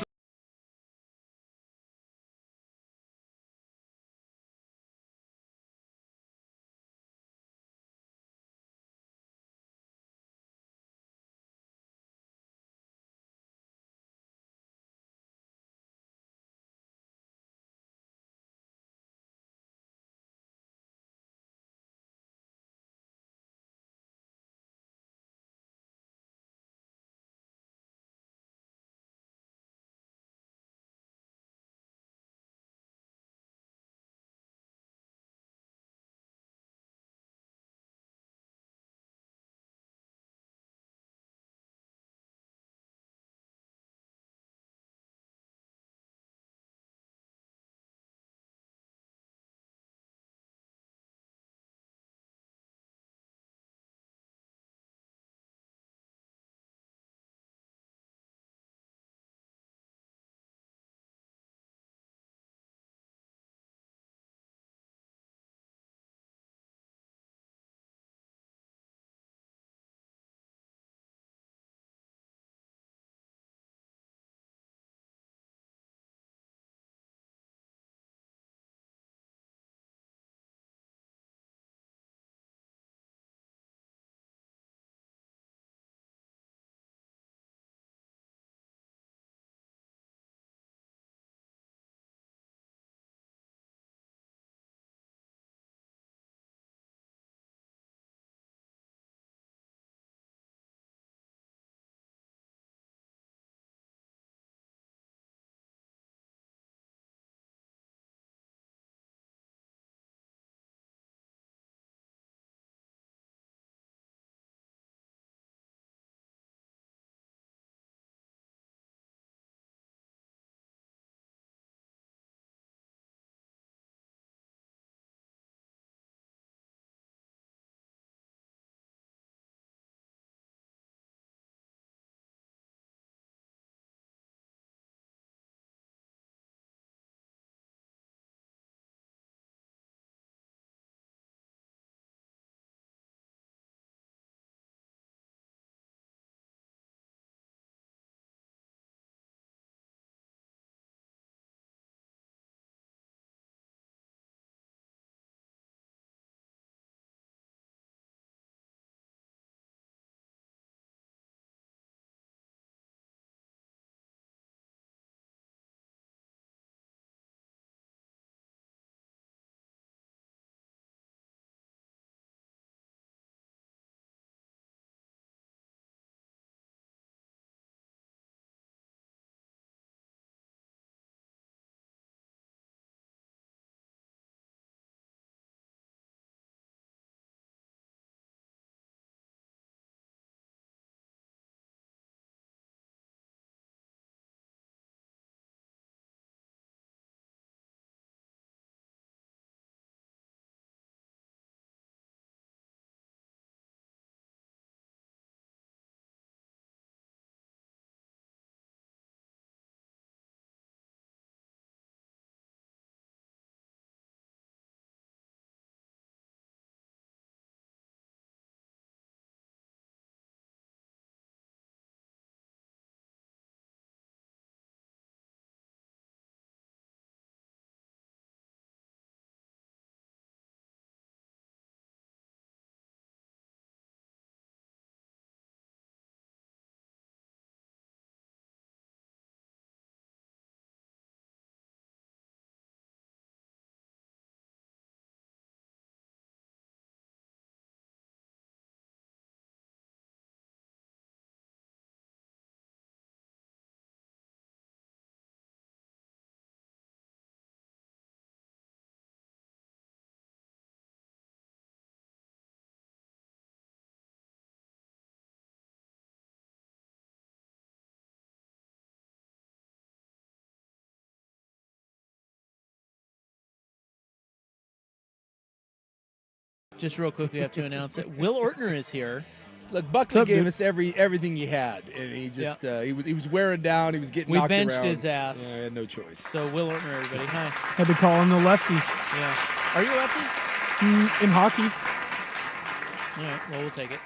Speaker 6: Just real quick, we have to announce that Will Ortner is here.
Speaker 7: Look, Buckley
Speaker 6: up,
Speaker 7: gave
Speaker 6: dude?
Speaker 7: us everything he had, and he just he was wearing down. He was getting
Speaker 6: We
Speaker 7: knocked
Speaker 6: benched
Speaker 7: around.
Speaker 6: his ass.
Speaker 7: Yeah, I had no choice.
Speaker 6: So Will Ortner, everybody. Hi.
Speaker 18: Had to call him the lefty.
Speaker 6: Yeah. Are you a lefty?
Speaker 18: In hockey.
Speaker 6: All right. Well, we'll take it.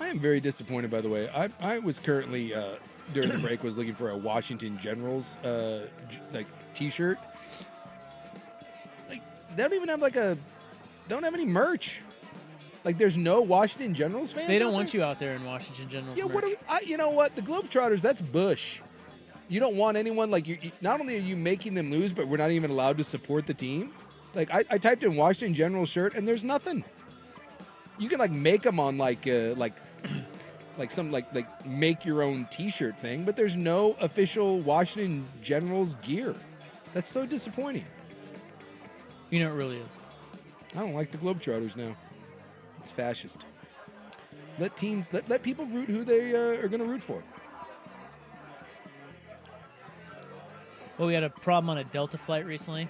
Speaker 7: I am very disappointed, by the way. I was currently during the break was looking for a Washington Generals T-shirt. Like they don't even have don't have any merch. Like there's no Washington Generals fans.
Speaker 6: They don't want you out there in Washington Generals.
Speaker 7: Yeah,
Speaker 6: merch.
Speaker 7: you know what? The Globetrotters, that's Bush. You don't want anyone like you. Not only are you making them lose, but we're not even allowed to support the team. Like I typed in Washington Generals shirt, and there's nothing. You can make them on some make your own T-shirt thing, but there's no official Washington Generals gear. That's so disappointing.
Speaker 6: You know it really is.
Speaker 7: I don't like the Globetrotters now. It's fascist. Let people root who they are going to root for.
Speaker 6: Well, we had a problem on a Delta flight recently.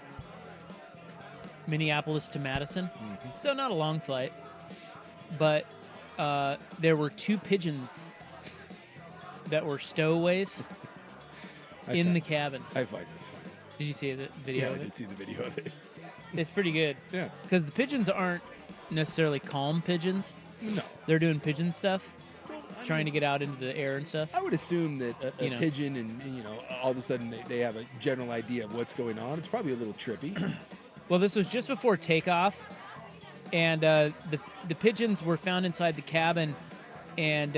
Speaker 6: Minneapolis to Madison.
Speaker 7: Mm-hmm.
Speaker 6: So not a long flight. But there were 2 pigeons that were stowaways in the cabin.
Speaker 7: I find this funny.
Speaker 6: Did you see the video of it?
Speaker 7: I did see the video of it.
Speaker 6: It's pretty good.
Speaker 7: Yeah.
Speaker 6: Because the pigeons aren't necessarily calm pigeons.
Speaker 7: No.
Speaker 6: They're doing pigeon stuff, trying to get out into the air and stuff.
Speaker 7: I would assume that a pigeon and all of a sudden they have a general idea of what's going on. It's probably a little trippy.
Speaker 6: Well, this was just before takeoff, and the pigeons were found inside the cabin, and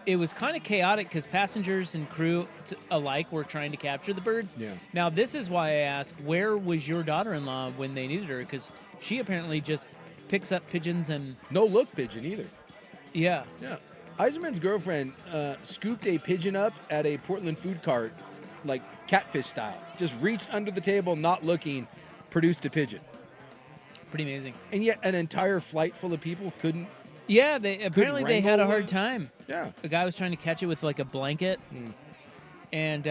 Speaker 6: it was kind of chaotic because passengers and crew alike were trying to capture the birds.
Speaker 7: Yeah.
Speaker 6: Now, this is why I ask, where was your daughter-in-law when they needed her? Because she apparently just picks up pigeons and...
Speaker 7: No look pigeon either.
Speaker 6: Yeah.
Speaker 7: Yeah. Eiserman's girlfriend scooped a pigeon up at a Portland food cart, like catfish style. Just reached under the table, not looking, produced a pigeon.
Speaker 6: Pretty amazing.
Speaker 7: And yet an entire flight full of people couldn't...
Speaker 6: Yeah, they had a hard
Speaker 7: wrangle
Speaker 6: time.
Speaker 7: Yeah.
Speaker 6: A guy was trying to catch it with a blanket. And,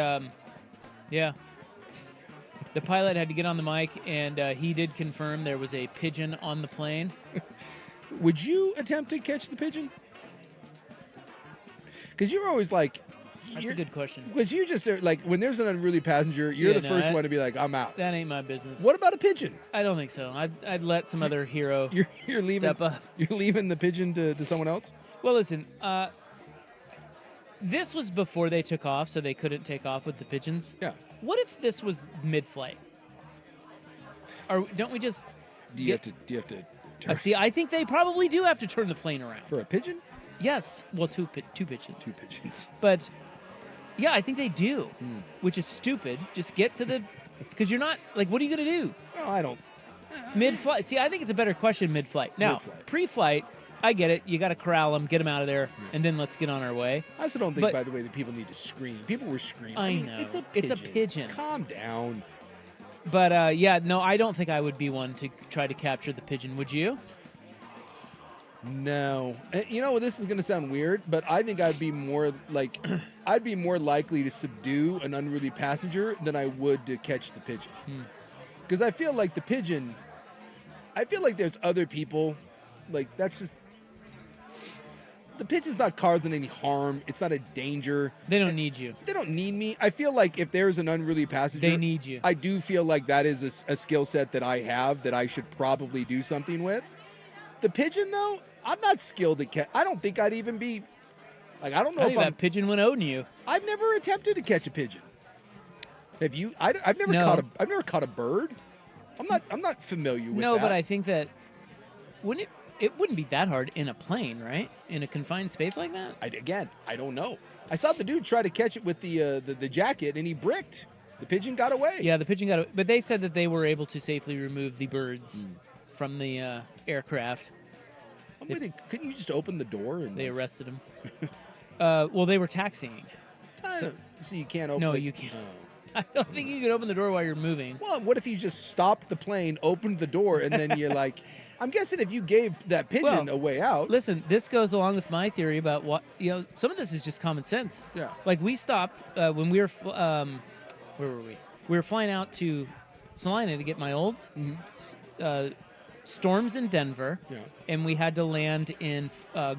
Speaker 6: yeah. The pilot had to get on the mic, and he did confirm there was a pigeon on the plane.
Speaker 7: Would you attempt to catch the pigeon? Because you're always like...
Speaker 6: That's a good question.
Speaker 7: Because you just, when there's an unruly passenger, you're the first one to be like, I'm out.
Speaker 6: That ain't my business.
Speaker 7: What about a pigeon?
Speaker 6: I don't think so. I'd let some other hero
Speaker 7: you're leaving,
Speaker 6: step up.
Speaker 7: You're leaving the pigeon to someone else?
Speaker 6: Well, listen, this was before they took off, so they couldn't take off with the pigeons.
Speaker 7: Yeah.
Speaker 6: What if this was mid-flight? Or don't we just...
Speaker 7: Do you have to turn...
Speaker 6: see, I think they probably do have to turn the plane around.
Speaker 7: For a pigeon?
Speaker 6: Yes. Well, two pigeons.
Speaker 7: 2 pigeons.
Speaker 6: But... yeah, I think they do, which is stupid. Just get to the... because you're not... what are you going to do?
Speaker 7: No, I don't...
Speaker 6: Mid-flight. See, I think it's a better question mid-flight. Now, pre-flight, I get it. You got to corral them, get them out of there, and then let's get on our way.
Speaker 7: I also don't think, by the way, that people need to scream. People were screaming.
Speaker 6: I know.
Speaker 7: It's a pigeon.
Speaker 6: Calm
Speaker 7: down.
Speaker 6: But, yeah, no, I don't think I would be one to try to capture the pigeon. Would you?
Speaker 7: No. This is going to sound weird, but I think I'd be more likely to subdue an unruly passenger than I would to catch the pigeon. Because I feel like there's other people, that's just... The pigeon's not causing any harm. It's not a danger.
Speaker 6: They don't need you.
Speaker 7: They don't need me. I feel like if there's an unruly passenger...
Speaker 6: They need you.
Speaker 7: I do feel like that is a skill set that I have that I should probably do something with. The pigeon, though... I'm not skilled at catch. I don't think I'd even be I don't know if
Speaker 6: that pigeon would own you.
Speaker 7: I've never attempted to catch a pigeon. Have you? I've never caught a bird. I'm not familiar with that.
Speaker 6: No, but I think that it wouldn't be that hard in a plane, right? In a confined space like that?
Speaker 7: I don't know. I saw the dude try to catch it with the jacket and he bricked. The pigeon got away.
Speaker 6: Yeah, the pigeon got away. But they said that they were able to safely remove the birds from the aircraft.
Speaker 7: Couldn't you just open the door and
Speaker 6: they arrested him? Well, they were taxiing.
Speaker 7: So you can't open.
Speaker 6: No, you can't. I don't think you can open the door while you're moving.
Speaker 7: Well, what if you just stopped the plane, opened the door, and then you're like, I'm guessing if you gave that pigeon a way out.
Speaker 6: Listen, this goes along with my theory about what some of this is just common sense.
Speaker 7: Yeah.
Speaker 6: Like we stopped when we were where were we? We were flying out to Salina to get my olds. storms in Denver, and we had to land in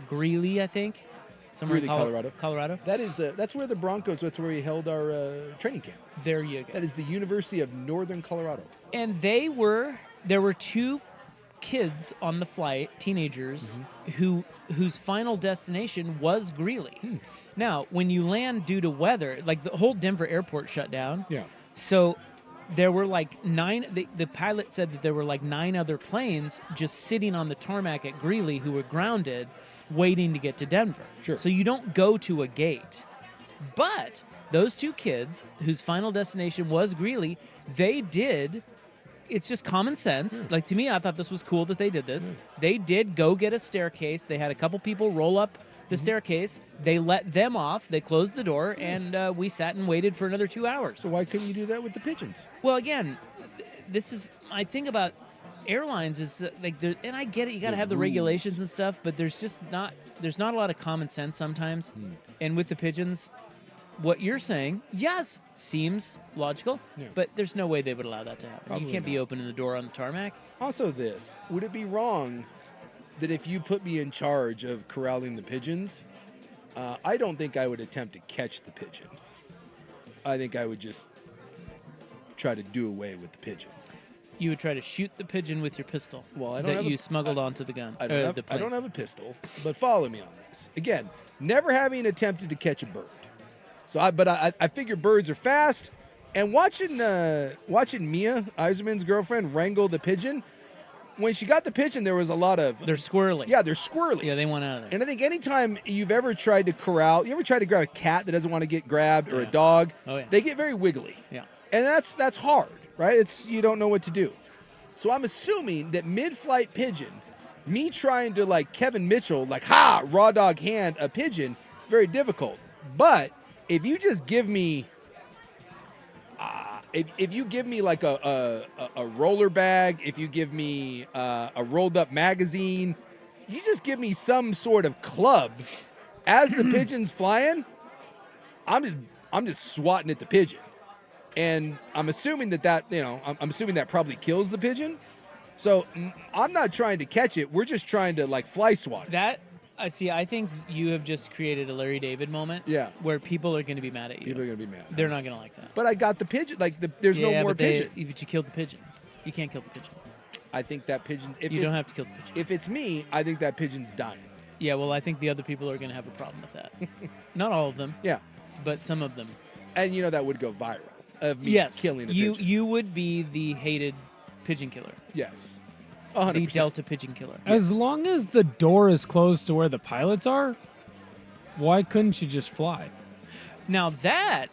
Speaker 6: Greeley, I think, somewhere
Speaker 7: Greeley,
Speaker 6: in
Speaker 7: Colorado.
Speaker 6: Colorado.
Speaker 7: That is that's where the Broncos. That's where we held our training camp.
Speaker 6: There you go.
Speaker 7: That is the University of Northern Colorado.
Speaker 6: And there were 2 kids on the flight, teenagers, whose final destination was Greeley. Now, when you land due to weather, like the whole Denver airport shut down.
Speaker 7: Yeah.
Speaker 6: So there were like 9. The pilot said that there were like 9 other planes just sitting on the tarmac at Greeley who were grounded, waiting to get to Denver.
Speaker 7: Sure.
Speaker 6: So you don't go to a gate. But those 2 kids whose final destination was Greeley, they did. It's just common sense. Like, to me, I thought this was cool that they did this. They did go get a staircase. They had a couple people roll up the staircase. They let them off. They closed the door, and we sat and waited for another 2 hours.
Speaker 7: So why couldn't you do that with the pigeons?
Speaker 6: Well, again, this is my thing about airlines is like, and I get it. You got to have the regulations and stuff, but there's not a lot of common sense sometimes. And with the pigeons, what you're saying, yes, seems logical, but there's no way they would allow that to happen.
Speaker 7: Probably
Speaker 6: you can't be
Speaker 7: not.
Speaker 6: opening the door on the tarmac.
Speaker 7: Also, would it be wrong that if you put me in charge of corralling the pigeons, I don't think I would attempt to catch the pigeon. I think I would just try to do away with the pigeon.
Speaker 6: You would try to shoot the pigeon with your pistol.
Speaker 7: Well, I don't have
Speaker 6: you smuggled onto the gun.
Speaker 7: I
Speaker 6: the
Speaker 7: don't have a pistol, but follow me on this. Again, never having attempted to catch a bird. So, I figure birds are fast, and watching Mia Eiserman's girlfriend wrangle the pigeon. When she got the pigeon, there was a lot of...
Speaker 6: They're squirrely.
Speaker 7: Yeah, they're squirrely.
Speaker 6: Yeah, they want out of there.
Speaker 7: And I think anytime you've ever tried to corral... You ever tried to grab a cat that doesn't want to get grabbed or a dog?
Speaker 6: Oh, yeah.
Speaker 7: They get very wiggly.
Speaker 6: Yeah.
Speaker 7: And that's hard, right? You don't know what to do. So I'm assuming that mid-flight pigeon, me trying to, like Kevin Mitchell, like, raw dog hand a pigeon, very difficult. But if you just give me... If you give me like a roller bag, if you give me a rolled up magazine, you just give me some sort of club. As the pigeon's flying, I'm just swatting at the pigeon, and I'm assuming that I'm assuming that probably kills the pigeon. So I'm not trying to catch it. We're just trying to like fly swat it.
Speaker 6: I think you have just created a Larry David moment.
Speaker 7: Yeah.
Speaker 6: Where people are going to be mad at you.
Speaker 7: People are going to be mad.
Speaker 6: They're not going to like that.
Speaker 7: But I got the pigeon. There's no more pigeon.
Speaker 6: But you killed the pigeon. You can't kill the pigeon.
Speaker 7: I think that pigeon.
Speaker 6: You don't have to kill the pigeon.
Speaker 7: If it's me, I think that pigeon's dying.
Speaker 6: Yeah, well, I think the other people are going to have a problem with that. Not all of them.
Speaker 7: Yeah.
Speaker 6: But some of them.
Speaker 7: And that would go viral. Of me killing a pigeon.
Speaker 6: You would be the hated pigeon killer.
Speaker 7: Yes.
Speaker 6: 100%. The Delta pigeon killer.
Speaker 18: As long as the door is closed to where the pilots are, why couldn't you just fly?
Speaker 6: Now that,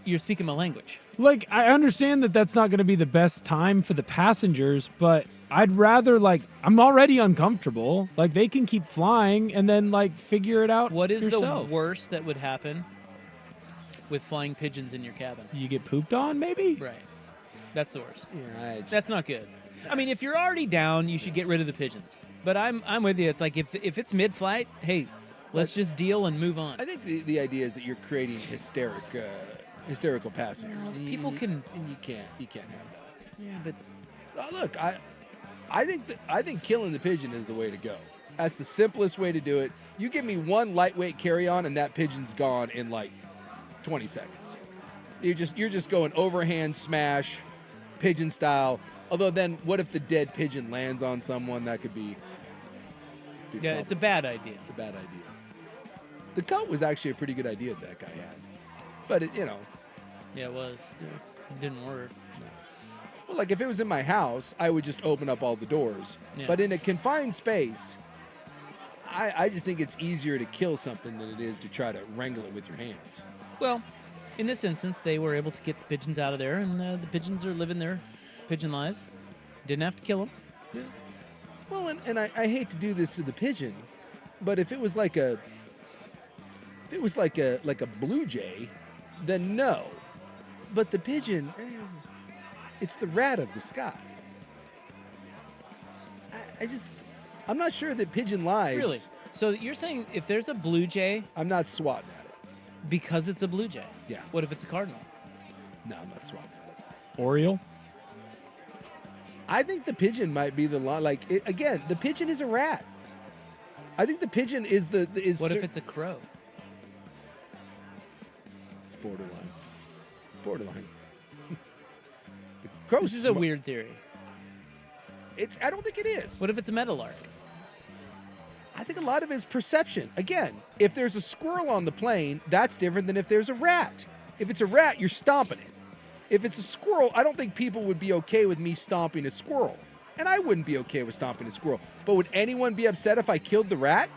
Speaker 6: you're speaking my language.
Speaker 18: Like, I understand that that's not going to be the best time for the passengers, but I'd rather, I'm already uncomfortable. Like, they can keep flying and then, figure it out
Speaker 6: What is
Speaker 18: yourself.
Speaker 6: the worst that would happen with flying pigeons in your cabin?
Speaker 18: You get pooped on, maybe?
Speaker 6: Right. That's the worst.
Speaker 7: Yeah,
Speaker 6: that's not good. I mean, if you're already down, you should get rid of the pigeons. But I'm with you. It's like if it's mid-flight, hey, let's just deal and move on.
Speaker 7: I think the idea is that you're creating hysterical passengers.
Speaker 6: People can,
Speaker 7: and you can't have that.
Speaker 6: Yeah, but
Speaker 7: look, I think killing the pigeon is the way to go. That's the simplest way to do it. You give me one lightweight carry-on, and that pigeon's gone in 20 seconds. You're just going overhand smash, pigeon style. Although then, what if the dead pigeon lands on someone? That could be
Speaker 6: yeah, it's a bad idea.
Speaker 7: It's a bad idea. The coat was actually a pretty good idea that guy had, but
Speaker 6: Yeah, it was. Yeah. It didn't work.
Speaker 7: No. Well, if it was in my house, I would just open up all the doors. Yeah. But in a confined space, I just think it's easier to kill something than it is to try to wrangle it with your hands.
Speaker 6: Well, in this instance, they were able to get the pigeons out of there, and the pigeons are living their pigeon lives. Didn't have to kill them.
Speaker 7: Yeah. Well, and I hate to do this to the pigeon, but if it was like a blue jay, then no. But the pigeon, it's the rat of the sky. I'm not sure that pigeon lives.
Speaker 6: Really? So you're saying if there's a blue jay,
Speaker 7: I'm not swatting at it
Speaker 6: because it's a blue jay?
Speaker 7: Yeah.
Speaker 6: What if it's a cardinal?
Speaker 7: No, I'm not swatting at it.
Speaker 18: Oriole?
Speaker 7: I think the pigeon might be the line. Like, again, the pigeon is a rat. I think the pigeon is
Speaker 6: What if it's a crow?
Speaker 7: It's borderline. It's borderline. The crow's
Speaker 6: This is a weird theory.
Speaker 7: I don't think it is.
Speaker 6: What if it's a meadowlark?
Speaker 7: I think a lot of it is perception. Again, if there's a squirrel on the plane, that's different than if there's a rat. If it's a rat, you're stomping it. If it's a squirrel, I don't think people would be okay with me stomping a squirrel. And I wouldn't be okay with stomping a squirrel. But would anyone be upset if I killed the rat?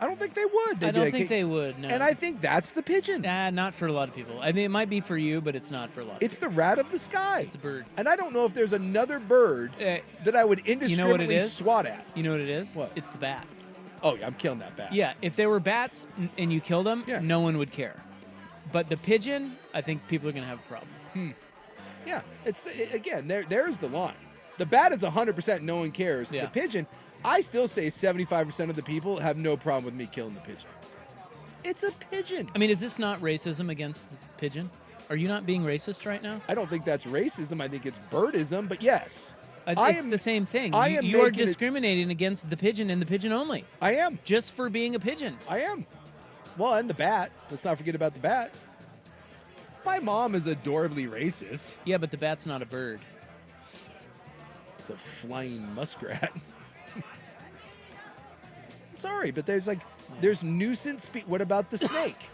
Speaker 7: I don't think they would.
Speaker 6: I don't think they would, no.
Speaker 7: And I think that's the pigeon.
Speaker 6: Nah, not for a lot of people. I mean, it might be for you, but it's not for a lot of
Speaker 7: It's the rat of the sky.
Speaker 6: It's a bird.
Speaker 7: And I don't know if there's another bird that I would indiscriminately swat at.
Speaker 6: You know what it is?
Speaker 7: What?
Speaker 6: It's the bat.
Speaker 7: Oh, yeah, I'm killing that bat.
Speaker 6: Yeah, if there were bats and you killed them, no one would care. But the pigeon, I think people are going to have a problem.
Speaker 7: Yeah, again, there's the line. The bat is 100% no one cares.
Speaker 6: Yeah.
Speaker 7: The pigeon, I still say 75% of the people have no problem with me killing the pigeon. It's a pigeon.
Speaker 6: I mean, is this not racism against the pigeon? Are you not being racist right now?
Speaker 7: I don't think that's racism. I think it's birdism, but yes.
Speaker 6: It's the same thing. You are discriminating against the pigeon and the pigeon only.
Speaker 7: I am.
Speaker 6: Just for being a pigeon.
Speaker 7: I am. Well, and the bat. Let's not forget about the bat. My mom is adorably racist.
Speaker 6: Yeah, but the bat's not a bird.
Speaker 7: It's a flying muskrat. I'm sorry, but there's nuisance. What about the snake?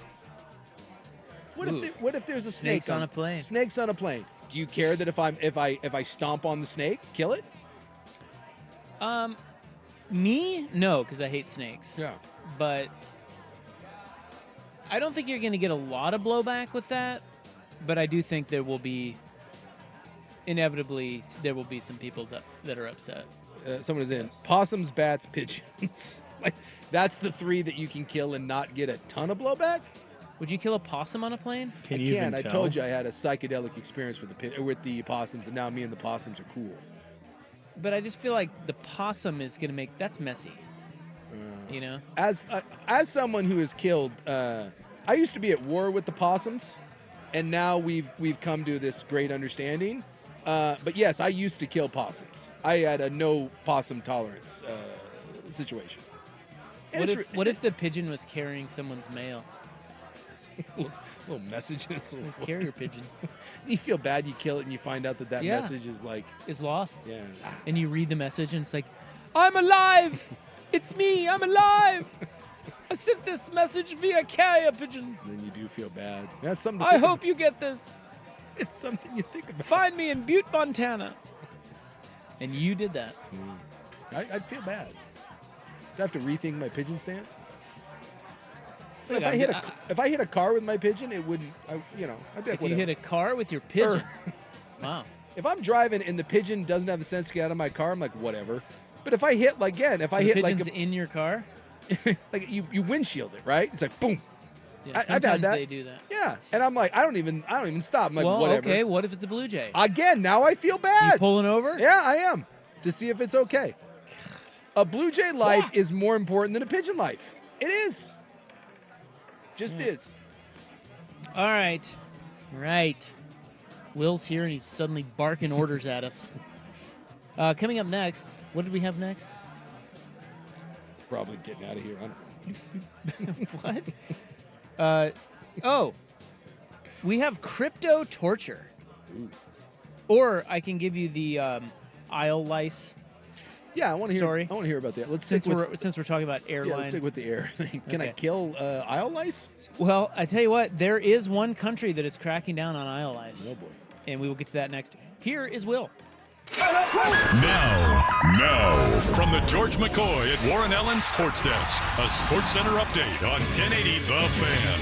Speaker 7: What if there's a snake
Speaker 6: Snakes on a plane?
Speaker 7: Snakes on a plane. Do you care that if I stomp on the snake, kill it?
Speaker 6: Me? No, because I hate snakes.
Speaker 7: Yeah.
Speaker 6: But I don't think you're going to get a lot of blowback with that. But I do think inevitably, there will be some people that are upset.
Speaker 7: Someone is in. Possums, bats, pigeons. Like, that's the three that you can kill and not get a ton of blowback?
Speaker 6: Would you kill a possum on a plane?
Speaker 7: I can. I told you I had a psychedelic experience with the possums, and now me and the possums are cool.
Speaker 6: But I just feel like the possum is going to make... That's messy. You know?
Speaker 7: As someone who has killed... I used to be at war with the possums, and now we've come to this great understanding. But yes, I used to kill possums. I had a no possum tolerance situation.
Speaker 6: What if the pigeon was carrying someone's mail?
Speaker 7: little messages.
Speaker 6: Carrier pigeon.
Speaker 7: You feel bad, you kill it, and you find out that message is
Speaker 6: lost.
Speaker 7: Yeah.
Speaker 6: And you read the message, and it's like, I'm alive! It's me, I'm alive! I sent this message via carrier pigeon.
Speaker 7: And then you do feel bad. That's something to
Speaker 6: I
Speaker 7: think
Speaker 6: hope
Speaker 7: about.
Speaker 6: you get this.
Speaker 7: It's something you think about.
Speaker 6: Find me in Butte, Montana. And you did that.
Speaker 7: I'd feel bad. Do I have to rethink my pigeon stance?
Speaker 6: Look,
Speaker 7: if I hit a car with my pigeon, it wouldn't. I'd be like,
Speaker 6: If you
Speaker 7: whatever.
Speaker 6: hit a car with your pigeon. Wow.
Speaker 7: If I'm driving and the pigeon doesn't have the sense to get out of my car, I'm like, whatever. But if I hit
Speaker 6: the pigeon's in your car?
Speaker 7: like you windshield it, right? It's like boom.
Speaker 6: Yeah,
Speaker 7: I've had that.
Speaker 6: they do that.
Speaker 7: Yeah, and I'm like, I don't even stop. I'm like,
Speaker 6: Well,
Speaker 7: whatever.
Speaker 6: okay, what if it's a blue jay?
Speaker 7: Again, now I feel bad.
Speaker 6: You pulling over?
Speaker 7: Yeah, I am, to see if it's okay. A blue jay life is more important than a pigeon life. It is. Just is.
Speaker 6: All right. Right. Will's here and he's suddenly barking orders at us. Coming up next, what did we have next?
Speaker 7: Probably getting out of here. I don't know.
Speaker 6: What? We have crypto torture. Or I can give you the Isle lice.
Speaker 7: Yeah, I want to
Speaker 6: story.
Speaker 7: hear. I want to hear about that. Let's
Speaker 6: since we're talking about airline.
Speaker 7: Yeah, let's stick with the air thing. Can I kill Isle lice?
Speaker 6: Well, I tell you what, there is one country that is cracking down on Isle lice.
Speaker 7: Oh boy.
Speaker 6: And we will get to that next. Here is Will.
Speaker 2: Now, from the George McCoy at Warren Allen Sports Desk, a Sports Center update on 1080 The Fan.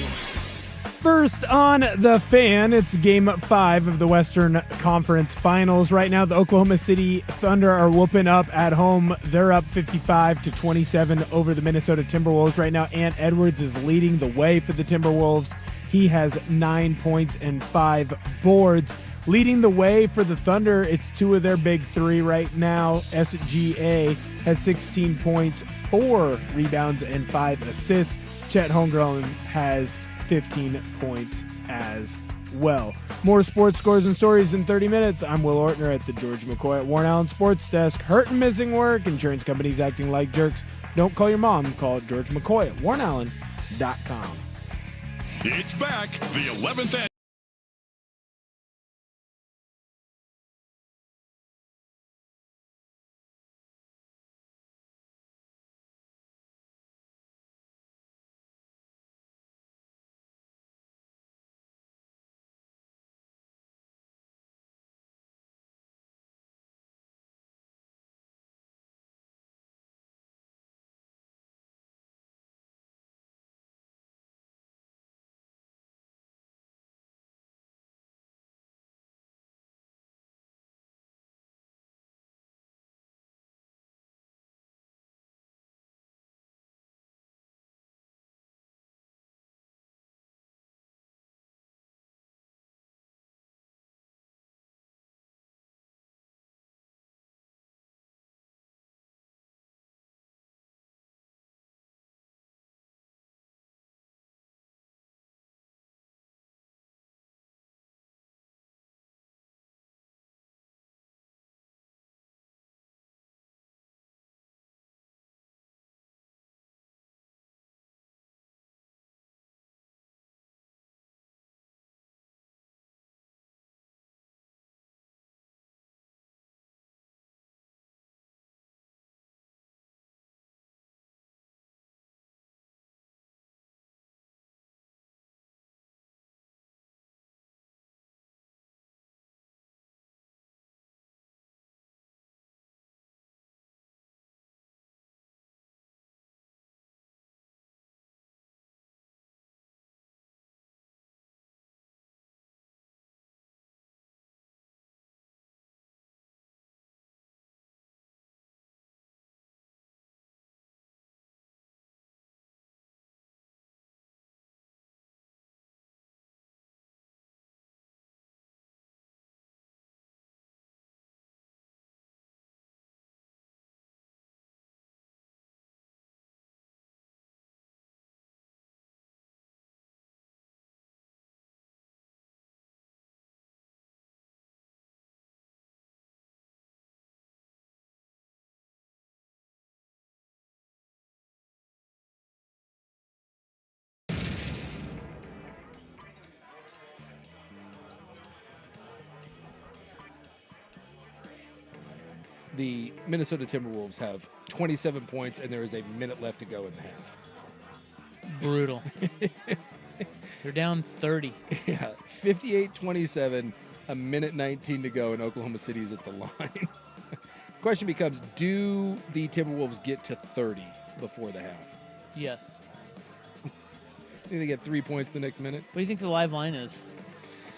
Speaker 18: First on The Fan, it's Game 5 of the Western Conference Finals. Right now, the Oklahoma City Thunder are whooping up at home. They're up 55-27 over the Minnesota Timberwolves. Right now, Ant Edwards is leading the way for the Timberwolves. He has 9 points and 5 boards. Leading the way for the Thunder, it's two of their big three right now. SGA has 16 points, 4 rebounds, and 5 assists. Chet Holmgren has 15 points as well. More sports scores and stories in 30 minutes. I'm Will Ortner at the George McCoy at Warren Allen Sports Desk. Hurt and missing work. Insurance companies acting like jerks. Don't call your mom. Call George McCoy at warrenallen.com.
Speaker 2: It's back, the 11th annual.
Speaker 7: The Minnesota Timberwolves have 27 points, and there is a minute left to go in the half.
Speaker 6: Brutal. They're down 30.
Speaker 7: Yeah, 58-27, a minute 19 to go, and Oklahoma City's at the line. Question becomes, do the Timberwolves get to 30 before the half?
Speaker 6: Yes.
Speaker 7: Think they get 3 points the next minute?
Speaker 6: What do you think the live line is?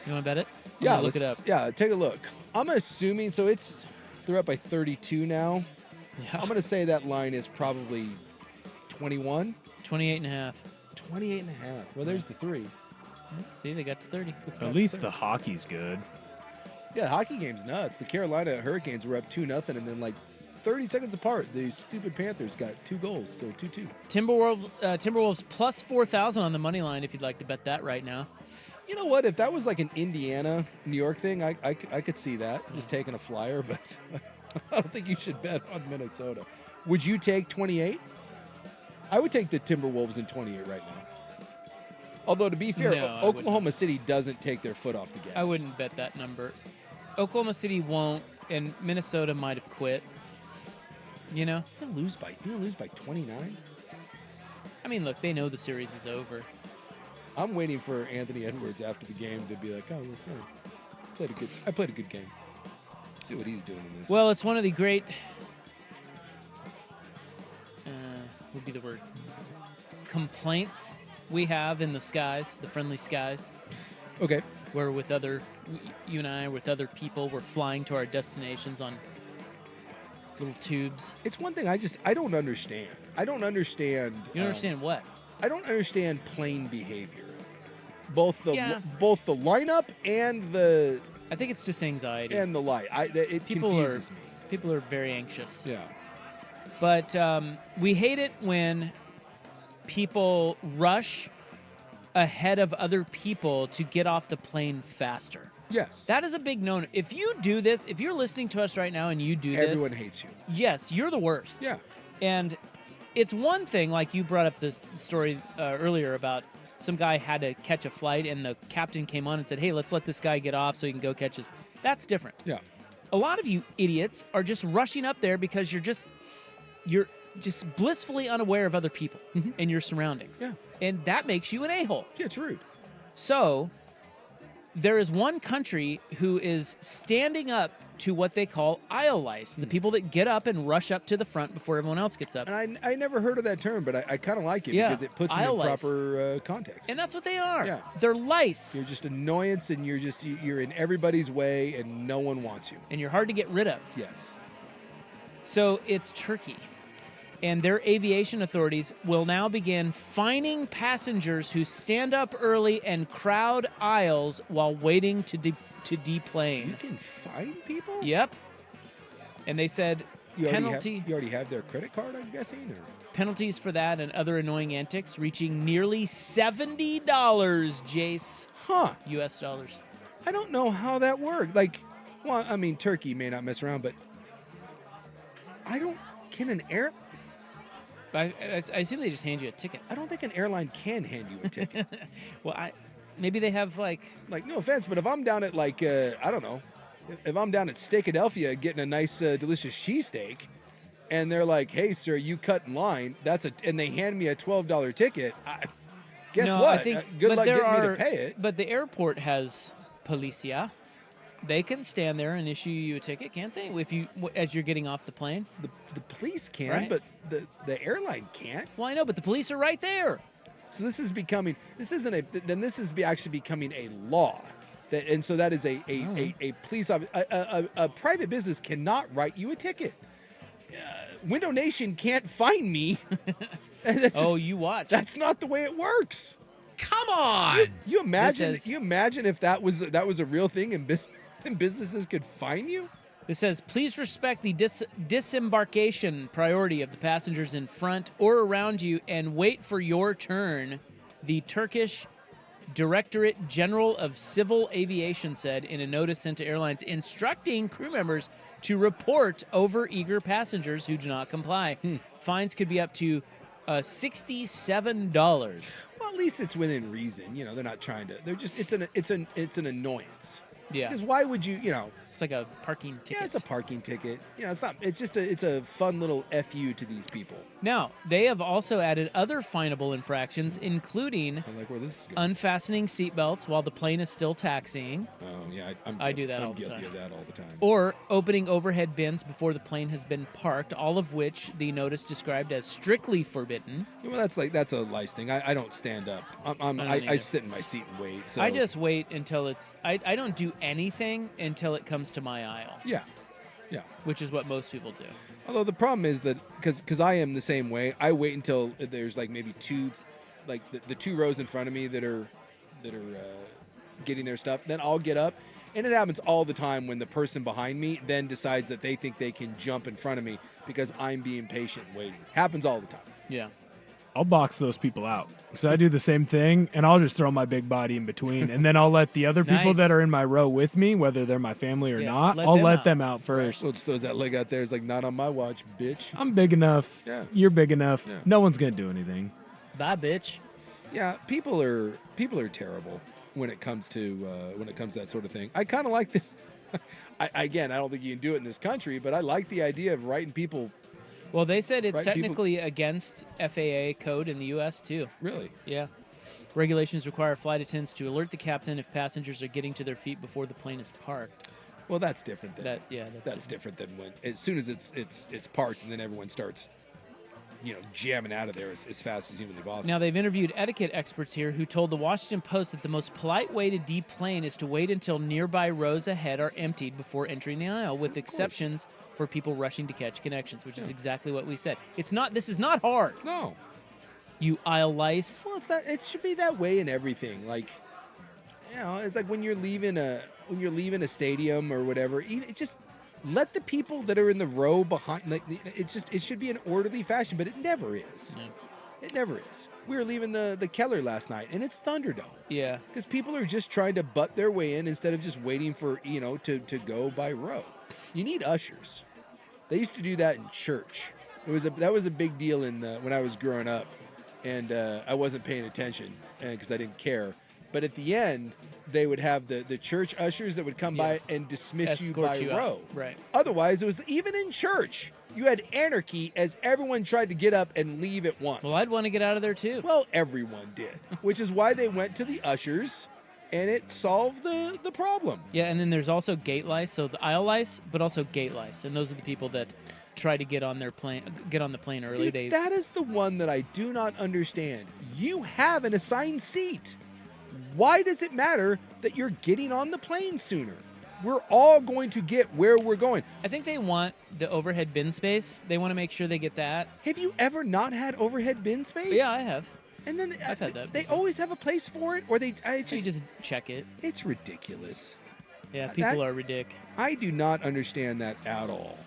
Speaker 6: You want to bet it?
Speaker 7: Yeah,
Speaker 6: look it up.
Speaker 7: Yeah, take a look. I'm assuming, so they're up by 32 now.
Speaker 6: Yeah.
Speaker 7: I'm going to say that line is probably 21.
Speaker 6: 28 and a half.
Speaker 7: 28 and a half. Well, there's the 3.
Speaker 6: See, they got to 30.
Speaker 1: At least the hockey's good.
Speaker 7: Yeah, hockey game's nuts. The Carolina Hurricanes were up 2-0, and then 30 seconds apart, the stupid Panthers got 2 goals, so 2-2.
Speaker 6: Timberwolves plus 4,000 on the money line if you'd like to bet that right now.
Speaker 7: You know what? If that was like an Indiana, New York thing, I could see that, just taking a flyer, but I don't think you should bet on Minnesota. Would you take 28? I would take the Timberwolves in 28 right now. Although, to be fair,
Speaker 6: No,
Speaker 7: Oklahoma City doesn't take their foot off the gas.
Speaker 6: I wouldn't bet that number. Oklahoma City won't, and Minnesota might have quit. You know?
Speaker 7: You're gonna lose by 29?
Speaker 6: I mean, look, they know the series is over.
Speaker 7: I'm waiting for Anthony Edwards after the game to be like, oh, I played a good game. See what he's doing in this.
Speaker 6: Well, it's one of the great, would be the word, complaints we have in the skies, the friendly skies.
Speaker 7: Okay.
Speaker 6: Where you and I, with other people, we're flying to our destinations on little tubes.
Speaker 7: It's one thing I don't understand. I don't understand.
Speaker 6: You don't understand what?
Speaker 7: I don't understand plane behavior. Both the lineup and the.
Speaker 6: I think it's just anxiety
Speaker 7: and the light. It confuses me.
Speaker 6: People are very anxious.
Speaker 7: Yeah.
Speaker 6: But we hate it when people rush ahead of other people to get off the plane faster.
Speaker 7: Yes.
Speaker 6: That is a big no-no. If you do this, if you're listening to us right now and you do
Speaker 7: Everyone
Speaker 6: this,
Speaker 7: hates you.
Speaker 6: yes, you're the worst.
Speaker 7: Yeah.
Speaker 6: And it's one thing, like you brought up this story earlier about some guy had to catch a flight and the captain came on and said, hey, let's let this guy get off so he can go catch his. That's different.
Speaker 7: Yeah.
Speaker 6: A lot of you idiots are just rushing up there because you're just blissfully unaware of other people and your surroundings.
Speaker 7: Yeah.
Speaker 6: And that makes you an a-hole.
Speaker 7: Yeah, it's rude.
Speaker 6: So there is one country who is standing up to what they call aisle lice, the people that get up and rush up to the front before everyone else gets up.
Speaker 7: And I never heard of that term, but I kind of like it because it puts it
Speaker 6: aisle
Speaker 7: in
Speaker 6: lice.
Speaker 7: proper context.
Speaker 6: And that's what they are.
Speaker 7: Yeah.
Speaker 6: They're lice.
Speaker 7: You're just annoyance, and you're in everybody's way, and no one wants you.
Speaker 6: And you're hard to get rid of.
Speaker 7: Yes.
Speaker 6: So it's Turkey. And their aviation authorities will now begin fining passengers who stand up early and crowd aisles while waiting to deplane.
Speaker 7: You can fine people?
Speaker 6: Yep. And they said
Speaker 7: You
Speaker 6: penalty.
Speaker 7: already have their credit card, I'm guessing? Or?
Speaker 6: Penalties for that and other annoying antics reaching nearly $70, Jace.
Speaker 7: Huh.
Speaker 6: U.S. dollars.
Speaker 7: I don't know how that worked. Like, well, I mean, Turkey may not mess around, but can an air...
Speaker 6: I assume they just hand you a ticket.
Speaker 7: I don't think an airline can hand you a ticket.
Speaker 6: Well, maybe they have like
Speaker 7: no offense, but if I'm down at I don't know, if I'm down at Steakadelphia getting a nice delicious cheesesteak, and they're like, "Hey, sir, you cut in line," and they hand me a $12 ticket. Guess
Speaker 6: no,
Speaker 7: what?
Speaker 6: I think,
Speaker 7: good luck getting me to pay it.
Speaker 6: But the airport has policia. They can stand there and issue you a ticket, can't they? As you're getting off the plane.
Speaker 7: The police can,
Speaker 6: right?
Speaker 7: but the airline can't.
Speaker 6: Well, I know, but the police are right there.
Speaker 7: So this is becoming. This isn't a. Then this is actually becoming a law. So that is a police officer. A private business cannot write you a ticket. Window Nation can't fine me.
Speaker 6: You watch.
Speaker 7: That's not the way it works.
Speaker 16: Come on.
Speaker 7: You imagine? You imagine if that was a real thing and businesses could fine you?
Speaker 6: It says, please respect the disembarkation priority of the passengers in front or around you and wait for your turn, the Turkish Directorate General of Civil Aviation said in a notice sent to airlines instructing crew members to report overeager passengers who do not comply. Fines could be up to $67.
Speaker 7: Well, at least it's within reason. They're not trying to. They're just. It's an annoyance.
Speaker 6: Yeah.
Speaker 7: Because why would you?
Speaker 6: It's like a parking ticket.
Speaker 7: Yeah, it's a parking ticket. It's not. It's just it's a fun little FU to these people.
Speaker 6: Now, they have also added other finable infractions, including
Speaker 7: I like where this is going.
Speaker 6: unfastening seatbelts while the plane is still taxiing.
Speaker 7: Oh, yeah.
Speaker 6: I do that
Speaker 7: I'm
Speaker 6: all the
Speaker 7: guilty
Speaker 6: time.
Speaker 7: of that all the time.
Speaker 6: Or opening overhead bins before the plane has been parked, all of which the notice described as strictly forbidden.
Speaker 7: Yeah, well, that's a lice thing. I don't stand up. I sit in my seat and wait. So
Speaker 6: I just wait until it's. I don't do anything until it comes to my aisle.
Speaker 7: Yeah.
Speaker 6: Which is what most people do.
Speaker 7: Although the problem is that because I am the same way, I wait until there's like maybe two, like the 2 rows in front of me that are getting their stuff. Then I'll get up, and it happens all the time when the person behind me then decides that they think they can jump in front of me because I'm being patient and waiting. Happens all the time.
Speaker 6: Yeah.
Speaker 18: I'll box those people out because I do the same thing, and I'll just throw my big body in between, and then I'll let the other people
Speaker 6: Nice.
Speaker 18: that are in my row with me, whether they're my family or not,
Speaker 6: let
Speaker 18: I'll
Speaker 6: them
Speaker 18: let
Speaker 6: out.
Speaker 18: them out first.
Speaker 7: So it just throws that leg out there. It's like, not on my watch, bitch.
Speaker 18: I'm big enough.
Speaker 7: Yeah.
Speaker 18: You're big enough.
Speaker 7: Yeah.
Speaker 18: No one's gonna do anything.
Speaker 6: Bye, bitch.
Speaker 7: Yeah, people are terrible when it comes to that sort of thing. I kind of like this. I don't think you can do it in this country, but I like the idea of writing people.
Speaker 6: Well, they said it's
Speaker 7: Right, people-
Speaker 6: technically against FAA code in the U.S. too.
Speaker 7: Really?
Speaker 6: Yeah. Regulations require flight attendants to alert the captain if passengers are getting to their feet before the plane is parked.
Speaker 7: Well, that's different.
Speaker 6: That's
Speaker 7: different than when as soon as it's parked and then everyone starts, jamming out of there as fast as humanly possible.
Speaker 6: Now, they've interviewed etiquette experts here who told the Washington Post that the most polite way to deplane is to wait until nearby rows ahead are emptied before entering the aisle, with exceptions for people rushing to catch connections, which is exactly what we said. This is not hard.
Speaker 7: No.
Speaker 6: You aisle lice.
Speaker 7: Well, it should be that way in everything. Like, it's like when you're leaving a stadium or whatever. Just let the people that are in the row behind. Like, it should be an orderly fashion, but it never is. It never is. We were leaving the Keller last night, and it's Thunderdome.
Speaker 6: Yeah.
Speaker 7: Because people are just trying to butt their way in instead of just waiting for, to go by row. You need ushers. They used to do that in church. That was a big deal when I was growing up, and I wasn't paying attention because I didn't care. But at the end, they would have the church ushers that would come by and dismiss you by row.
Speaker 6: Right.
Speaker 7: Otherwise, it was even in church. You had anarchy as everyone tried to get up and leave at once.
Speaker 6: Well, I'd want to get out of there too.
Speaker 7: Well, everyone did, which is why they went to the ushers, and it solved the problem.
Speaker 6: Yeah, and then there's also gate lice, so the aisle lice, but also gate lice, and those are the people that try to get on the plane early.
Speaker 7: Dude, that is the one that I do not understand. You have an assigned seat. Why does it matter that you're getting on the plane sooner? We're all going to get where we're going.
Speaker 6: I think they want the overhead bin space. They want to make sure they get that.
Speaker 7: Have you ever not had overhead bin space?
Speaker 6: Yeah, I have.
Speaker 7: And then
Speaker 6: I've had that.
Speaker 7: They always have a place for it, or you
Speaker 6: just check it.
Speaker 7: It's ridiculous.
Speaker 6: Yeah, people are ridiculous.
Speaker 7: I do not understand that at all.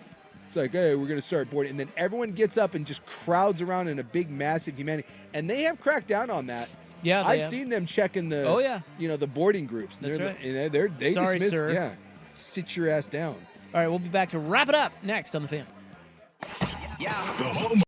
Speaker 7: It's like, hey, we're going to start boarding. And then everyone gets up and just crowds around in a big, massive humanity. And they have cracked down on that.
Speaker 6: Yeah,
Speaker 7: I've seen them checking the boarding groups.
Speaker 6: That's right.
Speaker 7: They
Speaker 6: Sorry,
Speaker 7: dismiss,
Speaker 6: sir.
Speaker 7: Yeah, sit your ass down.
Speaker 6: All right, we'll be back to wrap it up next on The Fan.
Speaker 2: The home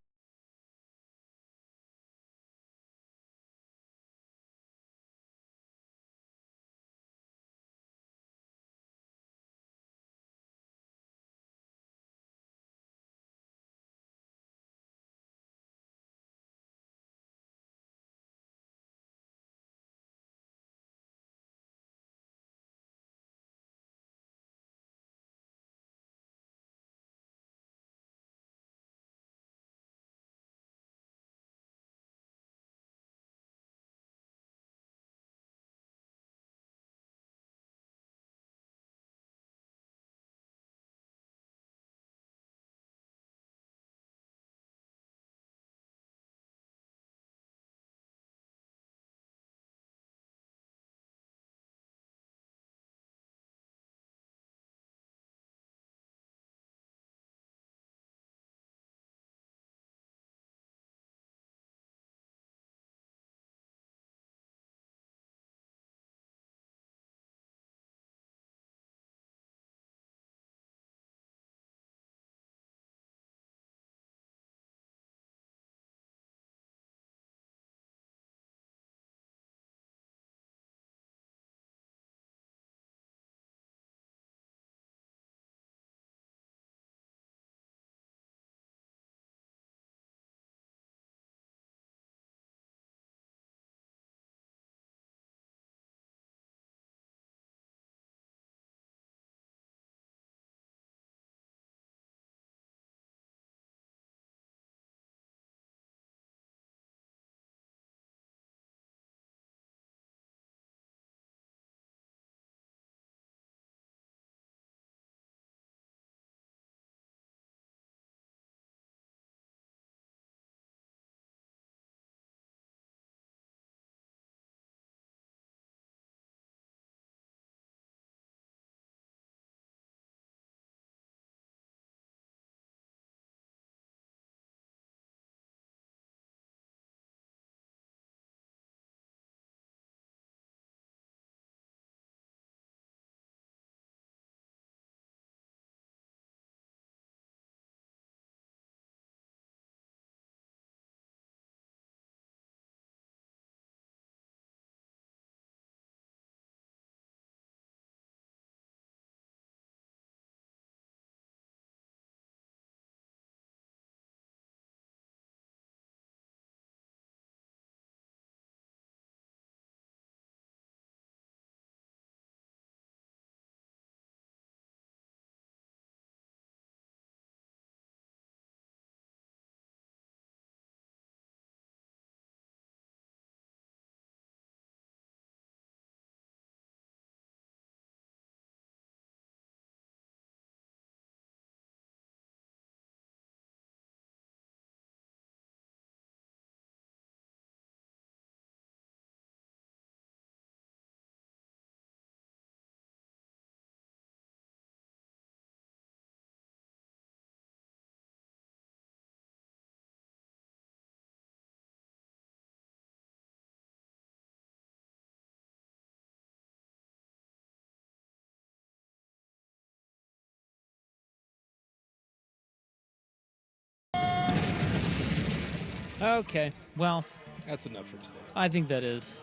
Speaker 6: Okay, well,
Speaker 7: that's enough for today.
Speaker 6: I think that is.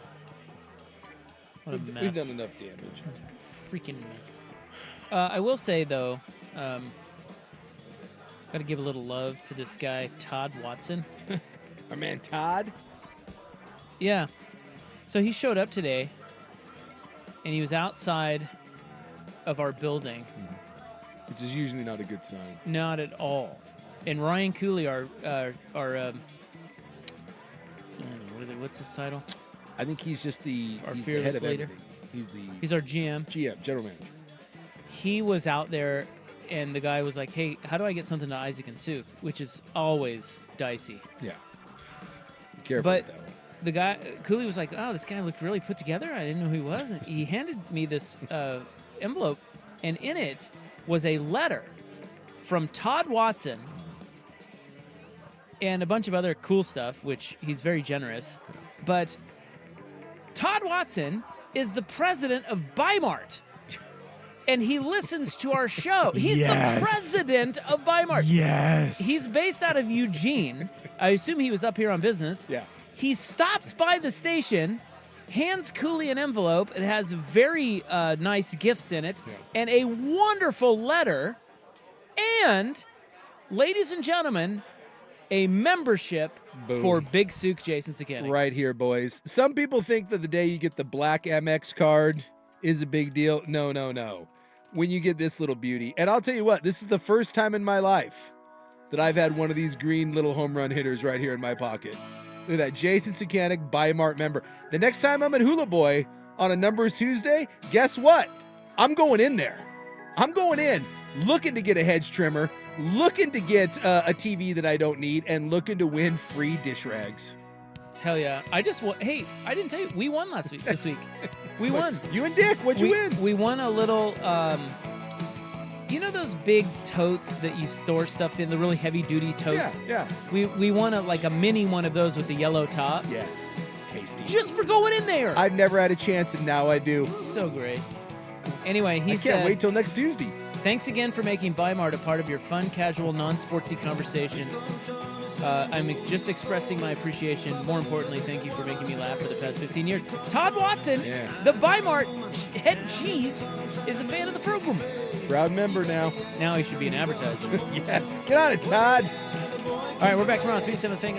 Speaker 6: What a mess.
Speaker 7: We've done enough damage.
Speaker 6: Freaking mess. I will say, though, got to give a little love to this guy, Todd Watson.
Speaker 7: Our man Todd?
Speaker 6: Yeah. So he showed up today, and he was outside of our building.
Speaker 7: Which is usually not a good sign.
Speaker 6: Not at all. And Ryan Cooley, what's his title?
Speaker 7: I think he's just
Speaker 6: our
Speaker 7: he's
Speaker 6: fearless
Speaker 7: the head of
Speaker 6: leader.
Speaker 7: Everything.
Speaker 6: He's our GM.
Speaker 7: General manager.
Speaker 6: He was out there, and the guy was like, "Hey, how do I get something to Isaac and Suk?" Which is always dicey.
Speaker 7: Yeah. Be careful
Speaker 6: But
Speaker 7: with that one.
Speaker 6: the guy, Cooley, was like, "Oh, this guy looked really put together. I didn't know who he was." And he handed me this envelope, and in it was a letter from Todd Watson and a bunch of other cool stuff, which he's very generous. But Todd Watson is the president of Bimart, and he listens to our show. He's the president of Bimart.
Speaker 18: Yes.
Speaker 6: He's based out of Eugene. I assume he was up here on business.
Speaker 7: Yeah.
Speaker 6: He stops by the station, hands Cooley an envelope. It has very nice gifts in it, and a wonderful letter. And, ladies and gentlemen, a membership
Speaker 7: Boom.
Speaker 6: for Big Souk Jason Sakenic.
Speaker 7: Right here, boys. Some people think that the day you get the black MX card is a big deal. No, no, no. When you get this little beauty. And I'll tell you what, this is the first time in my life that I've had one of these green little home run hitters right here in my pocket. Look at that. Jason Sakenic, Bimart member. The next time I'm at Hula Boy on a Numbers Tuesday, guess what? I'm going in there. I'm going in looking to get a hedge trimmer, looking to get a TV that I don't need, and looking to win free dish rags.
Speaker 6: Hell yeah. I didn't tell you, we won this week. We won.
Speaker 7: You and Dick, what'd you win?
Speaker 6: We won a little, you know those big totes that you store stuff in, the really heavy-duty totes?
Speaker 7: Yeah.
Speaker 6: We won a mini one of those with the yellow top.
Speaker 7: Yeah. Tasty.
Speaker 6: Just for going in there.
Speaker 7: I've never had a chance, and now I do.
Speaker 6: So great. Anyway, he said...
Speaker 7: I can't wait till next Tuesday.
Speaker 6: Thanks again for making Bimart a part of your fun, casual, non-sportsy conversation. I'm just expressing my appreciation. More importantly, thank you for making me laugh for the past 15 years. Todd Watson, the Bimart head cheese, is a fan of the program.
Speaker 7: Proud member now.
Speaker 6: Now he should be an advertiser.
Speaker 7: Yeah. Get on it, Todd.
Speaker 6: All right, we're back tomorrow on 3-7 Thing.